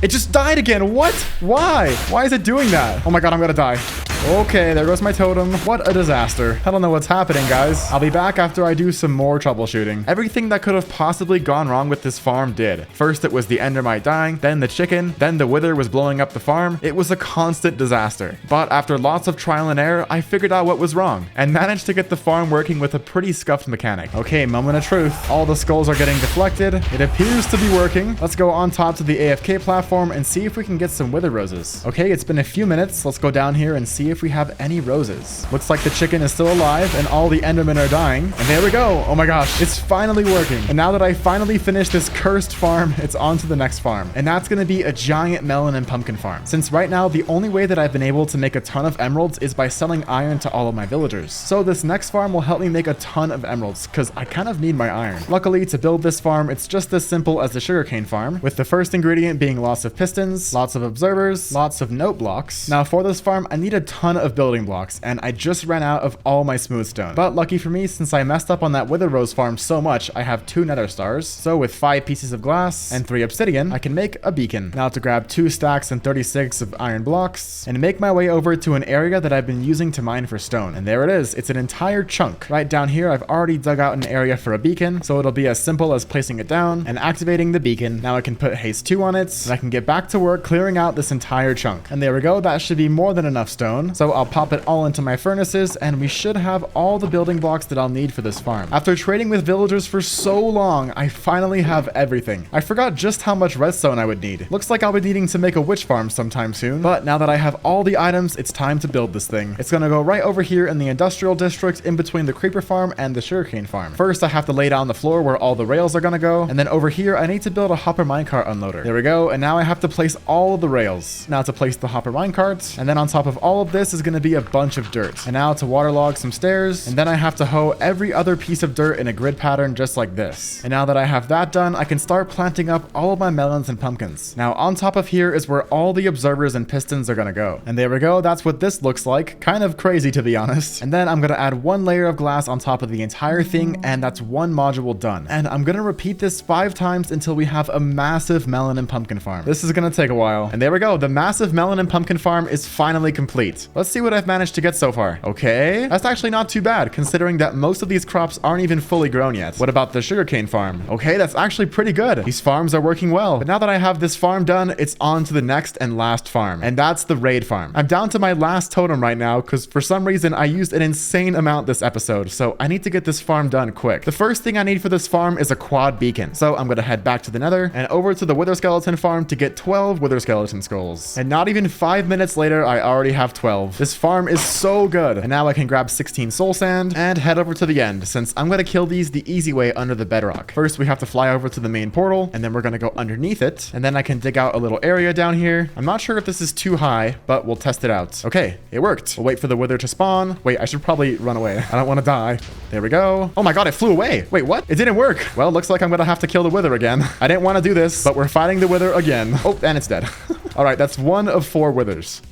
It just died again. What? Why? Why is it doing that? Oh my god, I'm gonna die. Okay, there goes my totem. What a disaster. I don't know what's happening, guys. I'll be back after I do some more troubleshooting. Everything that could have possibly gone wrong with this farm did. First, it was the endermite dying, then the chicken, then the wither was blowing up the farm. It was a constant disaster. But after lots of trial and error, I figured out what was wrong and managed to get the farm working with a pretty scuffed mechanic. Okay, moment of truth. All the skulls are getting deflected. It appears to be working. Let's go on top to the AFK platform and see if we can get some wither roses. Okay, it's been a few minutes. Let's go down here and see if we have any roses. Looks like the chicken is still alive and all the endermen are dying. And there we go. Oh my gosh, it's finally working. And now that I finally finished this cursed farm, it's on to the next farm. And that's going to be a giant melon and pumpkin farm. Since right now, the only way that I've been able to make a ton of emeralds is by selling iron to all of my villagers. So this next farm will help me make a ton of emeralds because I kind of need my iron. Luckily, to build this farm, it's just as simple as the sugarcane farm, with the first ingredient being lots of pistons, lots of observers, lots of note blocks. Now for this farm, I need a ton of building blocks, and I just ran out of all my smooth stone. But lucky for me, since I messed up on that wither rose farm so much, I have 2 nether stars. So with 5 pieces of glass and 3 obsidian, I can make a beacon. Now to grab 2 stacks and 36 of iron blocks and make my way over to an area that I've been using to mine for stone. And there it is. It's an entire chunk. Right down here, I've already dug out an area for a beacon, so it'll be as simple as placing it down and activating the beacon. Now I can put haste 2 on it, and I can get back to work clearing out this entire chunk. And there we go. That should be more than enough stone. So I'll pop it all into my furnaces, and we should have all the building blocks that I'll need for this farm. After trading with villagers for so long, I finally have everything. I forgot just how much redstone I would need. Looks like I'll be needing to make a witch farm sometime soon, but now that I have all the items, it's time to build this thing. It's gonna go right over here in the industrial district in between the creeper farm and the sugarcane farm. First, I have to lay down the floor where all the rails are gonna go, and then over here, I need to build a hopper minecart unloader. There we go, and now I have to place all of the rails. Now to place the hopper minecart, and then on top of all of this is gonna be a bunch of dirt. And now to waterlog some stairs, and then I have to hoe every other piece of dirt in a grid pattern just like this. And now that I have that done, I can start planting up all of my melons and pumpkins. Now on top of here is where all the observers and pistons are gonna go. And there we go, that's what this looks like. Kind of crazy to be honest. And then I'm gonna add 1 layer of glass on top of the entire thing, and that's 1 module done. And I'm gonna repeat this 5 times until we have a massive melon and pumpkin farm. This is gonna take a while. And there we go, the massive melon and pumpkin farm is finally complete. Let's see what I've managed to get so far. Okay, that's actually not too bad considering that most of these crops aren't even fully grown yet. What about the sugarcane farm? Okay, that's actually pretty good. These farms are working well. But now that I have this farm done, it's on to the next and last farm. And that's the raid farm. I'm down to my last totem right now because for some reason I used an insane amount this episode. So I need to get this farm done quick. The first thing I need for this farm is a quad beacon. So I'm gonna head back to the nether and over to the wither skeleton farm to get 12 wither skeleton skulls. And not even 5 minutes later, I already have 12. This farm is so good. And now I can grab 16 soul sand and head over to the end since I'm gonna kill these the easy way under the bedrock. First, we have to fly over to the main portal and then we're gonna go underneath it. And then I can dig out a little area down here. I'm not sure if this is too high, but we'll test it out. Okay, it worked. We'll wait for the wither to spawn. Wait, I should probably run away. I don't want to die. There we go. Oh my god, it flew away. Wait, what? It didn't work. Well, looks like I'm gonna have to kill the wither again. I didn't want to do this, but we're fighting the wither again. Oh, and it's dead. All right, that's 1 of 4 withers.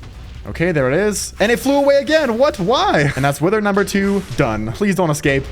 Okay, there it is. And it flew away again. What? Why? And that's wither number 2 done. Please don't escape.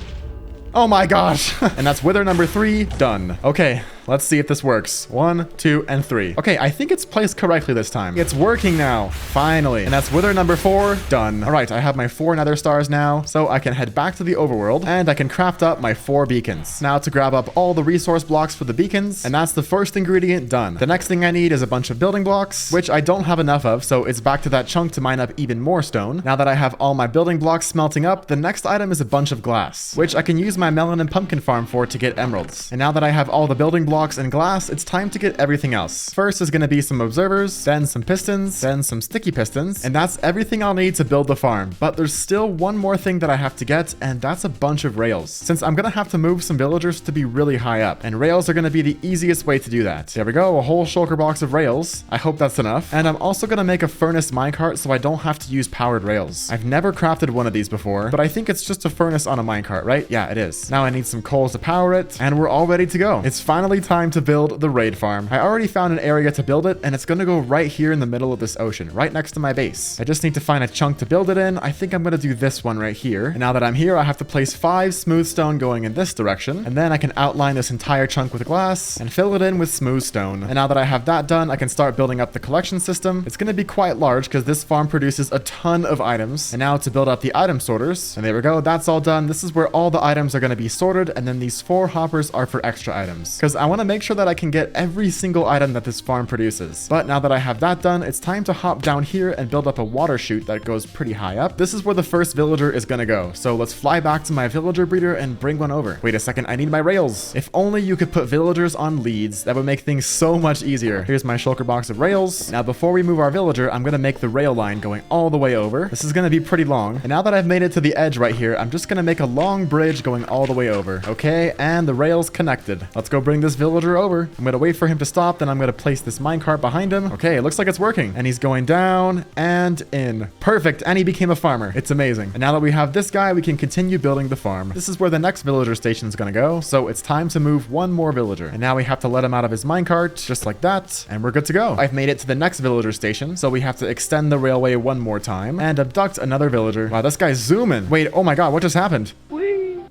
Oh my gosh. And that's wither number 3 done. Okay. Let's see if this works. 1, 2, and 3. Okay, I think it's placed correctly this time. It's working now. Finally. And that's wither number 4 done. All right, I have my 4 nether stars now, so I can head back to the overworld and I can craft up my 4 beacons. Now to grab up all the resource blocks for the beacons, and that's the first ingredient done. The next thing I need is a bunch of building blocks, which I don't have enough of, so it's back to that chunk to mine up even more stone. Now that I have all my building blocks smelting up, the next item is a bunch of glass, which I can use my melon and pumpkin farm for to get emeralds. And now that I have all the building blocks and glass, it's time to get everything else. First is going to be some observers, then some pistons, then some sticky pistons, and that's everything I'll need to build the farm. But there's still one more thing that I have to get, and that's a bunch of rails, since I'm going to have to move some villagers to be really high up, and rails are going to be the easiest way to do that. There we go, a whole shulker box of rails. I hope that's enough. And I'm also going to make a furnace minecart so I don't have to use powered rails. I've never crafted one of these before, but I think it's just a furnace on a minecart, right? Yeah, it is. Now I need some coals to power it, and we're all ready to go. It's finally time to build the raid farm. I already found an area to build it, and it's gonna go right here in the middle of this ocean, right next to my base. I just need to find a chunk to build it in. I think I'm gonna do this one right here. And now that I'm here, I have to place 5 smooth stone going in this direction, and then I can outline this entire chunk with glass and fill it in with smooth stone. And now that I have that done, I can start building up the collection system. It's gonna be quite large because this farm produces a ton of items. And now to build up the item sorters, and there we go, that's all done. This is where all the items are gonna be sorted, and then these 4 hoppers are for extra items, because I want to make sure that I can get every single item that this farm produces. But now that I have that done, it's time to hop down here and build up a water chute that goes pretty high up. This is where the first villager is gonna go, so let's fly back to my villager breeder and bring one over. Wait a second, I need my rails. If only you could put villagers on leads, that would make things so much easier. Here's my shulker box of rails. Now before we move our villager, I'm gonna make the rail line going all the way over. This is gonna be pretty long, and now that I've made it to the edge right here, I'm just gonna make a long bridge going all the way over. Okay, and the rails connected. Let's go bring this villager over. I'm gonna wait for him to stop, then I'm gonna place this minecart behind him. Okay, it looks like it's working, and he's going down and in. Perfect, and he became a farmer. It's amazing. And now that we have this guy, we can continue building the farm. This is where the next villager station is gonna go, so it's time to move one more villager. And now we have to let him out of his minecart, just like that, and we're good to go. I've made it to the next villager station, so we have to extend the railway one more time and abduct another villager. Wow, this guy's zooming. Wait, oh my god, what just happened?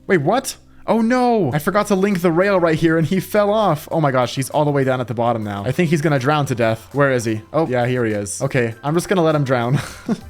Wait, what? Oh no! I forgot to link the rail right here and he fell off. Oh my gosh, he's all the way down at the bottom now. I think he's gonna drown to death. Where is he? Oh, yeah, here he is. Okay, I'm just gonna let him drown.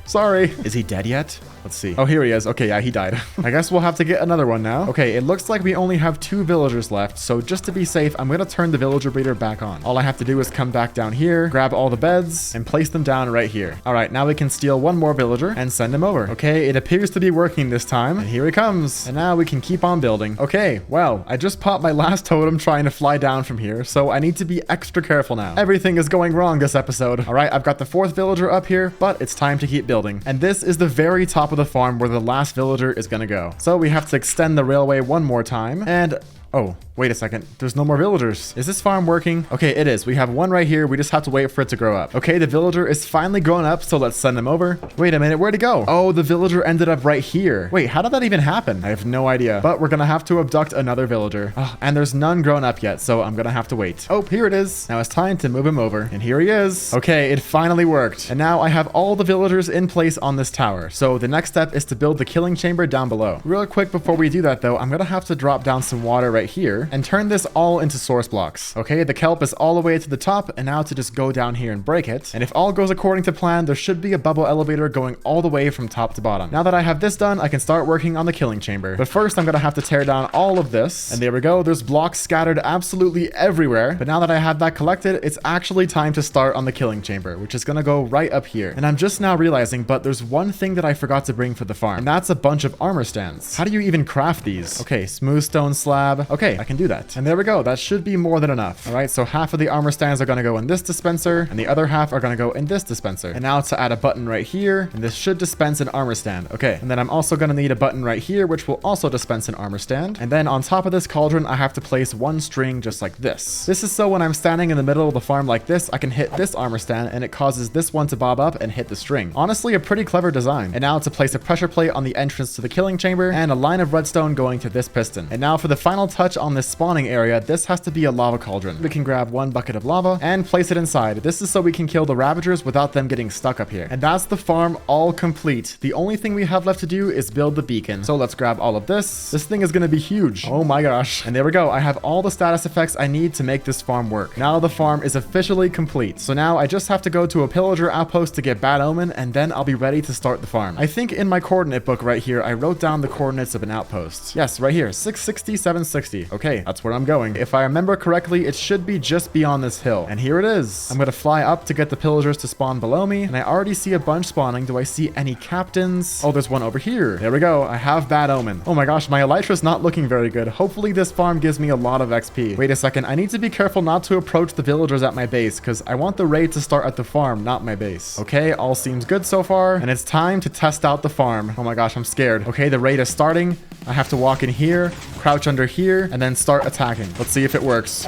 Sorry. Is he dead yet? Let's see. Oh, here he is. Okay, yeah, he died. I guess we'll have to get another one now. Okay, it looks like we only have 2 villagers left, so just to be safe, I'm gonna turn the villager breeder back on. All I have to do is come back down here, grab all the beds, and place them down right here. All right, now we can steal one more villager and send him over. Okay, it appears to be working this time, and here he comes. And now we can keep on building. Okay, well, I just popped my last totem trying to fly down from here, so I need to be extra careful now. Everything is going wrong this episode. All right, I've got the 4th villager up here, but it's time to keep building. And this is the very top of the farm where the last villager is gonna go. So we have to extend the railway one more time, and oh, wait a second. There's no more villagers. Is this farm working? Okay, it is. We have one right here. We just have to wait for it to grow up. Okay, the villager is finally grown up, so let's send him over. Wait a minute, where'd he go? Oh, the villager ended up right here. Wait, how did that even happen? I have no idea, but we're gonna have to abduct another villager. Oh, and there's none grown up yet, so I'm gonna have to wait. Oh, here it is. Now it's time to move him over, and here he is. Okay, it finally worked. And now I have all the villagers in place on this tower. So the next step is to build the killing chamber down below. Real quick before we do that though, I'm gonna have to drop down some water right here and turn this all into source blocks. Okay, the kelp is all the way to the top, and now to just go down here and break it. And if all goes according to plan, there should be a bubble elevator going all the way from top to bottom. Now that I have this done, I can start working on the killing chamber. But first, I'm gonna have to tear down all of this. And there we go, there's blocks scattered absolutely everywhere. But now that I have that collected, it's actually time to start on the killing chamber, which is gonna go right up here. And I'm just now realizing, but there's one thing that I forgot to bring for the farm, and that's a bunch of armor stands. How do you even craft these? Okay, smooth stone slab. Okay, I can do that. And there we go. That should be more than enough. All right, so half of the armor stands are going to go in this dispenser, and the other half are going to go in this dispenser. And now to add a button right here, and this should dispense an armor stand. Okay, and then I'm also going to need a button right here, which will also dispense an armor stand. And then on top of this cauldron, I have to place one string just like this. This is so when I'm standing in the middle of the farm like this, I can hit this armor stand, and it causes this one to bob up and hit the string. Honestly, a pretty clever design. And now to place a pressure plate on the entrance to the killing chamber, and a line of redstone going to this piston. And now for the final touch on this spawning area, this has to be a lava cauldron. We can grab one bucket of lava and place it inside. This is so we can kill the ravagers without them getting stuck up here. And that's the farm all complete. The only thing we have left to do is build the beacon. So let's grab all of this. This thing is going to be huge. Oh my gosh. And there we go. I have all the status effects I need to make this farm work. Now the farm is officially complete. So now I just have to go to a pillager outpost to get Bad Omen, and then I'll be ready to start the farm. I think in my coordinate book right here, I wrote down the coordinates of an outpost. Yes, right here. 660, 760. Okay, that's where I'm going. If I remember correctly, it should be just beyond this hill. And here it is. I'm going to fly up to get the pillagers to spawn below me, and I already see a bunch spawning. Do I see any captains? Oh, there's one over here. There we go. I have Bad Omen. Oh my gosh, my elytra's not looking very good. Hopefully this farm gives me a lot of XP. Wait a second. I need to be careful not to approach the villagers at my base, because I want the raid to start at the farm, not my base. Okay, all seems good so far, and it's time to test out the farm. Oh my gosh, I'm scared. Okay, the raid is starting. I have to walk in here, crouch under here, and then start attacking. Let's see if it works.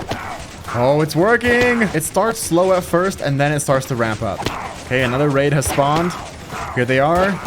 Oh, it's working! It starts slow at first, and then it starts to ramp up. Okay, another raid has spawned. Here they are.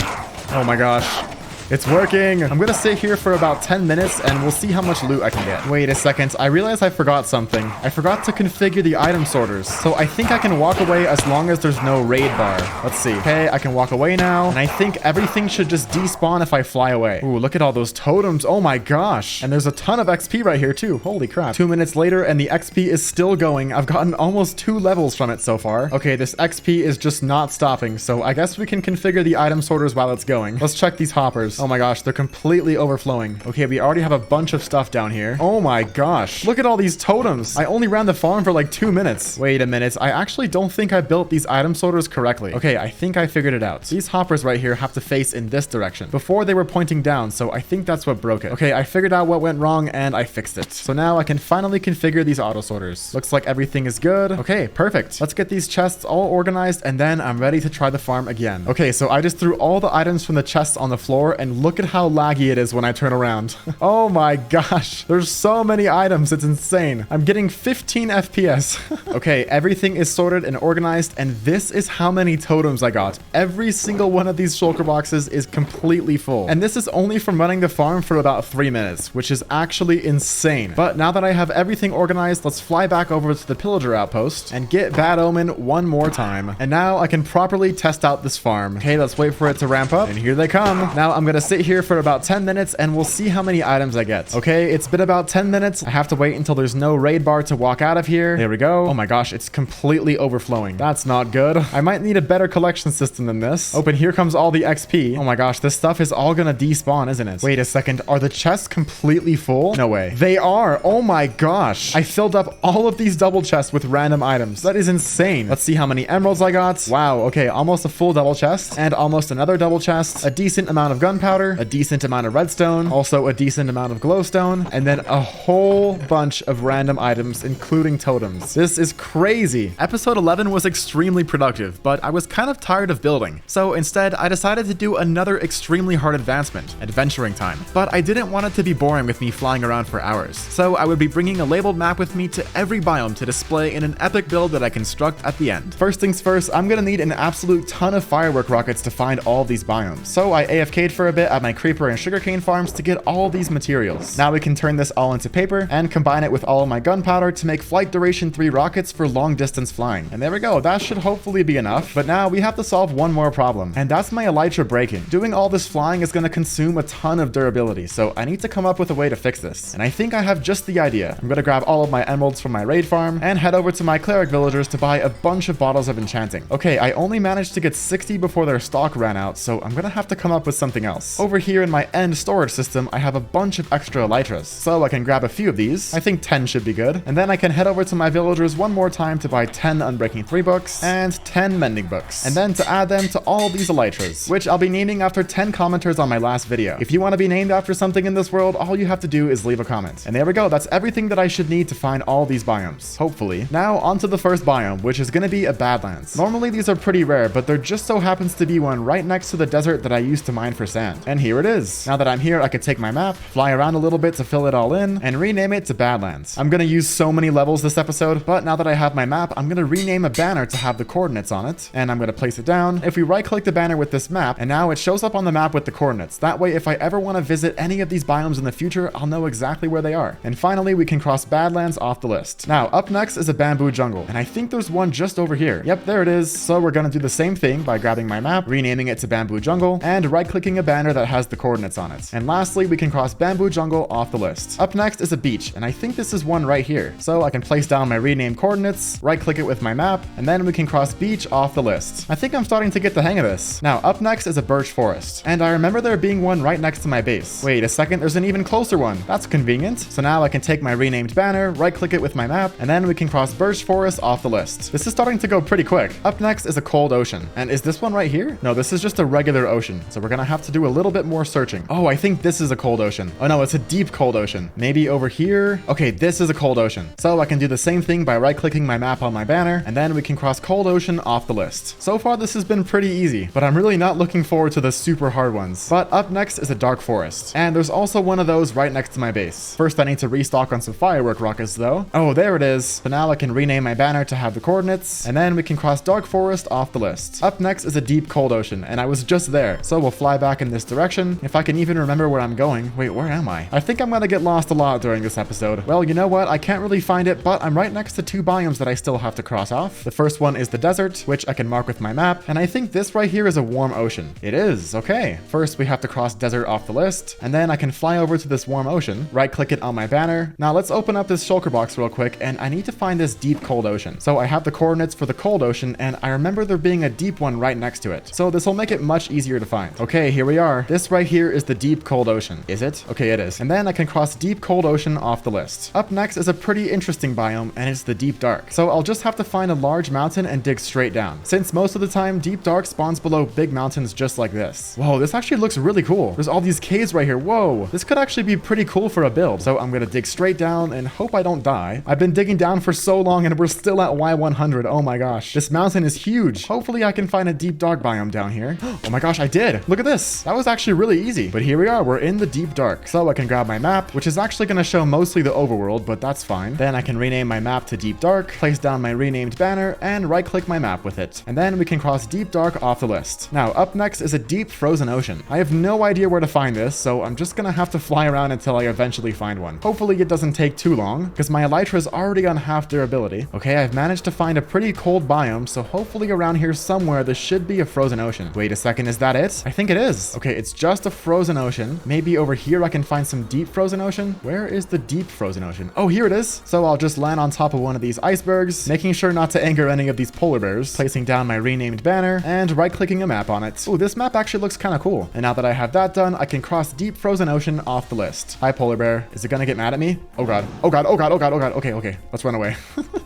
Oh my gosh. It's working. I'm gonna sit here for about 10 minutes and we'll see how much loot I can get. Wait a second. I realized I forgot something. I forgot to configure the item sorters. So I think I can walk away as long as there's no raid bar. Let's see. Okay, I can walk away now. And I think everything should just despawn if I fly away. Ooh, look at all those totems. Oh my gosh. And there's a ton of XP right here too. Holy crap. 2 minutes later and the XP is still going. I've gotten almost 2 levels from it so far. Okay, this XP is just not stopping. So I guess we can configure the item sorters while it's going. Let's check these hoppers. Oh my gosh, they're completely overflowing. Okay, we already have a bunch of stuff down here. Oh my gosh. Look at all these totems. I only ran the farm for like 2 minutes. Wait a minute. I actually don't think I built these item sorters correctly. Okay, I think I figured it out. These hoppers right here have to face in this direction. Before they were pointing down, so I think that's what broke it. Okay, I figured out what went wrong and I fixed it. So now I can finally configure these auto sorters. Looks like everything is good. Okay, perfect. Let's get these chests all organized and then I'm ready to try the farm again. Okay, so I just threw all the items from the chests on the floor and look at how laggy it is when I turn around. Oh my gosh. There's so many items. It's insane. I'm getting 15 FPS. Okay, everything is sorted and organized and this is how many totems I got. Every single one of these shulker boxes is completely full. And this is only from running the farm for about 3 minutes, which is actually insane. But now that I have everything organized, let's fly back over to the pillager outpost and get Bad Omen one more time. And now I can properly test out this farm. Okay, let's wait for it to ramp up. And here they come. Now I'm gonna sit here for about 10 minutes and we'll see how many items I get. Okay, it's been about 10 minutes. I have to wait until there's no raid bar to walk out of here. There we go. Oh my gosh, it's completely overflowing. That's not good. I might need a better collection system than this. Open, here comes all the XP. Oh my gosh, this stuff is all gonna despawn, isn't it? Wait a second. Are the chests completely full? No way. They are. Oh my gosh. I filled up all of these double chests with random items. That is insane. Let's see how many emeralds I got. Wow. Okay, almost a full double chest and almost another double chest. A decent amount of gunpowder, a decent amount of redstone, also a decent amount of glowstone, and then a whole bunch of random items, including totems. This is crazy. Episode 11 was extremely productive, but I was kind of tired of building. So instead, I decided to do another extremely hard advancement, adventuring time. But I didn't want it to be boring with me flying around for hours. So I would be bringing a labeled map with me to every biome to display in an epic build that I construct at the end. First things first, I'm gonna need an absolute ton of firework rockets to find all these biomes. So I AFK'd for a bit at my creeper and sugarcane farms to get all these materials. Now we can turn this all into paper and combine it with all of my gunpowder to make flight duration 3 rockets for long distance flying. And there we go. That should hopefully be enough. But now we have to solve one more problem, and that's my elytra breaking. Doing all this flying is going to consume a ton of durability, so I need to come up with a way to fix this. And I think I have just the idea. I'm going to grab all of my emeralds from my raid farm and head over to my cleric villagers to buy a bunch of bottles of enchanting. Okay, I only managed to get 60 before their stock ran out, so I'm going to have to come up with something else. Over here in my end storage system, I have a bunch of extra elytras, so I can grab a few of these. I think 10 should be good. And then I can head over to my villagers one more time to buy 10 Unbreaking 3 books and 10 Mending books, and then to add them to all these elytras, which I'll be naming after 10 commenters on my last video. If you want to be named after something in this world, all you have to do is leave a comment. And there we go. That's everything that I should need to find all these biomes, hopefully. Now onto the first biome, which is going to be a Badlands. Normally these are pretty rare, but there just so happens to be one right next to the desert that I used to mine for sand. And here it is. Now that I'm here, I could take my map, fly around a little bit to fill it all in, and rename it to Badlands. I'm going to use so many levels this episode, but now that I have my map, I'm going to rename a banner to have the coordinates on it, and I'm going to place it down. If we right click the banner with this map, and now it shows up on the map with the coordinates. That way, if I ever want to visit any of these biomes in the future, I'll know exactly where they are. And finally, we can cross Badlands off the list. Now, up next is a bamboo jungle, and I think there's one just over here. Yep, there it is. So we're going to do the same thing by grabbing my map, renaming it to bamboo jungle, and right-clicking a banner that has the coordinates on it. And lastly, we can cross bamboo jungle off the list. Up next is a beach, and I think this is one right here. So I can place down my renamed coordinates, right-click it with my map, and then we can cross beach off the list. I think I'm starting to get the hang of this. Now, up next is a birch forest, and I remember there being one right next to my base. Wait a second, there's an even closer one. That's convenient. So now I can take my renamed banner, right-click it with my map, and then we can cross birch forest off the list. This is starting to go pretty quick. Up next is a cold ocean. And is this one right here? No, this is just a regular ocean. So we're gonna have to do a little bit more searching. Oh, I think this is a cold ocean. Oh no, it's a deep cold ocean. Maybe over here? Okay, this is a cold ocean. So I can do the same thing by right-clicking my map on my banner, and then we can cross cold ocean off the list. So far, this has been pretty easy, but I'm really not looking forward to the super hard ones. But up next is a dark forest. And there's also one of those right next to my base. First, I need to restock on some firework rockets though. Oh, there it is. So now I can rename my banner to have the coordinates, and then we can cross dark forest off the list. Up next is a deep cold ocean, and I was just there. So we'll fly back in this this direction, if I can even remember where I'm going. Wait, where am I? I think I'm gonna get lost a lot during this episode. Well, you know what? I can't really find it, but I'm right next to 2 biomes that I still have to cross off. The first one is the desert, which I can mark with my map, and I think this right here is a warm ocean. It is, okay. First, we have to cross desert off the list, and then I can fly over to this warm ocean, right-click it on my banner. Now, let's open up this shulker box real quick, and I need to find this deep cold ocean. So I have the coordinates for the cold ocean, and I remember there being a deep one right next to it. So this will make it much easier to find. Okay, here we are. This right here is the deep cold ocean. Is it? Okay, it is. And then I can cross deep cold ocean off the list. Up next is a pretty interesting biome, and it's the deep dark. So I'll just have to find a large mountain and dig straight down, since most of the time deep dark spawns below big mountains just like this. Whoa, this actually looks really cool. There's all these caves right here. Whoa, this could actually be pretty cool for a build. So I'm gonna dig straight down and hope I don't die. I've been digging down for so long and we're still at Y100. Oh my gosh, this mountain is huge. Hopefully I can find a deep dark biome down here. Oh my gosh, I did. Look at this. That was actually really easy. But here we are. We're in the deep dark. So I can grab my map, which is actually gonna show mostly the overworld, but that's fine. Then I can rename my map to deep dark, place down my renamed banner, and right click my map with it. And then we can cross deep dark off the list. Now up next is a deep frozen ocean. I have no idea where to find this, so I'm just gonna have to fly around until I eventually find one. Hopefully it doesn't take too long, because my elytra is already on half durability. Okay, I've managed to find a pretty cold biome, so hopefully around here somewhere there should be a frozen ocean. Wait a second, is that it? I think it is. Okay, it's just a frozen ocean. Maybe over here I can find some deep frozen ocean. Where is the deep frozen ocean? Oh, here it is. So I'll just land on top of one of these icebergs, making sure not to anger any of these polar bears, placing down my renamed banner, and right-clicking a map on it. Ooh, this map actually looks kind of cool. And now that I have that done, I can cross deep frozen ocean off the list. Hi, polar bear. Is it gonna get mad at me? Oh god. Oh god, oh god, oh god, oh god. Okay, let's run away.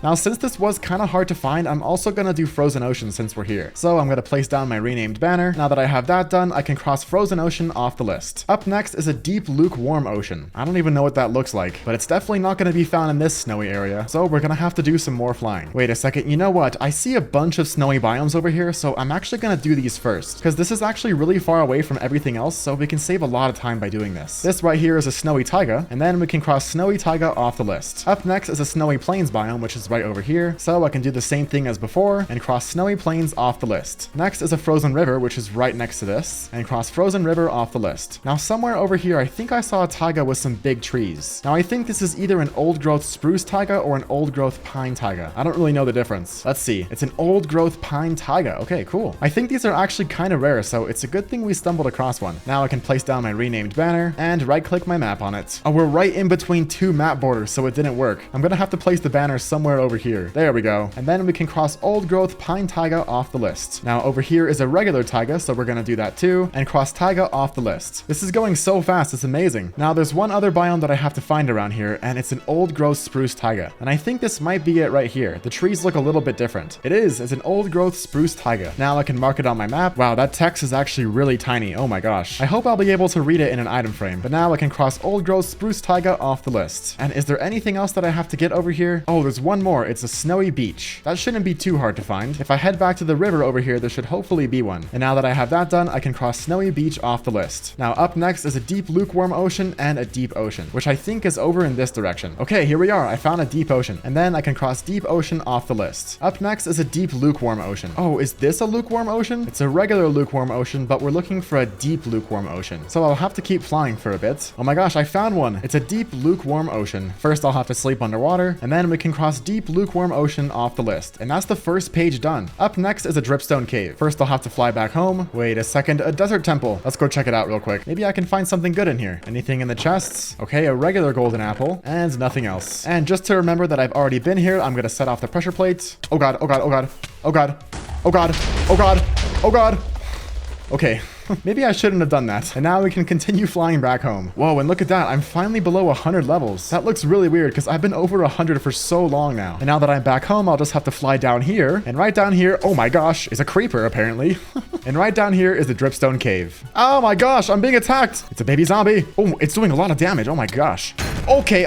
Now, since this was kind of hard to find, I'm also gonna do frozen ocean since we're here. So I'm gonna place down my renamed banner. Now that I have that done, I can cross frozen ocean off the list. Up next is a deep lukewarm ocean. I don't even know what that looks like, but it's definitely not gonna be found in this snowy area. So we're gonna have to do some more flying. Wait a second, you know what? I see a bunch of snowy biomes over here, so I'm actually gonna do these first, because this is actually really far away from everything else, so we can save a lot of time by doing this. This right here is a snowy taiga, and then we can cross snowy taiga off the list. Up next is a snowy plains biome, which is right over here, so I can do the same thing as before and cross snowy plains off the list. Next is a frozen river, which is right next to this, and cross frozen river off the list. Now somewhere over here, I think I saw a taiga with some big trees. Now I think this is either an old growth spruce taiga or an old growth pine taiga. I don't really know the difference. Let's see. It's an old growth pine taiga. Okay, cool. I think these are actually kind of rare, so it's a good thing we stumbled across one. Now I can place down my renamed banner and right click my map on it. Oh, we're right in between 2 map borders, so it didn't work. I'm gonna have to place the banner somewhere over here. There we go. And then we can cross old growth pine taiga off the list. Now over here is a regular taiga, so we're gonna do that too, and cross taiga off the list. This is going so fast, it's amazing. Now there's one other biome that I have to find around here, and it's an old growth spruce taiga. And I think this might be it right here. The trees look a little bit different. It is. It's an old growth spruce taiga. Now I can mark it on my map. Wow, that text is actually really tiny. Oh my gosh. I hope I'll be able to read it in an item frame. But now I can cross old growth spruce taiga off the list. And is there anything else that I have to get over here? Oh, there's one more. It's a snowy beach. That shouldn't be too hard to find. If I head back to the river over here, there should hopefully be one. And now that I have that done, I can cross snowy beach off the list. Now up next is a deep lukewarm ocean and a deep ocean, which I think is over in this direction. Okay, here we are. I found a deep ocean. And then I can cross deep ocean off the list. Up next is a deep lukewarm ocean. Oh, is this a lukewarm ocean? It's a regular lukewarm ocean, but we're looking for a deep lukewarm ocean. So I'll have to keep flying for a bit. Oh my gosh, I found one. It's a deep lukewarm ocean. First, I'll have to sleep underwater, and then we can cross deep lukewarm ocean off the list. And that's the first page done. Up next is a dripstone cave. First, I'll have to fly back home. Wait a second, a desert temple. Let's go check it out real quick. Maybe I can find something good in here. Anything in the chests? Okay, a regular golden apple, and nothing else. And just to remember that I've already been here, I'm gonna set off the pressure plate. Oh god, oh god, oh god, oh god, oh god, oh god, oh god. Okay. Maybe I shouldn't have done that. And now we can continue flying back home. Whoa, and look at that. I'm finally below 100 levels. That looks really weird because I've been over 100 for so long now. And now that I'm back home, I'll just have to fly down here. And right down here, oh my gosh, is a creeper apparently. And right down here is the dripstone cave. Oh my gosh, I'm being attacked. It's a baby zombie. Oh, it's doing a lot of damage. Oh my gosh. Okay.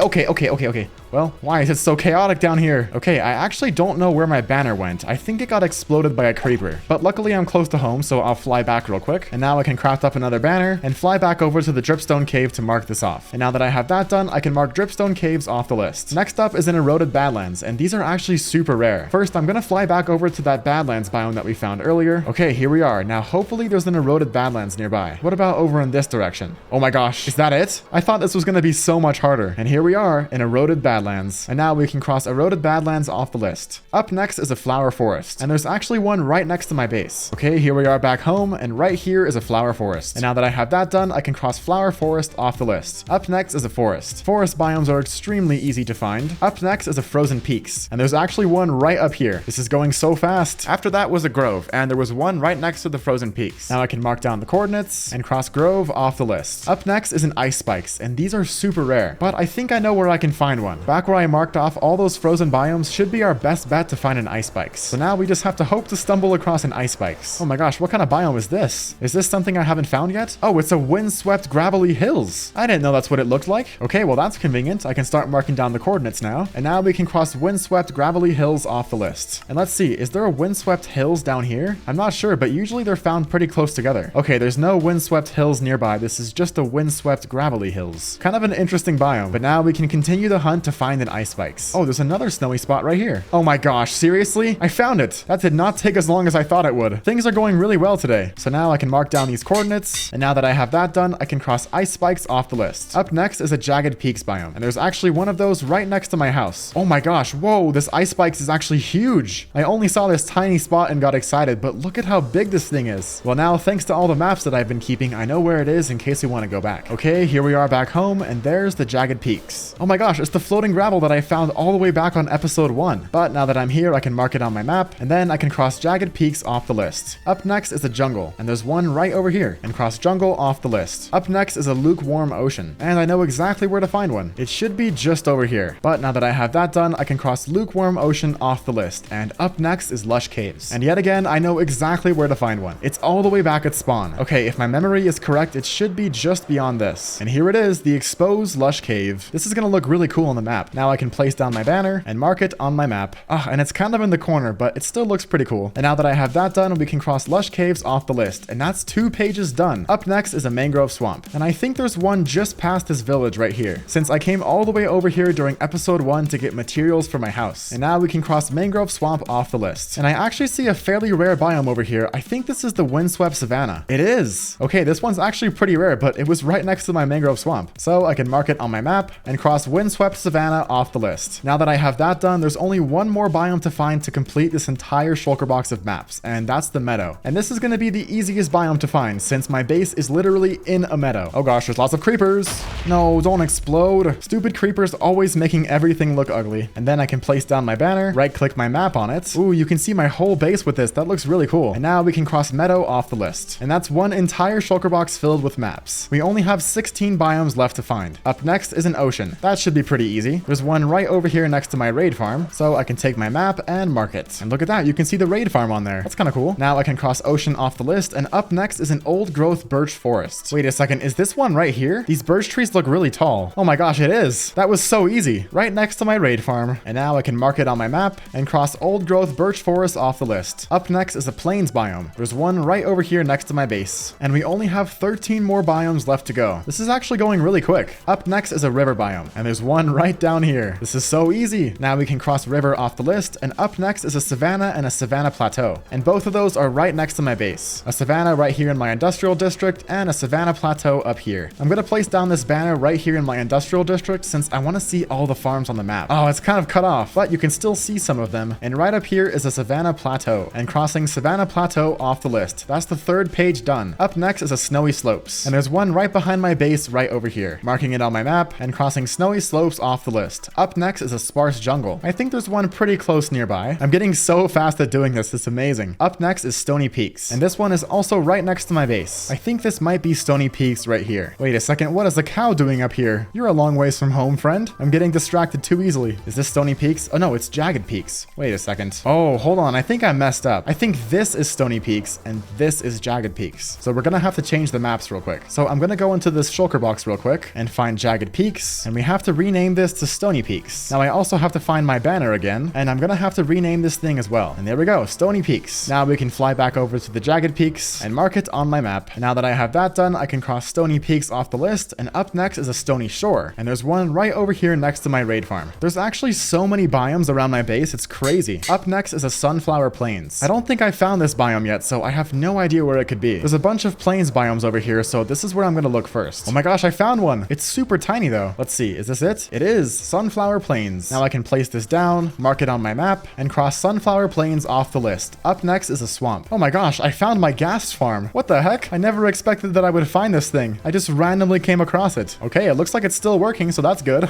Well, why is it so chaotic down here? Okay, I actually don't know where my banner went. I think it got exploded by a creeper. But luckily I'm close to home, so I'll fly back real quick. And now I can craft up another banner and fly back over to the dripstone cave to mark this off. And now that I have that done, I can mark dripstone caves off the list. Next up is an eroded badlands, and these are actually super rare. First, I'm gonna fly back over to that badlands biome that we found earlier. Okay, here we are. Now hopefully there's an eroded badlands nearby. What about over in this direction? Oh my gosh, is that it? I thought this was gonna be so much harder. And here we are in eroded badlands. And now we can cross eroded badlands off the list. Up next is a flower forest, and there's actually one right next to my base. Okay, here we are back home, and right here is a flower forest. And now that I have that done, I can cross flower forest off the list. Up next is a forest. Forest biomes are extremely easy to find. Up next is a frozen peaks, and there's actually one right up here. This is going so fast. After that was a grove, and there was one right next to the frozen peaks. Now I can mark down the coordinates and cross grove off the list. Up next is an ice spikes, and these are super rare, but I think I know where I can find one. Back where I marked off all those frozen biomes should be our best bet to find an ice spikes. So now we just have to hope to stumble across an ice spikes. Oh my gosh, what kind of biome is this? Is this something I haven't found yet? Oh, it's a windswept gravelly hills. I didn't know that's what it looked like. Okay, well that's convenient. I can start marking down the coordinates now. And now we can cross windswept gravelly hills off the list. And let's see, is there a windswept hills down here? I'm not sure, but usually they're found pretty close together. Okay, there's no windswept hills nearby. This is just a windswept gravelly hills. Kind of an interesting biome, but now we can continue the hunt to find an ice spikes. Oh, there's another snowy spot right here. Oh my gosh, seriously? I found it. That did not take as long as I thought it would. Things are going really well today. So now I can mark down these coordinates, and now that I have that done, I can cross ice spikes off the list. Up next is a jagged peaks biome, and there's actually one of those right next to my house. Oh my gosh, whoa, this ice spikes is actually huge. I only saw this tiny spot and got excited, but look at how big this thing is. Well, now thanks to all the maps that I've been keeping, I know where it is in case we want to go back. Okay, here we are back home, and there's the jagged peaks. Oh my gosh, it's the floating gravel that I found all the way back on episode 1. But now that I'm here, I can mark it on my map, and then I can cross jagged peaks off the list. Up next is a jungle, and there's one right over here, and cross jungle off the list. Up next is a lukewarm ocean, and I know exactly where to find one. It should be just over here. But now that I have that done, I can cross lukewarm ocean off the list, and up next is lush caves. And yet again, I know exactly where to find one. It's all the way back at spawn. Okay, if my memory is correct, it should be just beyond this. And here it is, the exposed lush cave. This is gonna look really cool on the map. Now I can place down my banner and mark it on my map. And it's kind of in the corner, but it still looks pretty cool. And now that I have that done, we can cross lush caves off the list, and that's 2 pages done. Up next is a mangrove swamp, and I think there's one just past this village right here, since I came all the way over here during episode 1 to get materials for my house. And now we can cross mangrove swamp off the list. And I actually see a fairly rare biome over here. I think this is the windswept savanna. It is. Okay, this one's actually pretty rare, but it was right next to my mangrove swamp. So I can mark it on my map and cross windswept savanna off the list. Now that I have that done, there's only one more biome to find to complete this entire shulker box of maps, and that's the meadow. And this is going to be the easiest biome to find since my base is literally in a meadow. Oh gosh, there's lots of creepers. No, don't explode. Stupid creepers always making everything look ugly. And then I can place down my banner, right click my map on it. Ooh, you can see my whole base with this. That looks really cool. And now we can cross meadow off the list. And that's one entire shulker box filled with maps. We only have 16 biomes left to find. Up next is an ocean. That should be pretty easy. There's one right over here next to my raid farm, so I can take my map and mark it. And look at that, you can see the raid farm on there. That's kind of cool. Now I can cross ocean off the list, and up next is an old growth birch forest. Wait a second, is this one right here? These birch trees look really tall. Oh my gosh, it is. That was so easy. Right next to my raid farm. And now I can mark it on my map and cross old growth birch forest off the list. Up next is a plains biome. There's one right over here next to my base. And we only have 13 more biomes left to go. This is actually going really quick. Up next is a river biome, and there's one right down here. This is so easy. Now we can cross river off the list, and up next is a savanna and a savanna plateau. And both of those are right next to my base. A savanna right here in my industrial district, and a savanna plateau up here. I'm gonna place down this banner right here in my industrial district since I want to see all the farms on the map. Oh, it's kind of cut off, but you can still see some of them. And right up here is a savanna plateau, and crossing savanna plateau off the list. That's the 3rd page done. Up next is a snowy slopes, and there's one right behind my base right over here. Marking it on my map and crossing snowy slopes off the list. Up next is a sparse jungle. I think there's one pretty close nearby. I'm getting so fast at doing this, it's amazing. Up next is stony peaks, and this one is also right next to my base. I think this might be stony peaks right here. Wait a second, what is the cow doing up here? You're a long ways from home, friend. I'm getting distracted too easily. Is this stony peaks? Oh no, it's jagged peaks. Wait a second. Oh, hold on, I think I messed up. I think this is stony peaks and this is jagged peaks. So we're gonna have to change the maps real quick. So I'm gonna go into this shulker box real quick and find jagged peaks, and we have to rename this to Stony Peaks. Now I also have to find my banner again, and I'm gonna have to rename this thing as well. And there we go, Stony Peaks. Now we can fly back over to the Jagged Peaks and mark it on my map. And now that I have that done, I can cross Stony Peaks off the list, and up next is a Stony Shore. And there's one right over here next to my raid farm. There's actually so many biomes around my base, it's crazy. Up next is a Sunflower Plains. I don't think I found this biome yet, so I have no idea where it could be. There's a bunch of plains biomes over here, so this is where I'm gonna look first. Oh my gosh, I found one. It's super tiny though. Let's see, is this it? It is, Sunflower Plains. Now I can place this down, mark it on my map, and cross Sunflower Plains off the list. Up next is a swamp. Oh my gosh, I found my ghast farm. What the heck? I never expected that I would find this thing. I just randomly came across it. Okay, it looks like it's still working, so that's good.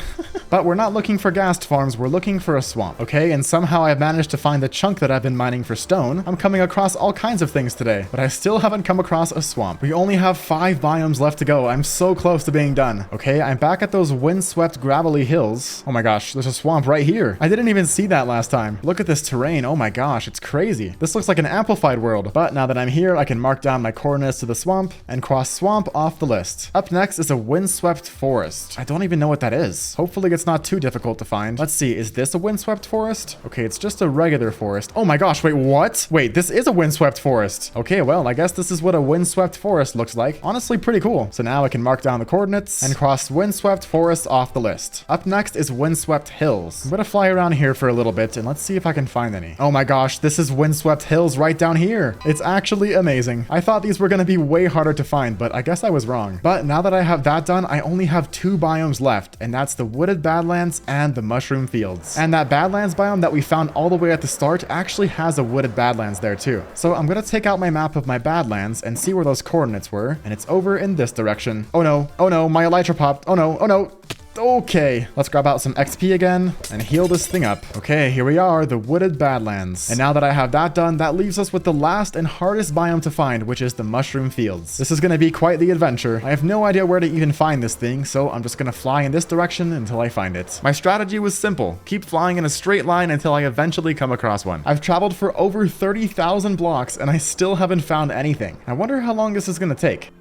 But we're not looking for ghast farms, we're looking for a swamp. Okay, and somehow I've managed to find the chunk that I've been mining for stone. I'm coming across all kinds of things today, but I still haven't come across a swamp. We only have 5 biomes left to go. I'm so close to being done. Okay, I'm back at those windswept gravelly hills. Oh my gosh, there's a swamp right here. I didn't even see that last time. Look at this terrain. Oh my gosh, it's crazy. This looks like an amplified world. But now that I'm here, I can mark down my coordinates to the swamp and cross swamp off the list. Up next is a windswept forest. I don't even know what that is. Hopefully it's not too difficult to find. Let's see, is this a windswept forest? Okay, it's just a regular forest. Oh my gosh, wait, what? Wait, this is a windswept forest. Okay, well, I guess this is what a windswept forest looks like. Honestly, pretty cool. So now I can mark down the coordinates and cross windswept forest off the list. Up next is windswept hills. I'm gonna fly around here for a little bit and let's see if I can find any. Oh my gosh, this is windswept hills right down here. It's actually amazing. I thought these were gonna be way harder to find, but I guess I was wrong. But now that I have that done, I only have 2 biomes left, and that's the wooded badlands and the mushroom fields. And that badlands biome that we found all the way at the start actually has a wooded badlands there too. So I'm gonna take out my map of my badlands and see where those coordinates were, and it's over in this direction. Oh no, my elytra popped. Oh no. Okay, let's grab out some XP again and heal this thing up. Okay, here we are, the wooded badlands. And now that I have that done, that leaves us with the last and hardest biome to find, which is the mushroom fields. This is going to be quite the adventure. I have no idea where to even find this thing, so I'm just going to fly in this direction until I find it. My strategy was simple. Keep flying in a straight line until I eventually come across one. I've traveled for over 30,000 blocks and I still haven't found anything. I wonder how long this is going to take.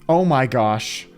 Oh my gosh.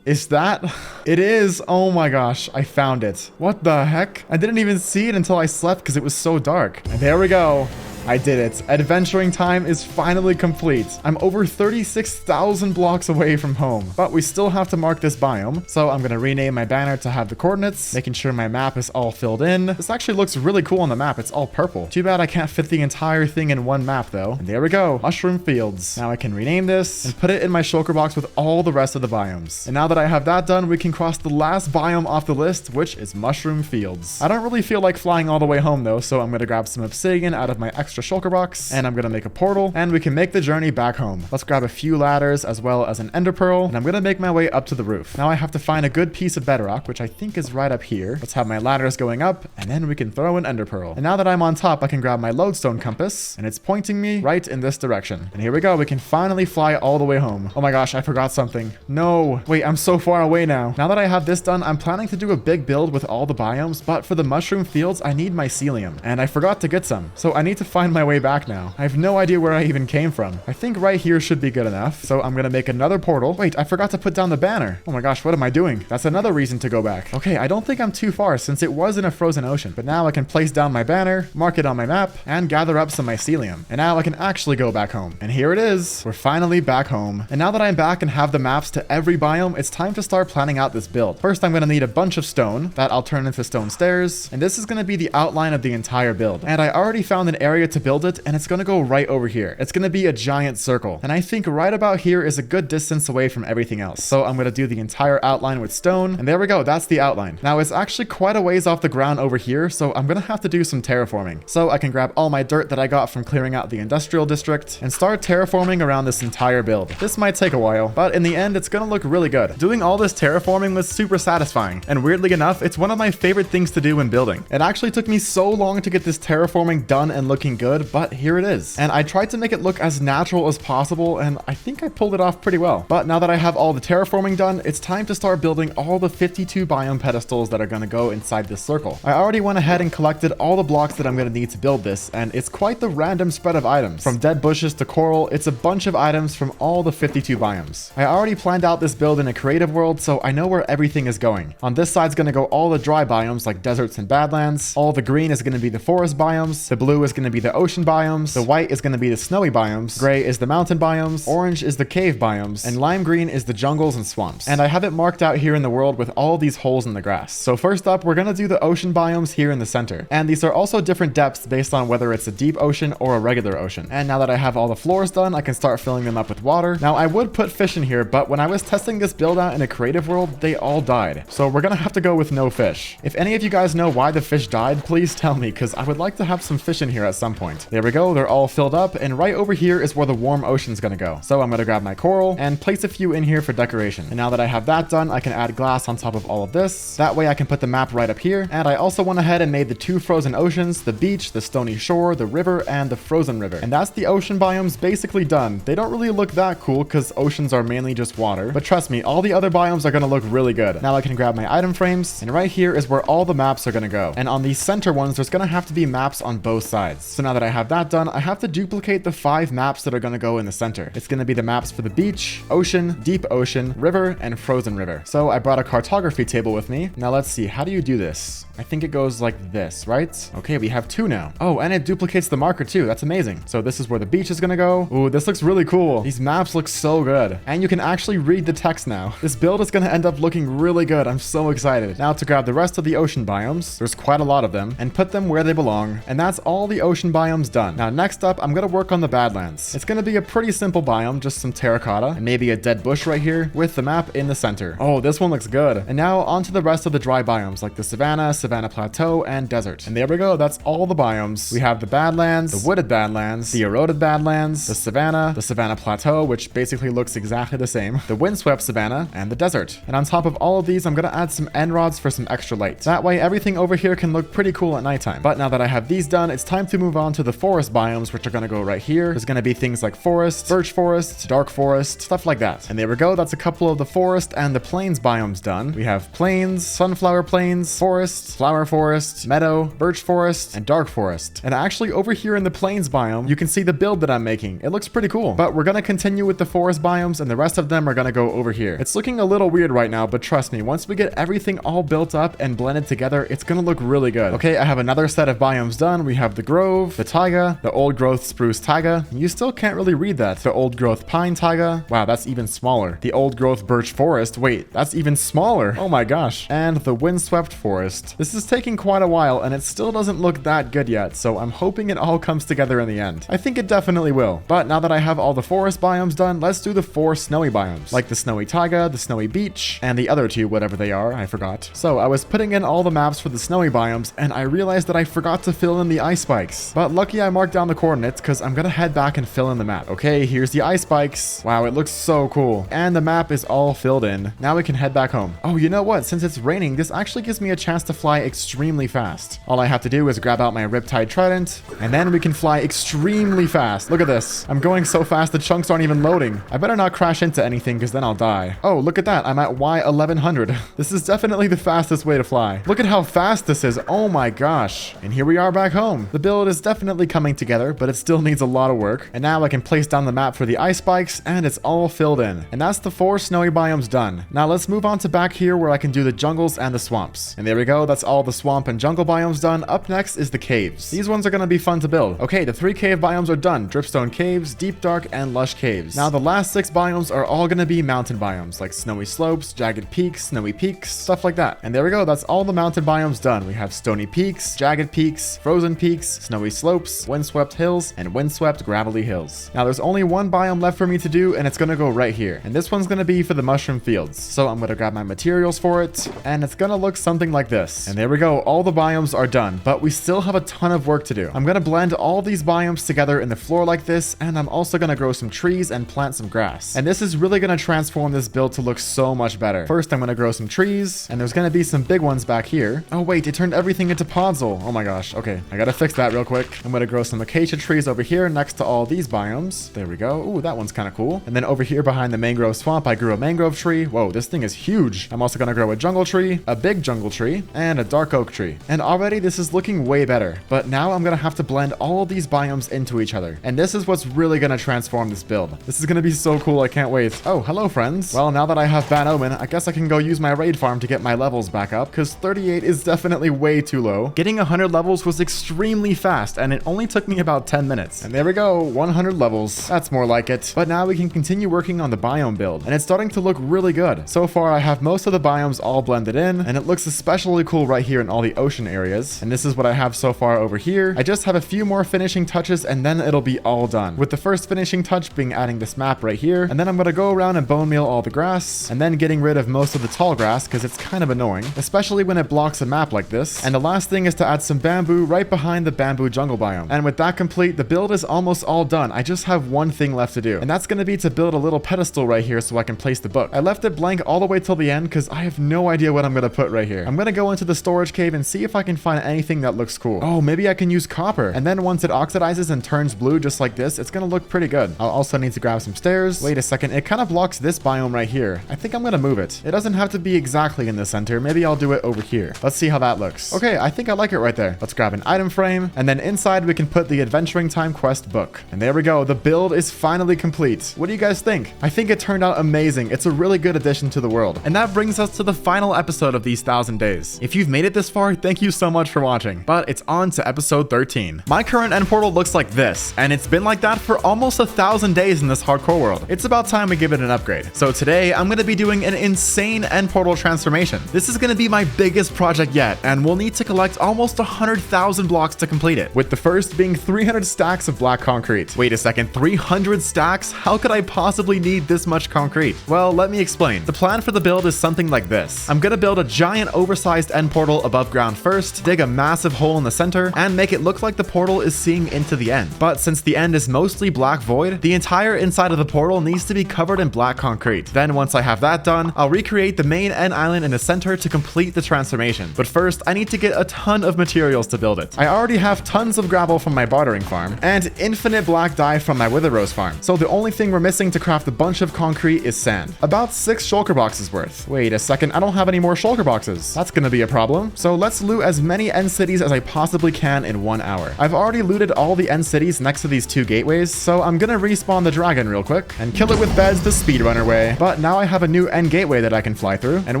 Is that? It is. Oh my gosh, I found it. What the heck? I didn't even see it until I slept because it was so dark. And there we go. I did it. Adventuring time is finally complete. I'm over 36,000 blocks away from home, but we still have to mark this biome. So I'm going to rename my banner to have the coordinates, making sure my map is all filled in. This actually looks really cool on the map. It's all purple. Too bad I can't fit the entire thing in one map though. And there we go. Mushroom fields. Now I can rename this and put it in my shulker box with all the rest of the biomes. And now that I have that done, we can cross the last biome off the list, which is mushroom fields. I don't really feel like flying all the way home though, so I'm going to grab some obsidian out of my extra shulker box, and I'm gonna make a portal, and we can make the journey back home. Let's grab a few ladders as well as an ender pearl, and I'm gonna make my way up to the roof. Now I have to find a good piece of bedrock, which I think is right up here. Let's have my ladders going up, and then we can throw an ender pearl. And now that I'm on top, I can grab my lodestone compass, and it's pointing me right in this direction. And here we go, we can finally fly all the way home. Oh my gosh, I forgot something. No, wait, I'm so far away now. Now that I have this done, I'm planning to do a big build with all the biomes, but for the mushroom fields, I need mycelium, and I forgot to get some. So I need to find my way back now. I have no idea where I even came from. I think right here should be good enough. So I'm gonna make another portal. Wait, I forgot to put down the banner. Oh my gosh, what am I doing? That's another reason to go back. Okay, I don't think I'm too far since it was in a frozen ocean. But now I can place down my banner, mark it on my map, and gather up some mycelium. And now I can actually go back home. And here it is. We're finally back home. And now that I'm back and have the maps to every biome, it's time to start planning out this build. First, I'm gonna need a bunch of stone that I'll turn into stone stairs. And this is gonna be the outline of the entire build. And I already found an area to build it, and it's gonna go right over here. It's gonna be a giant circle. And I think right about here is a good distance away from everything else. So I'm gonna do the entire outline with stone. And there we go, that's the outline. Now it's actually quite a ways off the ground over here, so I'm gonna have to do some terraforming. So I can grab all my dirt that I got from clearing out the industrial district and start terraforming around this entire build. This might take a while, but in the end, it's gonna look really good. Doing all this terraforming was super satisfying. And weirdly enough, it's one of my favorite things to do when building. It actually took me so long to get this terraforming done and looking good, but here it is. And I tried to make it look as natural as possible, and I think I pulled it off pretty well. But now that I have all the terraforming done, it's time to start building all the 52 biome pedestals that are going to go inside this circle. I already went ahead and collected all the blocks that I'm going to need to build this, and it's quite the random spread of items. From dead bushes to coral, it's a bunch of items from all the 52 biomes. I already planned out this build in a creative world, so I know where everything is going. On this side's going to go all the dry biomes like deserts and badlands. All the green is going to be the forest biomes. The blue is going to be the ocean biomes. The white is going to be the snowy biomes. Gray is the mountain biomes. Orange is the cave biomes. And lime green is the jungles and swamps. And I have it marked out here in the world with all these holes in the grass. So first up, we're going to do the ocean biomes here in the center. And these are also different depths based on whether it's a deep ocean or a regular ocean. And now that I have all the floors done, I can start filling them up with water. Now I would put fish in here, but when I was testing this build out in a creative world, they all died. So we're going to have to go with no fish. If any of you guys know why the fish died, please tell me, because I would like to have some fish in here at some point. There we go. They're all filled up. And right over here is where the warm ocean's going to go. So I'm going to grab my coral and place a few in here for decoration. And now that I have that done, I can add glass on top of all of this. That way I can put the map right up here. And I also went ahead and made the 2 frozen oceans, the beach, the stony shore, the river, and the frozen river. And that's the ocean biomes basically done. They don't really look that cool because oceans are mainly just water. But trust me, all the other biomes are going to look really good. Now I can grab my item frames. And right here is where all the maps are going to go. And on these center ones, there's going to have to be maps on both sides. So now that I have that done, I have to duplicate the 5 maps that are going to go in the center. It's going to be the maps for the beach, ocean, deep ocean, river, and frozen river. So I brought a cartography table with me. Now let's see, how do you do this? I think it goes like this, right? Okay, we have 2 now. Oh, and it duplicates the marker too. That's amazing. So this is where the beach is gonna go. Ooh, this looks really cool. These maps look so good. And you can actually read the text now. This build is gonna end up looking really good. I'm so excited. Now to grab the rest of the ocean biomes, there's quite a lot of them, and put them where they belong. And that's all the ocean biomes done. Now next up, I'm gonna work on the badlands. It's gonna be a pretty simple biome, just some terracotta, and maybe a dead bush right here, with the map in the center. Oh, this one looks good. And now onto the rest of the dry biomes, like the savanna plateau, and desert. And there we go. That's all the biomes. We have the badlands, the wooded badlands, the eroded badlands, the savanna plateau, which basically looks exactly the same, the windswept savanna, and the desert. And on top of all of these, I'm gonna add some end rods for some extra light. That way everything over here can look pretty cool at nighttime. But now that I have these done, it's time to move on to the forest biomes, which are gonna go right here. There's gonna be things like forest, birch forest, dark forest, stuff like that. And there we go. That's a couple of the forest and the plains biomes done. We have plains, sunflower plains, forest, flower forest, meadow, birch forest, and dark forest. And actually over here in the plains biome, you can see the build that I'm making. It looks pretty cool. But we're gonna continue with the forest biomes, and the rest of them are gonna go over here. It's looking a little weird right now, but trust me, once we get everything all built up and blended together, it's gonna look really good. Okay, I have another set of biomes done. We have the grove, the taiga, the old growth spruce taiga. You still can't really read that. The old growth pine taiga. Wow, that's even smaller. The old growth birch forest. Wait, that's even smaller. Oh my gosh. And the windswept forest. This is taking quite a while, and it still doesn't look that good yet, so I'm hoping it all comes together in the end. I think it definitely will. But now that I have all the forest biomes done, let's do the 4 snowy biomes, like the snowy taiga, the snowy beach, and the other 2, whatever they are, I forgot. So I was putting in all the maps for the snowy biomes, and I realized that I forgot to fill in the ice spikes. But lucky I marked down the coordinates, because I'm gonna head back and fill in the map. Okay, here's the ice spikes. Wow, it looks so cool. And the map is all filled in. Now we can head back home. Oh, you know what? Since it's raining, this actually gives me a chance to fly extremely fast. All I have to do is grab out my Riptide Trident, and then we can fly extremely fast. Look at this. I'm going so fast the chunks aren't even loading. I better not crash into anything, because then I'll die. Oh, look at that. I'm at Y1100. This is definitely the fastest way to fly. Look at how fast this is. Oh my gosh. And here we are back home. The build is definitely coming together, but it still needs a lot of work. And now I can place down the map for the ice spikes, and it's all filled in. And that's the 4 snowy biomes done. Now let's move on to back here where I can do the jungles and the swamps. And there we go. That's all the swamp and jungle biomes done. Up next is the caves. These ones are going to be fun to build. Okay, the 3 cave biomes are done. Dripstone caves, deep dark, and lush caves. Now the last 6 biomes are all going to be mountain biomes, like snowy slopes, jagged peaks, snowy peaks, stuff like that. And there we go. That's all the mountain biomes done. We have stony peaks, jagged peaks, frozen peaks, snowy slopes, windswept hills, and windswept gravelly hills. Now there's only one biome left for me to do, and it's going to go right here. And this one's going to be for the mushroom fields. So I'm going to grab my materials for it, and it's going to look something like this. And there we go. All the biomes are done, but we still have a ton of work to do. I'm going to blend all these biomes together in the floor like this, and I'm also going to grow some trees and plant some grass. And this is really going to transform this build to look so much better. First, I'm going to grow some trees, and there's going to be some big ones back here. Oh wait, it turned everything into podzol. Oh my gosh. Okay, I got to fix that real quick. I'm gonna grow some acacia trees over here next to all these biomes. There we go. Ooh, that one's kind of cool. And then over here behind the mangrove swamp, I grew a mangrove tree. Whoa, this thing is huge. I'm also gonna grow a jungle tree, a big jungle tree, and a dark oak tree. And already this is looking way better. But now I'm gonna have to blend all these biomes into each other. And this is what's really gonna transform this build. This is gonna be so cool, I can't wait. Oh, hello friends. Well, now that I have Bad Omen, I guess I can go use my raid farm to get my levels back up, because 38 is definitely way too low. Getting 100 levels was extremely fast, and it only took me about 10 minutes. And there we go, 100 levels. That's more like it. But now we can continue working on the biome build, and it's starting to look really good. So far, I have most of the biomes all blended in, and it looks especially cool right here in all the ocean areas. And this is what I have so far over here. I just have a few more finishing touches, and then it'll be all done. With the first finishing touch being adding this map right here, and then I'm gonna go around and bone meal all the grass, and then getting rid of most of the tall grass, because it's kind of annoying, especially when it blocks a map like this. And the last thing is to add some bamboo right behind the bamboo jungle biome. And with that complete, the build is almost all done. I just have one thing left to do, and that's gonna be to build a little pedestal right here so I can place the book. I left it blank all the way till the end because I have no idea what I'm gonna put right here. I'm gonna go into the storage cave and see if I can find anything that looks cool. Oh, maybe I can use copper, and then once it oxidizes and turns blue just like this, it's gonna look pretty good. I'll also need to grab some stairs. Wait a second, it kind of blocks this biome right here. I think I'm gonna move it. It doesn't have to be exactly in the center. Maybe I'll do it over here. Let's see how that looks. Okay, I think I like it right there. Let's grab an item frame, and then inside we can put the Adventuring Time quest book. And there we go. The build is finally complete. What do you guys think? I think it turned out amazing. It's a really good addition to the world. And that brings us to the final episode of these 1,000 days. If you've made it this far, thank you so much for watching. But it's on to episode 13. My current end portal looks like this, and it's been like that for almost 1,000 days in this hardcore world. It's about time we give it an upgrade. So today, I'm going to be doing an insane end portal transformation. This is going to be my biggest project yet, and we'll need to collect almost 100,000 blocks to complete it, with the first being 300 stacks of black concrete. Wait a second, 300 stacks? How could I possibly need this much concrete? Well, let me explain. The plan for the build is something like this. I'm gonna build a giant oversized end portal above ground first, dig a massive hole in the center, and make it look like the portal is seeing into the end. But since the end is mostly black void, the entire inside of the portal needs to be covered in black concrete. Then once I have that done, I'll recreate the main end island in the center to complete the transformation. But first, I need to get a ton of materials to build it. I already have tons of gravel from my bartering farm, and infinite black dye from my wither rose farm. So the only thing we're missing to craft a bunch of concrete is sand. About 6 shulker boxes worth. Wait a second, I don't have any more shulker boxes. That's gonna be a problem. So let's loot as many end cities as I possibly can in 1 hour. I've already looted all the end cities next to these 2 gateways, so I'm gonna respawn the dragon real quick and kill it with beds the speedrunner way. But now I have a new end gateway that I can fly through, and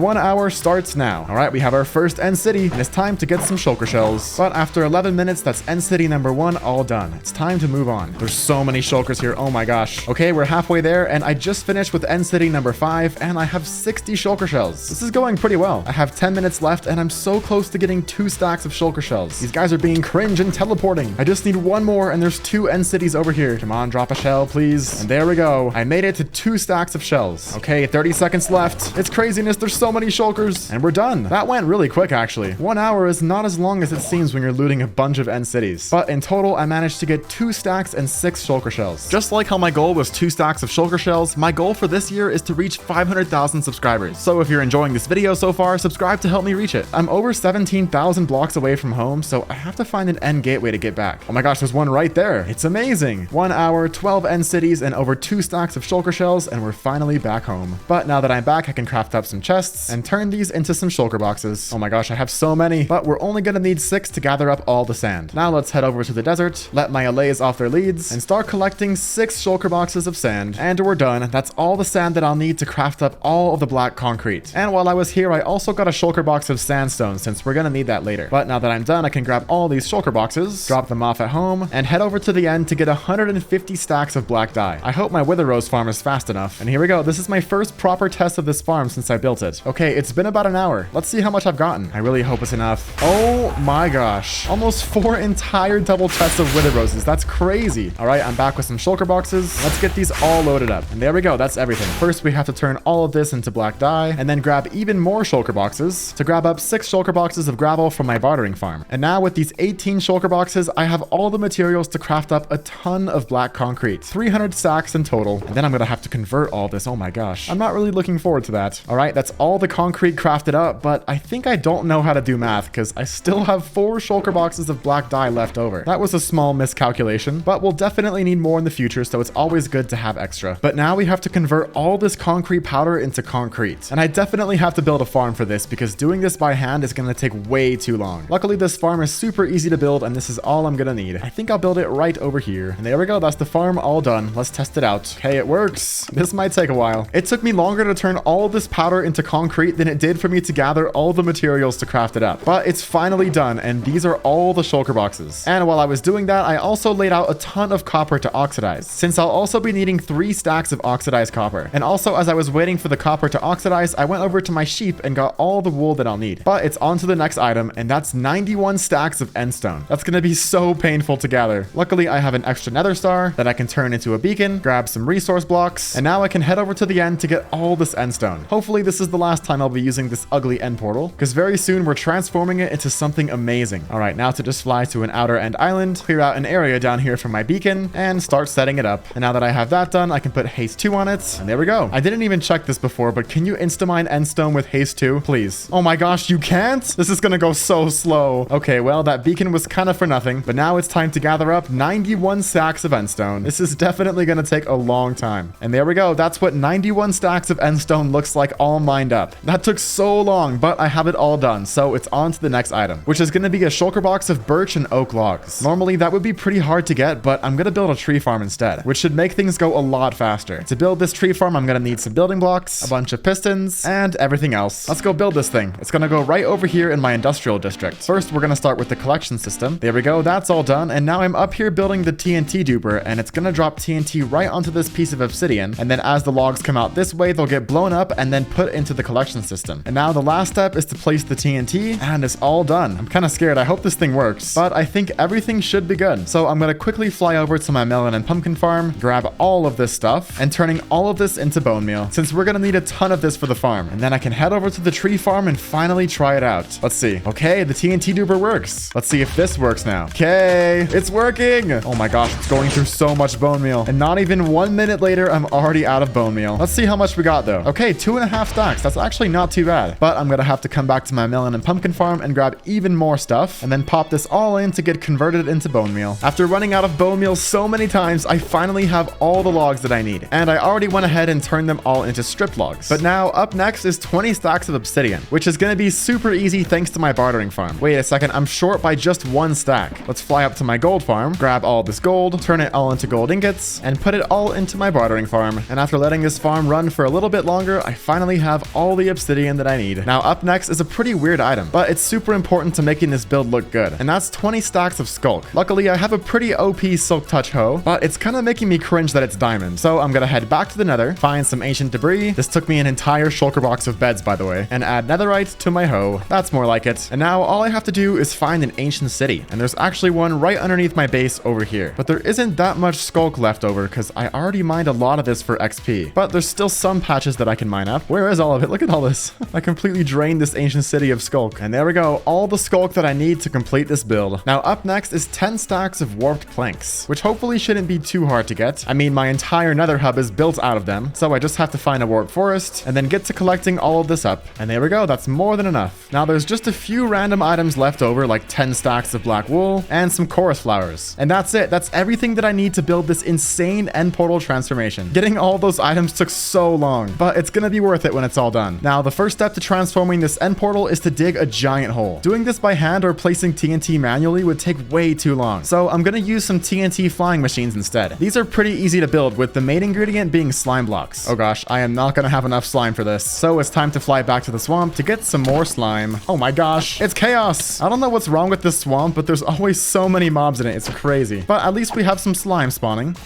1 hour starts now. All right, we have our first end city, and it's time to get some shulker shells. But after 11 minutes, that's end city number 1 all done. It's time to move on. There's so many shulkers here. Oh my gosh. Okay, we're halfway there, and I just finished with end city number 5, and I have 60 shulker shells. This is going pretty well. I have 10 minutes left, and I'm so close to getting 2 stacks of shulker shells. These guys are being cringe and teleporting. I just need 1 more, and there's 2 end cities over here. Come on, drop a shell, please. And there we go. I made it to 2 stacks of shells. Okay, 30 seconds left. It's craziness. There's so many shulkers. And we're done. That went really quick, actually. 1 hour is not as long as it seems when you're looting a bunch of end cities. But in total, I managed to get 2 stacks and 6 shulker shells. Just like how my goal was 2 stacks of shulker shells, my goal for this year is to reach 500,000 subscribers. So if you're enjoying this video so far, subscribe to help me reach it. I'm over 17,000 blocks away from home, so I have to find an end gateway to get back. Oh my gosh, there's one right there. It's amazing. 1 hour, 12 end cities, and over 2 stacks of shulker shells, and we're finally back home. But now that I'm back, I can craft up some chests and turn these into some shulker boxes. Oh my gosh, I have so many, but we're only gonna need 6 to gather up all the sand. Now let's head over to the desert, let my allays off their leads, and start collecting 6 shulker boxes of sand. And we're done. That's all the sand that I'll need to craft up all of the black concrete. And while I was here, I also got a shulker box of sandstone, since we're gonna need that later. But now that I'm done, I can grab all these shulker boxes, drop them off at home, and head over to the end to get 150 stacks of black dye. I hope my wither rose farm is fast enough. And here we go. This is my first proper test of this farm since I built it. Okay, it's been about an hour. Let's see how much I've gotten. I really hope it's enough. Oh my gosh. Almost 4 entire double chests of wither roses. That's crazy. All right, I'm back with some shulker boxes. Let's get these all loaded up. And there we go. That's everything. First, we have to turn all of this into black dye, and then grab even more shulker boxes to grab up 6 shulker boxes of gravel from my bartering farm. And now with these 18 shulker boxes, I have all the materials to craft up a ton of black concrete. 300 stacks in total. And then I'm gonna have to convert all this. Oh my gosh. I'm not really looking forward to that. All right, that's all the concrete crafted up, but I think I don't know how to do math because I still have 4 shulker boxes of black dye left over. That was a small miscalculation, but we'll definitely need more in the future, so it's always good to have extra. But now we have to convert all this concrete powder into concrete. And I definitely have to build a farm for this because doing this by hand is going to take way too long. Luckily, this farm is super easy to build, and this is all I'm going to need. I think I'll build it right over here. And there we go. That's the farm all done. Let's test it out. Okay, it works. This might take a while. It took me longer to turn all of this powder into concrete than it did for me to gather all the materials to craft it up. But it's finally done, and these are all the shulker boxes. And while I was doing that, I also laid out a ton of copper to oxidize, since I'll also be needing 3 stacks of oxidized copper. And also, as I was waiting for the copper to oxidize, I went over to my sheep and got all the wool that I'll need. But it's on to the next item, and that's 91 stacks of endstone. That's gonna be so painful to gather. Luckily, I have an extra nether star that I can turn into a beacon, grab some resource blocks, and now I can head over to the end to get all this endstone. Hopefully, this is the last time I'll be using this ugly end portal, because very soon we're transforming it into something amazing. All right, now to just fly to an outer end island, clear out an area down here for my beacon, and start setting it up. And now that I have that done, I can put haste 2 on it, and there we go. I didn't even check this before, but can you insta-mine endstone with haste 2, please? Oh my gosh, you can't? This is gonna go so slow. Okay, well, that beacon was kind of for nothing, but now it's time to gather up 91 stacks of endstone. This is definitely gonna take a long time. And there we go. That's what 91 stacks of endstone looks like all mined up. That took so long, but I have it all done, so it's on to the next item, which is gonna be a shulker box of birch and oak logs. Normally, that would be pretty hard to get, but I'm gonna build a tree farm instead, which should make things go a lot faster. To build this tree farm, I'm gonna need some building blocks, a bunch of pistons, and everything else. Let's go build this thing. It's gonna go right over here in my industrial district. First, we're gonna start with the collection system. There we go. That's all done. And now I'm up here building the TNT duper, and it's gonna drop TNT right onto this piece of obsidian. And then as the logs come out this way, they'll get blown up and then put into the collection system. And now the last step is to place the TNT, and it's all done. I'm kind of scared. I hope this thing works, but I think everything should be good. So I'm gonna quickly fly over to my melon and pumpkin farm, grab all of this stuff, and turning all of this into bone meal, since we're gonna need a ton of this for the farm. And then I can head over to the tree farm and finally try it out. Let's see. Okay, the TNT duper works. Let's see if this works now. Okay, it's working. Oh my gosh, it's going through so much bone meal. And not even 1 minute later, I'm already out of bone meal. Let's see how much we got though. Okay, 2.5 stacks. That's actually not too bad. But I'm gonna have to come back to my melon and pumpkin farm and grab even more stuff, and then pop this all in to get converted into bone meal. After running out of bone meal so many times, I finally have all the logs that I need. And I already went ahead and turned them all into strip logs. But now up next is 20 stacks of obsidian, which is gonna be super easy thanks to my bartering farm. Wait a second, I'm short by just 1 stack. Let's fly up to my gold farm, grab all this gold, turn it all into gold ingots, and put it all into my bartering farm. And after letting this farm run for a little bit longer, I finally have all the obsidian that I need. Now up next is a pretty weird item, but it's super important to making this build look good. And that's 20 stacks of skulk. Luckily, I have a pretty OP silk touch hoe, but it's kind of making me cringe that it's diamond. So I'm gonna head back to the nether, find some ancient debris. This took me an entire shulker box of beds, by the way, and add netherite to my hoe. That's more like it. And now all I have to do is find an ancient city. And there's actually one right underneath my base over here. But there isn't that much skulk left over because I already mined a lot of this for XP. But there's still some patches that I can mine up. Where is all of it? Look at all this. I completely drained this ancient city of skulk. And there we go. All the skulk that I need to complete this build. Now up next is 10 stacks of warped planks, which hopefully shouldn't be too hard to get. I mean, my entire nether hub is built out of them. So I just have to find a warped forest and then get to collecting all of this up. And there we go. That's more than enough. Now there's just a few random items left over, like 10 stacks of black wool and some chorus flowers. And that's it. That's everything that I need to build this insane end portal transformation. Getting all those items took so long, but it's gonna be worth it when it's all done. Now, the first step to transforming this end portal is to dig a giant hole. Doing this by hand or placing TNT manually would take way too long. So I'm gonna use some TNT flying machines instead. These are pretty easy to build, with the main ingredient being slime blocks. Oh gosh, I am not gonna have enough slime for this. So it's time to fly back to the swamp to get some more slime. Oh my gosh, it's chaos. I don't know what's wrong with this swamp, but there's always so many mobs in it. It's crazy. But at least we have some slime spawning.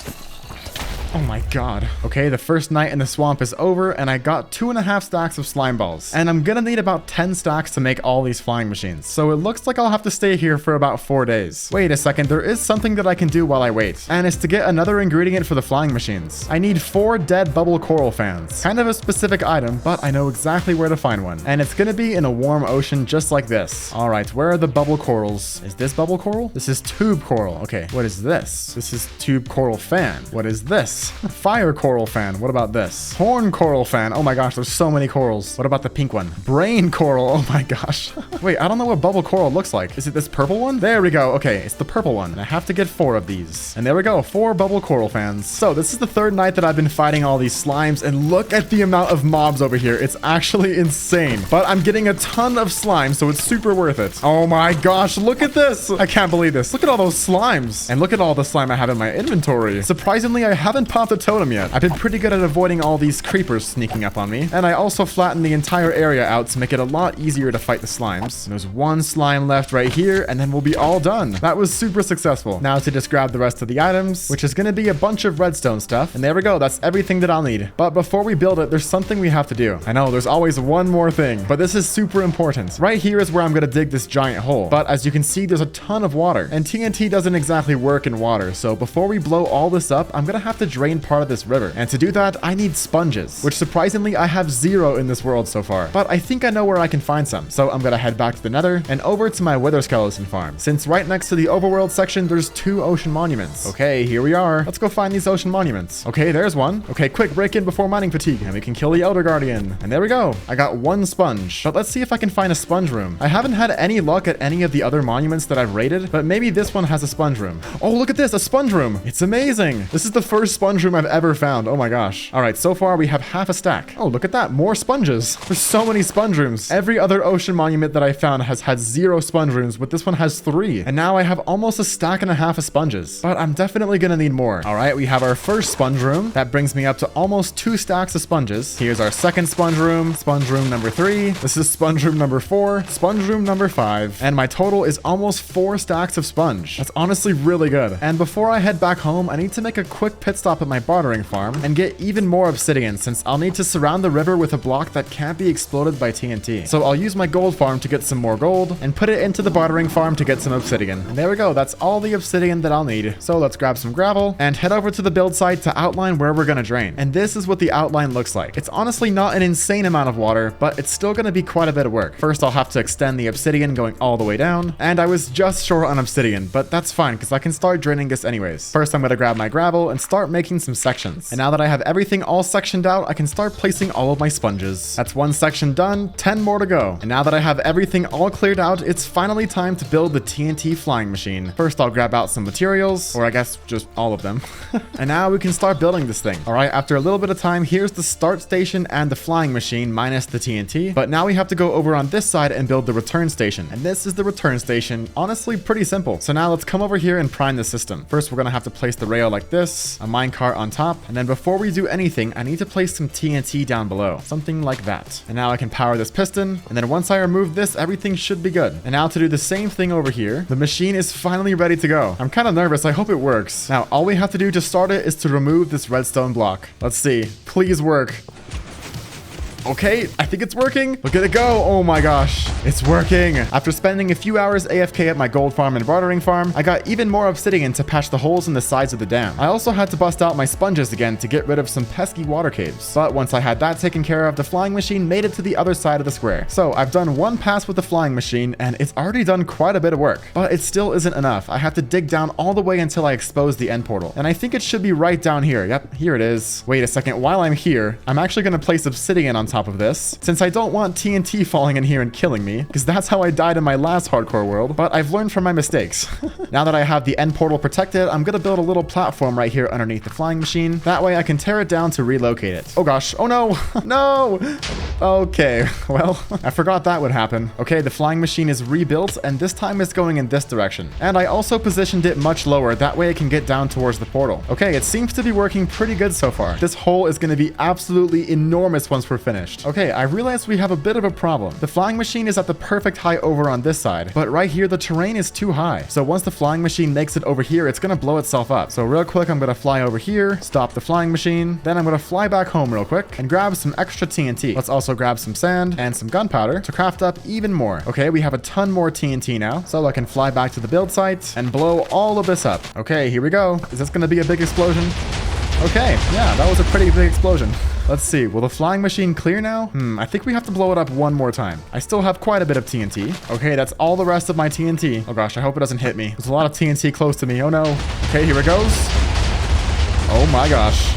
Oh my god. Okay, the first night in the swamp is over, and I got 2.5 stacks of slime balls. And I'm gonna need about 10 stacks to make all these flying machines. So it looks like I'll have to stay here for about 4 days. Wait a second, there is something that I can do while I wait. And it's to get another ingredient for the flying machines. I need 4 dead bubble coral fans. Kind of a specific item, but I know exactly where to find one. And it's gonna be in a warm ocean just like this. Alright, where are the bubble corals? Is this bubble coral? This is tube coral. Okay, what is this? This is tube coral fan. What is this? Nice. Fire coral fan. What about this? Horn coral fan. Oh my gosh, there's so many corals. What about the pink one? Brain coral. Oh my gosh. Wait, I don't know what bubble coral looks like. Is it this purple one? There we go. Okay, it's the purple one. And I have to get 4 of these. And there we go. 4 bubble coral fans. So this is the 3rd night that I've been fighting all these slimes. And look at the amount of mobs over here. It's actually insane. But I'm getting a ton of slime, so it's super worth it. Oh my gosh, look at this. I can't believe this. Look at all those slimes. And look at all the slime I have in my inventory. Surprisingly, I haven't popped a totem yet. I've been pretty good at avoiding all these creepers sneaking up on me. And I also flattened the entire area out to make it a lot easier to fight the slimes. And there's 1 slime left right here, and then we'll be all done. That was super successful. Now to just grab the rest of the items, which is going to be a bunch of redstone stuff. And there we go. That's everything that I'll need. But before we build it, there's something we have to do. I know there's always one more thing, but this is super important. Right here is where I'm going to dig this giant hole. But as you can see, there's a ton of water, and TNT doesn't exactly work in water. So before we blow all this up, I'm going to have to drain part of this river. And to do that, I need sponges, which surprisingly I have 0 in this world so far. But I think I know where I can find some. So I'm going to head back to the nether and over to my wither skeleton farm. Since right next to the overworld section, there's 2 ocean monuments. Okay, here we are. Let's go find these ocean monuments. Okay, there's one. Okay, quick, break in before mining fatigue, and we can kill the Elder Guardian. And there we go. I got 1 sponge. But let's see if I can find a sponge room. I haven't had any luck at any of the other monuments that I've raided, but maybe this one has a sponge room. Oh, look at this, a sponge room. It's amazing. This is the first sponge room I've ever found. Oh my gosh. All right, so far we have half a stack. Oh, look at that. More sponges. There's so many sponge rooms. Every other ocean monument that I found has had 0 sponge rooms, but this one has 3. And now I have almost a stack and a half of sponges. But I'm definitely gonna need more. All right, we have our first sponge room. That brings me up to almost 2 stacks of sponges. Here's our second sponge room number 3. This is sponge room number 4, sponge room number 5. And my total is almost 4 stacks of sponge. That's honestly really good. And before I head back home, I need to make a quick pit stop at my bartering farm and get even more obsidian, since I'll need to surround the river with a block that can't be exploded by TNT. So I'll use my gold farm to get some more gold and put it into the bartering farm to get some obsidian. And there we go. That's all the obsidian that I'll need. So let's grab some gravel and head over to the build site to outline where we're gonna drain. And this is what the outline looks like. It's honestly not an insane amount of water, but it's still gonna be quite a bit of work. First, I'll have to extend the obsidian going all the way down. And I was just short on obsidian, but that's fine because I can start draining this anyways. First, I'm gonna grab my gravel and start making some sections. And now that I have everything all sectioned out, I can start placing all of my sponges. That's 1 section done, 10 more to go. And now that I have everything all cleared out, it's finally time to build the TNT flying machine. First, I'll grab out some materials, or I guess just all of them. And now we can start building this thing. All right, after a little bit of time, here's the start station and the flying machine minus the TNT. But now we have to go over on this side and build the return station. And this is the return station. Honestly, pretty simple. So now let's come over here and prime the system. First, we're gonna have to place the rail like this, a minecart on top. And then before we do anything, I need to place some TNT down below. Something like that. And now I can power this piston. And then once I remove this, everything should be good. And now to do the same thing over here, the machine is finally ready to go. I'm kind of nervous. I hope it works. Now, all we have to do to start it is to remove this redstone block. Let's see. Please work. Okay, I think it's working. Look at it go. Oh my gosh, it's working. After spending a few hours AFK at my gold farm and bartering farm, I got even more obsidian to patch the holes in the sides of the dam. I also had to bust out my sponges again to get rid of some pesky water caves. But once I had that taken care of, the flying machine made it to the other side of the square. So I've done 1 pass with the flying machine and it's already done quite a bit of work. But it still isn't enough. I have to dig down all the way until I expose the end portal. And I think it should be right down here. Yep, here it is. Wait a second, while I'm here, I'm actually gonna place obsidian on top of this, since I don't want TNT falling in here and killing me, because that's how I died in my last hardcore world, but I've learned from my mistakes. Now that I have the end portal protected, I'm gonna build a little platform right here underneath the flying machine. That way I can tear it down to relocate it. Oh gosh, oh no, no! Okay, well, I forgot that would happen. Okay, the flying machine is rebuilt, and this time it's going in this direction. And I also positioned it much lower, that way it can get down towards the portal. Okay, it seems to be working pretty good so far. This hole is gonna be absolutely enormous once we're finished. Okay, I realized we have a bit of a problem. The flying machine is at the perfect height over on this side, but right here the terrain is too high. So once the flying machine makes it over here, it's gonna blow itself up. So real quick, I'm gonna fly over here, stop the flying machine, then I'm gonna fly back home real quick and grab some extra TNT. Let's also grab some sand and some gunpowder to craft up even more. Okay, we have a ton more TNT now, so I can fly back to the build site and blow all of this up. Okay, here we go. Is this gonna be a big explosion? Okay, yeah, that was a pretty big explosion. Let's see, will the flying machine clear now? I think we have to blow it up one more time. I still have quite a bit of TNT. Okay, that's all the rest of my TNT. Oh gosh, I hope it doesn't hit me. There's a lot of TNT close to me. Oh no. Okay, here it goes. Oh my gosh.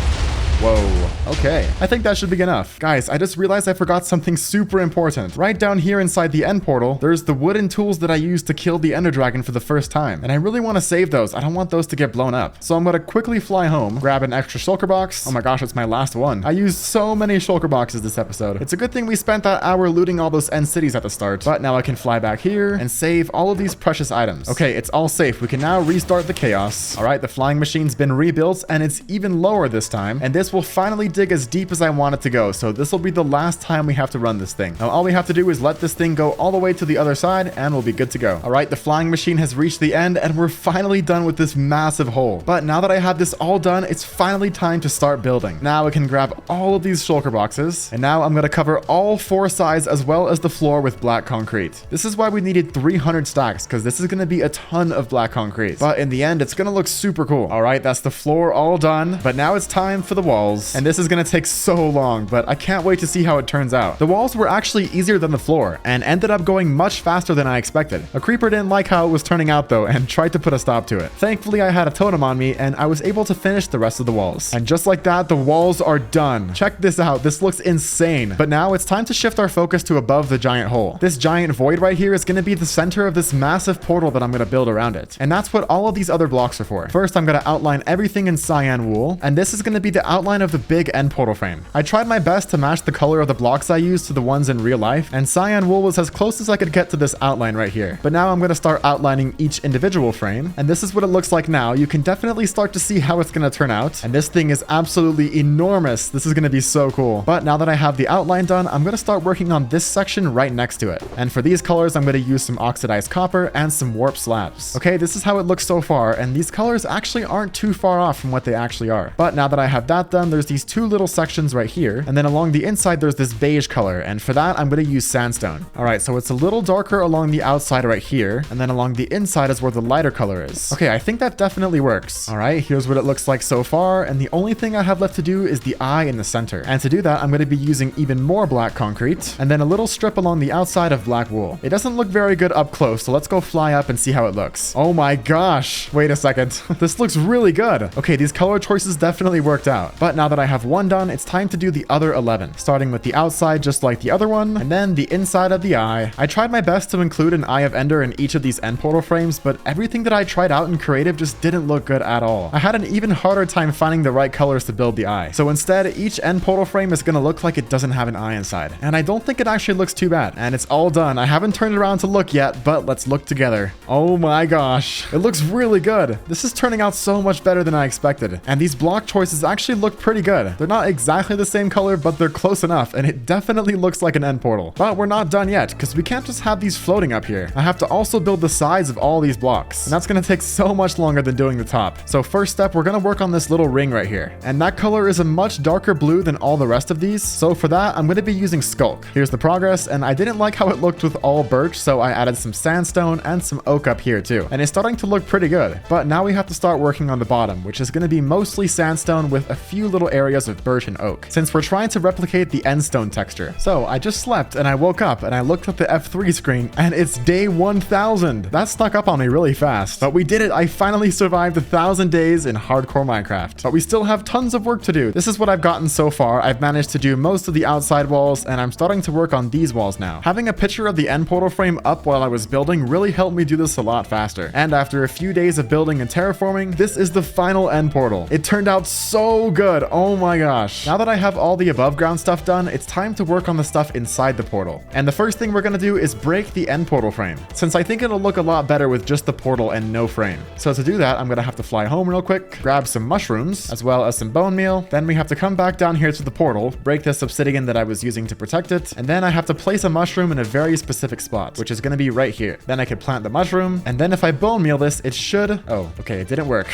Whoa, okay. I think that should be enough. Guys, I just realized I forgot something super important. Right down here inside the end portal, there's the wooden tools that I used to kill the ender dragon for the first time. And I really want to save those. I don't want those to get blown up. So I'm going to quickly fly home, grab an extra shulker box. Oh my gosh, it's my last one. I used so many shulker boxes this episode. It's a good thing we spent that hour looting all those end cities at the start. But now I can fly back here and save all of these precious items. Okay, it's all safe. We can now restart the chaos. All right, the flying machine's been rebuilt and it's even lower this time. And this will finally dig as deep as I want it to go. So this will be the last time we have to run this thing. Now all we have to do is let this thing go all the way to the other side and we'll be good to go. All right, the flying machine has reached the end and we're finally done with this massive hole. But now that I have this all done, it's finally time to start building. Now I can grab all of these shulker boxes and now I'm going to cover all 4 sides as well as the floor with black concrete. This is why we needed 300 stacks because this is going to be a ton of black concrete. But in the end, it's going to look super cool. All right, that's the floor all done. But now it's time for the walls. And this is going to take so long, but I can't wait to see how it turns out. The walls were actually easier than the floor and ended up going much faster than I expected. A creeper didn't like how it was turning out though and tried to put a stop to it. Thankfully, I had a totem on me and I was able to finish the rest of the walls. And just like that, the walls are done. Check this out. This looks insane. But now it's time to shift our focus to above the giant hole. This giant void right here is going to be the center of this massive portal that I'm going to build around it. And that's what all of these other blocks are for. First, I'm going to outline everything in cyan wool. And this is going to be the outline of the big end portal frame. I tried my best to match the color of the blocks I used to the ones in real life, and cyan wool was as close as I could get to this outline right here. But now I'm going to start outlining each individual frame, and this is what it looks like now. You can definitely start to see how it's going to turn out, and this thing is absolutely enormous. This is going to be so cool. But now that I have the outline done, I'm going to start working on this section right next to it. And for these colors, I'm going to use some oxidized copper and some warp slabs. Okay, this is how it looks so far, and these colors actually aren't too far off from what they actually are. But now that I have that done, there's these 2 little sections right here, and then along the inside there's this beige color, and for that I'm going to use sandstone. All right, so it's a little darker along the outside right here, and then along the inside is where the lighter color is. Okay, I think that definitely works. All right, here's what it looks like so far, and the only thing I have left to do is the eye in the center. And to do that, I'm going to be using even more black concrete, and then a little strip along the outside of black wool. It doesn't look very good up close, so let's go fly up and see how it looks. Oh my gosh, wait a second. This looks really good. Okay, these color choices definitely worked out. But now that I have one done, it's time to do the other 11, starting with the outside just like the other one, and then the inside of the eye. I tried my best to include an Eye of Ender in each of these end portal frames, but everything that I tried out in creative just didn't look good at all. I had an even harder time finding the right colors to build the eye. So instead, each end portal frame is going to look like it doesn't have an eye inside. And I don't think it actually looks too bad. And it's all done. I haven't turned it around to look yet, but let's look together. Oh my gosh. It looks really good. This is turning out so much better than I expected. And these block choices actually look pretty good. They're not exactly the same color, but they're close enough, and it definitely looks like an end portal. But we're not done yet, because we can't just have these floating up here. I have to also build the sides of all these blocks, and that's going to take so much longer than doing the top. So first step, we're going to work on this little ring right here, and that color is a much darker blue than all the rest of these. So for that, I'm going to be using Skulk. Here's the progress, and I didn't like how it looked with all birch, so I added some sandstone and some oak up here too, and it's starting to look pretty good. But now we have to start working on the bottom, which is going to be mostly sandstone with a few little areas of birch and oak, since we're trying to replicate the end stone texture. So I just slept and I woke up and I looked at the F3 screen and it's day 1000. That snuck up on me really fast, but we did it. I finally survived 1,000 days in hardcore Minecraft, but we still have tons of work to do. This is what I've gotten so far. I've managed to do most of the outside walls, and I'm starting to work on these walls now. Having a picture of the end portal frame up while I was building really helped me do this a lot faster. And after a few days of building and terraforming, this is the final end portal. It turned out so good. Oh my gosh. Now that I have all the above ground stuff done, it's time to work on the stuff inside the portal. And the first thing we're going to do is break the end portal frame, since I think it'll look a lot better with just the portal and no frame. So to do that, I'm going to have to fly home real quick, grab some mushrooms, as well as some bone meal. Then we have to come back down here to the portal, break this obsidian that I was using to protect it, and then I have to place a mushroom in a very specific spot, which is going to be right here. Then I could plant the mushroom, and then if I bone meal this, it should... Oh, okay, it didn't work.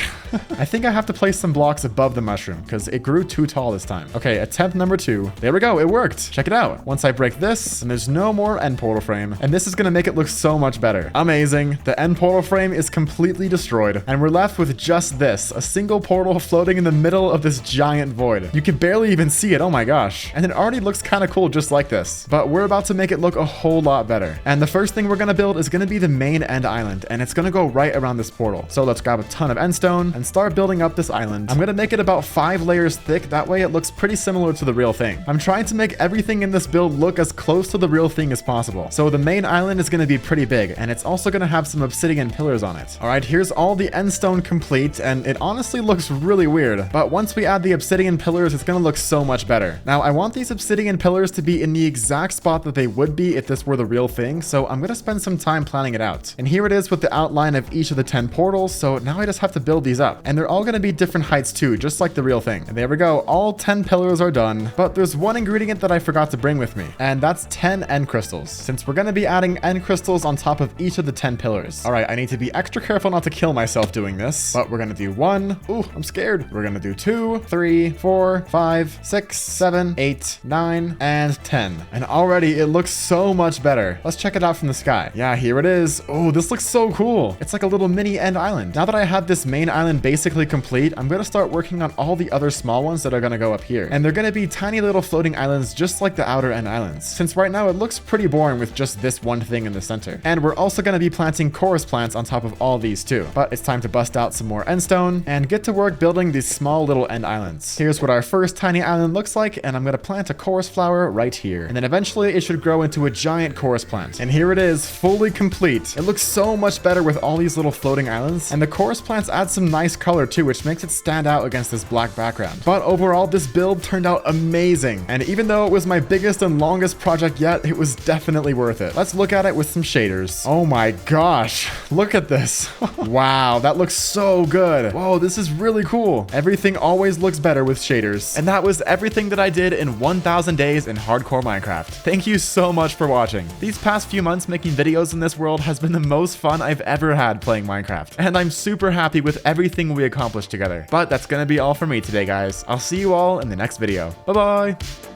I think I have to place some blocks above the mushroom, because because it grew too tall this time. Okay, attempt number 2. There we go. It worked. Check it out. Once I break this, and there's no more end portal frame. And this is going to make it look so much better. Amazing. The end portal frame is completely destroyed. And we're left with just this, a single portal floating in the middle of this giant void. You can barely even see it. Oh my gosh. And it already looks kind of cool just like this. But we're about to make it look a whole lot better. And the first thing we're going to build is going to be the main end island. And it's going to go right around this portal. So let's grab a ton of endstone and start building up this island. I'm going to make it about 5 layers thick. That way it looks pretty similar to the real thing. I'm trying to make everything in this build look as close to the real thing as possible. So the main island is going to be pretty big, and it's also going to have some obsidian pillars on it. All right, here's all the endstone complete, and it honestly looks really weird. But once we add the obsidian pillars, it's going to look so much better. Now, I want these obsidian pillars to be in the exact spot that they would be if this were the real thing, so I'm going to spend some time planning it out. And here it is with the outline of each of the 10 portals, so now I just have to build these up. And they're all going to be different heights too, just like the real thing. And there we go, all 10 pillars are done. But there's one ingredient that I forgot to bring with me, and that's 10 end crystals, since we're going to be adding end crystals on top of each of the 10 pillars. All right, I need to be extra careful not to kill myself doing this, but we're going to do 1. Ooh, I'm scared. We're going to do 2, 3, 4, 5, 6, 7, 8, 9, and 10. And already it looks so much better. Let's check it out from the sky. Yeah, here it is. Oh, this looks so cool. It's like a little mini end island. Now that I have this main island basically complete, I'm going to start working on all the other small ones that are going to go up here. And they're going to be tiny little floating islands just like the outer end islands, since right now it looks pretty boring with just this one thing in the center. And we're also going to be planting chorus plants on top of all these too. But it's time to bust out some more endstone and get to work building these small little end islands. Here's what our first tiny island looks like, and I'm going to plant a chorus flower right here. And then eventually it should grow into a giant chorus plant. And here it is, fully complete. It looks so much better with all these little floating islands, and the chorus plants add some nice color too, which makes it stand out against this black background. But overall, this build turned out amazing. And even though it was my biggest and longest project yet, it was definitely worth it. Let's look at it with some shaders. Oh my gosh, look at this. Wow, that looks so good. Whoa, this is really cool. Everything always looks better with shaders. And that was everything that I did in 1000 days in hardcore Minecraft. Thank you so much for watching. These past few months making videos in this world has been the most fun I've ever had playing Minecraft. And I'm super happy with everything we accomplished together. But that's gonna be all for me today, guys. I'll see you all in the next video. Bye-bye.